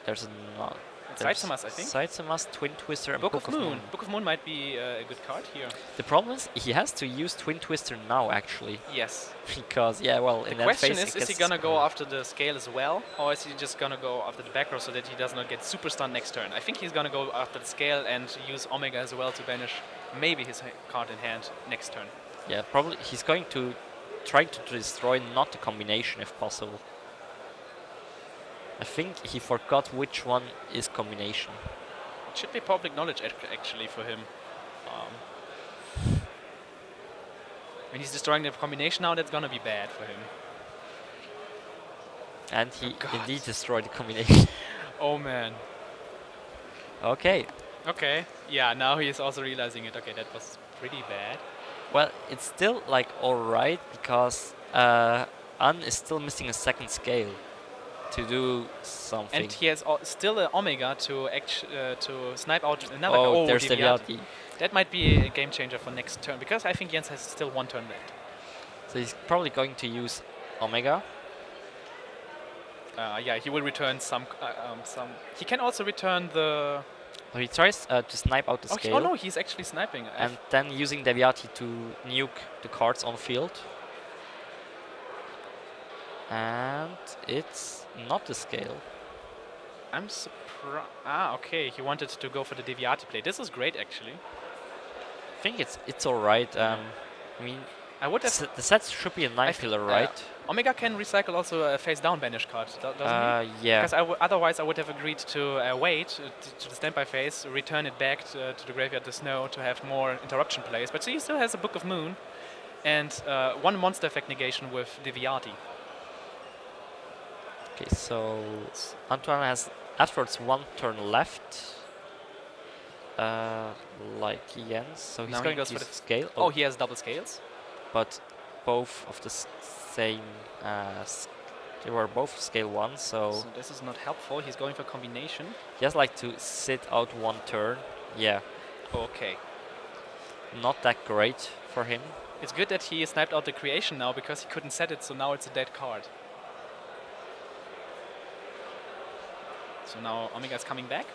There's not. Saitsumas, I think. Saitsumas, Twin Twister, and Book of Moon. Book of Moon might be a good card here. The problem is he has to use Twin Twister now, actually. Yes. Because, yeah, well, The in that question phase is he gonna go after the scale as well, or is he just gonna go after the back row so that he does not get super stunned next turn? I think he's gonna go after the scale and use Omega as well to banish maybe his card in hand next turn. Yeah, probably he's going to try to destroy not the combination if possible. I think he forgot which one is combination. It should be public knowledge actually for him. When he's destroying the combination now, that's gonna be bad for him. And he indeed destroyed the combination. Oh man. Okay. Okay. Yeah, now he is also realizing it. Okay, that was pretty bad. Well, it's still like alright because An is still missing a second scale to do something. And he has still an Omega to snipe out another. Oh, there's Deviati. Deviati. That might be a game changer for next turn, because I think Jens has still one turn left. So he's probably going to use Omega. Yeah, he will return some. He can also return the. So he tries to snipe out the scale. Oh no, he's actually sniping. And then using Deviati to nuke the cards on field. And it's not the scale. I'm surprised. Okay. He wanted to go for the Deviati play. This is great, actually. I think it's all right. I mean, I would have. the sets should be a 9-pillar, right? Omega can recycle also a face-down banish card, doesn't he? Yeah. Because otherwise I would have agreed to wait to the standby phase, return it back to the graveyard, the snow, to have more interruption plays. But he still has a Book of Moon and one monster effect negation with Deviati. Okay, so Antoine has afterwards one turn left, like Jens. So he's Now going he goes to for use the scale. Oh, he has double scales. But both of the same. They were both scale 1, So this is not helpful. He's going for combination. he has like to sit out one turn. Yeah, Okay. not that great for him. It's good that he sniped out the creation now, because he couldn't set it, so now it's a dead card. So now Omega's coming back.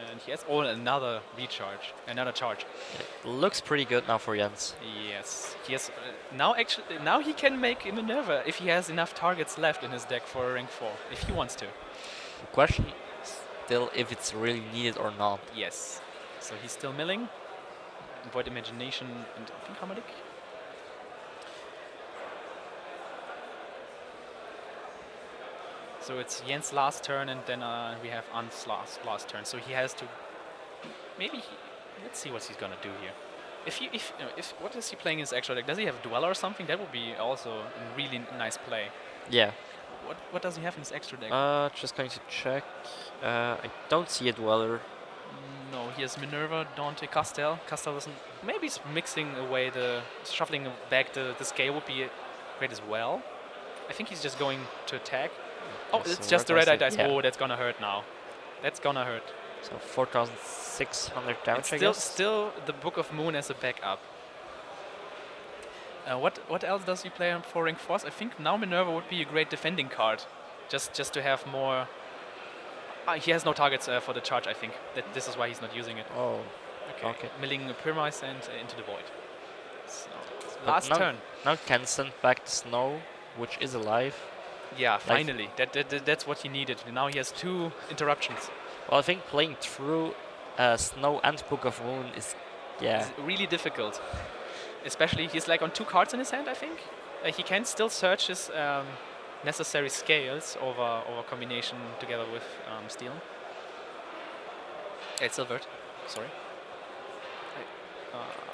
And he has another recharge, another charge. It looks pretty good now for Jens. Yes, he has now he can make a Minerva if he has enough targets left in his deck for rank 4, if he wants to. The question still if it's really needed or not. Yes. So he's still milling. Void Imagination and I think Harmonic. So it's Jens' last turn, and then we have Ant's last turn. So he has to let's see what he's gonna do here. If what is he playing in his extra deck? Does he have Dweller or something? That would be also a really nice play. Yeah. What does he have in his extra deck? Just going to check. I don't see a Dweller. No, he has Minerva, Dante, Castel. Castel doesn't. Maybe he's mixing away shuffling back the scale would be great as well. I think he's just going to attack. Oh, it's just the red-eye dice. Yeah. Oh, that's gonna hurt now. That's gonna hurt. So 4,600 damage, It's I guess. still the Book of Moon as a backup. What else does he play for rank 4s? I think now Minerva would be a great defending card, just to have more. He has no targets for the charge. I think this is why he's not using it. Oh, okay. Milling Pyrmis and into the void. So, But last turn. Now can send back the snow, which is alive. Yeah, finally. That's what he needed. Now he has 2 interruptions. Well, I think playing through Snow and Book of Moon is, yeah. It's really difficult. Especially, he's like on 2 cards in his hand, I think. He can still search his necessary scales over combination together with steel. Silvert, sorry.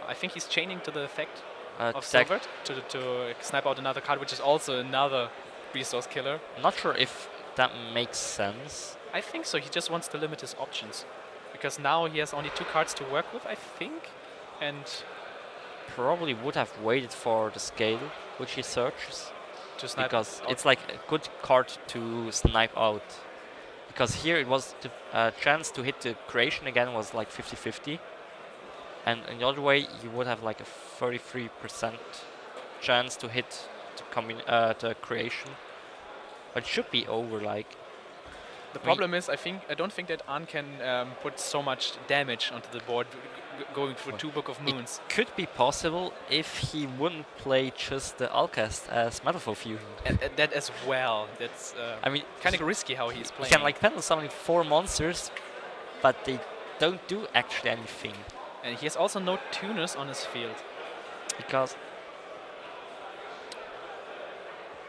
I think he's chaining to the effect of Silvert to snipe out another card, which is also another resource killer. Not sure if that makes sense. I think so. He just wants to limit his options, because now he has only 2 cards to work with, I think, and Probably would have waited for the scale which he searches, to snipe because out. it's like a good card to snipe out. Because here it was the chance to hit the creation again was like 50-50, and in the other way you would have like a 33% chance to hit the creation. But it should be over, like. The problem is, I don't think that An can put so much damage onto the board going for 2 Book of Moons. It could be possible if he wouldn't play just the Alcast as Metalfoe Fusion. And that as well. That's I mean, kind of risky how he's he playing. can like panel summon 4 monsters, but they don't do actually anything. And he has also no tuners on his field. Because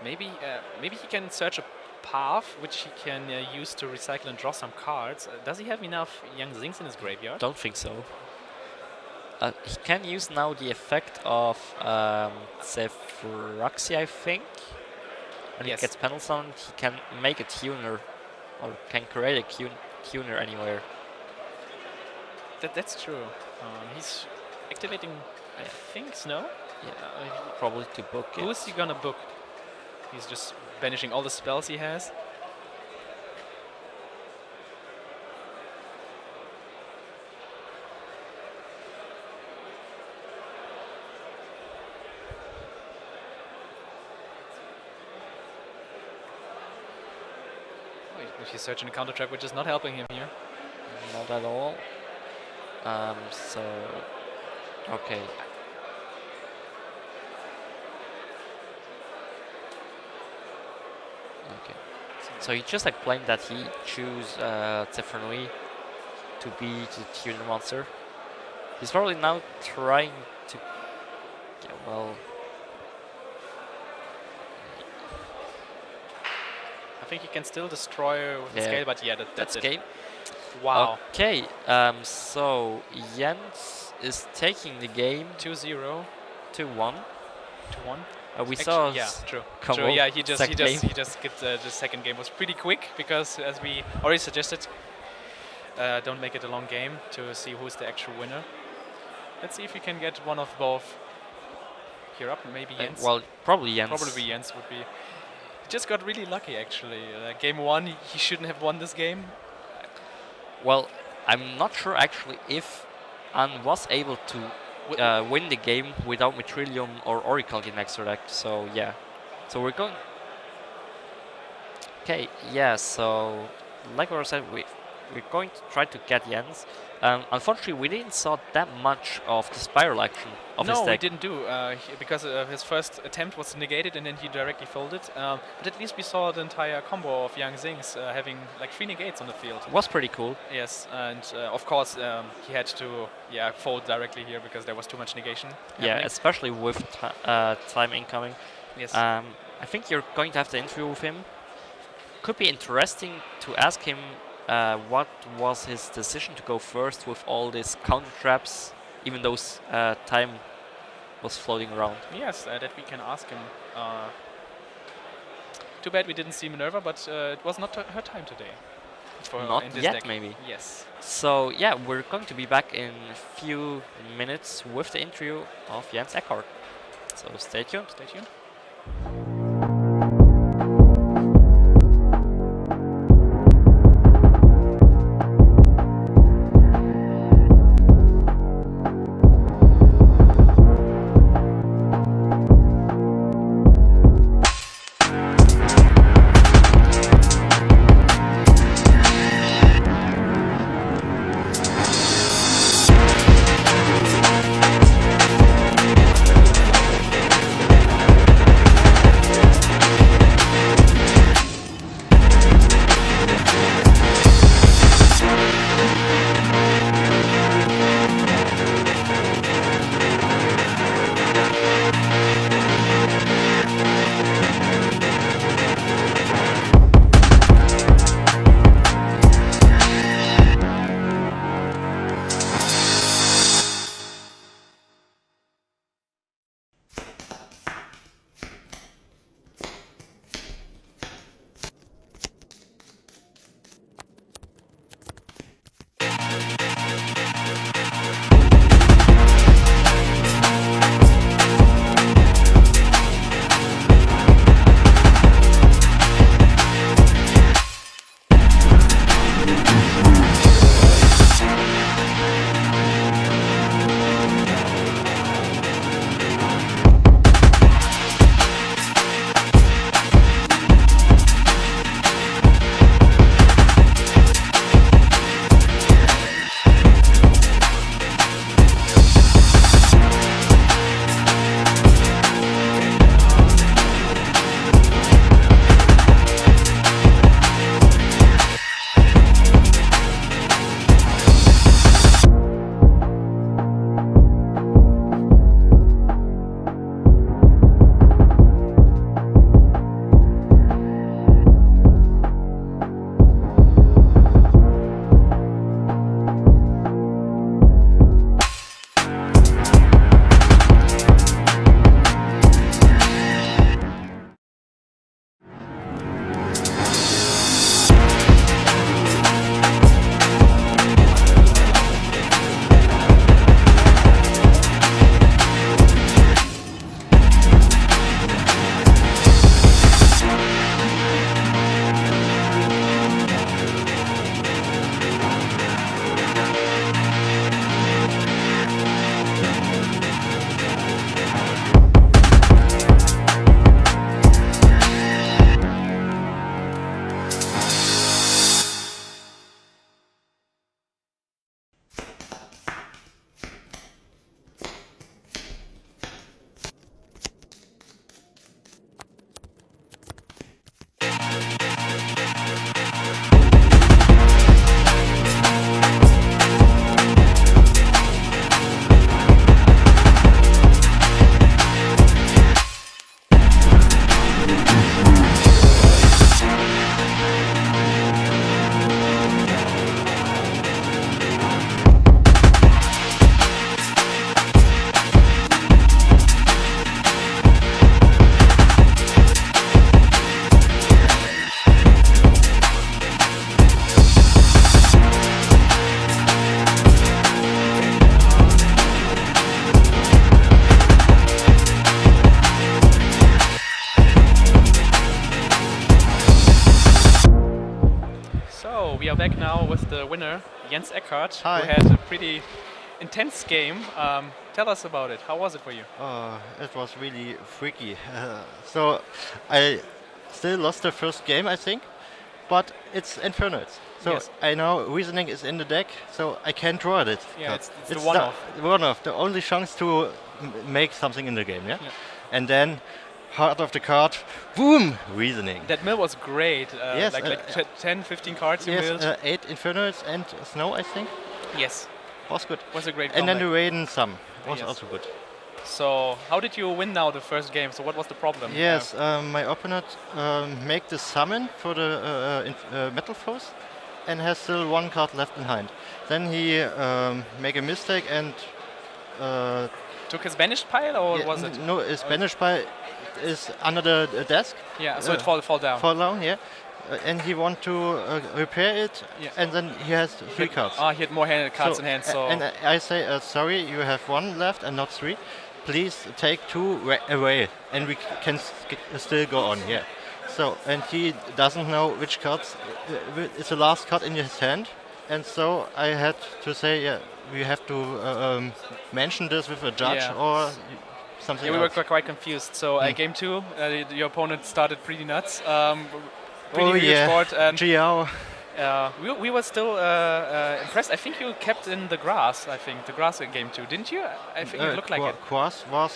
Maybe he can search a path which he can use to recycle and draw some cards. Does he have enough Young Zings in his graveyard? don't think so. He can use now the effect of Zephraxi, I think. When Yes. he gets panel summoned, he can make a tuner, or can create a tuner anywhere. That's true. He's activating, I think, Snow. Yeah, probably to book it. Who is he gonna book? He's just banishing all the spells he has. He's searching a counter trap, which is not helping him here. Not at all. So, okay. Okay. So he just explained that he choose Zephyr to be the tuner monster. He's probably now trying to. Yeah, well. I think he can still destroy with the scale, but yeah, that's it. Game. Wow. Okay, so Jens is taking the game 2-0. 2-1. 2-1. We saw yeah, true. combo True. Yeah, he just game. skipped the second game. Was pretty quick because, as we already suggested, don't make it a long game to see who's the actual winner. Let's see if we can get one of both here up. Maybe Jens. Well, probably Jens. Probably Jens would be. He just got really lucky actually. Game 1, he shouldn't have won this game. Well, I'm not sure actually if An was able to win the game without Mitrillium or Oracle in extra deck. So yeah, so we're going. Okay, yeah. So like what I said, we're going to try to get Jens. Unfortunately, we didn't saw that much of the spiral action of his deck. No, we didn't do because his first attempt was negated and then he directly folded. But at least we saw the entire combo of Yang Zings having like 3 negates on the field. It was pretty cool. Yes, and of course he had to fold directly here because there was too much negation. Yeah, happening. especially with time incoming. Yes. I think you're going to have the interview with him. Could be interesting to ask him what was his decision to go first with all these counter traps, even though time was floating around. Yes, that we can ask him. Too bad we didn't see Minerva, but it was not her time today. Not in this yet, deck. maybe. Yes. So yeah, we're going to be back in a few minutes with the interview of Jens Eckhart. So stay tuned. Stay tuned. winner, Jens Eckhardt, Hi. who had a pretty intense game. Tell us about it. How was it for you? It was really freaky. So I still lost the first game, I think, but it's Infernoids. So Yes. I know reasoning is in the deck, so I can draw it. Yeah, it's the one-off. One-off, the only chance to make something in the game, yeah? Yeah. And then heart of the card, boom, reasoning. That mill was great. Yes, like 10, 15 cards you milled. Yes, 8 Infernoids and Snow, I think, Yes, was good. was a great And then the comeback. Raiden Sum was Yes. also good. So how did you win now the first game? So what was the problem? Yes, my opponent make the summon for the metal foes and has still one card left behind. Then he make a mistake and Took his banished pile, or was it? no, his banished pile is under the desk. Yeah, so it fall down. Fall down, yeah. And he want to repair it, Yeah. and then he has 3 cards. He had more cards in hand, so... And I say, sorry, you have 1 left and not 3. Please take 2 away, and we can still go on here. So, and he doesn't know which cards is the last card in his hand, and so I had to say, yeah, we have to mention this with a judge Yeah. or something Yeah, we were else. quite confused. So game 2, your opponent started pretty nuts. Pretty Oh huge yeah, board, and Giao. we were still impressed. I think you kept in the grass. I think the grass in game 2, didn't you? I think it looked like it. Quas was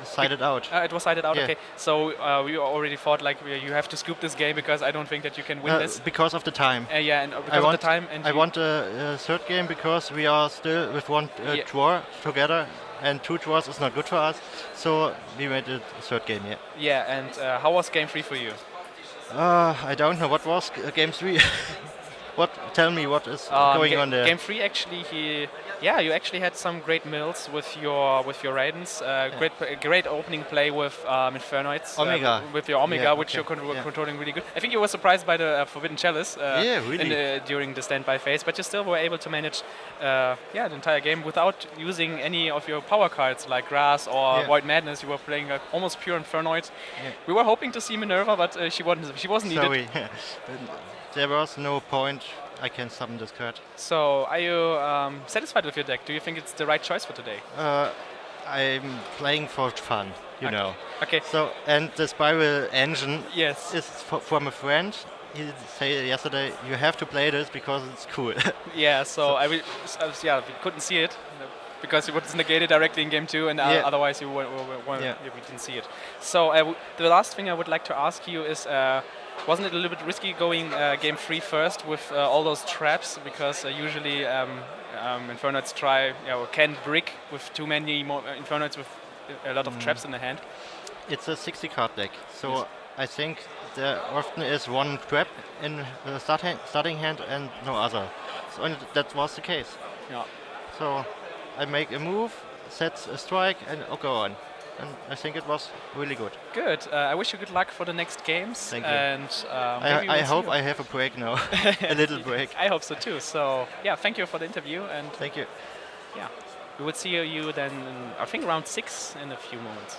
sided out. It was sided out. Yeah. Okay, so we already thought like you have to scoop this game because I don't think that you can win this. Because of the time. Yeah, and because of the time. And I want a third game because we are still with one Yeah. draw together, and 2 draws is not good for us. So we made a third game. Yeah. Yeah, and how was game 3 for you? I don't know what was game 3. Tell me what is going on there. Game 3 actually you actually had some great mills with your Raidens. Great opening play with Infernoids. Omega. With your Omega, Yeah, which okay. you're Yeah. controlling really good. I think you were surprised by the Forbidden Chalice. Yeah, really. During the standby phase, but you still were able to manage the entire game without using any of your power cards like Grass or Yeah. Void Madness. You were playing almost pure Infernoid. Yeah. We were hoping to see Minerva, but she wasn't needed. Sorry. There was no point. I can summon this card. So, are you satisfied with your deck? Do you think it's the right choice for today? I'm playing for fun, you know. Okay. So, and the Spiral Engine Yes. is from a friend. He said yesterday, you have to play this because it's cool. Yeah. So we couldn't see it because it was negated directly in game 2, and Yeah. otherwise we didn't see it. So the last thing I would like to ask you is. Wasn't it a little bit risky going game 3 first with all those traps? Because usually Infernoids can brick with too many Infernoids with a lot of traps in the hand. It's a 60 card deck, so Yes. I think there often is one trap in the starting hand and no other. So, and that was the case. Yeah. So I make a move, set a strike, and go on. And I think it was really good. Good. I wish you good luck for the next games. Thank you. And maybe I we'll see hope you. I have a break now, a little break. I hope so too. So yeah, thank you for the interview, and Thank you. yeah, we will see you then. I think round 6 in a few moments.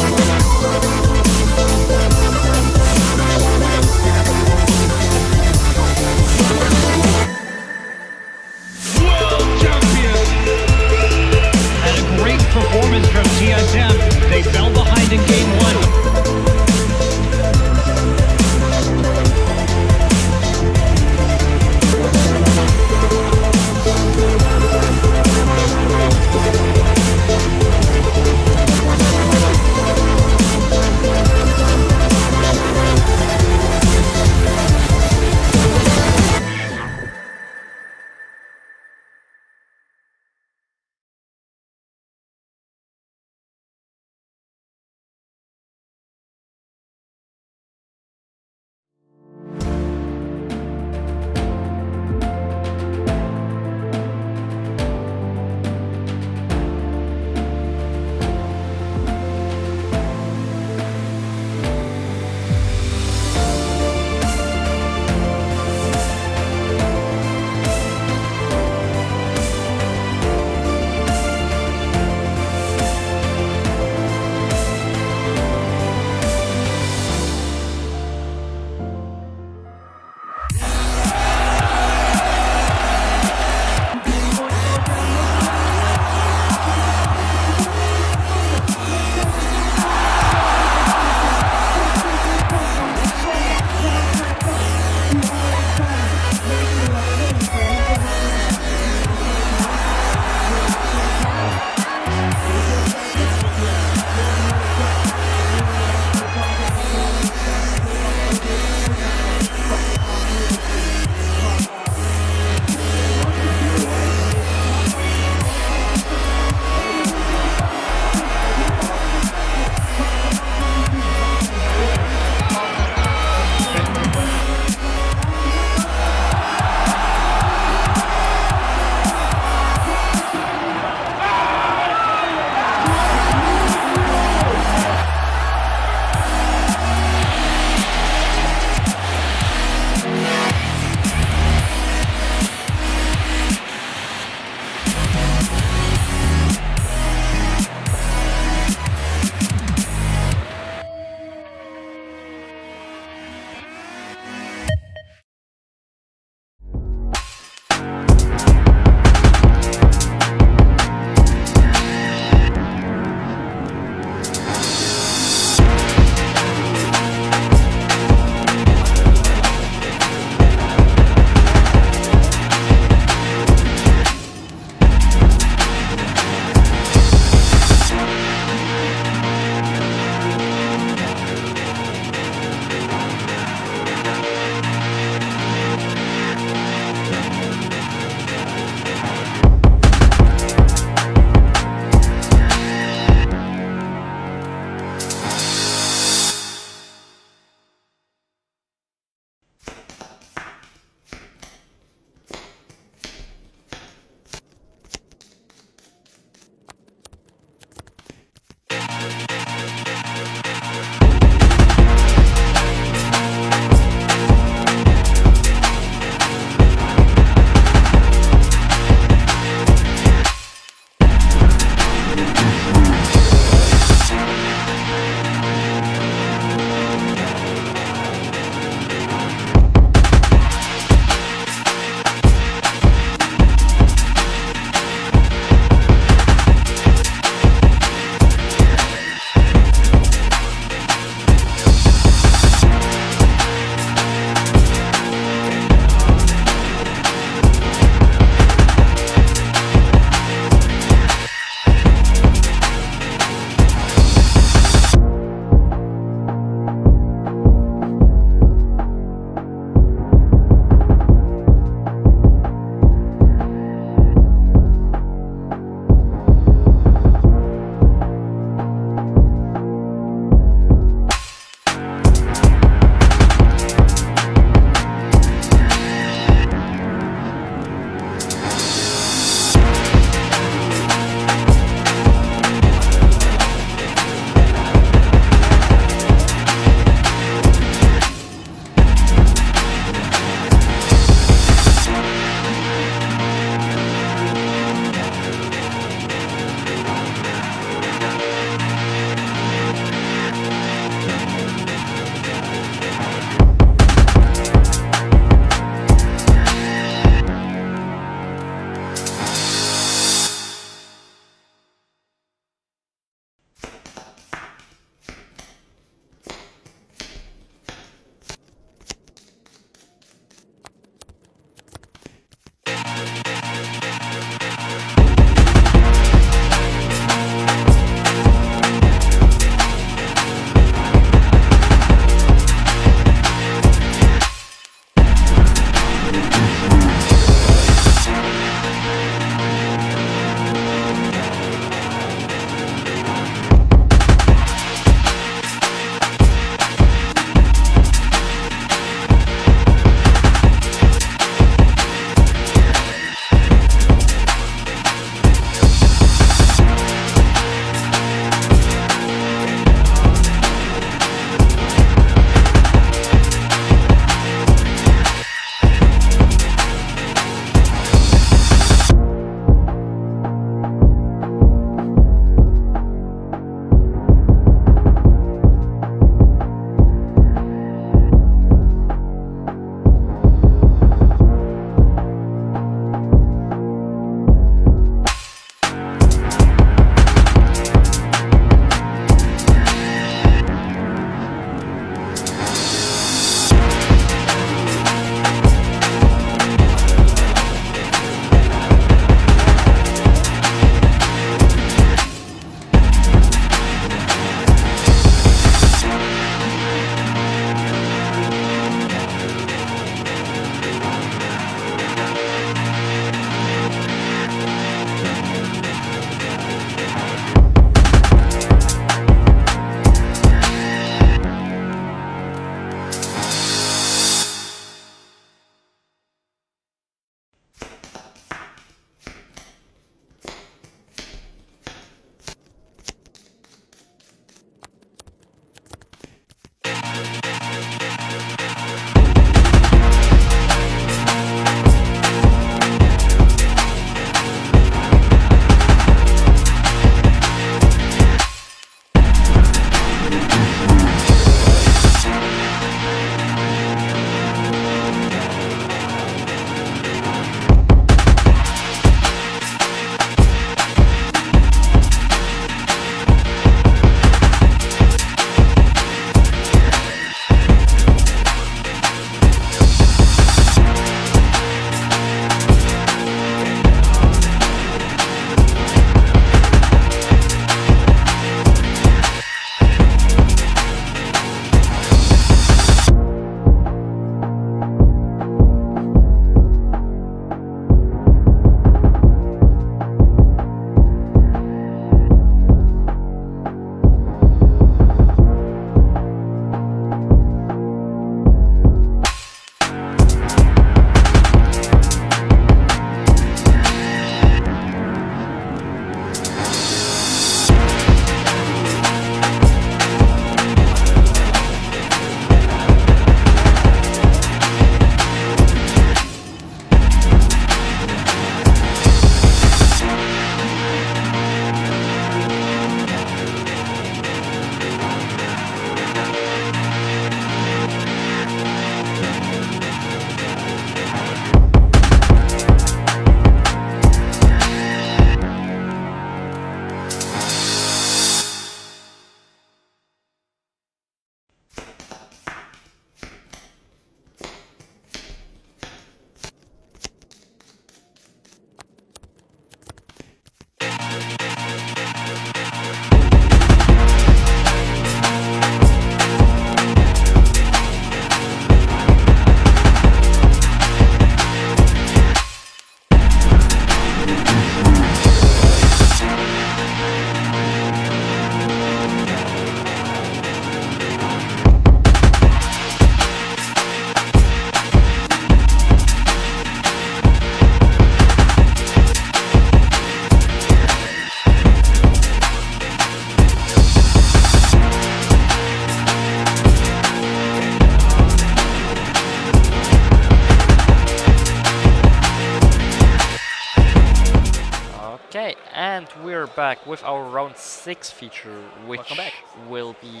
we're back with our round 6 feature, which Welcome back. will be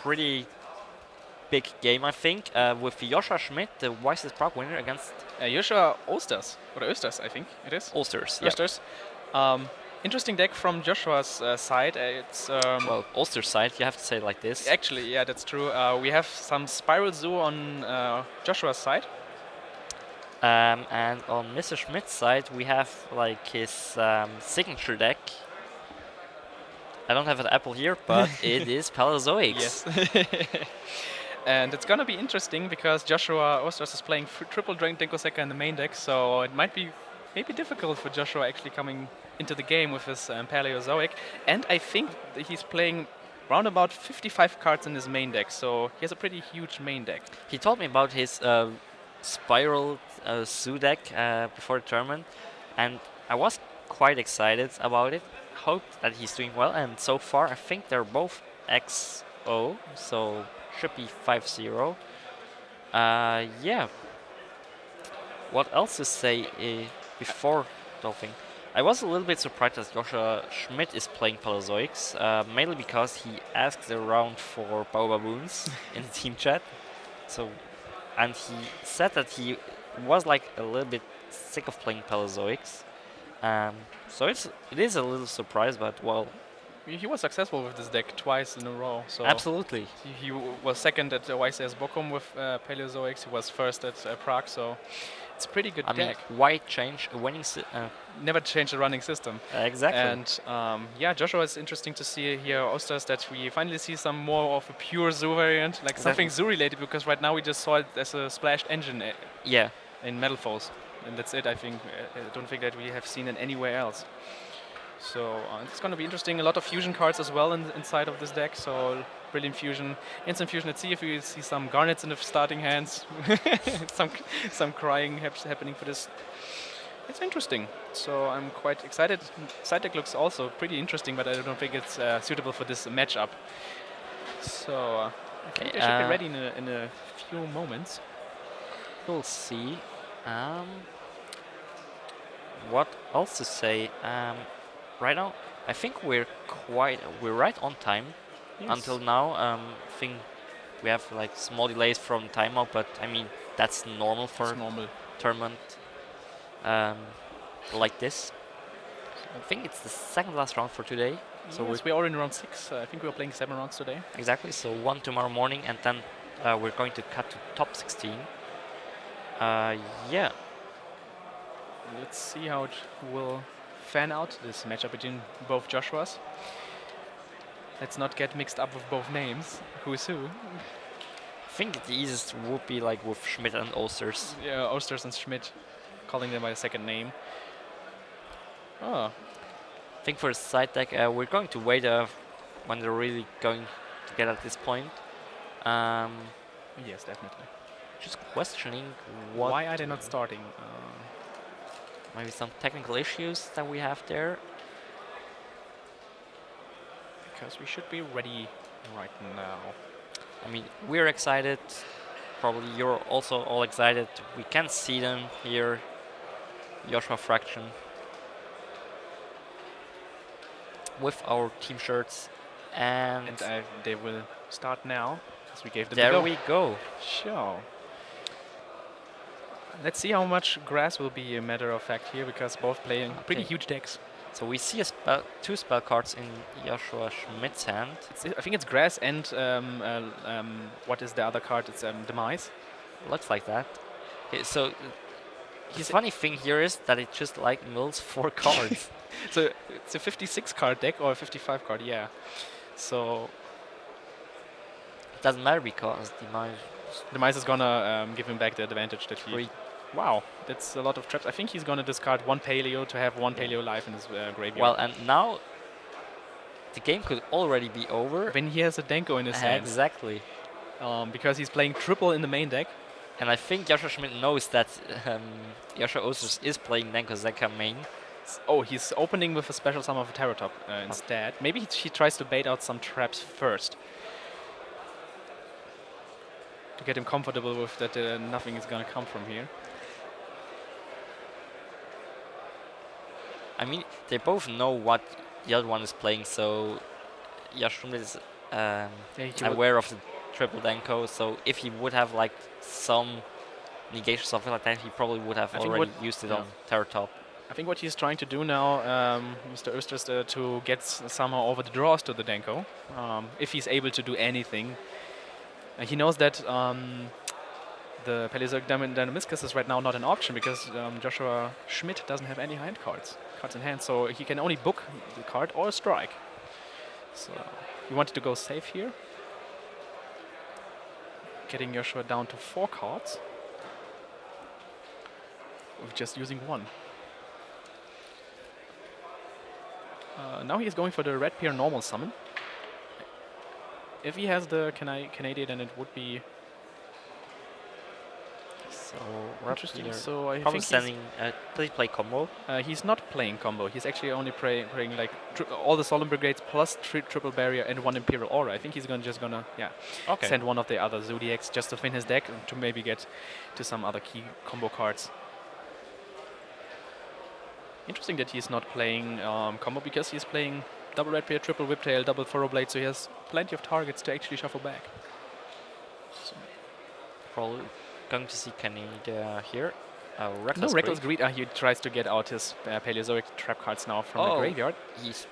pretty big game, I think, with Joshua Schmidt, the wisest Prague winner, against Joshua Osters, or Östers, I think it is. Ulsters. Yeah. Östers. Interesting deck from Joshua's side. It's Well, Ulster's side, you have to say it like this. actually, yeah, that's true. We have some Spiral Zoo on Joshua's side. And on Mr. Schmidt's side, we have like his signature deck. I don't have an apple here, but it is Paleozoics. Yes. And it's gonna be interesting because Joshua Osters is playing triple Dragon Denkoseka in the main deck, so it might be maybe difficult for Joshua actually coming into the game with his Paleozoic. And I think that he's playing round about 55 cards in his main deck, so he has a pretty huge main deck. He told me about his Spiral Zoo deck before the tournament, and I was quite excited about it. Hoped that he's doing well, and so far I think they're both XO, so should be 5-0. Yeah. What else to say before Dolphin? I was a little bit surprised that Joshua Schmidt is playing Paleozoics, mainly because he asked around for Baboons in the team chat. So, and he said that he was like a little bit sick of playing Paleozoics. So it is a little surprise, but well. He was successful with this deck twice in a row. So Absolutely. He was second at YCS Bochum with Paleozoics. He was first at Prague, so it's a pretty good I deck. mean, why change a winning Never change the running system. Exactly. And yeah, Joshua is interesting to see here Osters that we finally see some more of a pure zoo variant, like something zoo related, because right now we just saw it as a splashed engine yeah. in Metal Foes. And that's it, I think. I don't think that we have seen it anywhere else. So it's going to be interesting. A lot of fusion cards as well inside of this deck. So Brilliant Fusion, Instant Fusion. Let's see if we see some Garnets in the starting hands. some crying happening for this. It's interesting. So I'm quite excited. Side deck looks also pretty interesting, but I don't think it's suitable for this matchup. So I think they should be ready in a few moments. We'll see. What else to say? Right now, I think we're right on time. Yes. Until now. I think we have like small delays from timeout, but I mean that's normal for tournament like this. I think it's the second last round for today. So we're already in round 6. I think we're playing 7 rounds today. Exactly. So 1 tomorrow morning, and then we're going to cut to top 16. Yeah. Let's see how it will fan out, this matchup between both Joshuas. Let's not get mixed up with both names. Who is who? I think the easiest would be like with Schmidt and Osters. Yeah, Osters and Schmidt, calling them by a second name. Oh. I think for the side deck, we're going to wait when they're really going to get at this point. Yes, definitely. Just questioning what. Why are they not starting? Maybe some technical issues that we have there. Because we should be ready right now. I mean, we're excited. Probably you're also all excited. We can see them here. Joshua Fraction. With our team shirts. And they will start now. Because we gave them there the go. we go. Sure. Let's see how much grass will be a matter of fact here, because both playing pretty huge decks. So we see two spell cards in Joshua Schmidt's hand. I think it's grass and what is the other card? It's Demise. Looks like that. Okay, so the funny thing here is that it just like mills 4 cards. So it's a 56 card deck or a 55 card, yeah. So it doesn't matter because Demise is gonna give him back the advantage that he. Wow, that's a lot of traps. I think he's gonna discard 1 Paleo to have 1 Paleo life in his graveyard. Well, and now the game could already be over. When he has a Denko in his hand. Exactly. Because he's playing triple in the main deck. And I think Joshua Schmidt knows that Joshua Osters is playing Denko Zeka main. Oh, he's opening with a special summon of a Terror Top instead. Maybe he tries to bait out some traps first. To get him comfortable with that nothing is gonna come from here. I mean, they both know what the other one is playing, so Yashun is aware of the triple Denko, so if he would have like some negation, something like that, he probably would have already used it on Terror Top. I think what he's trying to do now, Mr. Östers, to get somehow over the draws to the Denko, if he's able to do anything. He knows that the Paleozoic Dynamiscus is right now not an option because Joshua Schmidt doesn't have any cards in hand, so he can only book the card or strike. So he wanted to go safe here, getting Joshua down to 4 cards with just using 1. Now he is going for the red pair normal summon. If he has the Canadian, then it would be so interesting. So I probably think sending. Does he play combo? He's not playing combo. He's actually only playing like all the Solemn Brigades plus 3 triple barrier and 1 Imperial Aura. I think he's just gonna send one of the other Zodiacs just to thin his deck and to maybe get to some other key combo cards. Interesting that he's not playing combo because he's playing double red pair, triple whiptail, double furrow blade, so he has plenty of targets to actually shuffle back. So probably going to see Canada here. Reckless Greed. He tries to get out his Paleozoic trap cards now from the graveyard. He's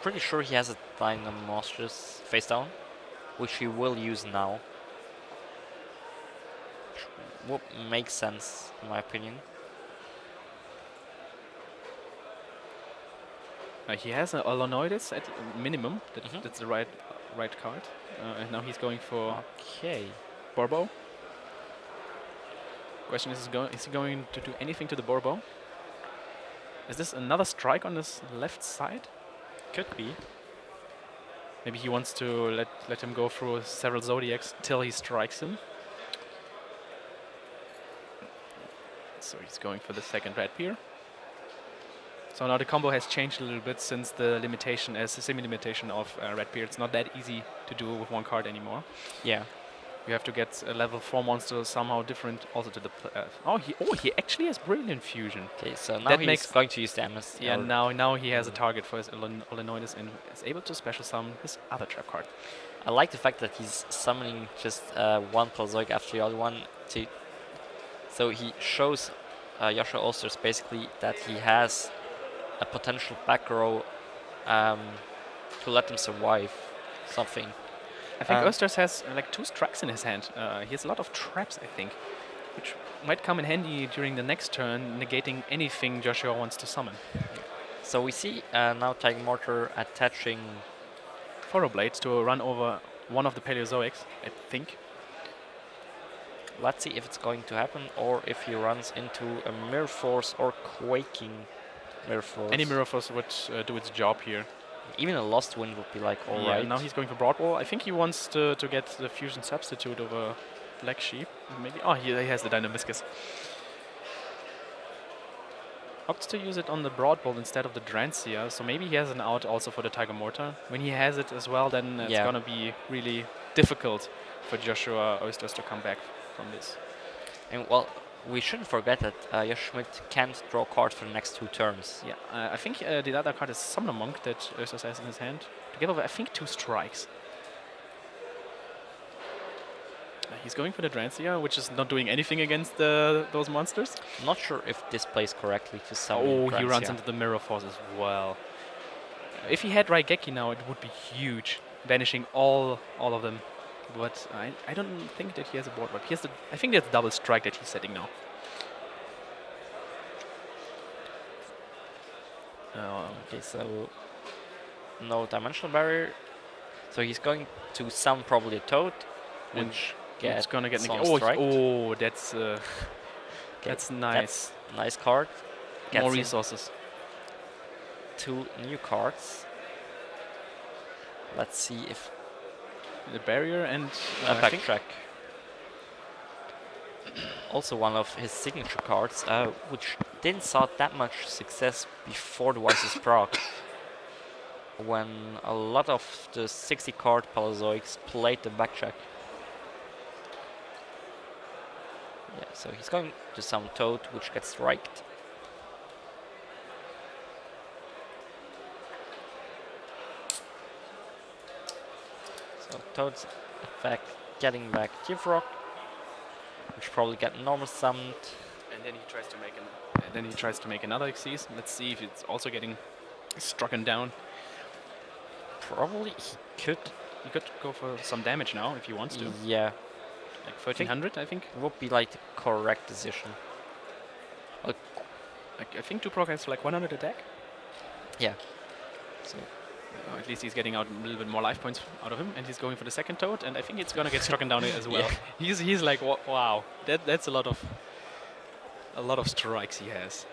pretty sure he has a Dynamostrus face down, which he will use now. What makes sense, in my opinion. He has an Allonoidus at minimum. That's the right card. And now he's going for Borbo. Question is he going to do anything to the Borbo? Is this another strike on his left side? Could be. Maybe he wants to let him go through several Zodiacs till he strikes him. So he's going for the second red pair. So now the combo has changed a little bit since the limitation, as a semi-limitation of red pair. It's not that easy to do with 1 card anymore. Yeah. You have to get a level 4 monster somehow different also to the... he actually has Brilliant Fusion. Okay, so now he's going to use the MS. Yeah, now he has a target for his Illinois and is able to special summon his other trap card. I like the fact that he's summoning just 1 Paleozoic after the other one. So he shows Joshua Osters basically that he has a potential back row to let him survive something. I think Östers has like 2 strikes in his hand. He has a lot of traps, I think, which might come in handy during the next turn, negating anything Joshua wants to summon. So we see now Tiger Mortar attaching Furrow Blades to run over one of the Paleozoics, I think. Let's see if it's going to happen or if he runs into a Mirror Force or Quaking Mirror Force. Any Mirror Force would do its job here. Even a Lost Wind would be like alright. Now he's going for Broadwall. I think he wants to get the Fusion Substitute over Black Sheep. Maybe. He has the Dynamiscus. Opts to use it on the Broadwall instead of the Drancia, so maybe he has an out also for the Tiger Mortar. When he has it as well, then it's gonna be really difficult for Joshua Oysters to come back from this. And well, we shouldn't forget that Josh Schmidt can't draw cards for the next 2 turns. Yeah, I think the other card is Summoner Monk that Oysters has in his hand. To give over, I think, 2 strikes. He's going for the Drancia, which is not doing anything against those monsters. I'm not sure if this plays correctly to summon Drancia. He runs into the Mirror Force as well. If he had Raigeki now, it would be huge, banishing all of them. But I don't think that he has a board. But he has I think that's double strike that he's setting now. Okay, so no dimensional barrier. So he's going to summon probably a Toad, which it's gonna get strike. That's nice. That's nice card. More resources. 2 new cards. Let's see if the barrier and backtrack. Also one of his signature cards, which didn't saw that much success before the Vice's proc, when a lot of the 60 card Paleozoics played the backtrack. Yeah, so he's going to summon Toad, which gets striked. Toad's effect, getting back Givrog, which probably get normal summoned. And then he tries to make another Xyz. Let's see if it's also getting struck down. Probably he could go for some damage now if he wants to. Yeah. Like 1300, I think. Would be like the correct decision. I think Duproc has like 100 attack. Yeah. So at least he's getting out a little bit more life points out of him, and he's going for the second Toad, and I think it's gonna get struck down as well. Yeah. He's like, wow, that's a lot of strikes he has.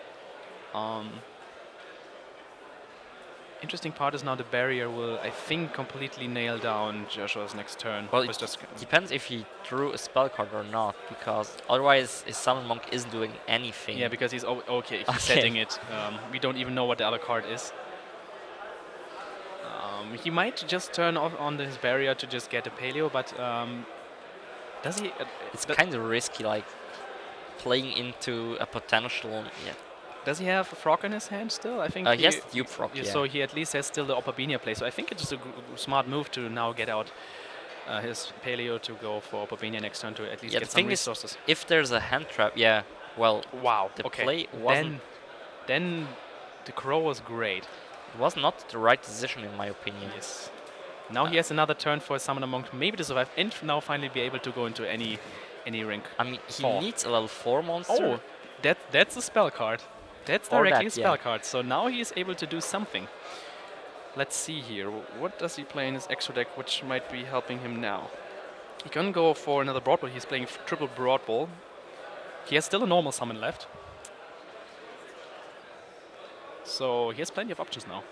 Interesting part is now the barrier will, I think, completely nail down Joshua's next turn. Well, it depends if he drew a spell card or not, because otherwise his Summon Monk isn't doing anything. Yeah, because he's he's setting it. We don't even know what the other card is. He might just turn off on his barrier to just get a Paleo, but does he? It's kind of risky, like playing into a potential. Yeah. Does he have a Frog in his hand still? I think he has the Dupe Frog, yeah. So he at least has still the Opabenia play. So I think it's a smart move to now get out his Paleo to go for Opabenia next turn to at least get some resources. If there's a hand trap, yeah, well, wow, the play wasn't... Then the Crow was great. It was not the right decision in my opinion. Yes. Now he has another turn for a Summoner Monk maybe to survive and now finally be able to go into any rank. I mean, he needs a level 4 monster. Oh, that's a spell card. That's directly a spell card, so now he is able to do something. Let's see here. What does he play in his extra deck which might be helping him now? He can go for another Broad Ball. He's playing triple Broad Ball. He has still a normal summon left. So he has plenty of options now.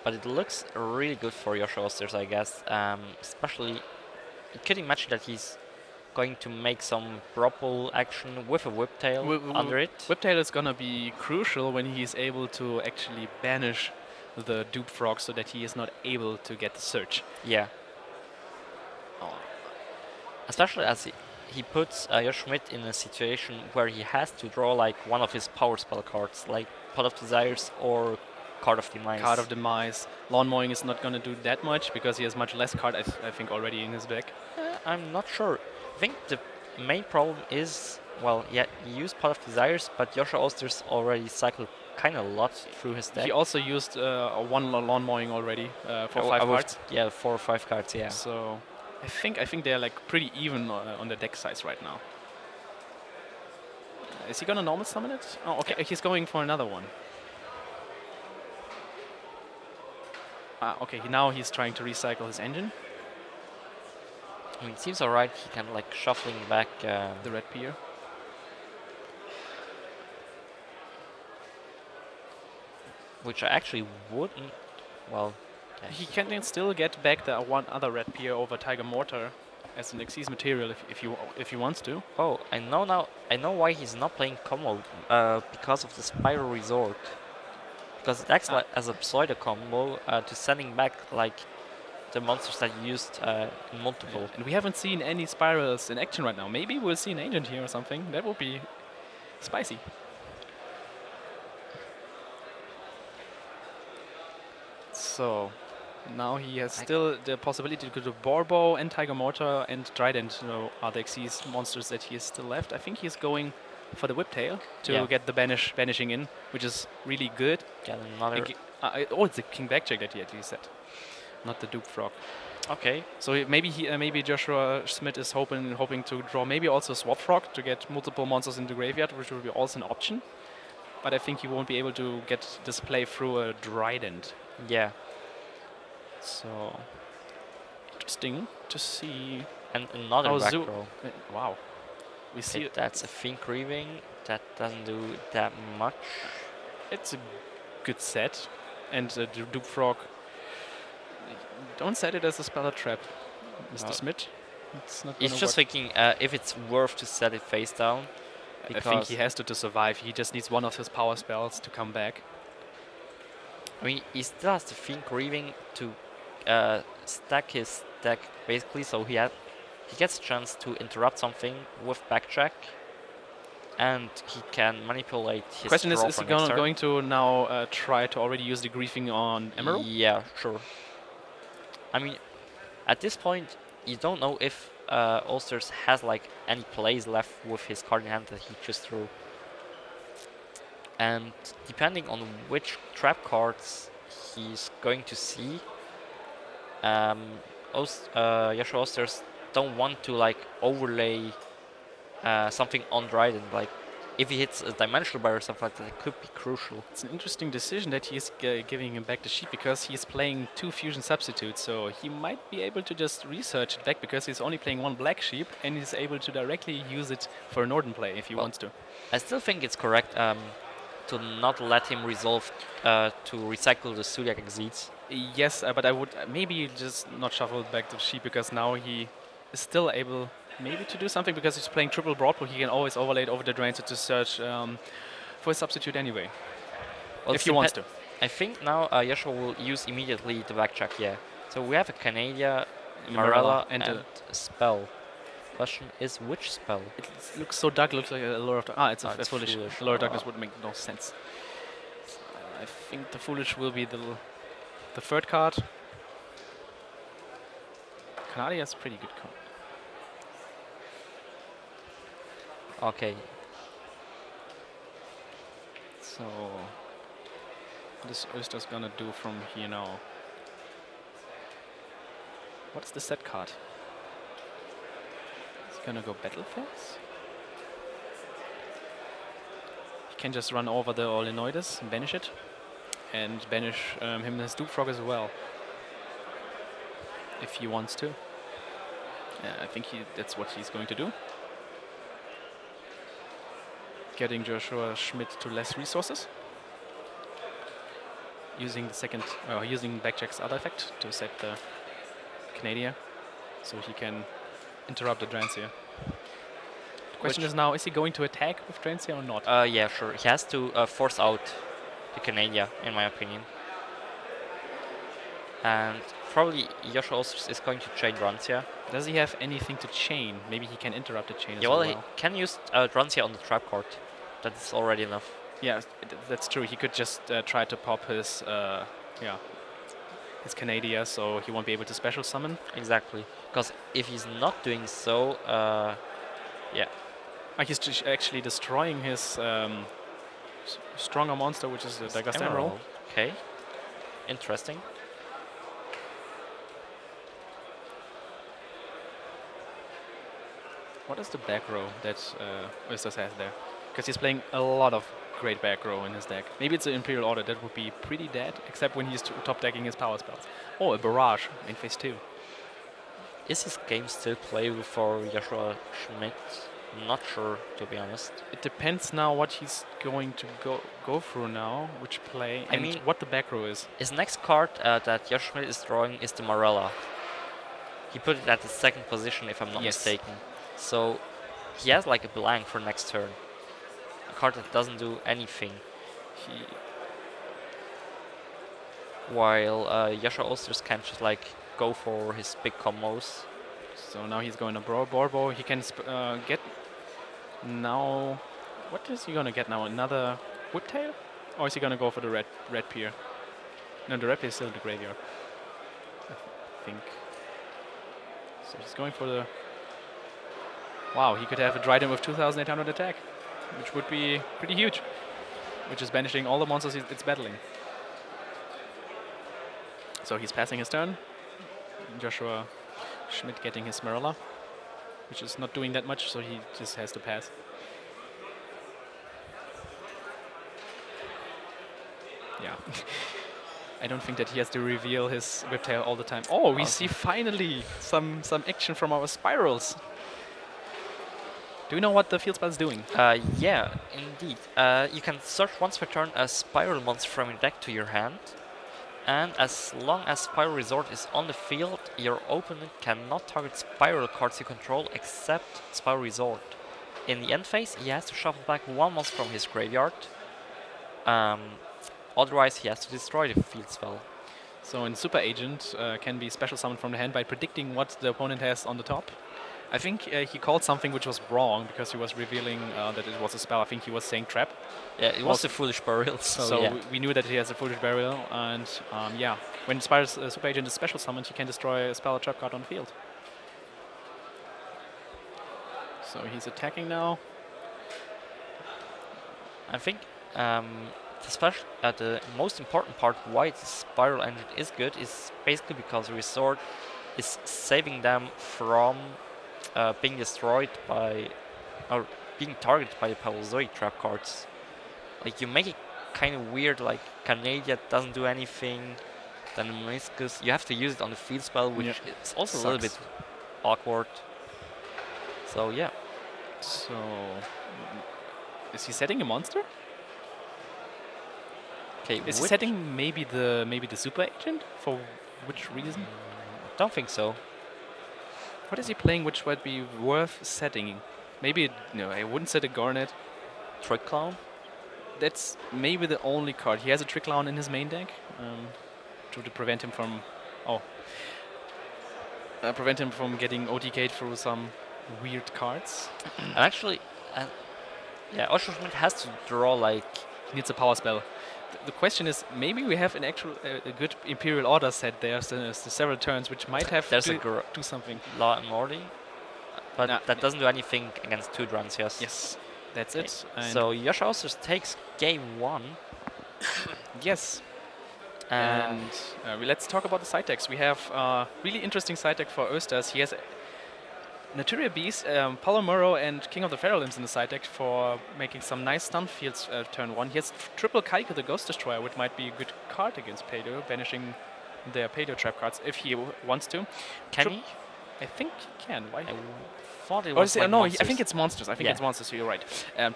But it looks really good for Joshua Osters, I guess. Especially, you could imagine that he's going to make some Broppel action with a Whiptail under it. Whiptail is gonna be crucial when he's able to actually banish the Dupe Frog so that he is not able to get the search. Yeah. Oh. Especially as he puts Josh Schmidt in a situation where he has to draw like one of his power spell cards, like Pot of Desires or Card of Demise. Card of Demise. Lawn Mowing is not gonna do that much because he has much less card, I think, already in his deck. I'm not sure. I think the main problem is, well, yeah, he used Pot of Desires, but Joshua Osters already cycled kind of a lot through his deck. He also used one Lawn Mowing already for 5 cards. Yeah, 4 or 5 cards, yeah. So I think they're like pretty even on the deck size right now. Is he gonna normal summon it? Oh, okay, he's going for another one. Okay, now he's trying to recycle his engine. I mean, it seems alright. He can like shuffling back the red pier. Which I actually wouldn't. Well, yeah. He can still get back the one other red pier over Tiger Mortar as an Xyz material if he wants to. Oh, I know now. I know why he's not playing combo. Because of the Spiral Resort. Because it acts like as a pseudo combo to sending back like the monsters that you used in multiple. Yeah. And we haven't seen any spirals in action right now. Maybe we'll see an agent here or something. That would be spicy. So now he has still the possibility to go to Borbo and Tiger Mortar and Trident, are the Xyz monsters that he is still left. I think he's going for the Whiptail to get the banishing in, which is really good. Get another. It's the King Blackjack that he at least said, not the Dupe Frog. Okay. So maybe Joshua Schmidt is hoping to draw maybe also Swap Frog to get multiple monsters in the graveyard, which will be also an option. But I think he won't be able to get this play through a Trident. Yeah. So interesting to see. And another back row. Wow. We see that's a Think Reaving. That doesn't do that much. It's a good set. And the Dupe Frog. Don't set it as a Speller Trap, Mr. Smith. It's not. He's just thinking if it's worth to set it face down. I think he has to survive. He just needs one of his power spells to come back. I mean, he still has to Think Reaving to stack his deck basically, so he gets a chance to interrupt something with backtrack, and he can manipulate his Question draw is for he next turn. going to now try to already use the griefing on Emerald? Yeah, sure. I mean, at this point, you don't know if Ulsters has like any plays left with his card in hand that he just threw. And depending on which trap cards he's going to see, Yasuo Ulsters don't want to like overlay something on Dryden. Like if he hits a dimensional barrier or something like that, it could be crucial. It's an interesting decision that he's giving him back the sheep because he's playing 2 fusion substitutes, so he might be able to just research it back because he's only playing 1 black sheep and he's able to directly use it for a Northern play if he wants to. I still think it's correct to not let him resolve to recycle the Zodiac Exceeds. Yes, but I would maybe just not shuffle back the sheep because now he is still able maybe to do something because he's playing triple broadboard. He can always overlay it over the drain to search for a substitute anyway, Well, if he wants to. I think now Yasuo will use immediately the backtrack, yeah. So we have a Canadia, Marella, Marella, and and a spell. Question is which spell? It looks so dark, looks like a Lure of Darkness. It's it's Foolish. Foolish. Lure of Darkness would make no sense. I think the Foolish will be the 3rd card. Canadia is a pretty good card. Okay. So, what is Oester's gonna do from here now? What's the set card? He's gonna go Battle Phase? He can just run over the Olinoides and banish it. And banish him and his Duke Frog as well. If he wants to. Yeah, I think that's what he's going to do. Getting Joshua Schmidt to less resources. Using the using Backjack's other effect to set the Canadia, so he can interrupt the Drancia. The question is now, is he going to attack with Drancia or not? Yeah, sure. He has to force out the Canadia, in my opinion. And probably Yasuo also is going to chain Drancia. Does he have anything to chain? Maybe he can interrupt the chain Yeah, as well, well. he can use Drancia on the trap card. That's already enough. Yeah, that's true. He could just try to pop his Canadia, so he won't be able to special summon. Exactly. Because if he's not doing so, yeah. He's actually destroying his stronger monster, which is the Dagast Emerald. Okay. Interesting. What is the back row that Oesters has there? Because he's playing a lot of great back row in his deck. Maybe it's an Imperial Order that would be pretty dead, except when he's top decking his power spells. Oh, a Barrage in phase 2. Is this game still playable for Yasuo Schmidt? Not sure, to be honest. It depends now what he's going to go through now, which play, I and mean, what the back row is. His next card that Yasuo Schmidt is drawing is the Marella. He put it at the 2nd position, if I'm not mistaken. So he has like a blank for next turn. A card that doesn't do anything. While Yasuo Ulsters can just like go for his big combos. So now he's going to Borbo. He can get now. What is he going to get now? Another Whiptail? Or is he going to go for the red pier? No, the red pier is still in the graveyard, I think. So he's going for the... Wow, he could have a Dryden with 2,800 attack, which would be pretty huge. Which is banishing all the monsters it's battling. So he's passing his turn. Joshua Schmidt getting his Marella, which is not doing that much, so he just has to pass. Yeah. I don't think that he has to reveal his Whiptail all the time. Oh, we see finally some action from our spirals. Do you know what the field spell is doing? Yeah, indeed. You can search once per turn a spiral monster from your deck to your hand. And as long as Spiral Resort is on the field, your opponent cannot target Spiral cards you control except Spiral Resort. In the end phase, he has to shuffle back 1 monster from his graveyard. Otherwise, he has to destroy the field spell. So in Super Agent can be special summoned from the hand by predicting what the opponent has on the top. I think he called something which was wrong because he was revealing that it was a spell. I think he was saying trap. Yeah, it was a Foolish Burial. So yeah. we knew that he has a Foolish Burial, and yeah, when Super Agent is special summoned, he can destroy a spell or trap card on the field. So he's attacking now. I think the most important part why the Spiral Engine is good is basically because Resort is saving them from being destroyed by or being targeted by the Paleozoic trap cards. Like you make it kind of weird, like Canada doesn't do anything, then Meniscus, you have to use it on the field spell, which is also a little bit awkward. So yeah. So is he setting a monster? Okay, is he setting maybe the Super Agent? For which reason? Don't think so. What is he playing which would be worth setting? Maybe, no, I wouldn't set a Garnet. Trick Clown? That's maybe the only card. He has a Trick Clown in his main deck to prevent him from... prevent him from getting OTK'd through some weird cards. And actually, yeah, Osho Schmidt has to draw like... He needs a power spell. The question is, maybe we have an actual a good Imperial Order set there, there's several turns which might have to do something. Law and Morty, but that doesn't do anything against 2 drones, yes? Yes, that's it. And so Yasha Osters takes game 1. Yes. And let's talk about the side decks. We have really interesting side deck for Osters. He has Naturia Beast, Palomuro, and King of the Feral Limbs in the side deck for making some nice stun fields turn 1. He has triple Kaiko the Ghost Destroyer, which might be a good card against Paydo, banishing their Paydo trap cards if he wants to. Can he? I think he can. Why? I thought it was I think it's monsters. I think it's monsters, so you're right.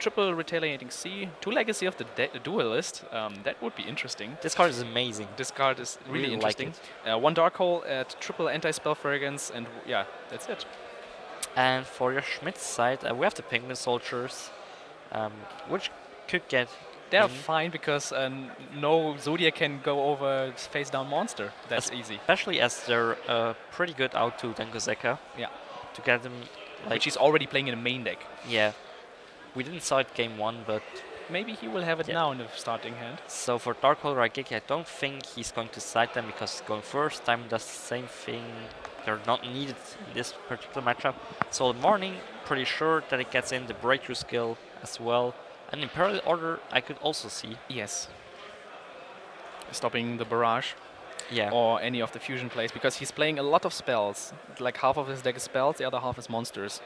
Triple Retaliating Sea, 2 Legacy of the Duelist. That would be interesting. This card is amazing. This card is really interesting. Like 1 Dark Hole at triple Anti-Spell Fragrance, and yeah, that's it. And for your Schmidt's side, we have the Penguin Soldiers, which could get... They're fine because no Zodiac can go over face-down monster. That's easy. Especially as they're pretty good out to Denkozeka. Yeah. To get them... Which he's already playing in a main deck. Yeah. We didn't saw it game 1, but... Maybe he will have it now in the starting hand. So for Dark Hole Raigeki, I don't think he's going to side them because going first, time does the same thing. They're not needed in this particular matchup. So Morning, pretty sure that it gets in the Breakthrough skill as well. And Imperial Order, I could also see. Yes. Stopping the Barrage. Yeah. Or any of the fusion plays, because he's playing a lot of spells. Like half of his deck is spells, the other half is monsters.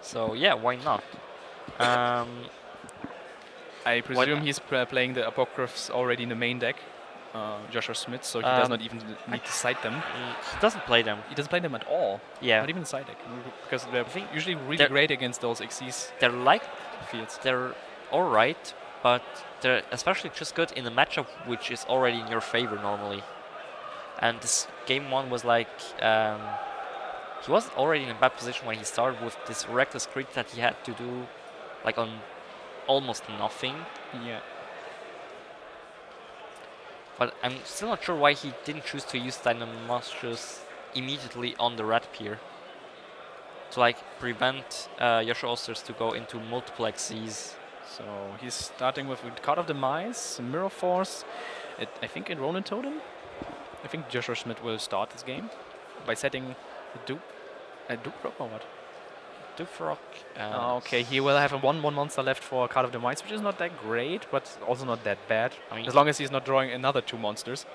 So yeah, why not? I presume he's playing the Apocryphs already in the main deck. Joshua Smith, so he does not even need to side them. He doesn't play them. He doesn't play them at all. Yeah. Not even the side deck. Because they're usually really great against those Xyz They're like fields. They're alright, but they're especially just good in a matchup which is already in your favor normally. And this game 1 was like... he was already in a bad position when he started with this Reckless Crit that he had to do like on almost nothing. Yeah. But I'm still not sure why he didn't choose to use Dynamostrus immediately on the Red Pier. To like prevent Yasha Osters to go into multiple Xyz. So he's starting with Card of Demise, Mirror Force, I think in Ronin Totem. I think Joshua Schmidt will start this game by setting Dupe Rock or what? Dupe Rock. Okay, he will have a 1/1 monster left for Card of Demise, which is not that great, but also not that bad. I mean, as long as he's not drawing another 2 monsters.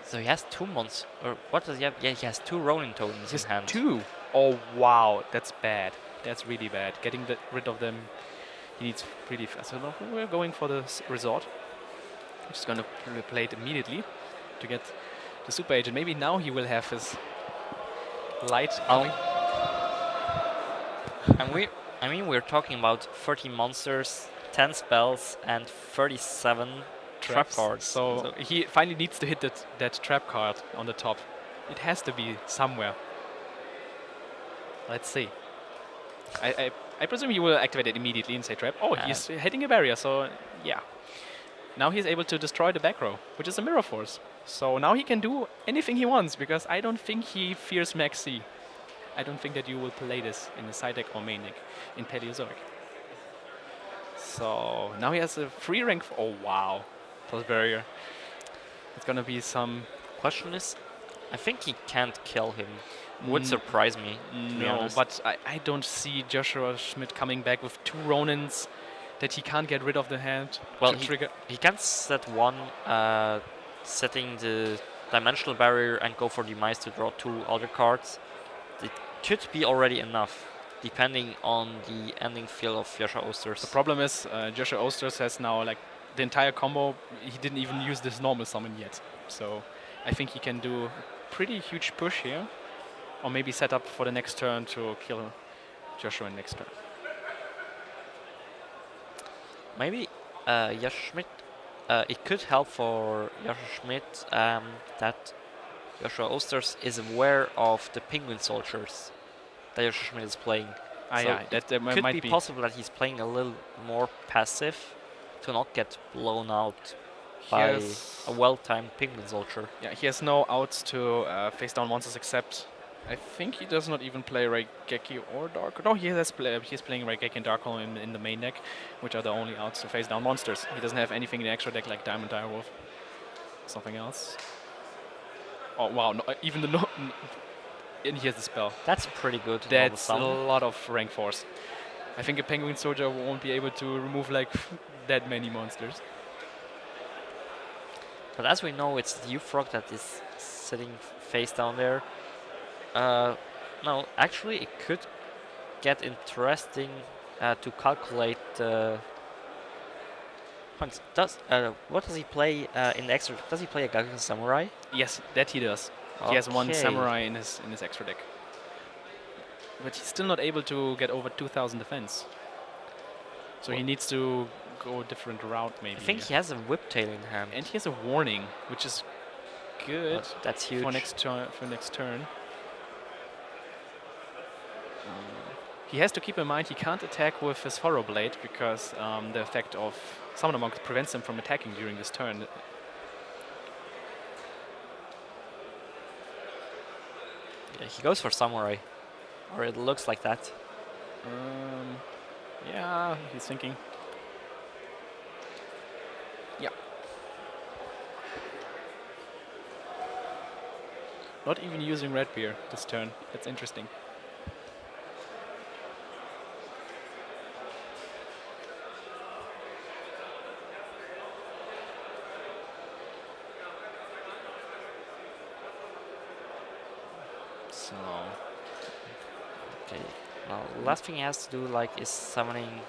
So he has 2 monsters. Or what does he have? Yeah, he has 2 Ronin Totems in hand. 2? Oh wow, that's bad. That's really bad. Getting rid of them, he needs pretty fast. So we're going for the Resort. I'm just gonna play it immediately to get the Super Agent. Maybe now he will have his light coming. And we're talking about 30 monsters, 10 spells, and 37 trap cards. So he finally needs to hit that trap card on the top. It has to be somewhere. Let's see. I presume he will activate it immediately and say trap. Oh, he's hitting a barrier, so yeah. now he's able to destroy the back row, which is a mirror force. So now he can do anything he wants, because I don't think he fears Max C. I don't think that you will play this in the side deck or main deck in Paleozoic. So now he has a free rank. Oh wow, plus barrier. It's gonna be some. Question is, I think he can't kill him. Would surprise me, to be honest. But I don't see Joshua Schmidt coming back with 2 Ronins that he can't get rid of the hand. Well, to trigger. he can set one, setting the dimensional barrier and go for Demise to draw 2 other cards. It could be already enough, depending on the ending feel of Joshua Osters. The problem is Joshua Osters has now like the entire combo. He didn't even use this normal summon yet. So I think he can do a pretty huge push here. Or maybe set up for the next turn to kill Joshua next turn. Maybe Joshua Schmidt, it could help for Joshua Schmidt that Joshua Osters is aware of the Penguin Soldiers that Joshua Schmidt is playing. So yeah, that could might be possible that he's playing a little more passive to not get blown out by a well-timed Penguin Soldier. Yeah, he has no outs to face down monsters except... I think he does not even play Raigeki or Dark. No, he's playing Raigeki and Dark in the main deck, which are the only outs to face down monsters. He doesn't have anything in the extra deck like Diamond Direwolf. Something else. Oh wow, no, even the and he has the spell. That's pretty good. That's a lot of rank force. I think a Penguin Soldier won't be able to remove like that many monsters. But as we know, it's the U-Frog that is sitting face down there. No, actually, it could get interesting to calculate. What does he play in the extra? Does he play a Gaga Samurai? Yes, that he does. Okay. He has 1 Samurai in his extra deck, but he's still not able to get over 2,000 defense. So he needs to go a different route, maybe. I think he has a Whiptail in hand, and he has a warning, which is good. That's huge for next turn. He has to keep in mind he can't attack with his Furrow Blade because the effect of Summoner Monk prevents him from attacking during this turn. Yeah, he goes for Samurai, or it looks like that. Yeah, he's thinking. Yeah. Not even using Redbeard this turn. That's interesting. So, okay. Well, last thing he has to do is summoning.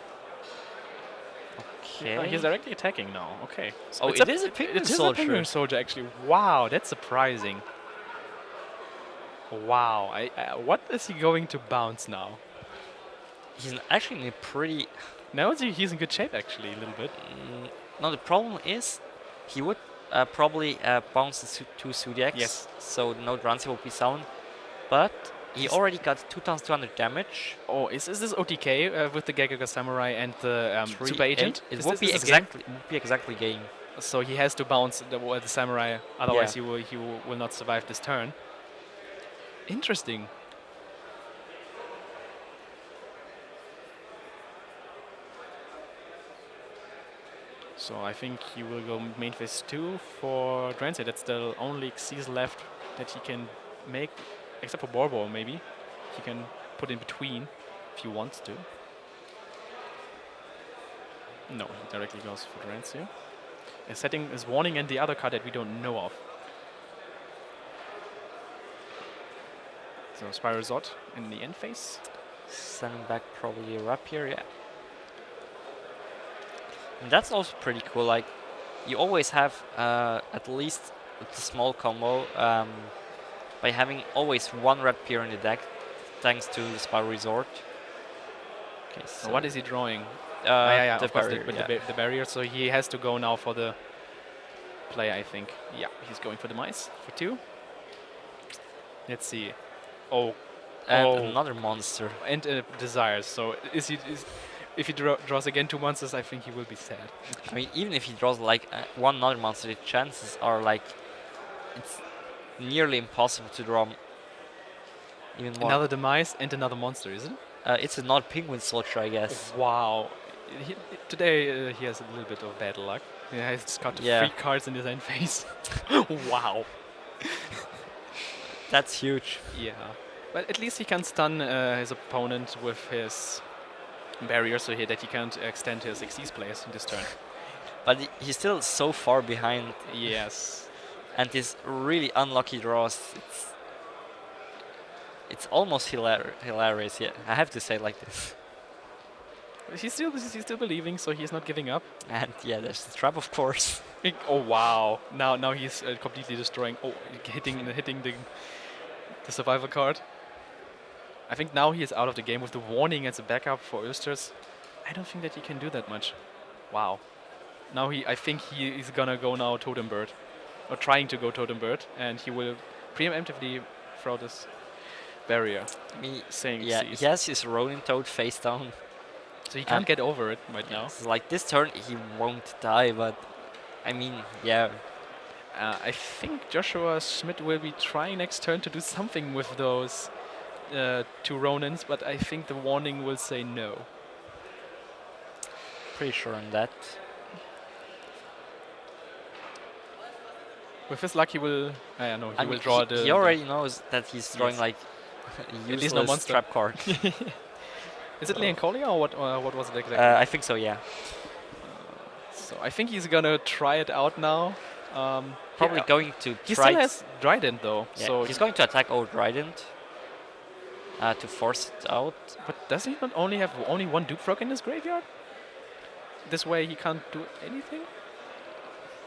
Okay. Yeah, he's directly attacking now. Okay. So oh, it is a Penguin Soldier. It is a Penguin Soldier, actually. Wow, that's surprising. Wow. What is he going to bounce now? He's actually in a pretty... Now he's in good shape, actually, a little bit. No, the problem is he would probably bounce the 2 Zodiacs. Yes. So no Drancy will be summoned. But he already got 2,200 damage. Oh, is this OTK with the Gagaga Samurai and the Super Agent? It won't be exactly game. So he has to bounce the Samurai, otherwise he will not survive this turn. Interesting. So I think he will go main phase 2 for Drancy. That's the only Xyz left that he can make. Except for Borbo, maybe. He can put in between if he wants to. No, he directly goes for Drancy. Setting is Warning and the other card that we don't know of. So Spiral Zod in the end phase. Sending back probably a Rapier, yeah. And that's also pretty cool. Like, you always have at least the small combo. By having always 1 Rapier in the deck, thanks to the Spiral Resort. Okay, so what is he drawing? The of course, barrier, the barrier. So he has to go now for the play, I think. Yeah, he's going for the mice for 2. Let's see. Oh, and another monster. And Desires. So if he draws again 2 monsters, I think he will be sad. I mean, even if he draws like one other monster, the chances are like it's nearly impossible to draw even more. Another demise and another monster, isn't it? It's another penguin soldier, I guess. Wow. Today he has a little bit of bad luck. Yeah, he's got 3 cards in his end phase. Wow. That's huge. Yeah. But at least he can stun his opponent with his barrier so that he can't extend his Xyz plays in this turn. But he's still so far behind. Yes. And his really unlucky draws, it's almost hilarious, yeah. I have to say it like this. He's still believing, so he's not giving up. And yeah, there's the trap, of course. Oh wow! Now he's completely destroying. Oh, hitting the survival card. I think now he is out of the game with the warning as a backup for Östers. I don't think that he can do that much. Wow. Now I think he is gonna go now Totem Bird, or trying to go Totem Bird, and he will preemptively throw this barrier. Yeah, he has his Ronin Toad face down. So he can't get over it right now. So like this turn he won't die, but I mean, yeah. I think Joshua Schmidt will be trying next turn to do something with those 2 Ronins, but I think the warning will say no. Pretty sure on that. With his luck, he will. He will draw the. He already knows that he's drawing like a useless trap card. Is it Leancolia or what was it exactly? I think so, yeah. So I think he's gonna try it out now. Probably going to He try. still has Trident though, Yeah, so he's going to attack old Trident to force it out. But does he not only have only 1 Duke Frog in his graveyard? This way he can't do anything.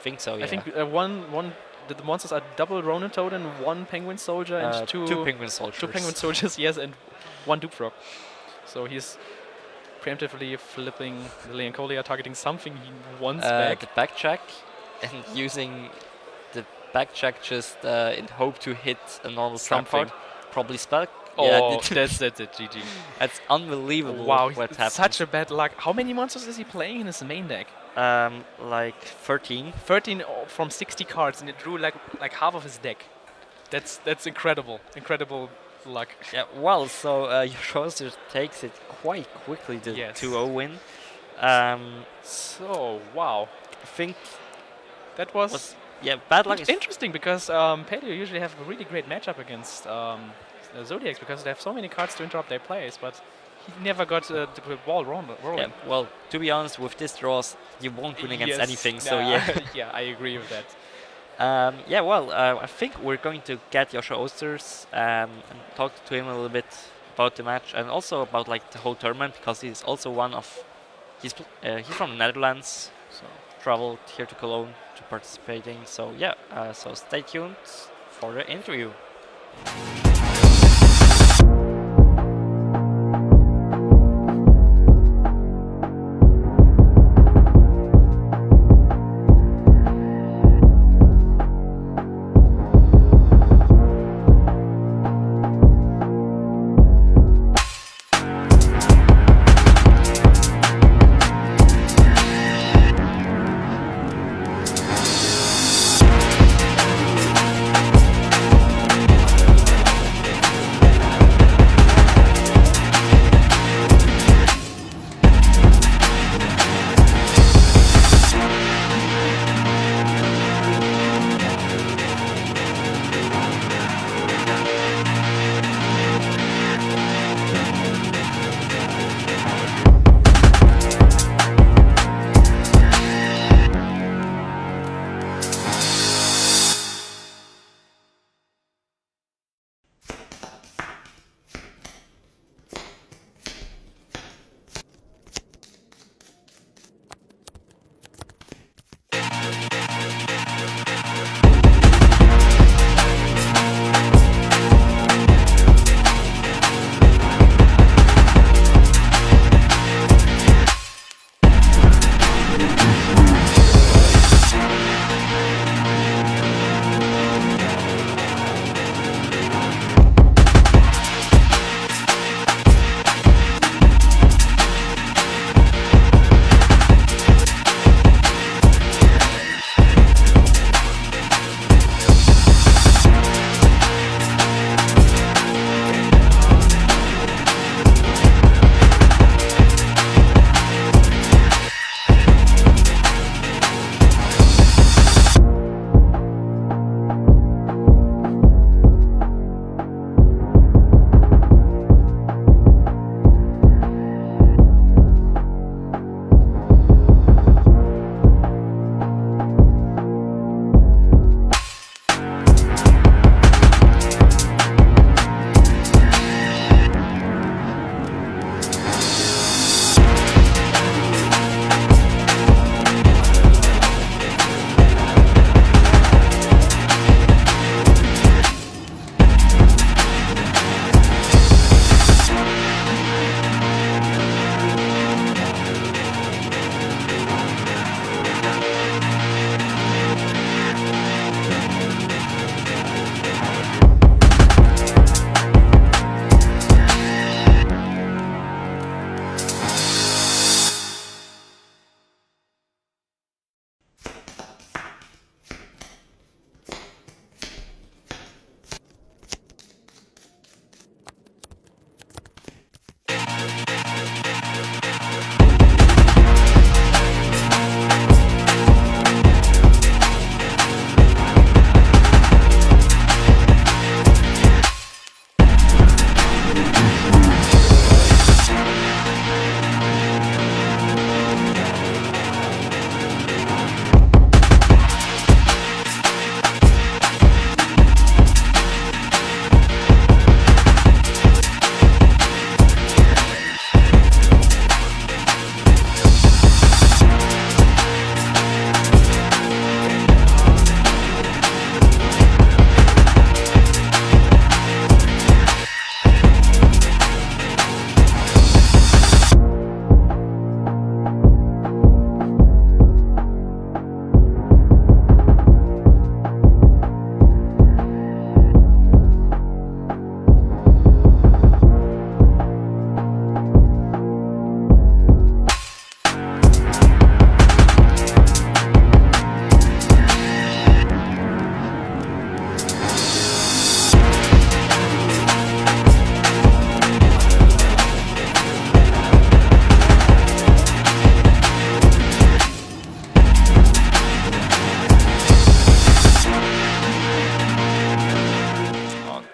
Think so, yeah. I think the monsters are double Ronin Toad and 1 Penguin Soldier and 2 Penguin Soldiers. 2 Penguin Soldiers, yes, and 1 Duke Frog. So he's preemptively flipping the Leancolia, targeting something he wants back. The back check, and using the back check just in hope to hit a normal trap card. Probably spell. Oh, yeah, that's it, GG. That's unbelievable. Wow, what happened. Such a bad luck. How many monsters is he playing in his main deck? Like 13. 13 from 60 cards, and it drew like half of his deck. That's incredible. Incredible luck. Yeah, well, so your Roster takes it quite quickly, the 2-0 win. So, wow. I think that was bad luck. Interesting because Paleo usually have a really great matchup against Zodiacs because they have so many cards to interrupt their plays, but he never got the ball rolling. Yeah, well, to be honest, with this draws, you won't win against anything, so yeah. Yeah, I agree with that. Yeah, well, I think we're going to get Joshua Osters and talk to him a little bit about the match and also about like the whole tournament because he's also one of he's from the Netherlands, so traveled here to Cologne to participating. So yeah, so stay tuned for the interview.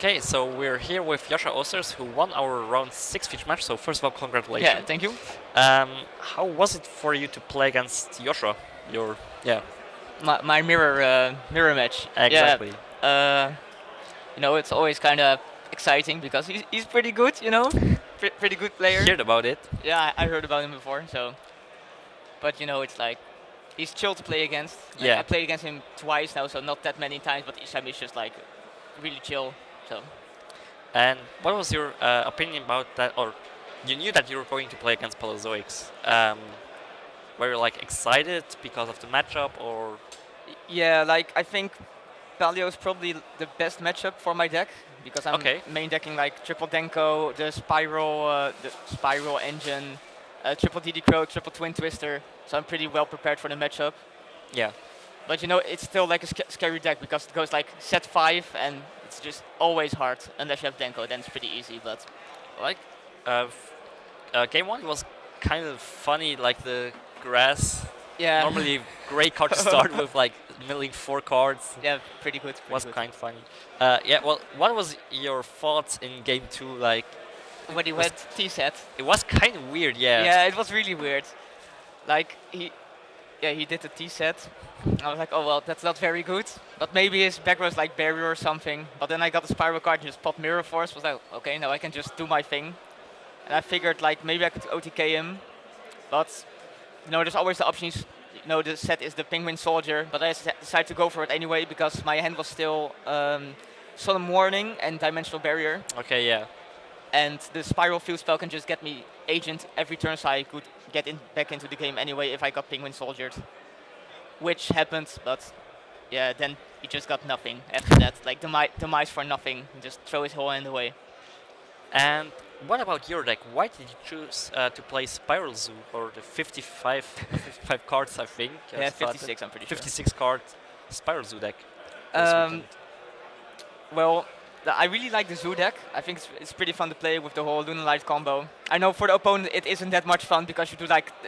Okay, so we're here with Joshua Osters, who won our round 6 feature match. So first of all, congratulations. Yeah, thank you. How was it for you to play against Joshua? Your My mirror match. exactly. Yeah. It's always kind of exciting because he's pretty good. Pretty good player. Heard about it. Yeah, I heard about him before. So, but it's like he's chill to play against. Like, Yeah. I played against him twice now, so not that many times. But each time he's just like really chill. So. And what was your opinion about that? Or you knew that you were going to play against Paleozoics. Were you like excited because of the matchup, or? Yeah, like I think Paleo is probably the best matchup for my deck because I'm main decking like triple Denko, the spiral engine, triple DD Crow, triple Twin Twister. So I'm pretty well prepared for the matchup. Yeah. But it's still like a scary deck because it goes like set 5 and it's just always hard unless you have Denko. Then it's pretty easy. But like game 1 was kind of funny, like the grass. Yeah. Normally great card to start with, like milling 4 cards. Yeah, pretty good. Was kind of funny. Yeah. Well, what was your thoughts in game 2? Like when he went T set. It was kind of weird. Yeah. Yeah, it was really weird. Like he did the T set. I was like, oh well, that's not very good. But maybe his back was like barrier or something. But then I got the spiral card and just popped mirror force. Was like, okay, now I can just do my thing. And I figured like maybe I could OTK him, but there's always the options. The set is the Penguin Soldier, but I decided to go for it anyway because my hand was still Solemn Warning and Dimensional Barrier. Okay, yeah. And the Spiral Field spell can just get me Agent every turn, so I could get back into the game anyway if I got Penguin Soldiered. Which happened, but yeah, then he just got nothing after that. Like demise for nothing, just throw his whole hand away. And what about your deck? Why did you choose to play Spiral Zoo or the 55 cards, I think? Yeah, 56, I'm pretty sure. 56 card Spiral Zoo deck. Well, I really like the Zoo deck. I think it's pretty fun to play with the whole Lunar Light combo. I know for the opponent it isn't that much fun because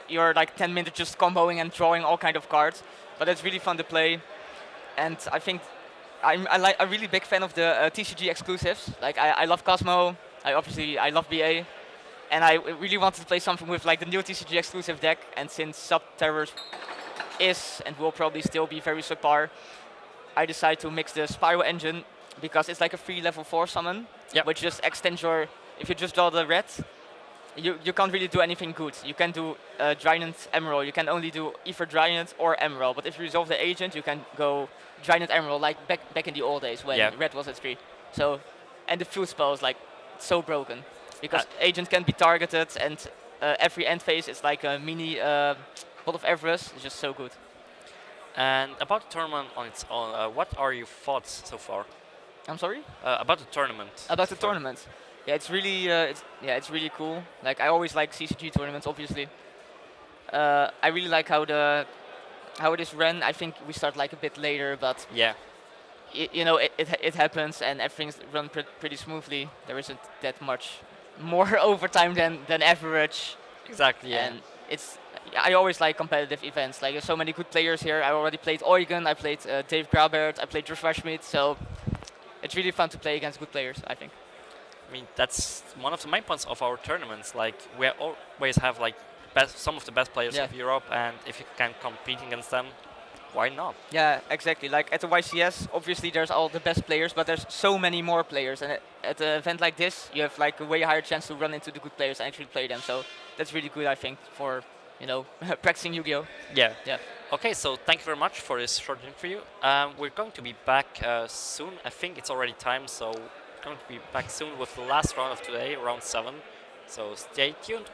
you're like 10 minutes just comboing and drawing all kind of cards, but it's really fun to play. And I think I'm a really big fan of the TCG exclusives. Like I love Cosmo. I love BA, and I really wanted to play something with like the new TCG exclusive deck. And since Sub-Terrors is and will probably still be very subpar, I decided to mix the Spiral Engine because it's like a free level 4 summon, which just extends your. If you just draw the red, you can't really do anything good. You can do Giant Emerald. You can only do either Giant or Emerald. But if you resolve the agent, you can go Giant Emerald like back in the old days when red was at 3. So, and the field spell is like so broken because agent can be targeted and every end phase is like a mini Pot of Everest. It's just so good. And about the tournament on its own, what are your thoughts so far? I'm sorry? About the tournament. About the tournament. Yeah, it's really it's really cool. Like I always like CCG tournaments, obviously. I really like how it is run. I think we start like a bit later, but yeah. It happens and everything's run pretty smoothly. There isn't that much more overtime than average. Exactly, yeah. And I always like competitive events. Like there's so many good players here. I already played Eugen, I played Dave Grabert, I played Joshua Schmidt, so it's really fun to play against good players, I think. I mean, that's one of the main points of our tournaments. Like we always have like some of the best players of Europe, and if you can compete against them, why not? Yeah, exactly. Like at the YCS, obviously there's all the best players, but there's so many more players. And at an event like this, you have like a way higher chance to run into the good players and actually play them. So that's really good, I think, for practicing Yu-Gi-Oh. Yeah. Yeah. Okay, so thank you very much for this short interview. We're going to be back soon. I think it's already time, so we're going to be back soon with the last round of today, round 7. So stay tuned.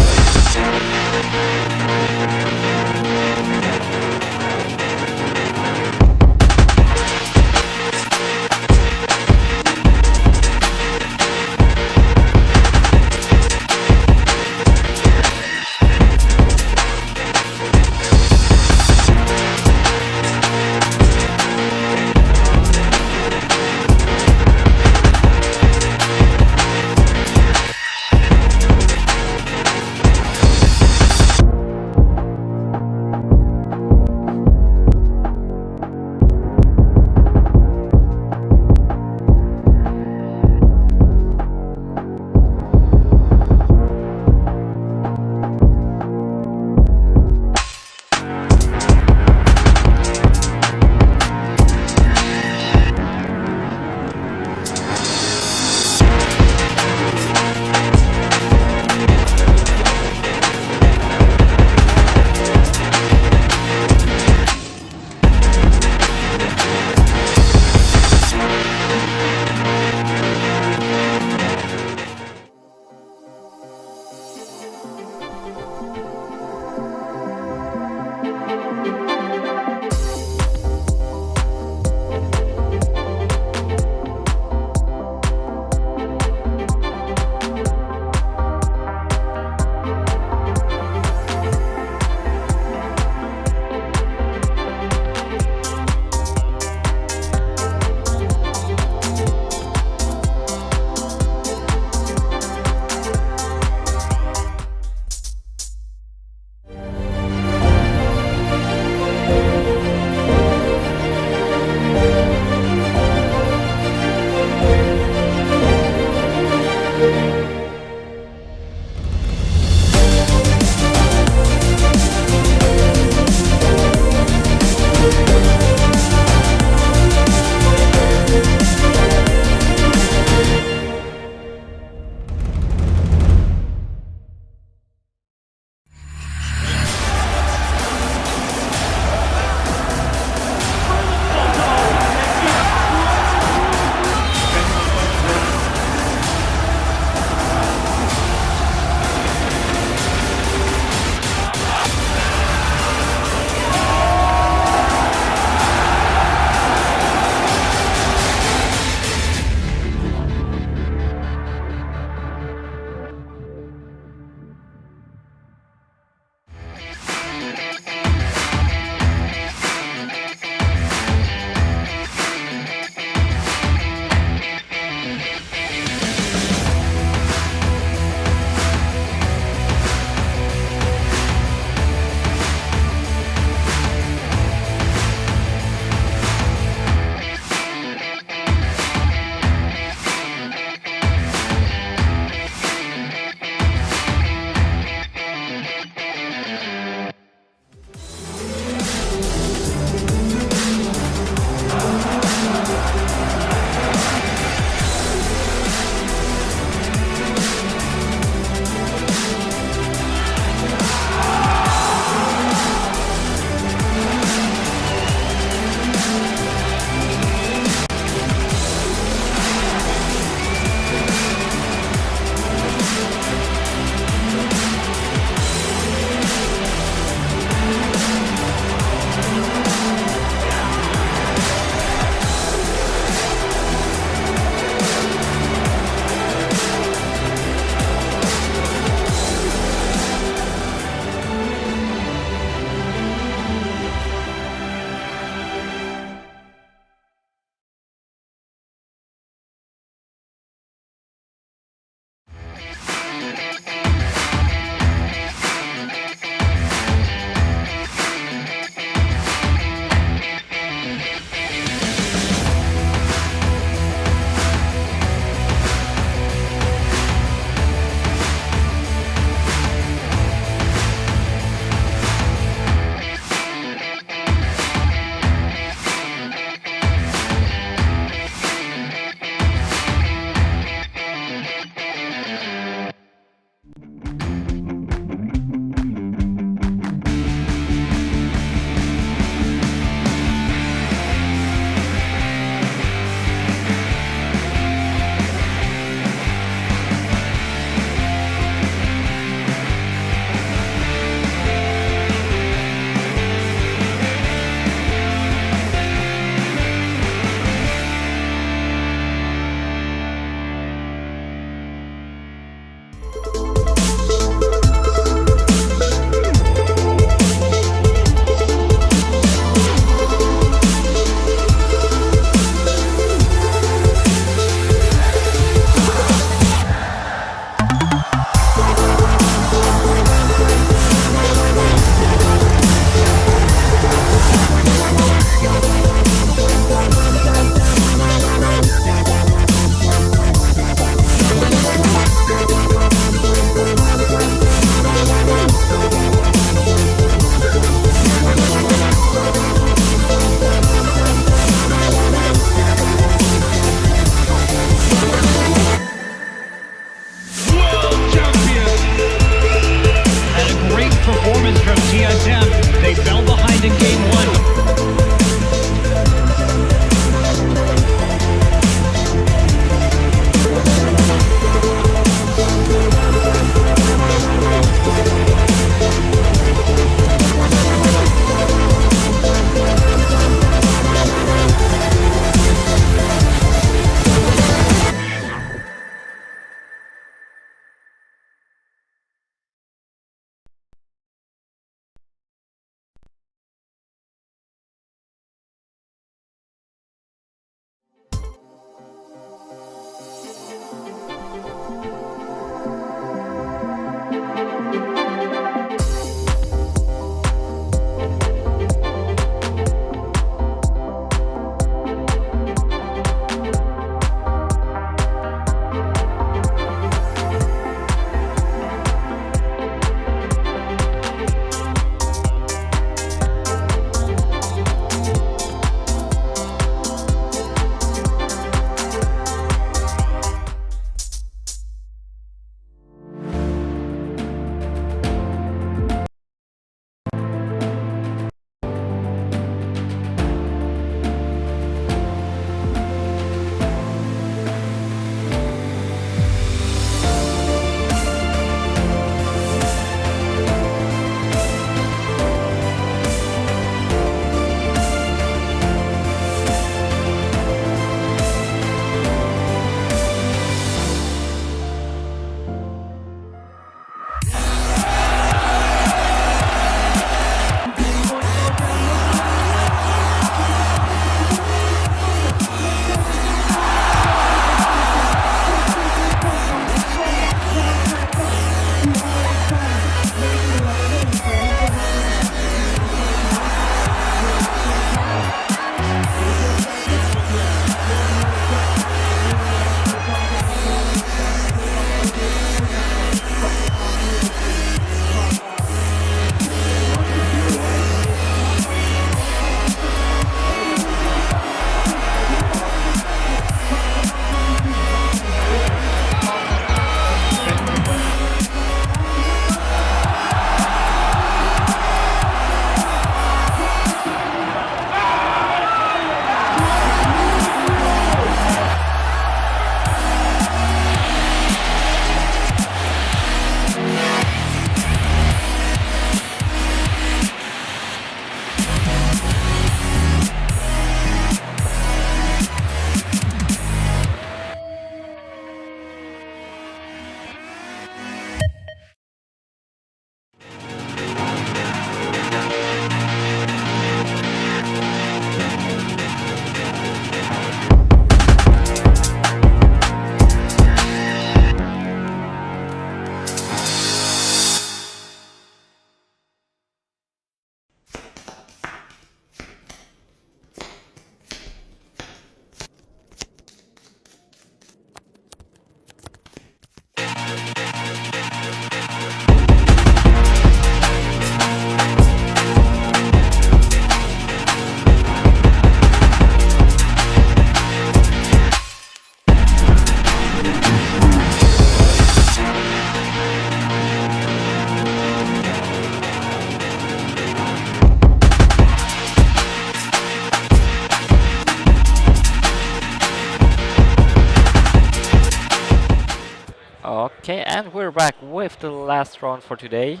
we're back with the last round for today,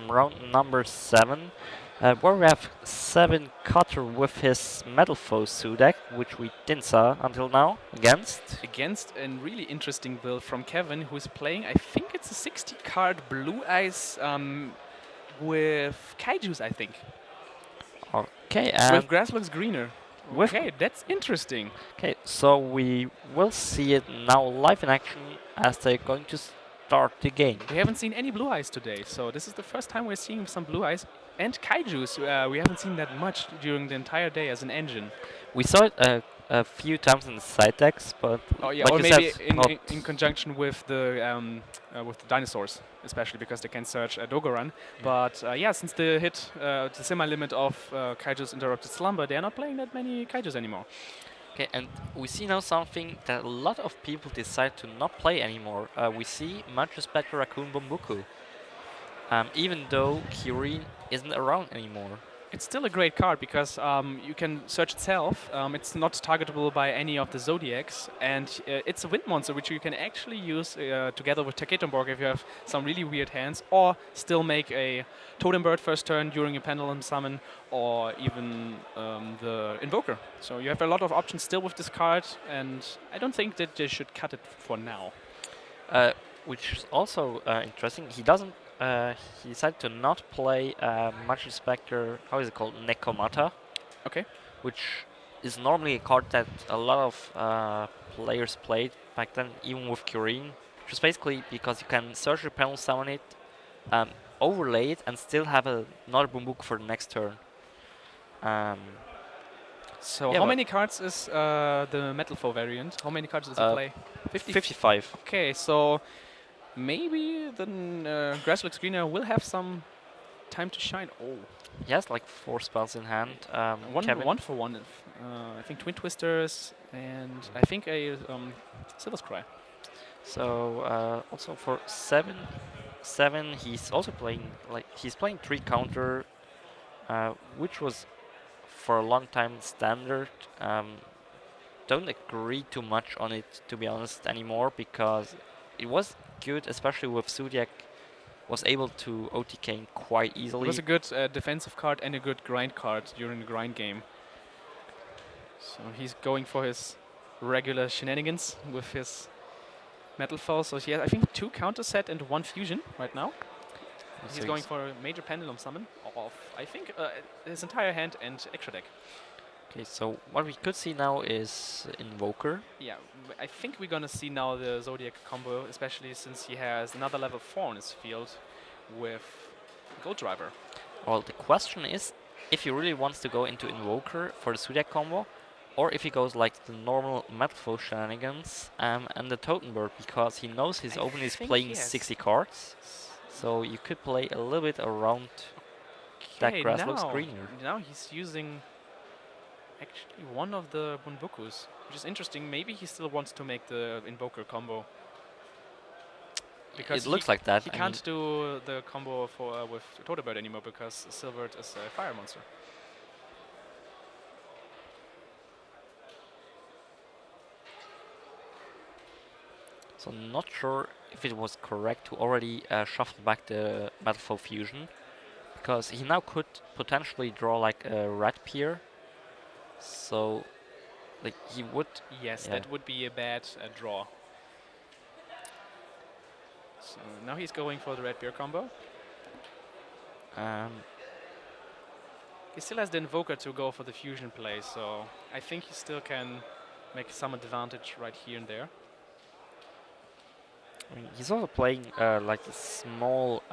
round number 7, where we have 7 Cutter with his Metal Foe Zoo deck, which we didn't saw until now, Against a really interesting build from Kevin, who is playing, I think it's a 60-card Blue Eyes with Kaijus, I think. Okay, and with grass looks greener. Okay, that's interesting. Okay, so we will see it now live in action as they're going to start the game. We haven't seen any Blue Eyes today, so this is the first time we're seeing some Blue Eyes and Kaijus. We haven't seen that much during the entire day as an engine. We saw it a few times in the side decks, but yeah, like or you maybe said, in conjunction with the dinosaurs, especially because they can search Dogoran. But yeah, since the hit the semi-limit of Kaijus Interrupted Slumber, they're not playing that many Kaijus anymore. Okay, and we see now something that a lot of people decide to not play anymore. We see much respect for Raccoon Bumbuku, even though Kirin isn't around anymore. It's still a great card because you can search itself. It's not targetable by any of the Zodiacs, and it's a wind monster which you can actually use together with Taketomborg if you have some really weird hands, or still make a Totem Bird first turn during a Pendulum Summon, or even the Invoker. So you have a lot of options still with this card, and I don't think that they should cut it for now. Which is also interesting. He doesn't. He decided to not play Magic Spectre, how is it called? Nekomata. Okay. Which is normally a card that a lot of players played back then, even with Kirin. Which is basically because you can search your panel, summon it, overlay it, and still have another Bumbuku for the next turn. So yeah, how many cards is the Metal Foe variant? How many cards does it play? 55. Okay, so maybe the Grasslux Screener will have some time to shine. Oh. He has like 4 spells in hand. One for one. I think Twin Twisters and I think a Silver Scry. So also for 7, he's also playing he's playing 3 counter, which was for a long time standard. Don't agree too much on it, to be honest, anymore, because it was good, especially with Zodiac was able to OTK quite easily. It was a good defensive card and a good grind card during the grind game. So he's going for his regular shenanigans with his Metal Foe. So he has, I think, 2 counter set and 1 fusion right now. He's going for a major Pendulum Summon of, I think, his entire hand and extra deck. Okay, so what we could see now is Invoker. Yeah, I think we're gonna see now the Zodiac combo, especially since he has another level 4 in his field with Gold Driver. Well, the question is if he really wants to go into Invoker for the Zodiac combo, or if he goes like the normal Metal Foe shenanigans and the Totem Bird, because he knows his opponent is playing 60 cards. So you could play a little bit around that grass looks greener. Now he's using actually one of the Bunbukus, which is interesting. Maybe he still wants to make the Invoker combo. Because it looks like that. He can't do the combo for with Totem Bird anymore because Silvered is a fire monster. So not sure if it was correct to already shuffle back the Metal Foe Fusion, because he now could potentially draw like a red pier. So, like he would. Yes, that would be a bad draw. So now he's going for the red beer combo. He still has the Invoker to go for the fusion play, so I think he still can make some advantage right here and there. I mean, he's also playing like a small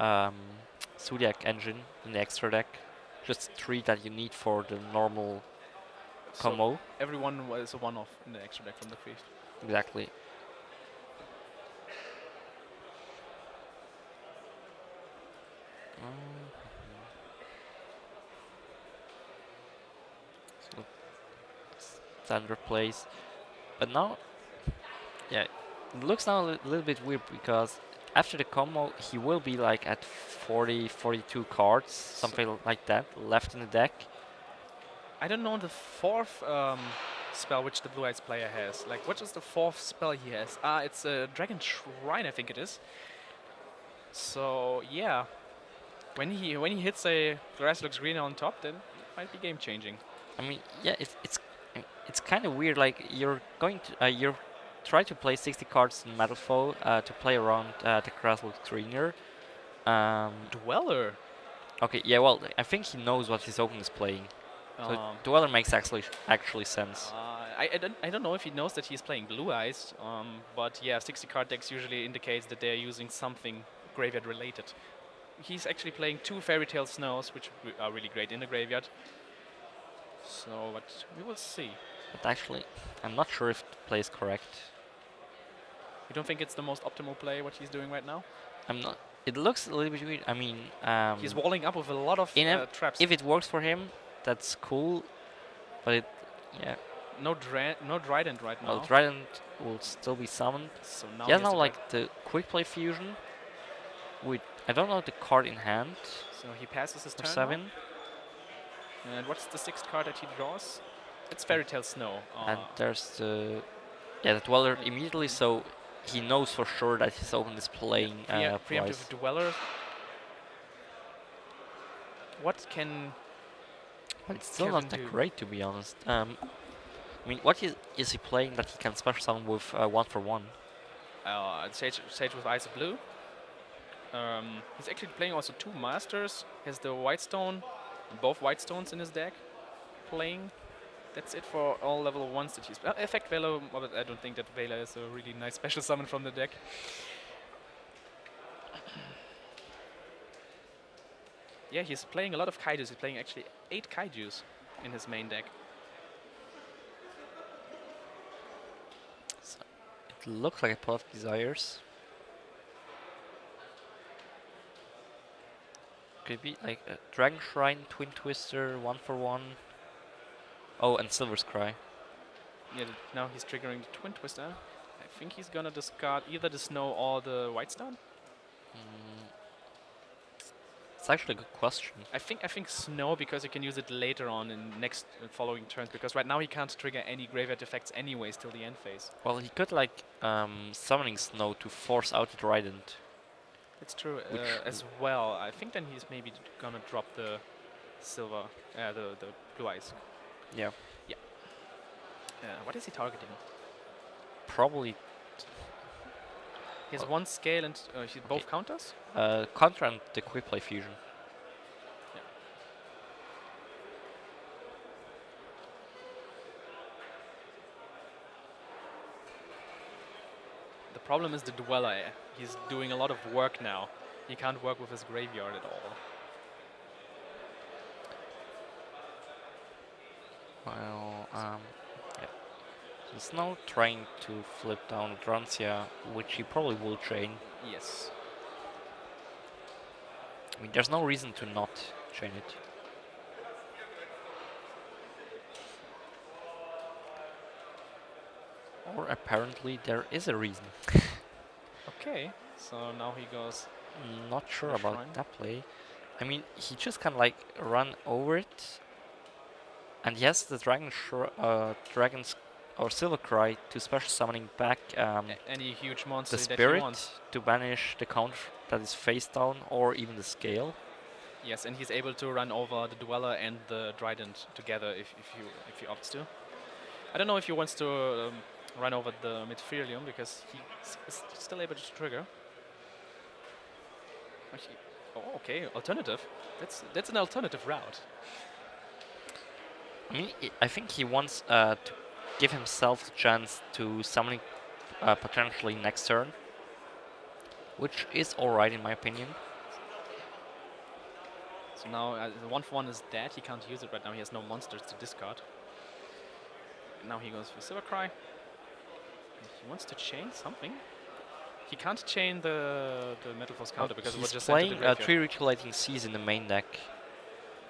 Zodiac engine in the extra deck, just 3 that you need for the normal combo. So everyone was a one-off in the extra deck from the feast. Exactly. So standard plays, but now, yeah, it looks now a little bit weird because after the combo he will be like at 40, 42 cards, something like that, left in the deck. I don't know the 4th spell which the Blue Eyes player has. Like, what is the 4th spell he has? It's a Dragon Shrine, I think it is. So yeah, when he hits a grass looks green on top, then it might be game changing. I mean, yeah, it's kind of weird. Like you're going to you're try to play 60 cards in Metal Foe to play around the grass looks greener. Dweller. Okay, yeah, well, I think he knows what his opponent is playing. So Dweller makes actually sense. I don't know if he knows that he's playing Blue Eyes, but yeah, 60 card decks usually indicates that they're using something graveyard related. He's actually playing 2 Fairy Tale Snows, which are really great in the graveyard. So, but we will see. But actually, I'm not sure if the play is correct. You don't think it's the most optimal play what he's doing right now? I'm not. It looks a little bit weird. I mean, he's walling up with a lot of traps. If it works for him, that's cool. But yeah. No Trident right now. Well, Trident will still be summoned. So now yeah, now like the quick play fusion. With I don't know the card in hand. So he passes his turn. 7. Now. And what's the 6th card that he draws? It's Fairy Tale Snow. And there's the Dweller immediately, so he knows for sure that his opponent is playing preemptive Dweller. What can? Well, it's still not that great, to be honest. I mean, what is he playing that he can special summon with 1/1? Sage with Eyes of Blue. He's actually playing also 2 Masters. He has the White Stone, both White Stones in his deck. Playing. That's it for all level 1s that he's... Effect Velo, but I don't think that Vela is a really nice special summon from the deck. Yeah, he's playing a lot of Kaijus. He's playing actually 8 Kaijus in his main deck. So it looks like a Pot of Desires. Could be like a Dragon Shrine, Twin Twister, 1/1. Oh, and Silver Scry. Yeah, now he's triggering the Twin Twister. I think he's gonna discard either the Snow or the White Stone. It's actually a good question. I think Snow, because you can use it later on in next following turns, because right now he can't trigger any graveyard effects anyways till the end phase. Well, he could like summoning Snow to force out the Trident. It's true as well. I think then he's maybe gonna drop the silver, the Blue Eyes. Yeah. Yeah. What is he targeting? Probably. He has 1 scale and both counters? Counter and the quick play fusion. Yeah. The problem is the Dweller. He's doing a lot of work now. He can't work with his graveyard at all. Well, yeah. He's now trying to flip down Drancia, which he probably will chain. Yes. I mean, there's no reason to not chain it. Or apparently there is a reason. Okay, so now he goes... Not sure about that play. I mean, he just kind of like run over it. And he has the Dragon's or Silver Cry to special summoning back any huge monster the that Spirit he wants. To banish the counter that is face down or even the Scale. Yes, and he's able to run over the Dweller and the Trident together if he opts to. I don't know if he wants to run over the Midfirium because he's still able to trigger. Actually, oh, okay, alternative. That's an alternative route. I mean, I think he wants to give himself the chance to summon potentially next turn, which is alright in my opinion. So now the 1/1 is dead. He can't use it right now. He has no monsters to discard. And now he goes for Silver Cry. He wants to chain something. He can't chain the Metal Force counter because it was just playing 3 Reculating Seas in the main deck,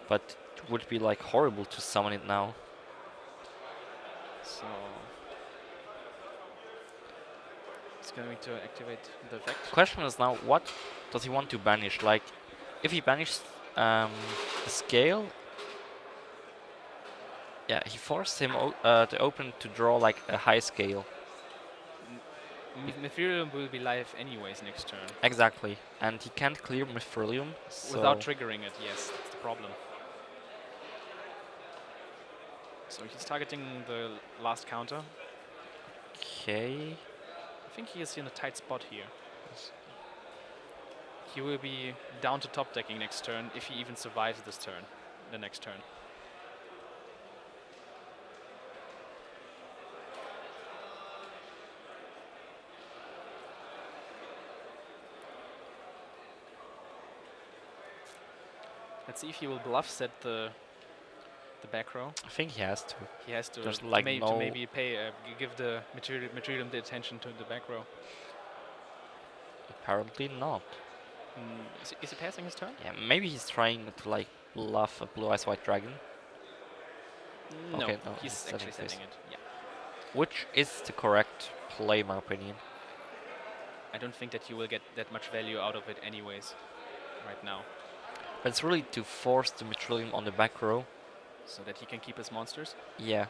but it would be like horrible to summon it now. So it's going to activate the effect. The question is now, what does he want to banish? Like, if he banishes the Scale, yeah, he forced him the opponent to draw like a high Scale. Mytherium will be live anyways next turn. Exactly, and he can't clear Mytherium without triggering it. Yes, that's the problem. So he's targeting the last counter. Okay. I think he is in a tight spot here. He will be down to top decking next turn if he even survives this turn, the next turn. Let's see if he will bluff set the back row. I think he has to. He has to, There's like to maybe pay, give the material the attention to the back row. Apparently not. Is he passing his turn? Yeah, maybe he's trying to like bluff a blue eyes white dragon. No, okay, no, he's actually setting it. Yeah. Which is the correct play, in my opinion. I don't think that you will get that much value out of it anyways, right now. But it's really to force the Metrilium on the back row. So that he can keep his monsters? Yeah.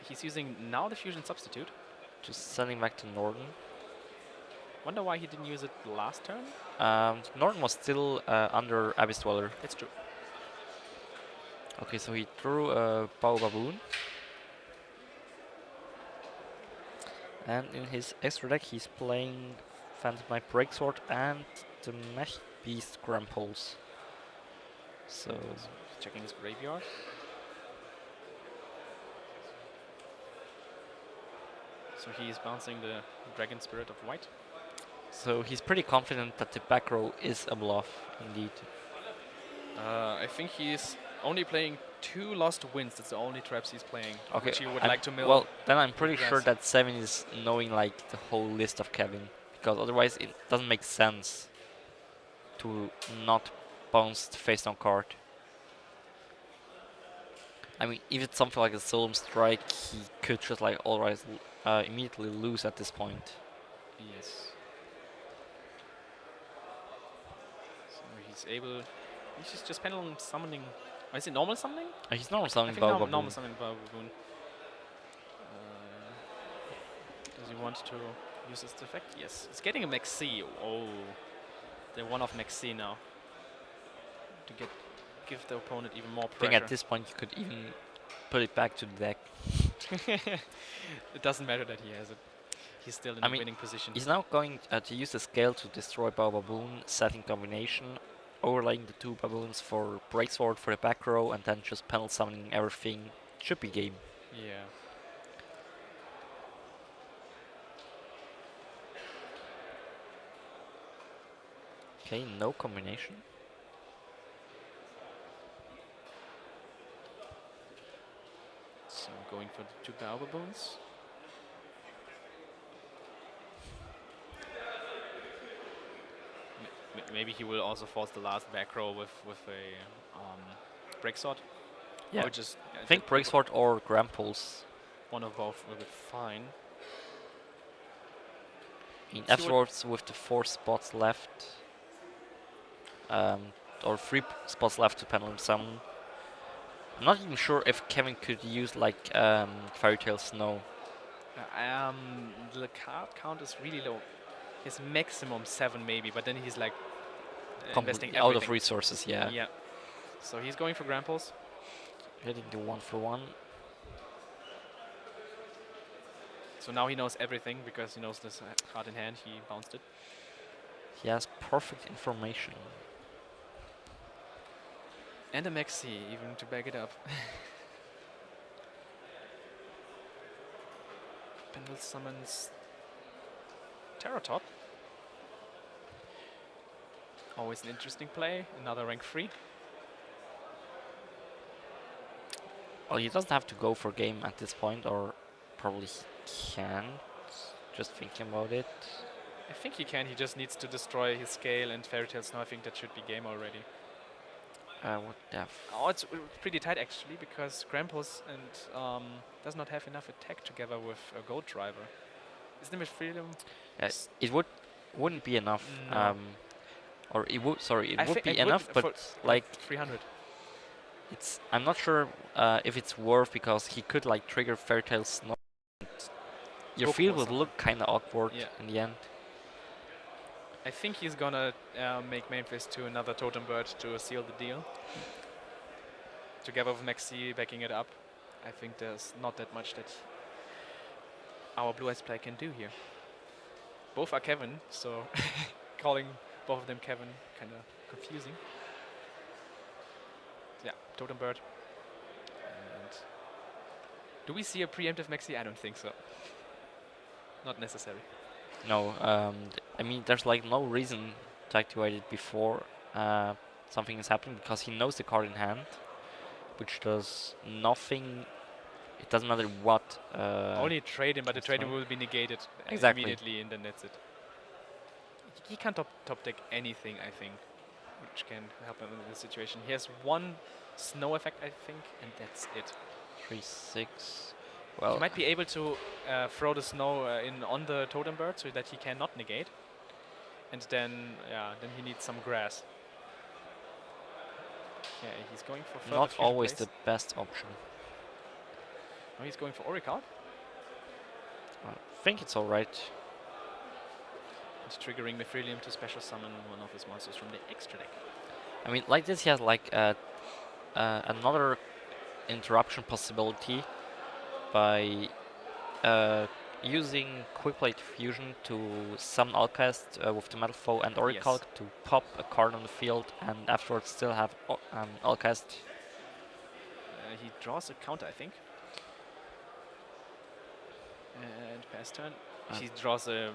He's using now the Fusion Substitute. Just sending back to Norden. Wonder why he didn't use it last turn? Norden was still under Abyss Dweller. That's true. Okay, so he drew a Bao Baboon. And in his extra deck he's playing Phantom Knight Breaksword and the Mech Beast Gramples. So checking his graveyard. So he is bouncing the Dragon Spirit of White. So he's pretty confident that the back row is a bluff, indeed. I think he's only playing 2 Lost Winds. That's the only traps he's playing. Okay, Which he would like to mill. Well, then I'm pretty sure that Seven is knowing like the whole list of Kevin, because otherwise it doesn't make sense to not bounce the face down card. I mean, if it's something like a Solemn Strike, he could just like always immediately lose at this point. Yes. So he's able. He's just pendulum summoning. Oh, is it normal summoning? He's normal summoning Bao Baboon. Normal summoning Bao Baboon. Does he want to use this effect? Yes. He's getting a Maxi. Oh. The one of Maxi now. To give the opponent even more pressure. I think at this point you could even put it back to the deck. It doesn't matter that he has it. He's still in a winning position. He's now going to use the scale to destroy Bao Baboon, setting combination, overlaying the 2 baboons for Breaksword for the back row, and then just panel summoning everything. Should be game. Yeah. Okay, no combination. So going for the 2 Bao Baboons. Maybe he will also force the last back row with a Breaksword. Yeah, or just I think Breaksword or Gramples. One of both will be fine. Afterwards, with the 4 spots left, or 3 spots left to pendulum summon. I'm not even sure if Kevin could use like Fairy Tail Snow. The card count is really low. His maximum 7 maybe, but then he's like investing everything. Out of resources, yeah. Yeah. So he's going for Gramples. Hitting the 1-for-1. So now he knows everything because he knows this card in hand. He bounced it. He has perfect information. And a Maxi, even to back it up. Pendle summons Terratop. Always an interesting play. Another rank 3. Well, he doesn't have to go for game at this point, or probably can. Just thinking about it. I think he can. He just needs to destroy his scale and Fairy Tail Snow. I think that should be game already. What the Oh, it's pretty tight actually, because Grampus and does not have enough attack together with a Gold Driver. Isn't it with Freedom? Yes, it wouldn't be enough. No. Or it would. Sorry, it I would think be it enough, would but for like 300. I'm not sure if it's worth, because he could like trigger Fairy Tail Snow, and your book field or would something. look kind of awkward Yeah. in the end. I think he's gonna make main phase 2 another Totem Bird to seal the deal. Together with Maxi backing it up, I think there's not that much that our Blue Eyes player can do here. Both are Kevin, so calling both of them Kevin kind of confusing. Yeah, Totem Bird. And do we see a preemptive Maxi? I don't think so. Not necessary. No, I mean, there's like no reason to activate it before something is happening because he knows the card in hand, which does nothing. It doesn't matter what. Only trade him, but the that's trading fine. will be negated Exactly. immediately, and then that's it. He can't top deck anything, I think, which can help him in this situation. He has one snow effect, I think, and that's it. 3/6. He Well, might be able to throw the snow in on the Totem Bird so that he cannot negate, and then then he needs some grass. Yeah, he's going for further not fusion always plays. the best option. No, he's going for Oracle. I think it's alright. He's triggering Mithrilium to special summon one of his monsters from the extra deck. I mean, like this, he has like another interruption possibility by using Quick Play Fusion to summon Alcast with the Metal Foe and Oracle to pop a card on the field and afterwards still have Alcast. He draws a counter, I think. And pass turn. He draws a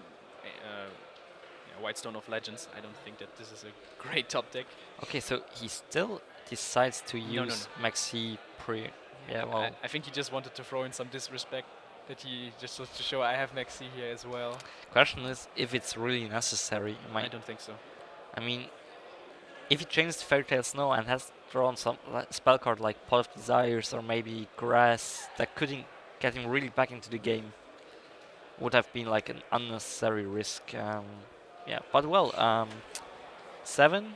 White Stone of Legends. I don't think that this is a great top deck. Okay, so he still decides to No, use Maxi pre. Yeah, well, I think he just wanted to throw in some disrespect. That he just wants to show I have Maxi here as well. question is if it's really necessary. I don't think so. I mean, if he changes Fairy Tale Snow and has drawn some spell card like Pot of Desires or maybe Grass that could get him really back into the game, would have been like an unnecessary risk. Yeah, but well, 7,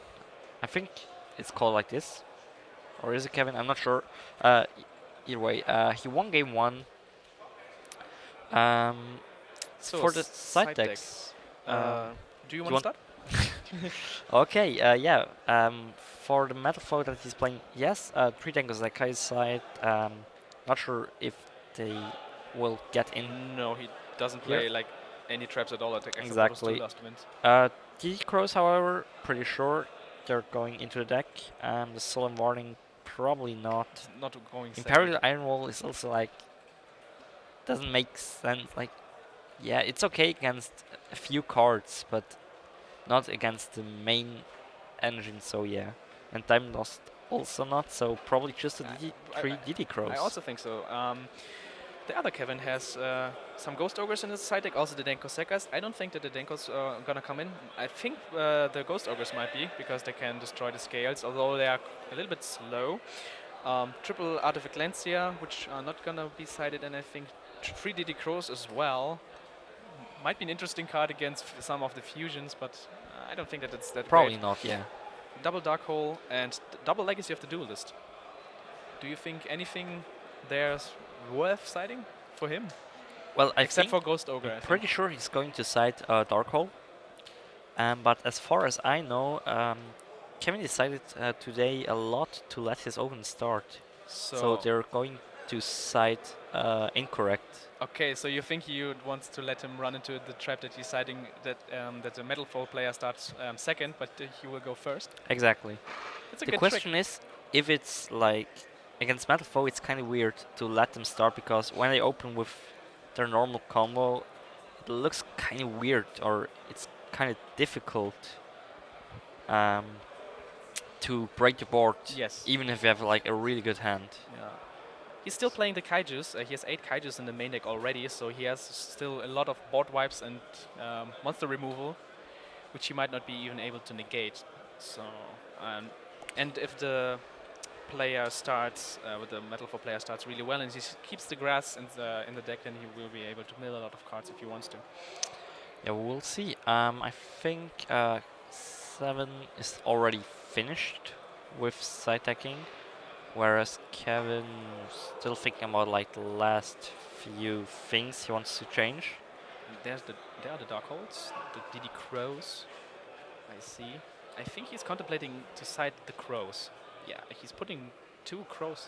I think it's called like this, or is it Kevin? I'm not sure. Either way, he won game 1. So for the side decks, do you want to start? Okay, yeah. For the Metal Foe that he's playing, yes, 3 Dengos Zekai's side. Not sure if they will get in. No, he doesn't play like any traps at all. Except Exactly. for those 2 last wins. DD Crows, however, pretty sure they're going into the deck. The Solemn Warning, probably not. Not going. Imperial Iron Wall is also like doesn't make sense. Like, yeah, it's okay against a few cards, but not against the main engine. So yeah, and Time Lost also not. So probably just a 3 DD Crows. I also think so. The other Kevin has some Ghost Ogres in his side deck, also the Denko Sekas. I don't think that the Denkos are gonna come in. I think the Ghost Ogres might be, because they can destroy the scales, although they are a little bit slow. Triple Artifact Lancia, which are not gonna be sided, and I think 3 DD Crows as well. Might be an interesting card against some of the fusions, but I don't think that it's that Probably great. not, yeah. Double Dark Hole and double Legacy of the Duelist. Do you think anything there's worth siding for him? Well, except for Ghost Ogre. I'm pretty sure he's going to side Dark Hole. But as far as I know, Kevin decided today a lot to let his opponent start. So they're going to side incorrect. Okay, so you think he wants to let him run into the trap that he's siding that that the Metal Foe player starts second, but he will go first? Exactly. That's a the good question trick. is, if it's like against Metal Foe, it's kind of weird to let them start, because when they open with their normal combo, it looks kind of weird, or it's kind of difficult to break the board. Yes. Even if you have like a really good hand. Yeah. He's still playing the Kaijus. He has 8 Kaijus in the main deck already, so he has still a lot of board wipes and monster removal, which he might not be even able to negate. So, and if the player starts, with the Metal Foe player starts really well and he keeps the grass in the deck, then he will be able to mill a lot of cards if he wants to. Yeah, we'll see. I think 7 is already finished with side decking. Whereas Kevin still thinking about like the last few things he wants to change. There are the Dark Holes, the DD Crows. I see. I think he's contemplating to side the Crows. Yeah, he's putting 2 Crows,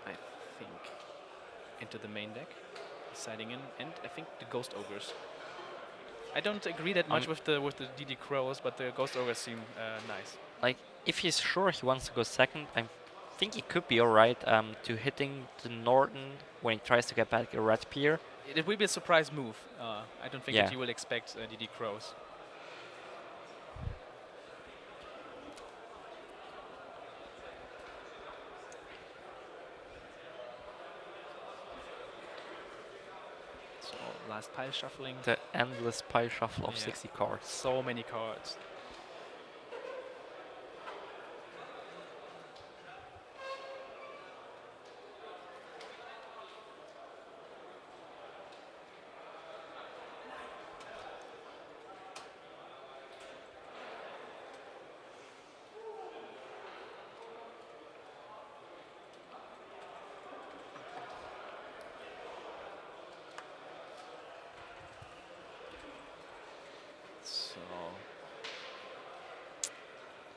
I think, into the main deck. He's siding in, and I think the Ghost Ogres. I don't agree that much with the DD Crows, but the Ghost Ogres seem nice. Like, if he's sure he wants to go second, I think he could be alright to hitting the Norton when he tries to get back a red pier. It will be a surprise move. I don't think that you will expect DD Crows. So last pile shuffling. The endless pile shuffle of 60 cards. So many cards.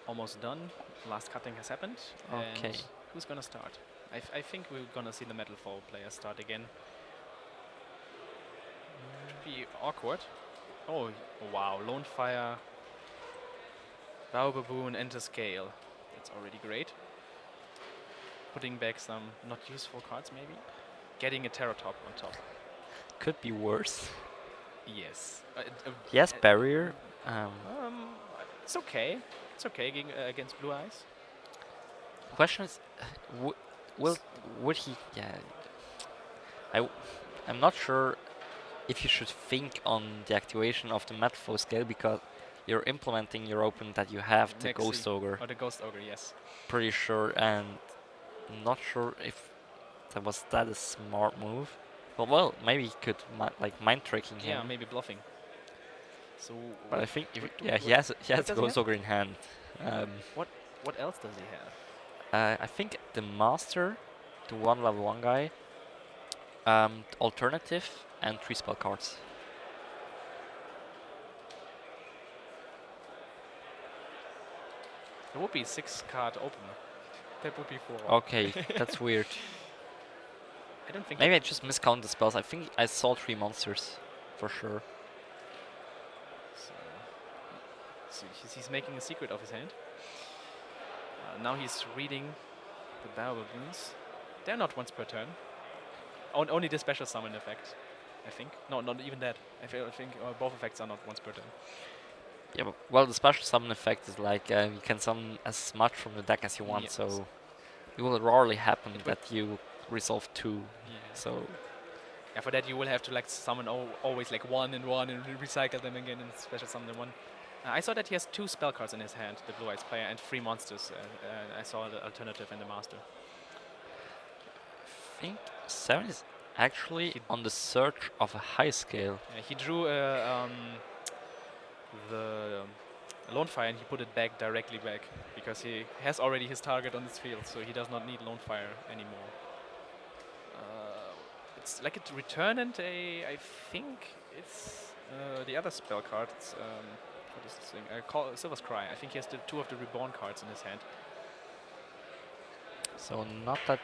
Almost done. Last cutting has happened. Okay. And who's gonna start? I think we're gonna see the Metal Fall player start again. Should be awkward. Oh wow! Lone Fire, Bow Baboon, Enter Scale. That's already great. Putting back some not useful cards, maybe. Getting a Terratop on top. Could be worse. Yes. Yes, barrier. It's okay. It's okay against Blue Eyes. Question is, would he? Yeah. I'm not sure if you should think on the activation of the Metal scale because you're implementing your opponent that you have the Ghost Ogre. Or the Ghost Ogre, yes. Pretty sure, and I'm not sure if that a smart move. Well, maybe he could mind tricking him. Yeah, maybe bluffing. So, but I think he has the Ghost Ogre in hand. What else does he have? I think the Master, the level 1 guy, alternative, and 3 spell cards. It would be 6 card opener. That would be 4. Okay, that's weird. I don't think. Maybe I just miscount the spells. I think I saw 3 monsters, for sure. So he's making a secret of his hand. Now he's reading the Bow Baboons. They're not once per turn. Only the special summon effect, I think. No, not even that. I think both effects are not once per turn. Yeah, but, well, the special summon effect is like you can summon as much from the deck as you want, yes. so it will rarely happen that you resolve 2. Yeah. So yeah, for that you will have to like summon always like 1 and 1 and recycle them again and special summon them 1. I saw that he has 2 spell cards in his hand, the Blue Eyes player, and 3 monsters. I saw the alternative and the Master. I think 7 is actually on the search of a high scale. He drew the Lone Fire and he put it directly back because he has already his target on this field, so he does not need Lone Fire anymore. It's like a return and I think it's the other spell card. It's, what is this thing? Silver Scry. I think he has the 2 of the Reborn cards in his hand. So not that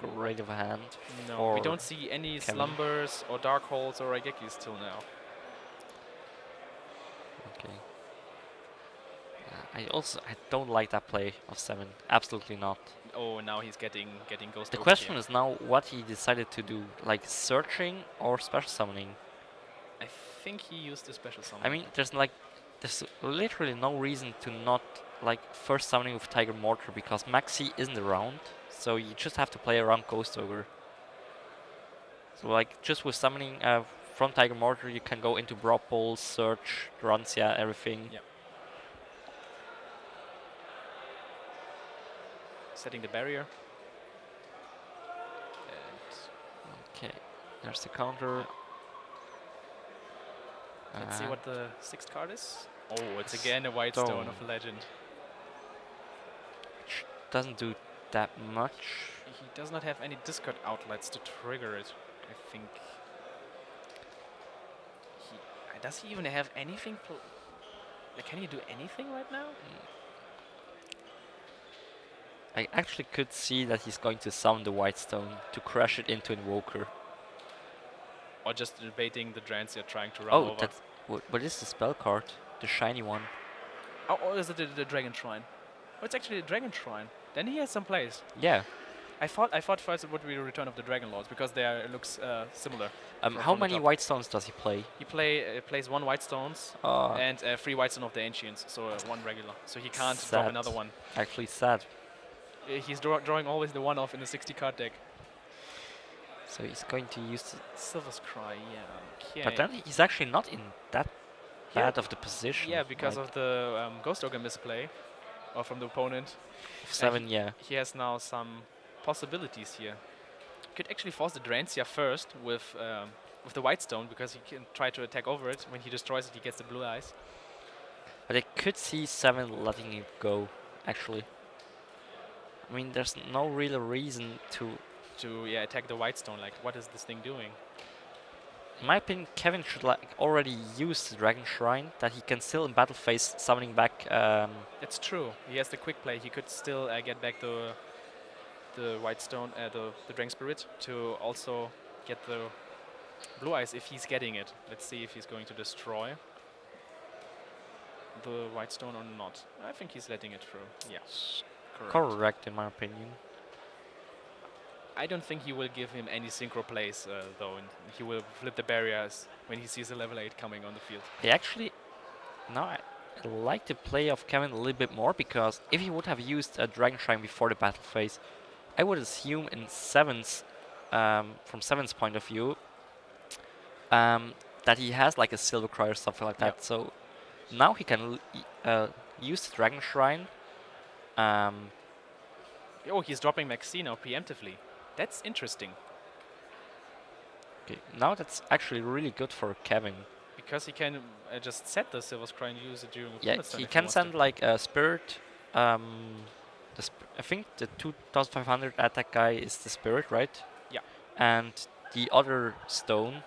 great of a hand. No, we don't see any Slumbers or Dark Holes or Raigekis till now. Okay. I don't like that play of 7. Absolutely not. Oh, now he's getting Ghost. The question is now what he decided to do, like searching or special summoning. I think he used the special summon. I mean, there's literally no reason to not like first summoning with Tiger Mortar because Maxi isn't around, so you just have to play around Ghost Ogre. So like just with summoning from Tiger Mortar, you can go into Brawl Bowl, Search, Rancia, everything. Yeah. Setting the barrier. And okay, there's the counter. Let's see what the 6th card is. Oh, it's again a White Stone of Legend. doesn't do that much. He does not have any discard outlets to trigger it, I think. Does he even have anything? Can he do anything right now? I actually could see that he's going to summon the White Stone to crash it into Invoker. Or just debating the Drancia trying to run Oh, over. that's what is the spell card? The shiny one. Oh, or is it the Dragon Shrine? Oh, it's actually the Dragon Shrine. Then he has some plays. Yeah. I thought first it would be the Return of the Dragon Lords because it looks similar. How many White Stones does he play? He plays 1 White Stones and 3 White Stone of the Ancients, so 1 regular. So he can't drop another one. Actually sad. He's drawing always the 1 off in the 60 card deck. So he's going to use Silver's Cry, yeah. Okay. But then he's actually not in that bad of the position. Yeah, because of the Ghost Ogre misplay from the opponent. 7, yeah. He has now some possibilities here. Could actually force the Drancia first with the White Stone because he can try to attack over it. When he destroys it, he gets the blue eyes. But I could see 7 letting it go, actually. I mean, there's no real reason to attack the White Stone. Like, what is this thing doing? In my opinion, Kevin should already use the Dragon Shrine, that he can still in battle phase summoning back. It's true. He has the quick play. He could still get back the White Stone, the Dragon Spirit, to also get the blue eyes if he's getting it. Let's see if he's going to destroy the White Stone or not. I think he's letting it through. Yes, correct in my opinion. I don't think he will give him any synchro plays though, and he will flip the barriers when he sees a level 8 coming on the field. I like the play of Kevin a little bit more, because if he would have used a Dragon Shrine before the battle phase, I would assume in from 7's point of view, that he has like a Silver Cry or something like that. So now he can use the Dragon Shrine. Oh, he's dropping Maxi now preemptively. That's interesting. Okay, now that's actually really good for Kevin. Because he can just set the Silver Cry and use it during opponent's turn. He can send like a Spirit. I think the 2500 attack guy is the Spirit, right? Yeah. And the other stone,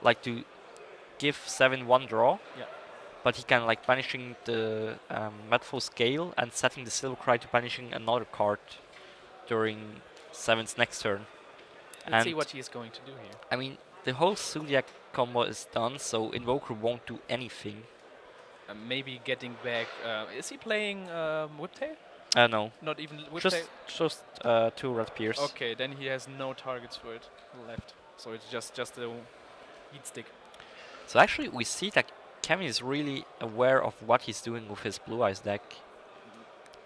like to give 7 1 draw. Yeah. But he can like banishing the Madful Scale and setting the Silver Cry to banishing another card during 7's next turn. Let's see what he is going to do here. I mean, the whole Zodiac combo is done, so Invoker won't do anything. Maybe getting back. Is he playing Whiptail? No. Not even Whiptail? Just 2 Red Pierce. Okay, then he has no targets for it left. So it's just a heat stick. So actually, we see that Kevin is really aware of what he's doing with his Blue Eyes deck.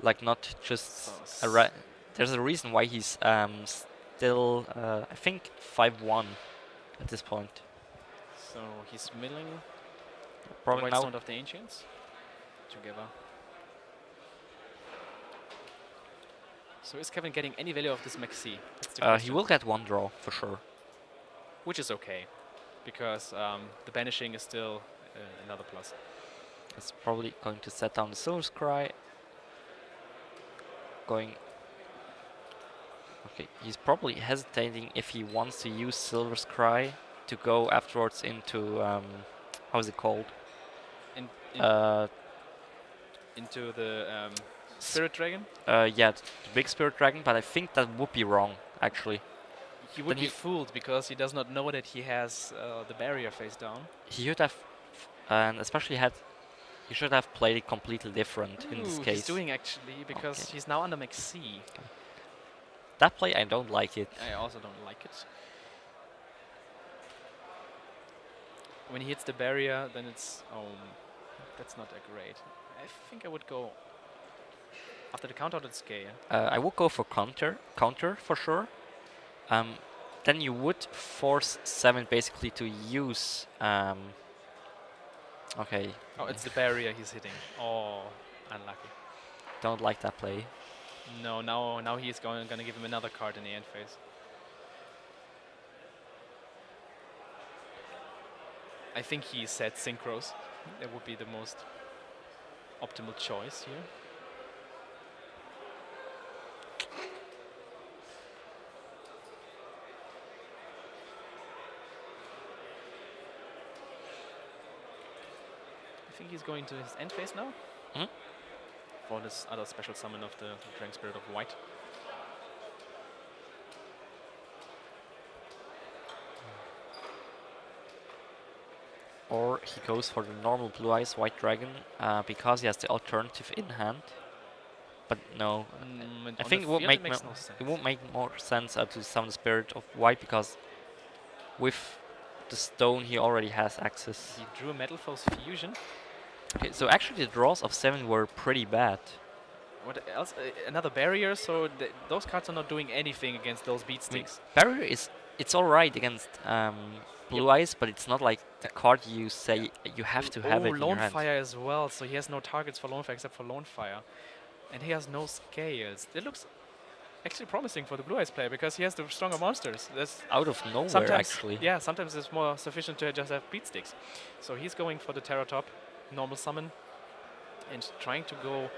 Like, not just there's a reason why he's still, I think, 5-1 at this point. So he's milling probably White now Stone of the Ancients together. So is Kevin getting any value of this Maxi? He will get 1 draw for sure. Which is okay, because the banishing is still another plus. It's probably going to set down the Silver's Cry. Okay, he's probably hesitating if he wants to use Silver's Cry to go afterwards into how is it called? Into the Spirit Dragon? Yeah, the big Spirit Dragon, but I think that would be wrong, actually. He would be fooled because he does not know that he has the barrier face down. He should have, and especially he should have played it completely different in this case. He's doing actually, because he's now under Maxi. Okay. That play, I don't like it. I also don't like it. When he hits the barrier, then it's that's not that great. I think I would go after the counter scale. I would go for counter for sure. Then you would force 7 basically to use. Okay. Oh, it's the barrier he's hitting. Oh, unlucky. Don't like that play. No, now he's gonna give him another card in the end phase. I think he said synchros. That would be the most optimal choice here. think he's going to his end phase now. Mhm. For this other special summon of the Dragon Spirit of White. Or he goes for the normal Blue Eyes White Dragon because he has the alternative in hand. But no, I think it won't make makes no sense. it won't make more sense to summon the Spirit of White because with the stone he already has access. He drew a Metal Foes Fusion. Okay, so actually the draws of 7 were pretty bad. What else? Another barrier, so those cards are not doing anything against those beat I mean, sticks. barrier it's alright against Blue Eyes, but it's not like the card you say you have to have it in your Lone hand. Fire as well, so he has no targets for Lone Fire except for Lone Fire. And he has no scales. It looks actually promising for the Blue Eyes player because he has the stronger monsters. There's Out of nowhere, sometimes, actually. yeah, sometimes it's more sufficient to just have beat sticks. So he's going for the Terra Top, normal summon, and trying to go.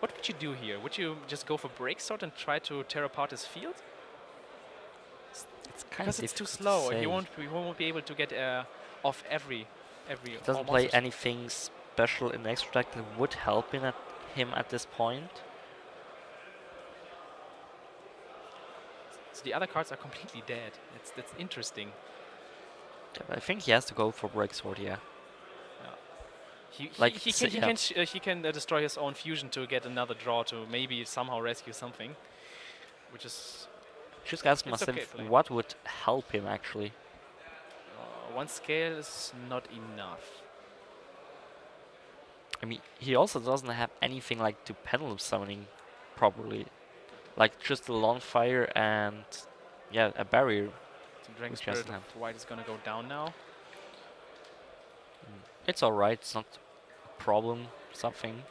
What would you do here? Would you just go for Break Sword and try to tear apart his field? It's kind Because of it's too difficult to slow. say. He won't be able to get off every. He doesn't all play monsters. anything special in the extra deck that would help him at this point. So the other cards are completely dead. That's interesting. Yeah, but I think he has to go for Break Sword, yeah. He can destroy his own fusion to get another draw to maybe somehow rescue something, which is Just ask It's myself okay play. what would help him actually. one scale is not enough. I mean, he also doesn't have anything like to pendulum summoning properly. Like just the Lone Fire and yeah, a barrier. So Dragon Which Spirit doesn't of have. White is gonna go down now. It's alright, it's not a problem, something.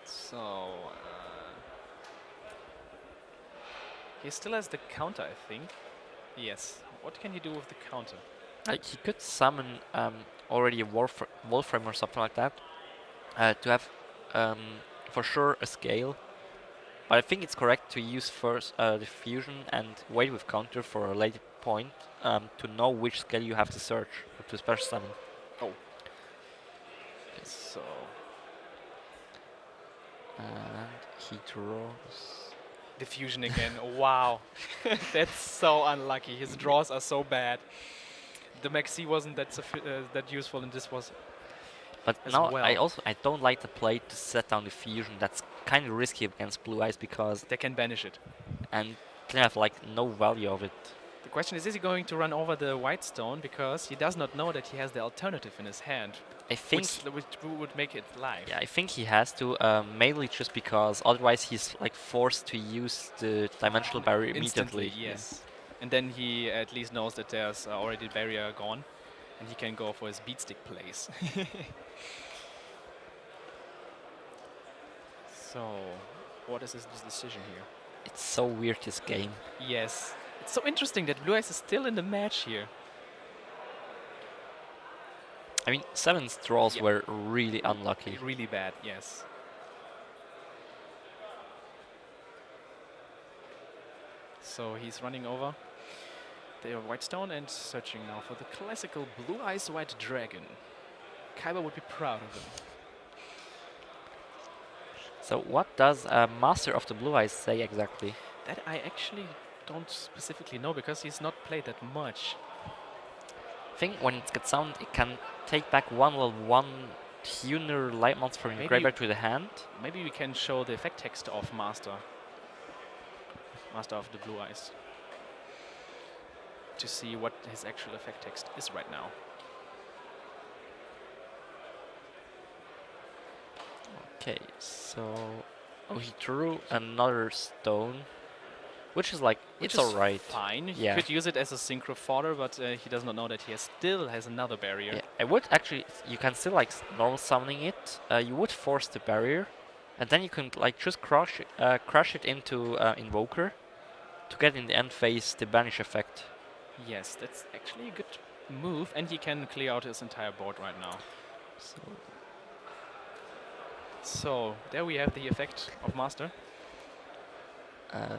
So he still has the counter, I think. Yes. What can he do with the counter? Like he could summon already a Wolfram or something like that to have for sure a scale. But I think it's correct to use first the fusion and wait with counter for a later point to know which scale you have to search or to special summon. So And he draws. the fusion again. Wow, that's so unlucky. His draws are so bad. The Maxi wasn't that useful, and this was. But as now well. I don't like the play to set down the fusion. That's kind of risky against Blue Eyes because They can banish it. and can have like no value of it. The question is he going to run over the White Stone because he does not know that he has the alternative in his hand, I think which would make it live. yeah, I think he has to mainly just because otherwise he's like forced to use the dimensional barrier Instantly, immediately. yes. And then he at least knows that there's already barrier gone, and he can go for his beatstick plays. So, what is his decision here? It's so weird this game. Yes, it's so interesting that Blue Eyes is still in the match here. I mean, 7's draws Yeah. were really unlucky. Really bad, yes. So he's running over the White Stone and searching now for the classical Blue Eyes White Dragon. Kaiba would be proud of him. So what does Master of the Blue Eyes say exactly? That I actually don't specifically know because he's not played that much. I think when it gets summoned, it can take back one level 1 tuner light monster from your Maybe graveyard to the hand. Maybe we can show the effect text of Master of the Blue Eyes to see what his actual effect text is right now. Okay, so he drew another stone, which is like Which it's is alright. Fine. Yeah. He could use it as a synchro fodder, but he does not know that he still has another barrier. Yeah, I would actually. You can still like normal summoning it. You would force the barrier, and then you can like just crush it into Invoker to get in the end phase the banish effect. Yes, that's actually a good move, and he can clear out his entire board right now. So there we have the effect of Master. Yeah,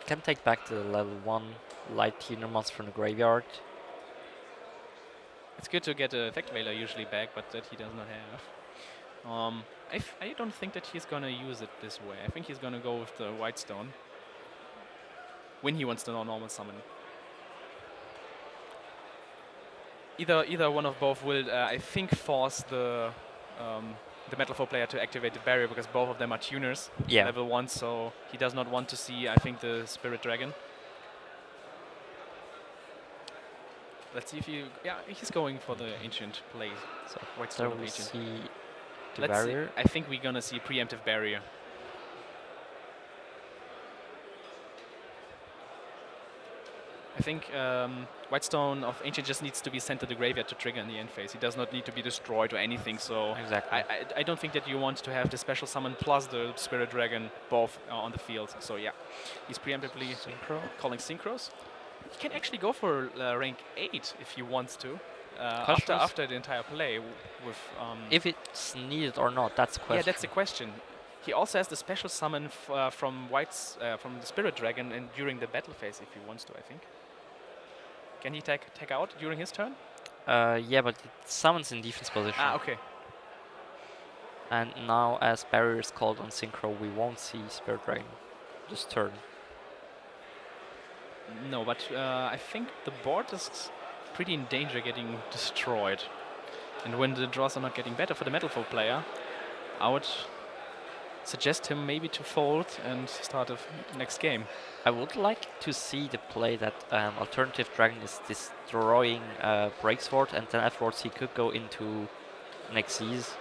can take back the level 1 light tuner monster from the graveyard. It's good to get Effect Veiler usually back, but that he does not have. I don't think that he's gonna use it this way. I think he's gonna go with the White Stone when he wants to normal summon. Either one of both will, I think, force the Metal Foe player to activate the barrier, because both of them are tuners, level 1, so he does not want to see, I think, the Spirit Dragon. Let's see if he... Yeah, he's going for the Ancient play. So White Stone of Ancient. See the Let's barrier. see. I think we're gonna see preemptive barrier. I think White Stone of Ancient just needs to be sent to the graveyard to trigger in the end phase. He does not need to be destroyed or anything, so exactly. I don't think that you want to have the special summon plus the Spirit Dragon both on the field. So yeah, he's preemptively calling Synchros. He can actually go for rank 8 if he wants to, after the entire play. With if it's needed or not, that's the question. Yeah, that's the question. He also has the special summon from the Spirit Dragon and during the battle phase if he wants to, I think. Can he take out during his turn? Yeah, but it summons in defense position. Ah, okay. And now, as barrier is called on Synchro, we won't see Spirit Dragon this turn. No, but I think the board is pretty in danger getting destroyed. And when the draws are not getting better for the Metal Foe player, I would suggest him maybe to fold and start the next game. I would like to see the play that Alternative Dragon is destroying Breaksword, and then afterwards he could go into Nexus.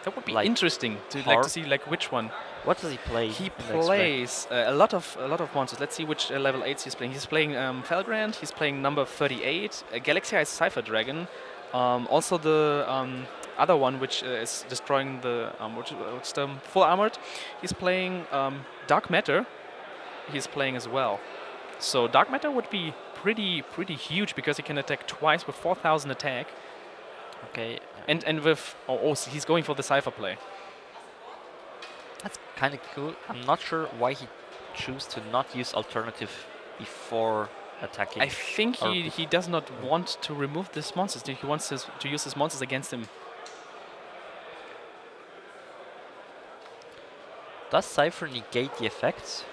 That would be interesting to see which one. What does he play? He plays a lot of monsters. Let's see which level 8s he's playing. He's playing Felgrand. He's playing number 38. Galaxy Eyes Cypher Dragon. Also the other one which is destroying the what's the full armored. He's playing Dark Matter. He's playing as well. So Dark Matter would be pretty huge because he can attack twice with 4,000 attack. Okay. And with he's going for the Cypher play. That's kind of cool. I'm not sure why he chose to not use alternative before attacking. I think he does not want to remove these monsters. He wants to use his monsters against him. Does Cypher negate the effects?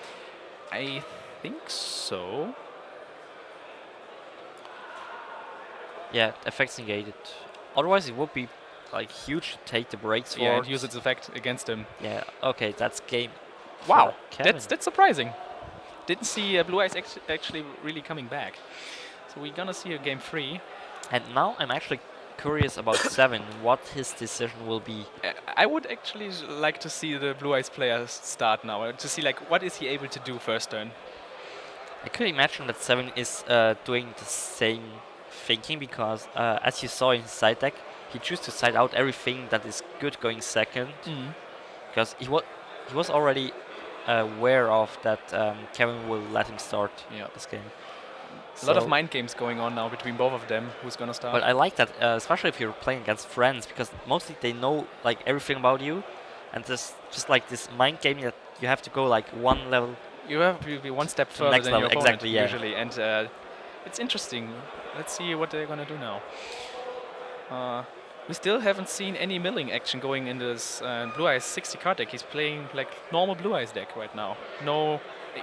I think so. Yeah, effects negated. Otherwise, it would be huge to take the breaks for. Yeah, and use its effect against him. Yeah. Okay, that's game. Wow, that's surprising. Didn't see Blue Eyes actually really coming back. So we're gonna see a game 3. And now I'm actually curious about 7. What his decision will be. I would actually like to see the Blue Eyes players start now to see what is he able to do first turn. I could imagine that 7 is doing the same thinking because as you saw in his side deck, he chose to side out everything that is good going second because he was already aware of that Kevin will let him start this game. A lot of mind games going on now between both of them. Who's gonna start? But I like that, especially if you're playing against friends, because mostly they know everything about you, and just this mind game that you have to go one level. You have to be one step further than your opponent, exactly, yeah. Usually, and it's interesting. Let's see what they're gonna do now. We still haven't seen any milling action going in this Blue Eyes 60 card deck. He's playing normal Blue Eyes deck right now.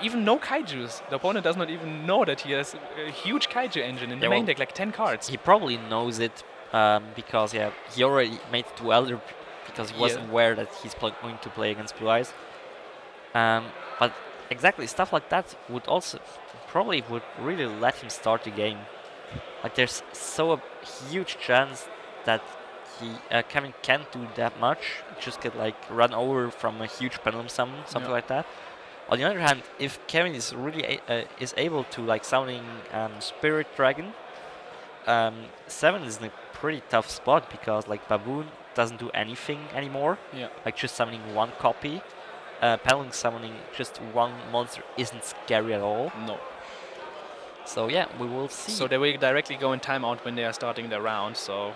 Even no kaijus. The opponent does not even know that he has a huge kaiju engine in the main deck, 10 cards. He probably knows it because he already made it to Elder because he wasn't aware that he's going to play against Blue Eyes. But exactly, stuff like that would also probably would really let him start the game. There's a huge chance that Kevin can't do that much. Just get run over from a huge pendulum summon, something like that. On the other hand, if Kevin is really is able to summoning Spirit Dragon, 7 is in a pretty tough spot because Baboon doesn't do anything anymore. Yeah. Just summoning one copy. Pendulum summoning just one monster isn't scary at all. No. So yeah, we will see. So they will directly go in timeout when they are starting their round. So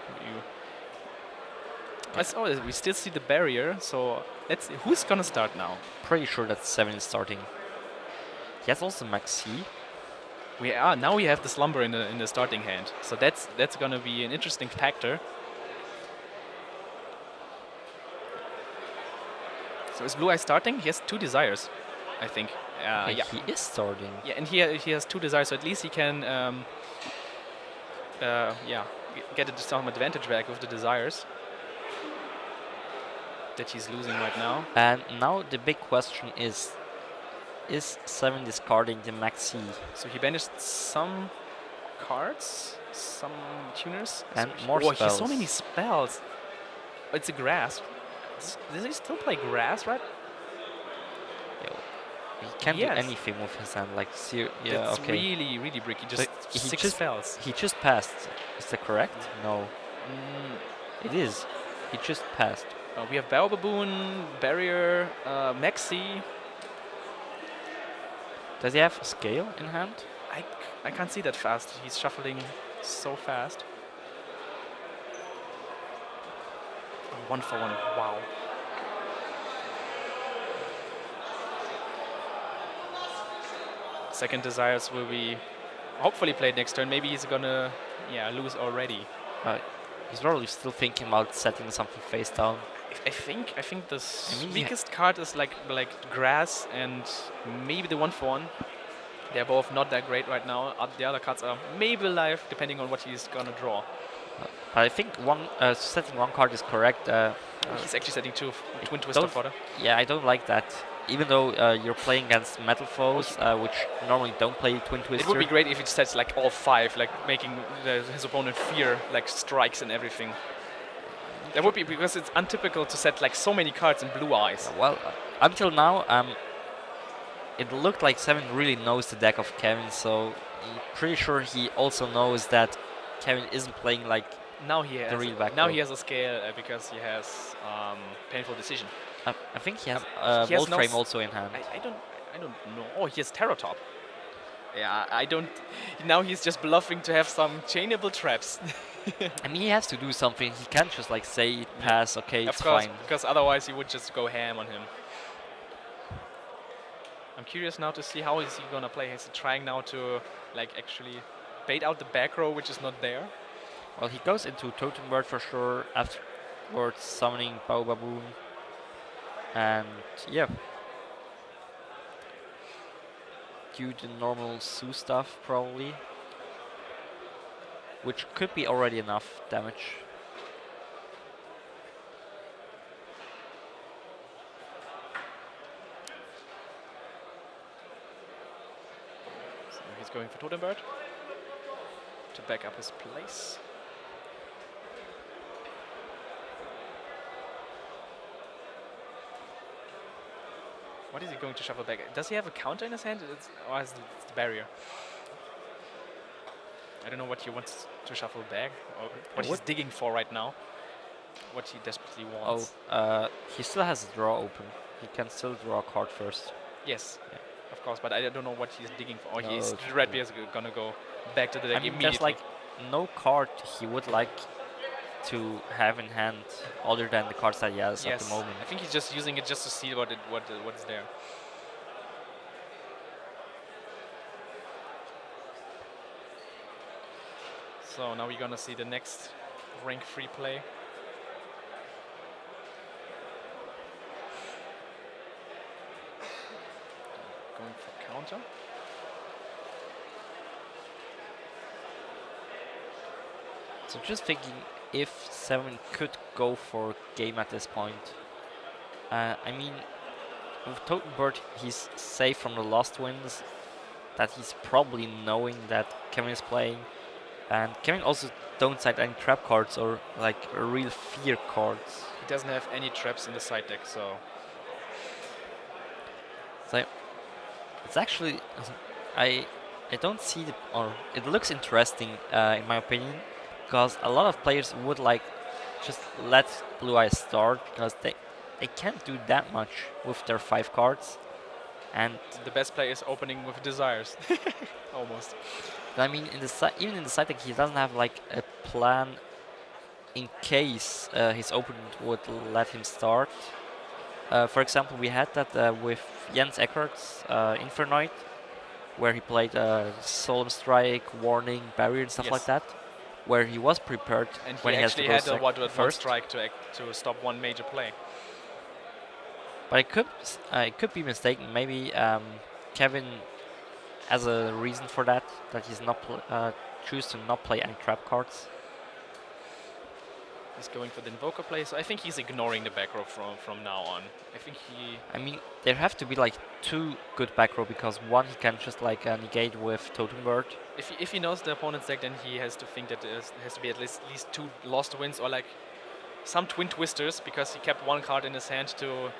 we still see the barrier. So let's see who's gonna start now. Pretty sure that 7 is starting. He has also Maxi. Now we have the slumber in the starting hand, so that's gonna be an interesting factor. So is Blue Eye starting? He has 2 desires, I think. Okay, Yeah. he is starting. Yeah, and he has 2 desires, so at least he can get some advantage back with the desires that he's losing right now. And now the big question is 7 discarding the maxi? So he banished some cards, some tuners, And so more he has so spells. many spells. It's a grass. Does he still play grass, right? He can't do Yes. anything with his hand. Like, yeah, That's okay. really, really bricky. Just But he 6 just- spells. He just passed. Is that correct? No. It is. He just passed. We have Barrel Baboon, Barrier, Maxi. Does he have scale in hand? I can't see that fast. He's shuffling so fast. 1 for 1. Wow. Second desires will be hopefully played next turn. Maybe he's gonna lose already. He's probably still thinking about setting something face down. I think the I mean, weakest card is like grass and maybe the 1 for 1. They're both not that great right now. The other cards are maybe alive depending on what he's gonna draw. I think setting 1 card is correct. He's actually setting 2 Twin don't- Twister fodder. Yeah, I don't like that. Even though you're playing against metal foes, which normally don't play Twin Twister. It would be great if it sets like all 5, like making his opponent fear like strikes and everything. That would be, because it's untypical to set like so many cards in Blue Eyes. Well, until now, it looked like 7 really knows the deck of Kevin, so I'm pretty sure he also knows that Kevin isn't playing like Now he has. the real back Now row. he has a scale because he has painful decision. I think he has He has Volt no Frame s- also in hand. I don't know. Oh, he has Terror Top. Yeah, I don't. Now he's just bluffing to have some chainable traps. I mean, he has to do something. He can't just like say pass. Okay, Of it's course, fine. because otherwise he would just go ham on him. I'm curious now to see how is he gonna play. Is he trying now to like actually bait out the back row, which is not there? Well, he goes into Totem Bird for sure. Afterwards, summoning Bao Baboon, and yeah, do the normal Sue stuff probably, which could be already enough damage. So he's going for Totem Bird to back up his place. What is he going to shuffle back? Does he have a counter in his hand? Or is it's the barrier? I don't know what he wants to shuffle back, or what he's digging for right now. What he desperately wants. He still has a draw open. He can still draw a card first. Yes, Yeah. of course, but I don't know what he's digging for. Or No, he's it's Red Bear's gonna go back to the deck I mean, immediately. there's like no card he would like to have in hand other than the cards that he has at the moment. I think he's just using it just to see what is there. So now we're gonna see the next rank free play. Going for counter. So just thinking if 7 could go for game at this point. I mean, with Totem Bird, he's safe from the lost wins. That he's probably knowing that Kevin is playing. And Kevin also don't side any trap cards or like real fear cards. He doesn't have any traps in the side deck, so So it's actually I don't see the, or it looks interesting in my opinion, because a lot of players would like just let Blue Eyes start because they can't do that much with their 5 cards, and the best play is opening with desires. Almost. I mean in the even in the side deck he doesn't have like a plan in case his opponent would let him start. For example, we had that with Jens Eckert's Infernoid. where he played Solemn Strike, Warning, Barrier, and stuff Yes. like that, where he was prepared And when he he has to actually go had a one first. strike to stop one major play. But I could be mistaken. Maybe Kevin has a reason for that he's not choose to not play any trap cards. He's going for the Invoker play, so I think he's ignoring the back row from now on. I think he... I mean, there have to be like 2 good back row, because one he can just like negate with Totem Bird. If he knows the opponent's deck, then he has to think that there has to be at least 2 lost wins or like some Twin Twisters, because he kept one card in his hand to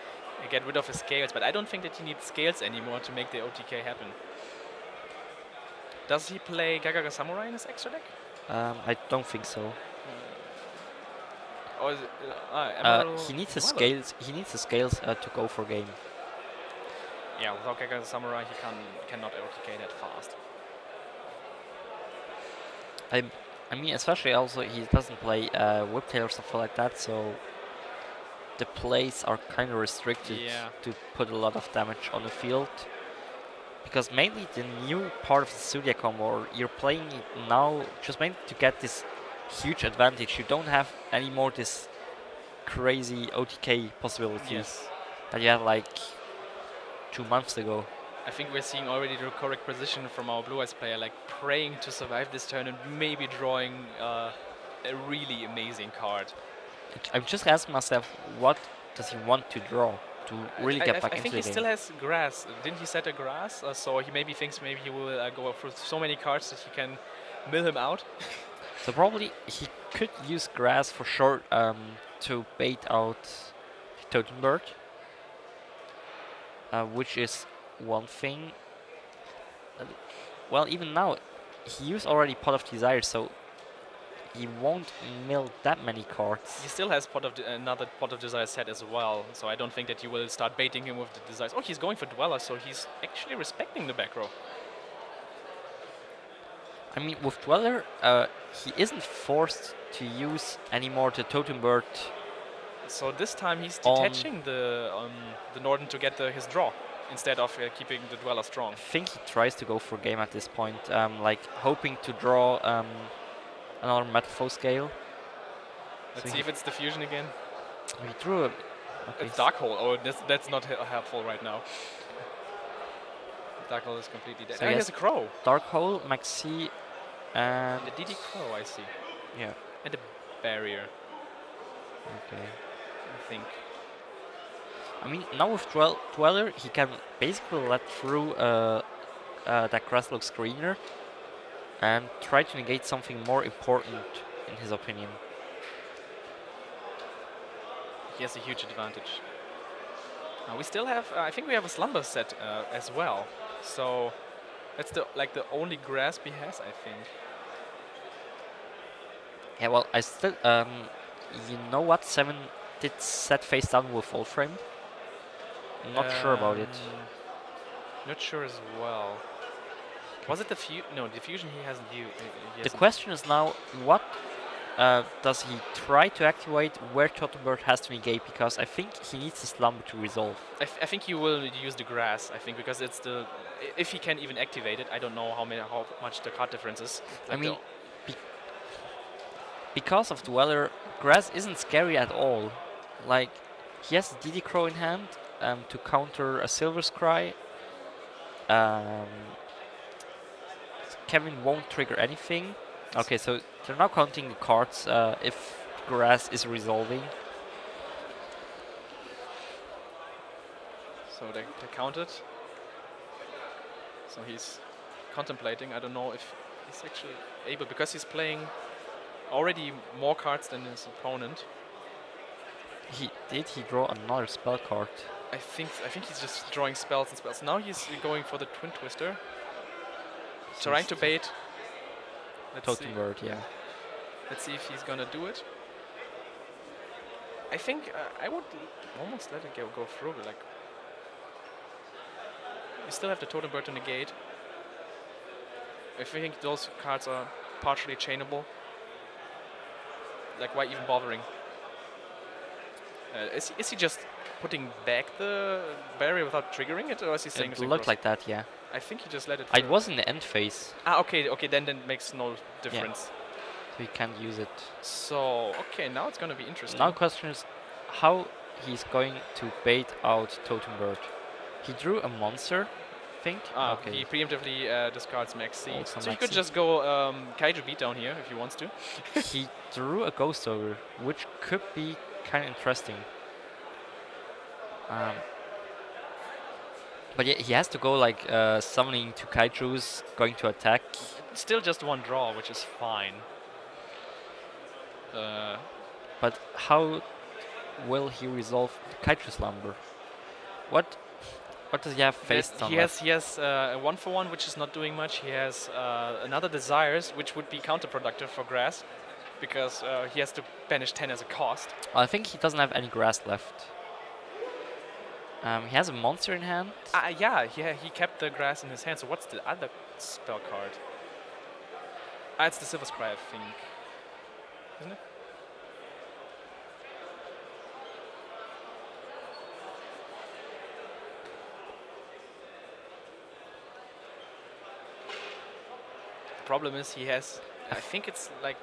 get rid of his scales. But I don't think that he needs scales anymore to make the OTK happen. Does he play Gagaga Samurai in his extra deck? I don't think so. Or is it, He needs the Emerald? scales. He needs the scales to go for game. Yeah, without Gagaga Samurai, he cannot OTK that fast. I mean, especially also he doesn't play Whiptail or stuff like that, so the plays are kind of restricted Yeah. to put a lot of damage on the field. Because mainly the new part of the Studia combo, you're playing it now just mainly to get this huge advantage. You don't have anymore this crazy OTK possibilities Yes. that you had like 2 months ago. I think we're seeing already the correct position from our Blue Eyes player, like praying to survive this turn and maybe drawing a really amazing card. I'm just asking myself, what does he want to draw to really get back I into think the he game? still has grass. Didn't he set a grass? So he maybe thinks maybe he will go through so many cards that he can mill him out. So probably he could use grass for sure to bait out Totem Bird, which is one thing. Well, even now, he used already Pot of Desire, so he won't mill that many cards. He still has another Pot of Desire set as well, so I don't think that you will start baiting him with the desires. Oh, he's going for Dweller, so he's actually respecting the back row. I mean, with Dweller, he isn't forced to use anymore the Totem Bird. So this time he's On- detaching the Norden to get his draw, instead of keeping the Dweller strong. I think he tries to go for game at this point, like hoping to draw another Metaphor scale. Let's So see if it's the fusion again. He drew a... Okay, It's Dark Hole. Oh, that's not helpful right now. Dark Hole is completely dead. So Oh, he yes. has a Crow. Dark Hole, Maxi, and... The DD Crow, I see. Yeah, And a Barrier, okay. I think. I mean, now with Dweller, he can basically let through that Grasslock screener and try to negate something more important, in his opinion. He has a huge advantage. We still have, I think we have a Slumber set as well. So that's the only grasp he has, I think. Yeah, well, I still, you know what, 7 did set face down with full frame? I'm not sure about it. Not sure as well. Was it the fusion? No, the fusion he hasn't used. The question is now, what does he try to activate where Totem Bird has to negate? Because I think he needs the Slumber to resolve. I think he will use the grass. I think because it's the if he can even activate it. I don't know how much the card difference is. I mean, because of Dweller, grass isn't scary at all. Like, he has DD Crow in hand to counter a Silver Scry. Kevin won't trigger anything. Okay, so they're now counting the cards if grass is resolving. So they counted. So he's contemplating. I don't know if he's actually able, because he's playing already more cards than his opponent. He draw another spell card? I think he's just drawing spells and spells. Now he's going for the Twin Twister, trying to bait. Let's see. Totem Bird, yeah. Let's see if he's gonna do it. I think I would almost let it go through. Like, you still have the Totem Bird to negate. I think those cards are partially chainable. Like, why even bothering? Is he just putting back the barrier without triggering it, or is he saying It looked like that, yeah. I think he just let it. It through. was in the end phase, Okay, then it makes no difference. so he can't use it. So okay, now it's gonna be interesting. Now question is how he's going to bait out Totem Bird. He drew a monster, I think. He preemptively discards Max C. Also So he Max could C. just go Kaiju beatdown here if he wants to. He drew a Ghost Ogre, which could be kind of interesting. But yeah, he has to go like summoning two Kaijus, going to attack. Still just one draw, which is fine. But how will he resolve the Kaiju Slumber? What does he have faced on? He has a 1-for-1, which is not doing much. He has another Desires, which would be counterproductive for Grass, because he has to banish 10 as a cost. I think he doesn't have any grass left. He has a monster in hand. He kept the Grass in his hand. So what's the other spell card? It's the Silver Scry, I think. Isn't it? Problem is he has, I think it's like,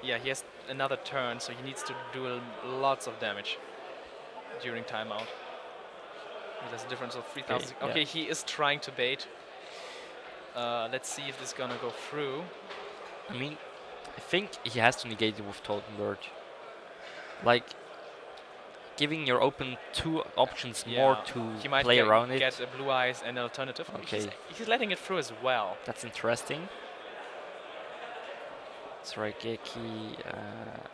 he has another turn, so he needs to do lots of damage during timeout. There's a difference of 3,000. Okay, he is trying to bait. Let's see if this is gonna go through. I mean, I think he has to negate it with Totem Bird. Like, giving your opponent two options more to he might play around it. Get a Blue Eyes and an alternative. Okay. He's letting it through as well. That's interesting. Raigeki,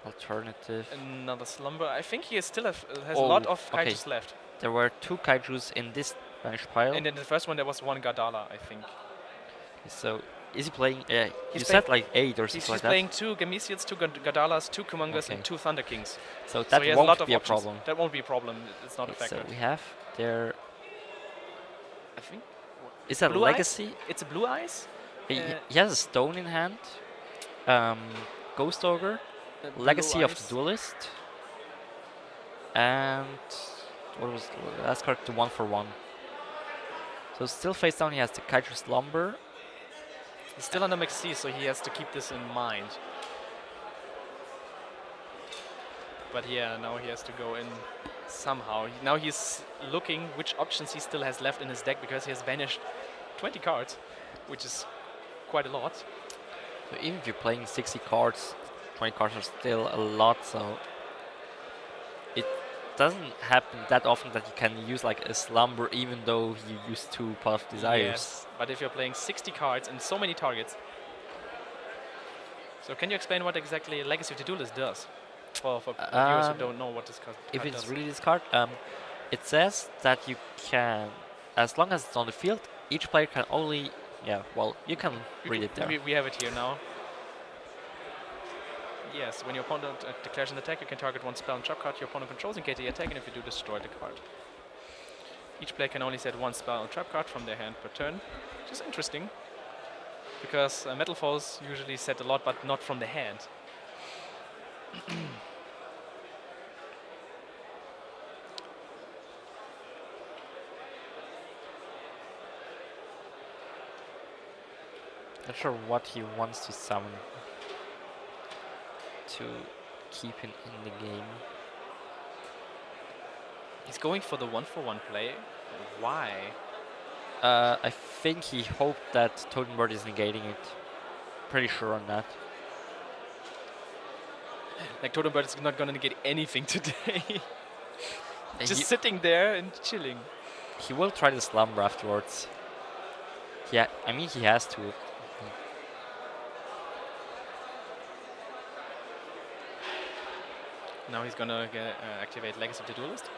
alternative. Another Slumber. I think he still has a lot of Kaijus left. There were two Kaijus in this banished pile. And in the first one there was one Gardala, I think. So, is he playing? You said like 8 or something like that? He's playing 2 Gamesians, 2 Gardalas, 2 Kumangas, and 2 Thunder Kings. So that he has a lot won't of be a options. problem. That won't be a problem. It's not a factor. So we have there. I think. Is that Blue Legacy? Eyes? It's a Blue Eyes. He has a stone in hand. Ghost Ogre, Legacy of the Duelist, and what was the last card? The 1-for-1. So still face down. He has the Kaiju Slumber. He's still under Max C, so he has to keep this in mind. But yeah, now he has to go in somehow. Now he's looking which options he still has left in his deck, because he has banished 20 cards, which is quite a lot. So even if you're playing 60 cards, 20 cards are still a lot, so it doesn't happen that often that you can use like a Slumber even though you use 2 Pot of Desires. Yes, but if you're playing 60 cards and so many targets. So can you explain what exactly Legacy of the Duelist does? For viewers who don't know what this card if it's does. really this card, it says that you can, as long as it's on the field, each player can only, you can read it there. We have it here now. Yes, when your opponent declares an attack, you can target one spell and trap card your opponent controls and get the attack, and if you do, destroy the card. Each player can only set one spell and trap card from their hand per turn, which is interesting, because Metal Foes usually set a lot, but not from the hand. Not sure what he wants to summon to keep him in the game. He's going for the 1-for-1 play. Why? I think he hoped that Totem Bird is negating it. Pretty sure on that. Like, Totem Bird is not going to negate anything today. Just sitting there and chilling. He will try the Slumber afterwards. Yeah, I mean he has to. Now he's going to activate Legacy of the Duelist.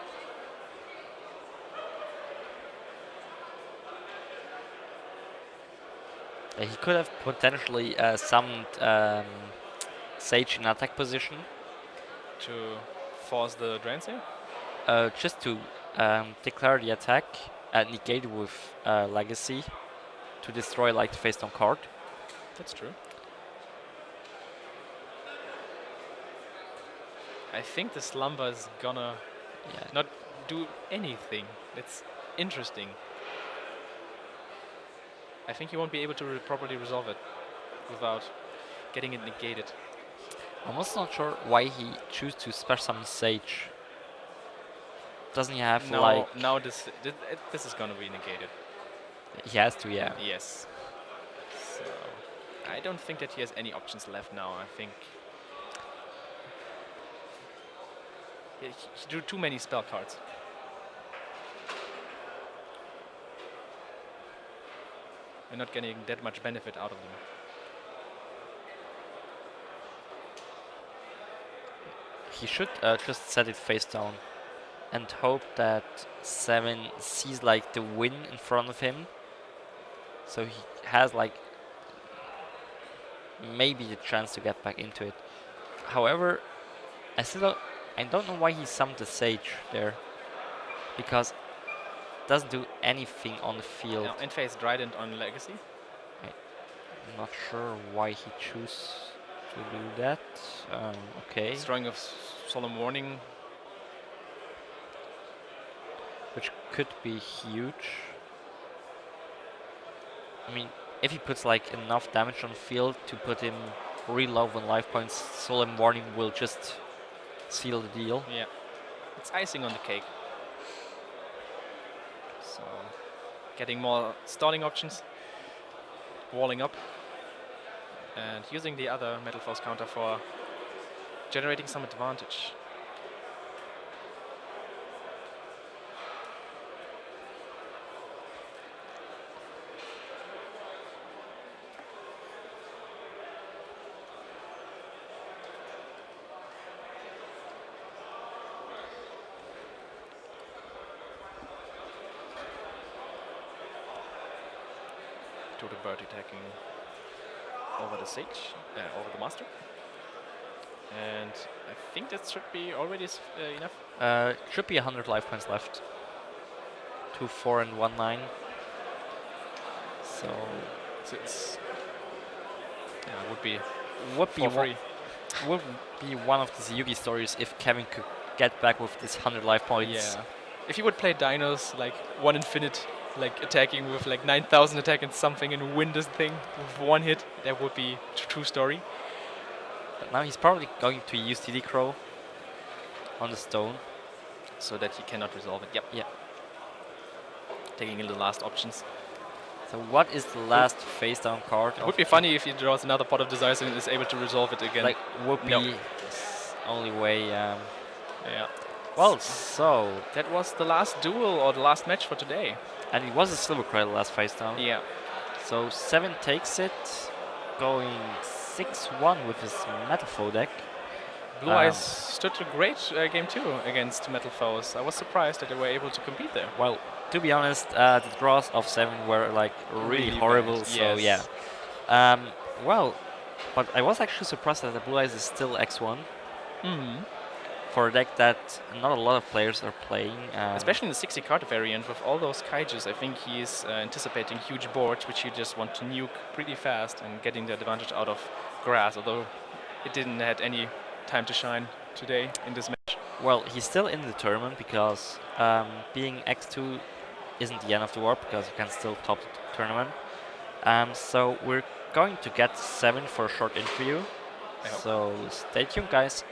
He could have potentially summoned Sage in attack position. To force the Drain Sale? Just to declare the attack and negate it with Legacy to destroy like the face down card. That's true. I think the Slumber is gonna Yeah. not do anything. That's interesting. I think he won't be able to properly resolve it without getting it negated. I'm also not sure why he chose to special summon Sage. Doesn't he have like... Now this is gonna be negated. He has to, yeah. Yes. So I don't think that he has any options left now. I think he drew too many spell cards. We're not getting that much benefit out of them. He should just set it face down and hope that 7 sees like the win in front of him. So he has like maybe the chance to get back into it. However, I don't know why he summoned the Sage there, because it doesn't do anything on the field. Now, and face Trident on Legacy. I'm not sure why he chose to do that. Okay. Destroying of Solemn Warning. Which could be huge. I mean, if he puts like enough damage on the field to put him real low on life points, Solemn Warning will just seal the deal. Yeah. It's icing on the cake. So, getting more stalling options. Walling up. And using the other Metal Force counter for generating some advantage. To the bird attacking over the Sage, over the Master. And I think that should be already enough. Should be 100 life points left. 2, 4, and 1, 9. So it's would be one of the Yugi stories if Kevin could get back with this 100 life points. Yeah. If he would play Dinos like 1 infinite, like attacking with like 9,000 attack and something and win this thing with 1 hit, that would be true story. But now he's probably going to use TD Crow on the stone. So that he cannot resolve it. Yep. Yeah. Taking in the last options. So what is the last face down card? It would be funny if he draws another Pot of Desires and is able to resolve it again. Like would be only way. Yeah. Well, so that was the last duel or the last match for today. And it was a Silver Cradle last face down. Yeah. So 7 takes it, going 6-1 with his Metal Foe deck. Blue Eyes stood a great game too against Metal Foes. I was surprised that they were able to compete there. Well, to be honest, the draws of 7 were like really horrible. Bad. So yes. Yeah. Well, but I was actually surprised that the Blue Eyes is still X1. Mm-hmm. For a deck that not a lot of players are playing. Especially in the 60 card variant with all those kaijus, I think he's anticipating huge boards which you just want to nuke pretty fast and getting the advantage out of grass, although it didn't have any time to shine today in this match. Well, he's still in the tournament because being X2 isn't the end of the war because you can still top the tournament. So we're going to get 7 for a short interview. So stay tuned, guys.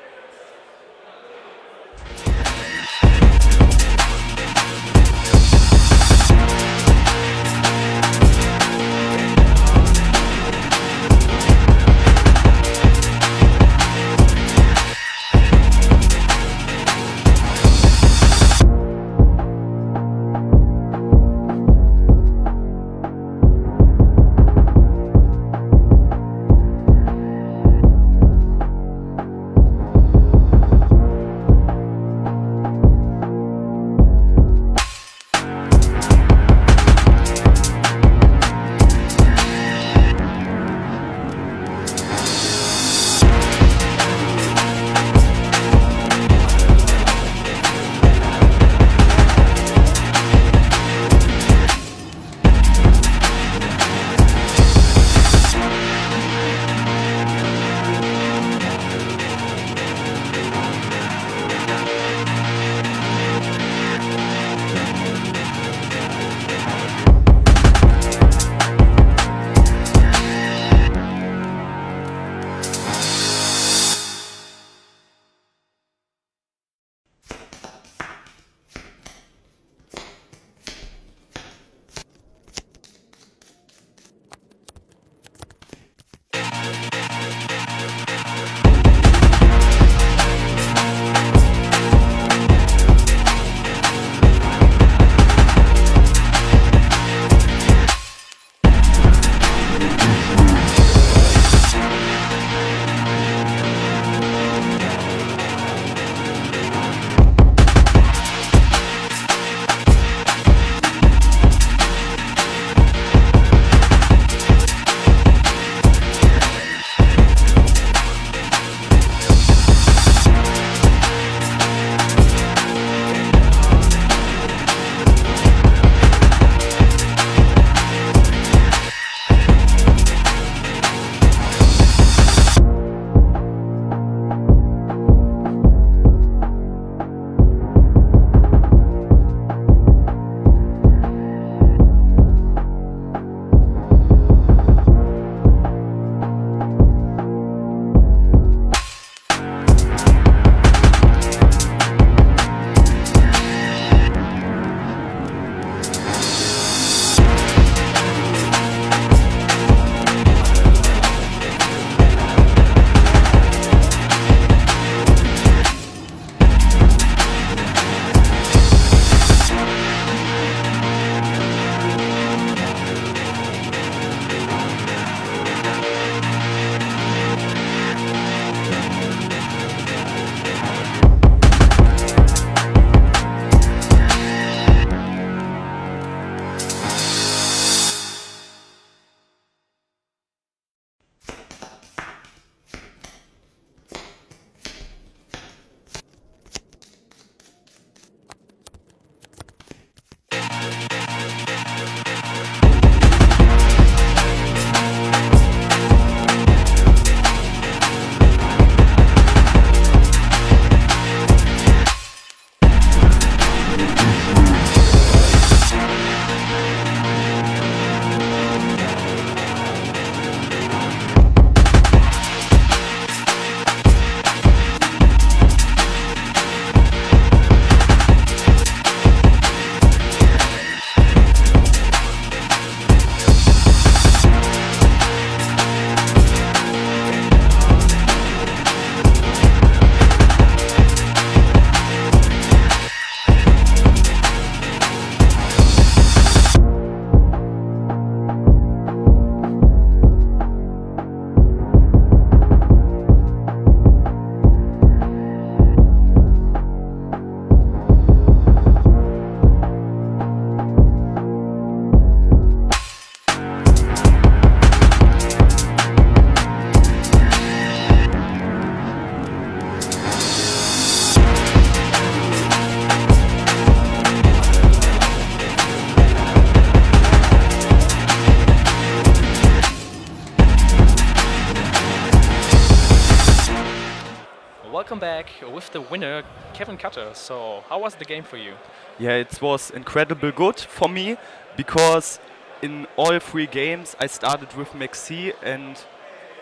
with the winner, Kevin Cutter. So how was the game for you? Yeah, it was incredible good for me because in all 3 games I started with Max C, and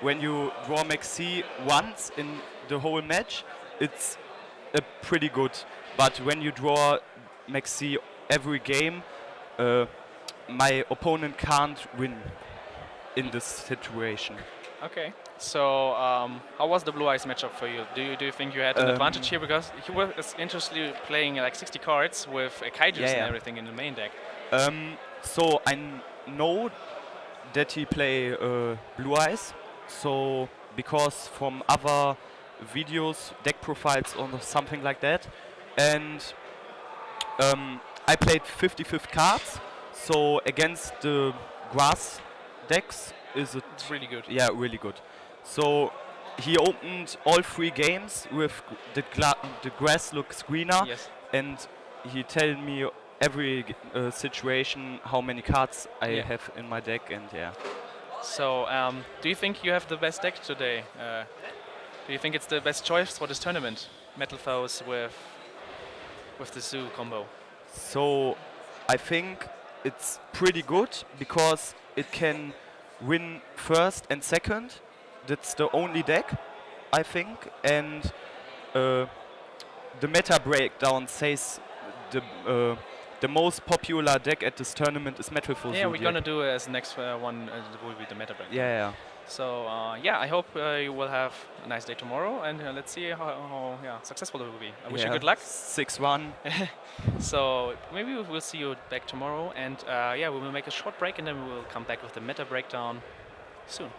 when you draw Max C once in the whole match, it's pretty good. But when you draw Max C every game, my opponent can't win in this situation. Okay. So how was the Blue Eyes matchup for you? Do you think you had an advantage here, because he was interestingly playing like 60 cards with kaijus and everything in the main deck? So I know that he play Blue Eyes. So because from other videos, deck profiles or something like that, and I played 55 cards. So against the grass decks, it's really good. Yeah, really good. So he opened all 3 games with the grass looks greener, Yes. and he tell me every situation how many cards I have in my deck, and yeah. So do you think you have the best deck today? Do you think it's the best choice for this tournament? Metal Foes with the Zoo combo. So I think it's pretty good because it can win first and second. That's the only deck, I think. And the meta breakdown says the most popular deck at this tournament is Metal Foes. Yeah, we're gonna do it as the next one. It will be the meta breakdown. Yeah. So yeah, I hope you will have a nice day tomorrow, and let's see how successful it will be. I wish you good luck. 6-1. So maybe we'll see you back tomorrow, and yeah, we will make a short break, and then we will come back with the meta breakdown soon.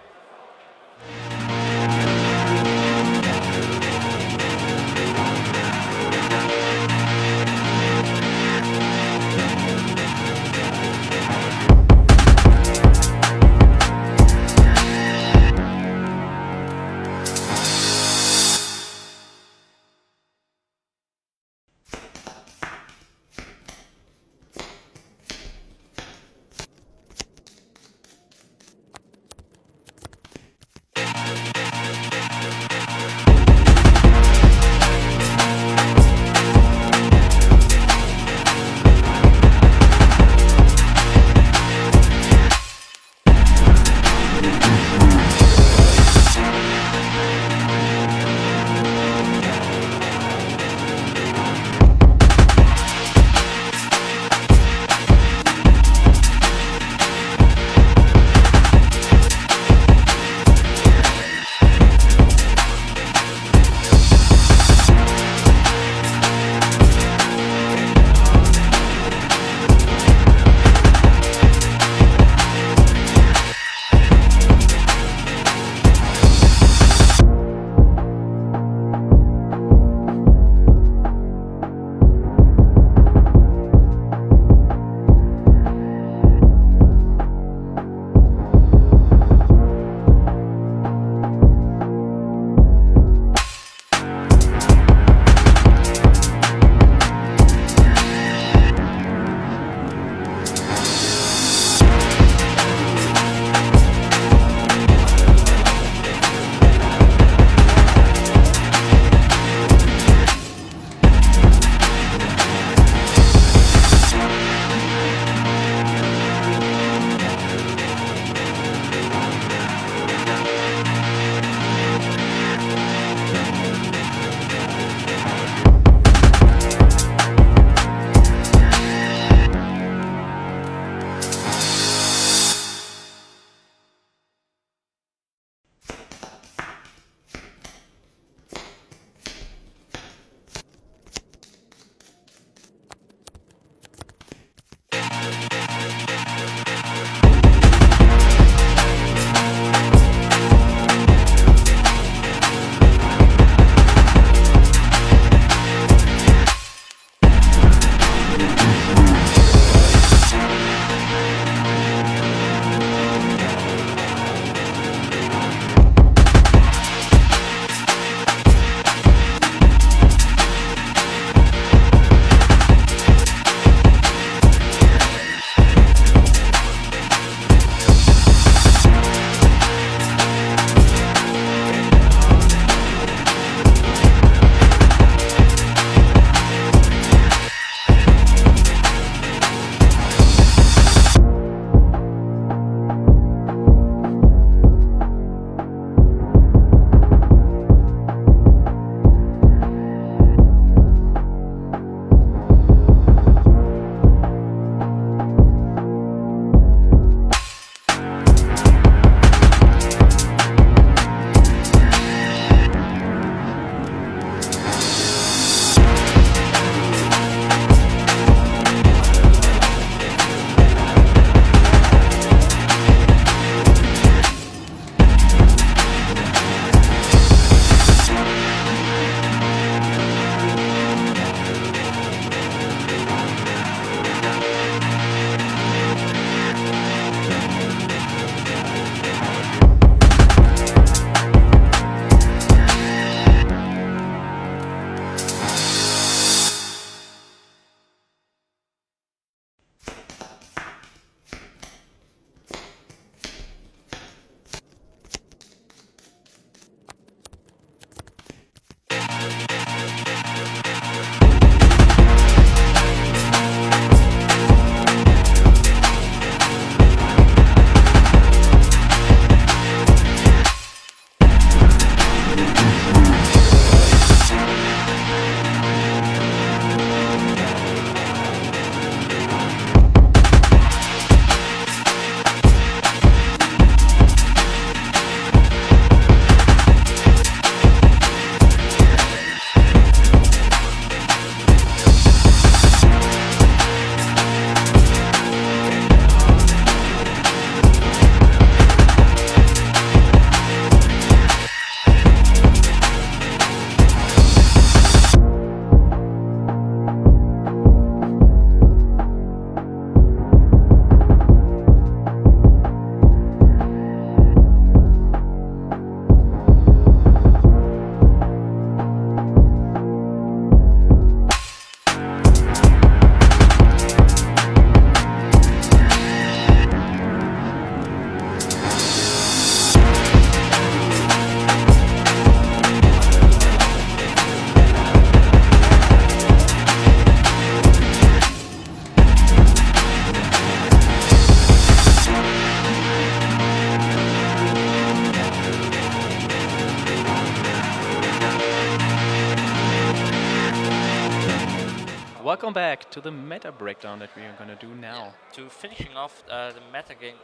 Welcome back to the meta breakdown that we are going to do now. To finishing off the meta game,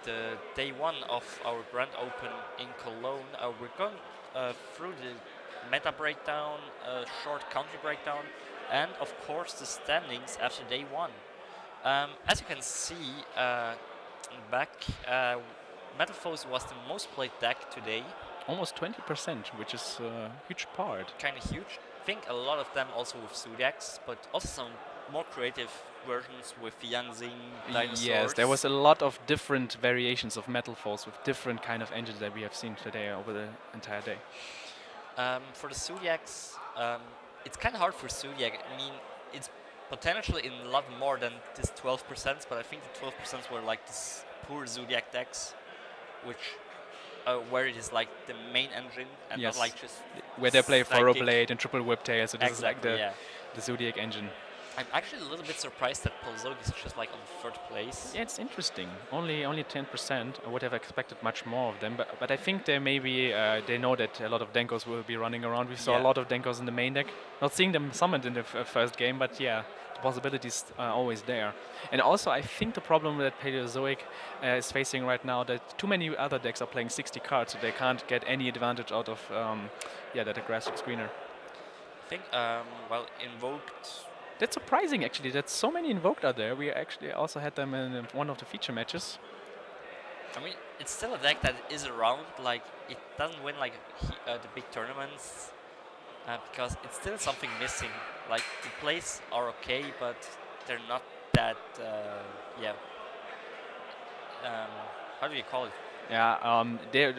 the day one of our Grand Open in Cologne, we're going through the meta breakdown, short country breakdown, and of course the standings after day one. As you can see back, Metalfoes was the most played deck today. Almost 20%, which is a huge part. Kind of huge. I think a lot of them also with Zodiacs, but also some more creative versions with Yangzing, dinosaurs. Yes, there was a lot of different variations of Metalfoes with different kind of engines that we have seen today over the entire day. For the Zodiacs, it's kind of hard for Zodiac. I mean, it's potentially in a lot more than this 12%, but I think the 12% were like this poor Zodiac decks, which where it is like the main engine and not like just where they play psychic. Furrow Blade and Triple Whiptail, so this Exactly, is like the Zodiac engine. I'm actually a little bit surprised that Polzog is just like on third place. Yeah, it's interesting. Only 10%. I would have expected much more of them, but I think they maybe they know that a lot of Denkos will be running around. We saw a lot of Denkos in the main deck. Not seeing them summoned in the first game, but yeah, the possibilities are always there. And also, I think the problem that Paleozoic is facing right now that too many other decks are playing 60 cards, so they can't get any advantage out of that aggressive screener. I think well, Invoked. That's surprising, actually, that so many Invoked are there. We actually also had them in one of the feature matches. I mean, it's still a deck that is around. Like, it doesn't win like the big tournaments because it's still something missing. Like, the plays are okay, but they're not that. How do you call it? Yeah,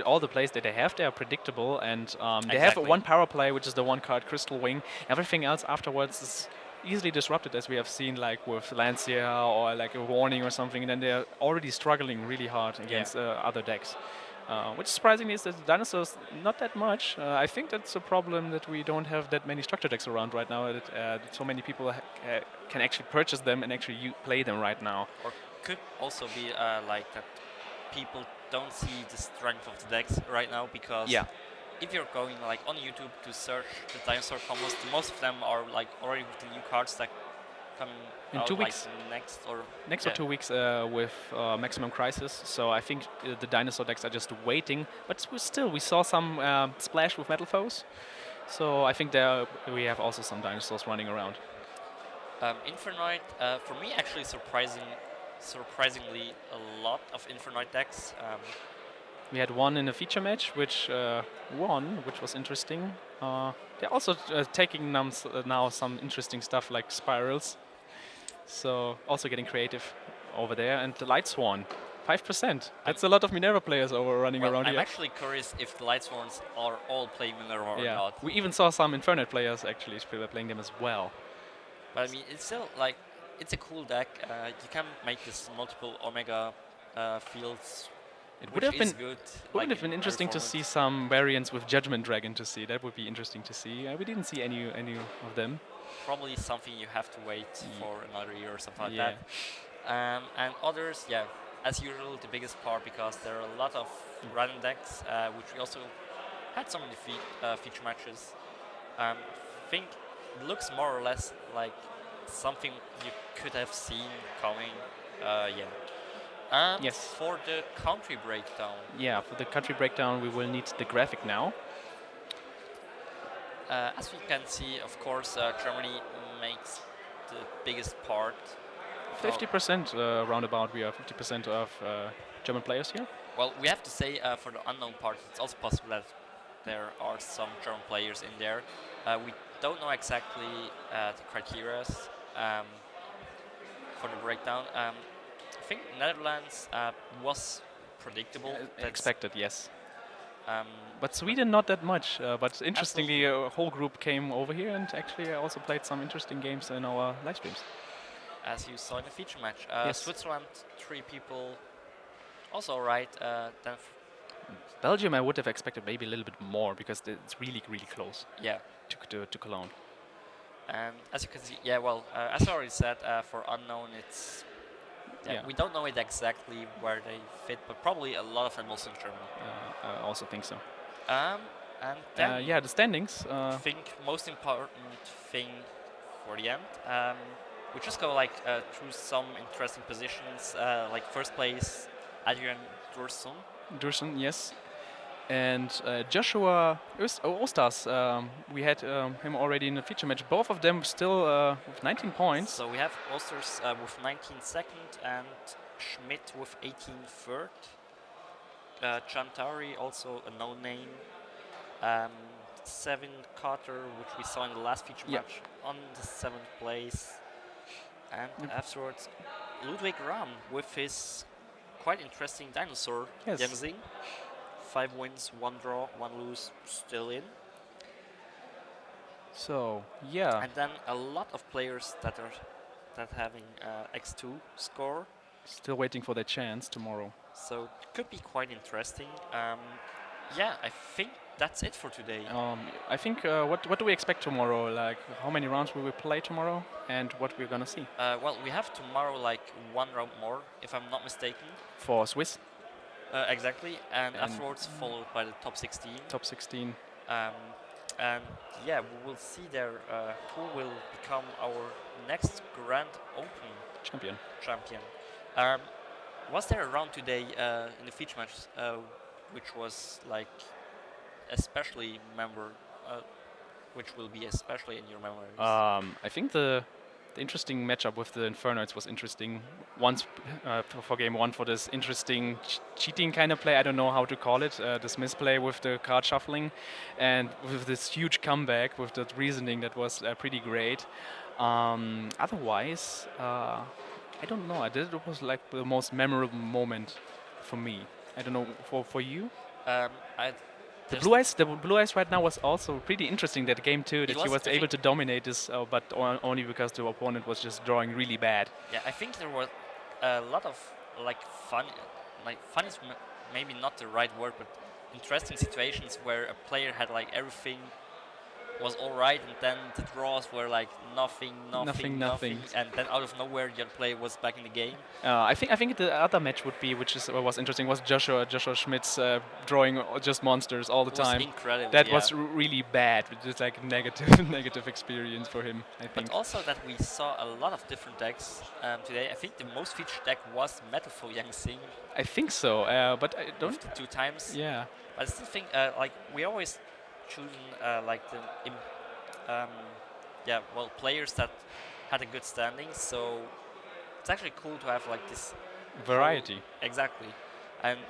all the plays that they have, they are predictable, and they have one power play, which is the one card Crystal Wing. Everything else afterwards is easily disrupted, as we have seen, like with Lancia or like a Warning or something, and then they're already struggling really hard against other decks. Which surprisingly is that the Dinosaurs not that much. I think that's a problem that we don't have that many structure decks around right now, that so many people can actually purchase them and actually play them right now. Or could also be like that people don't see the strength of the decks right now, because if you're going like on YouTube to search the dinosaur combos, most of them are like already with the new cards that come in out 2 weeks. Like Next or 2 weeks with Maximum Crisis. So I think the dinosaur decks are just waiting. But we saw some splash with Metalfoes. So I think there we have also some dinosaurs running around. Infernoid, for me, actually surprisingly a lot of Infernoid decks. We had one in a feature match, which won, which was interesting. They're also taking now some interesting stuff like spirals. So also getting creative over there. And the Light Sworn, 5%. That's a lot of Minerva players running around here. I'm actually curious if the Light Sworns are all playing Minerva or not. We even saw some Infernoid players actually playing them as well. But I mean, it's still like, it's a cool deck. You can make this multiple Omega fields. It would have been interesting to see some variants with Judgment Dragon to see. That would be interesting to see. We didn't see any of them. Probably something you have to wait for another year or something like that. And others, as usual, the biggest part, because there are a lot of random decks, which we also had some in the feature matches. I think it looks more or less like something you could have seen coming. Yes. For the country breakdown. Yeah, for the country breakdown, we will need the graphic now. As we can see, of course, Germany makes the biggest part. 50% roundabout. We are 50% of German players here. Well, we have to say for the unknown part, it's also possible that there are some German players in there. We don't know exactly the criteria for the breakdown. I think Netherlands was predictable. Expected, yes. But Sweden not that much. But interestingly, a whole group came over here and actually also played some interesting games in our live streams. As you saw in the feature match. Yes. Switzerland, 3 people. Also alright. Then Belgium, I would have expected maybe a little bit more because it's really, really close. Yeah. To Cologne. And as you can see, as I already said, for unknown, it's we don't know it exactly where they fit, but probably a lot of them also in Germany. I also think so. And then the standings. I think most important thing for the end. We just go like through some interesting positions, like first place, Adrian Durson. Durson, yes. And Joshua Ostars, we had him already in the feature match. Both of them still with 19 points. So we have Osters with 19 second and Schmidt with 18 third. Chantari, also a no-name. 7 Carter, which we saw in the last feature match, on the 7th place. And afterwards, Ludwig Ram with his quite interesting dinosaur, Yangzing. 5 wins, 1 draw, 1 lose, still in. So, yeah. And then a lot of players that having X2 score. Still waiting for their chance tomorrow. So it could be quite interesting. Yeah, I think that's it for today. I think what do we expect tomorrow? Like how many rounds will we play tomorrow, and what we're gonna see? Well, we have tomorrow like 1 round more, if I'm not mistaken. For Swiss. Exactly, and afterwards followed by the top 16. Top 16. And yeah, we will see there who will become our next Grand Open champion. Was there a round today in the feature match which was like especially which will be especially in your memories? I think the interesting matchup with the Infernoids was interesting. Once for game 1 for this interesting cheating kind of play, I don't know how to call it, this misplay with the card shuffling, and with this huge comeback with that reasoning that was pretty great. Otherwise, I don't know. It was like the most memorable moment for me. I don't know for you. The Blue Eyes right now was also pretty interesting that game too. That he was able to dominate this, but only because the opponent was just drawing really bad. Yeah, I think there was a lot of like fun is maybe not the right word, but interesting situations where a player had like everything was all right, and then the draws were like nothing, and then out of nowhere, the other player was back in the game. I think the other match would be, was interesting, was Joshua Schmidt's drawing just monsters all the time. Incredible. That was really bad. It's like negative experience for him, I think. But also that we saw a lot of different decks today. I think the most featured deck was Metalful Yangzing. I think so, but I don't. With the 2 times. Yeah. But I still think like we always choosing like the players that had a good standing, so it's actually cool to have like this variety. Exactly, and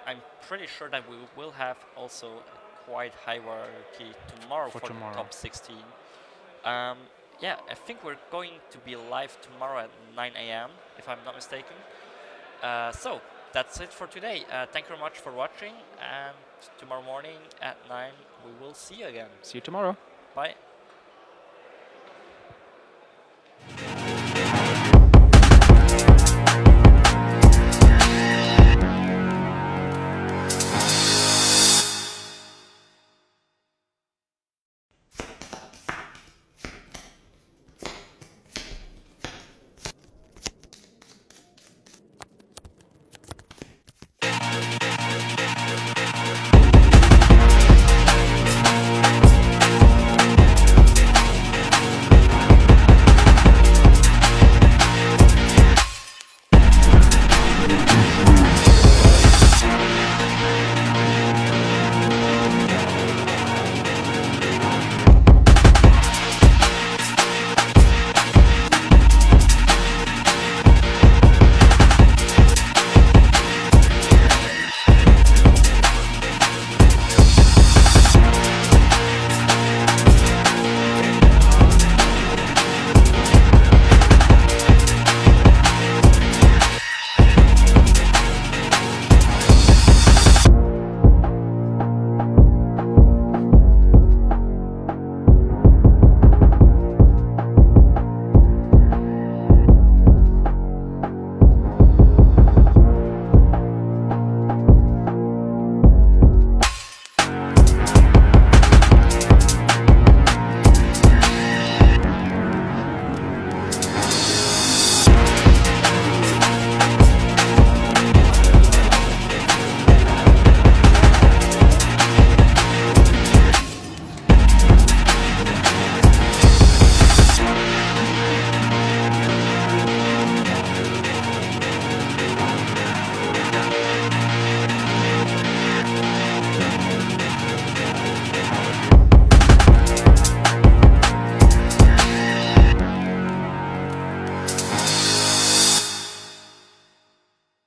I'm pretty sure that we will have also a quite high hierarchy tomorrow for the top 16. Yeah, I think we're going to be live tomorrow at 9 a.m. if I'm not mistaken. So that's it for today. Thank you very much for watching, and tomorrow morning at 9 we will see you again. See you tomorrow. Bye.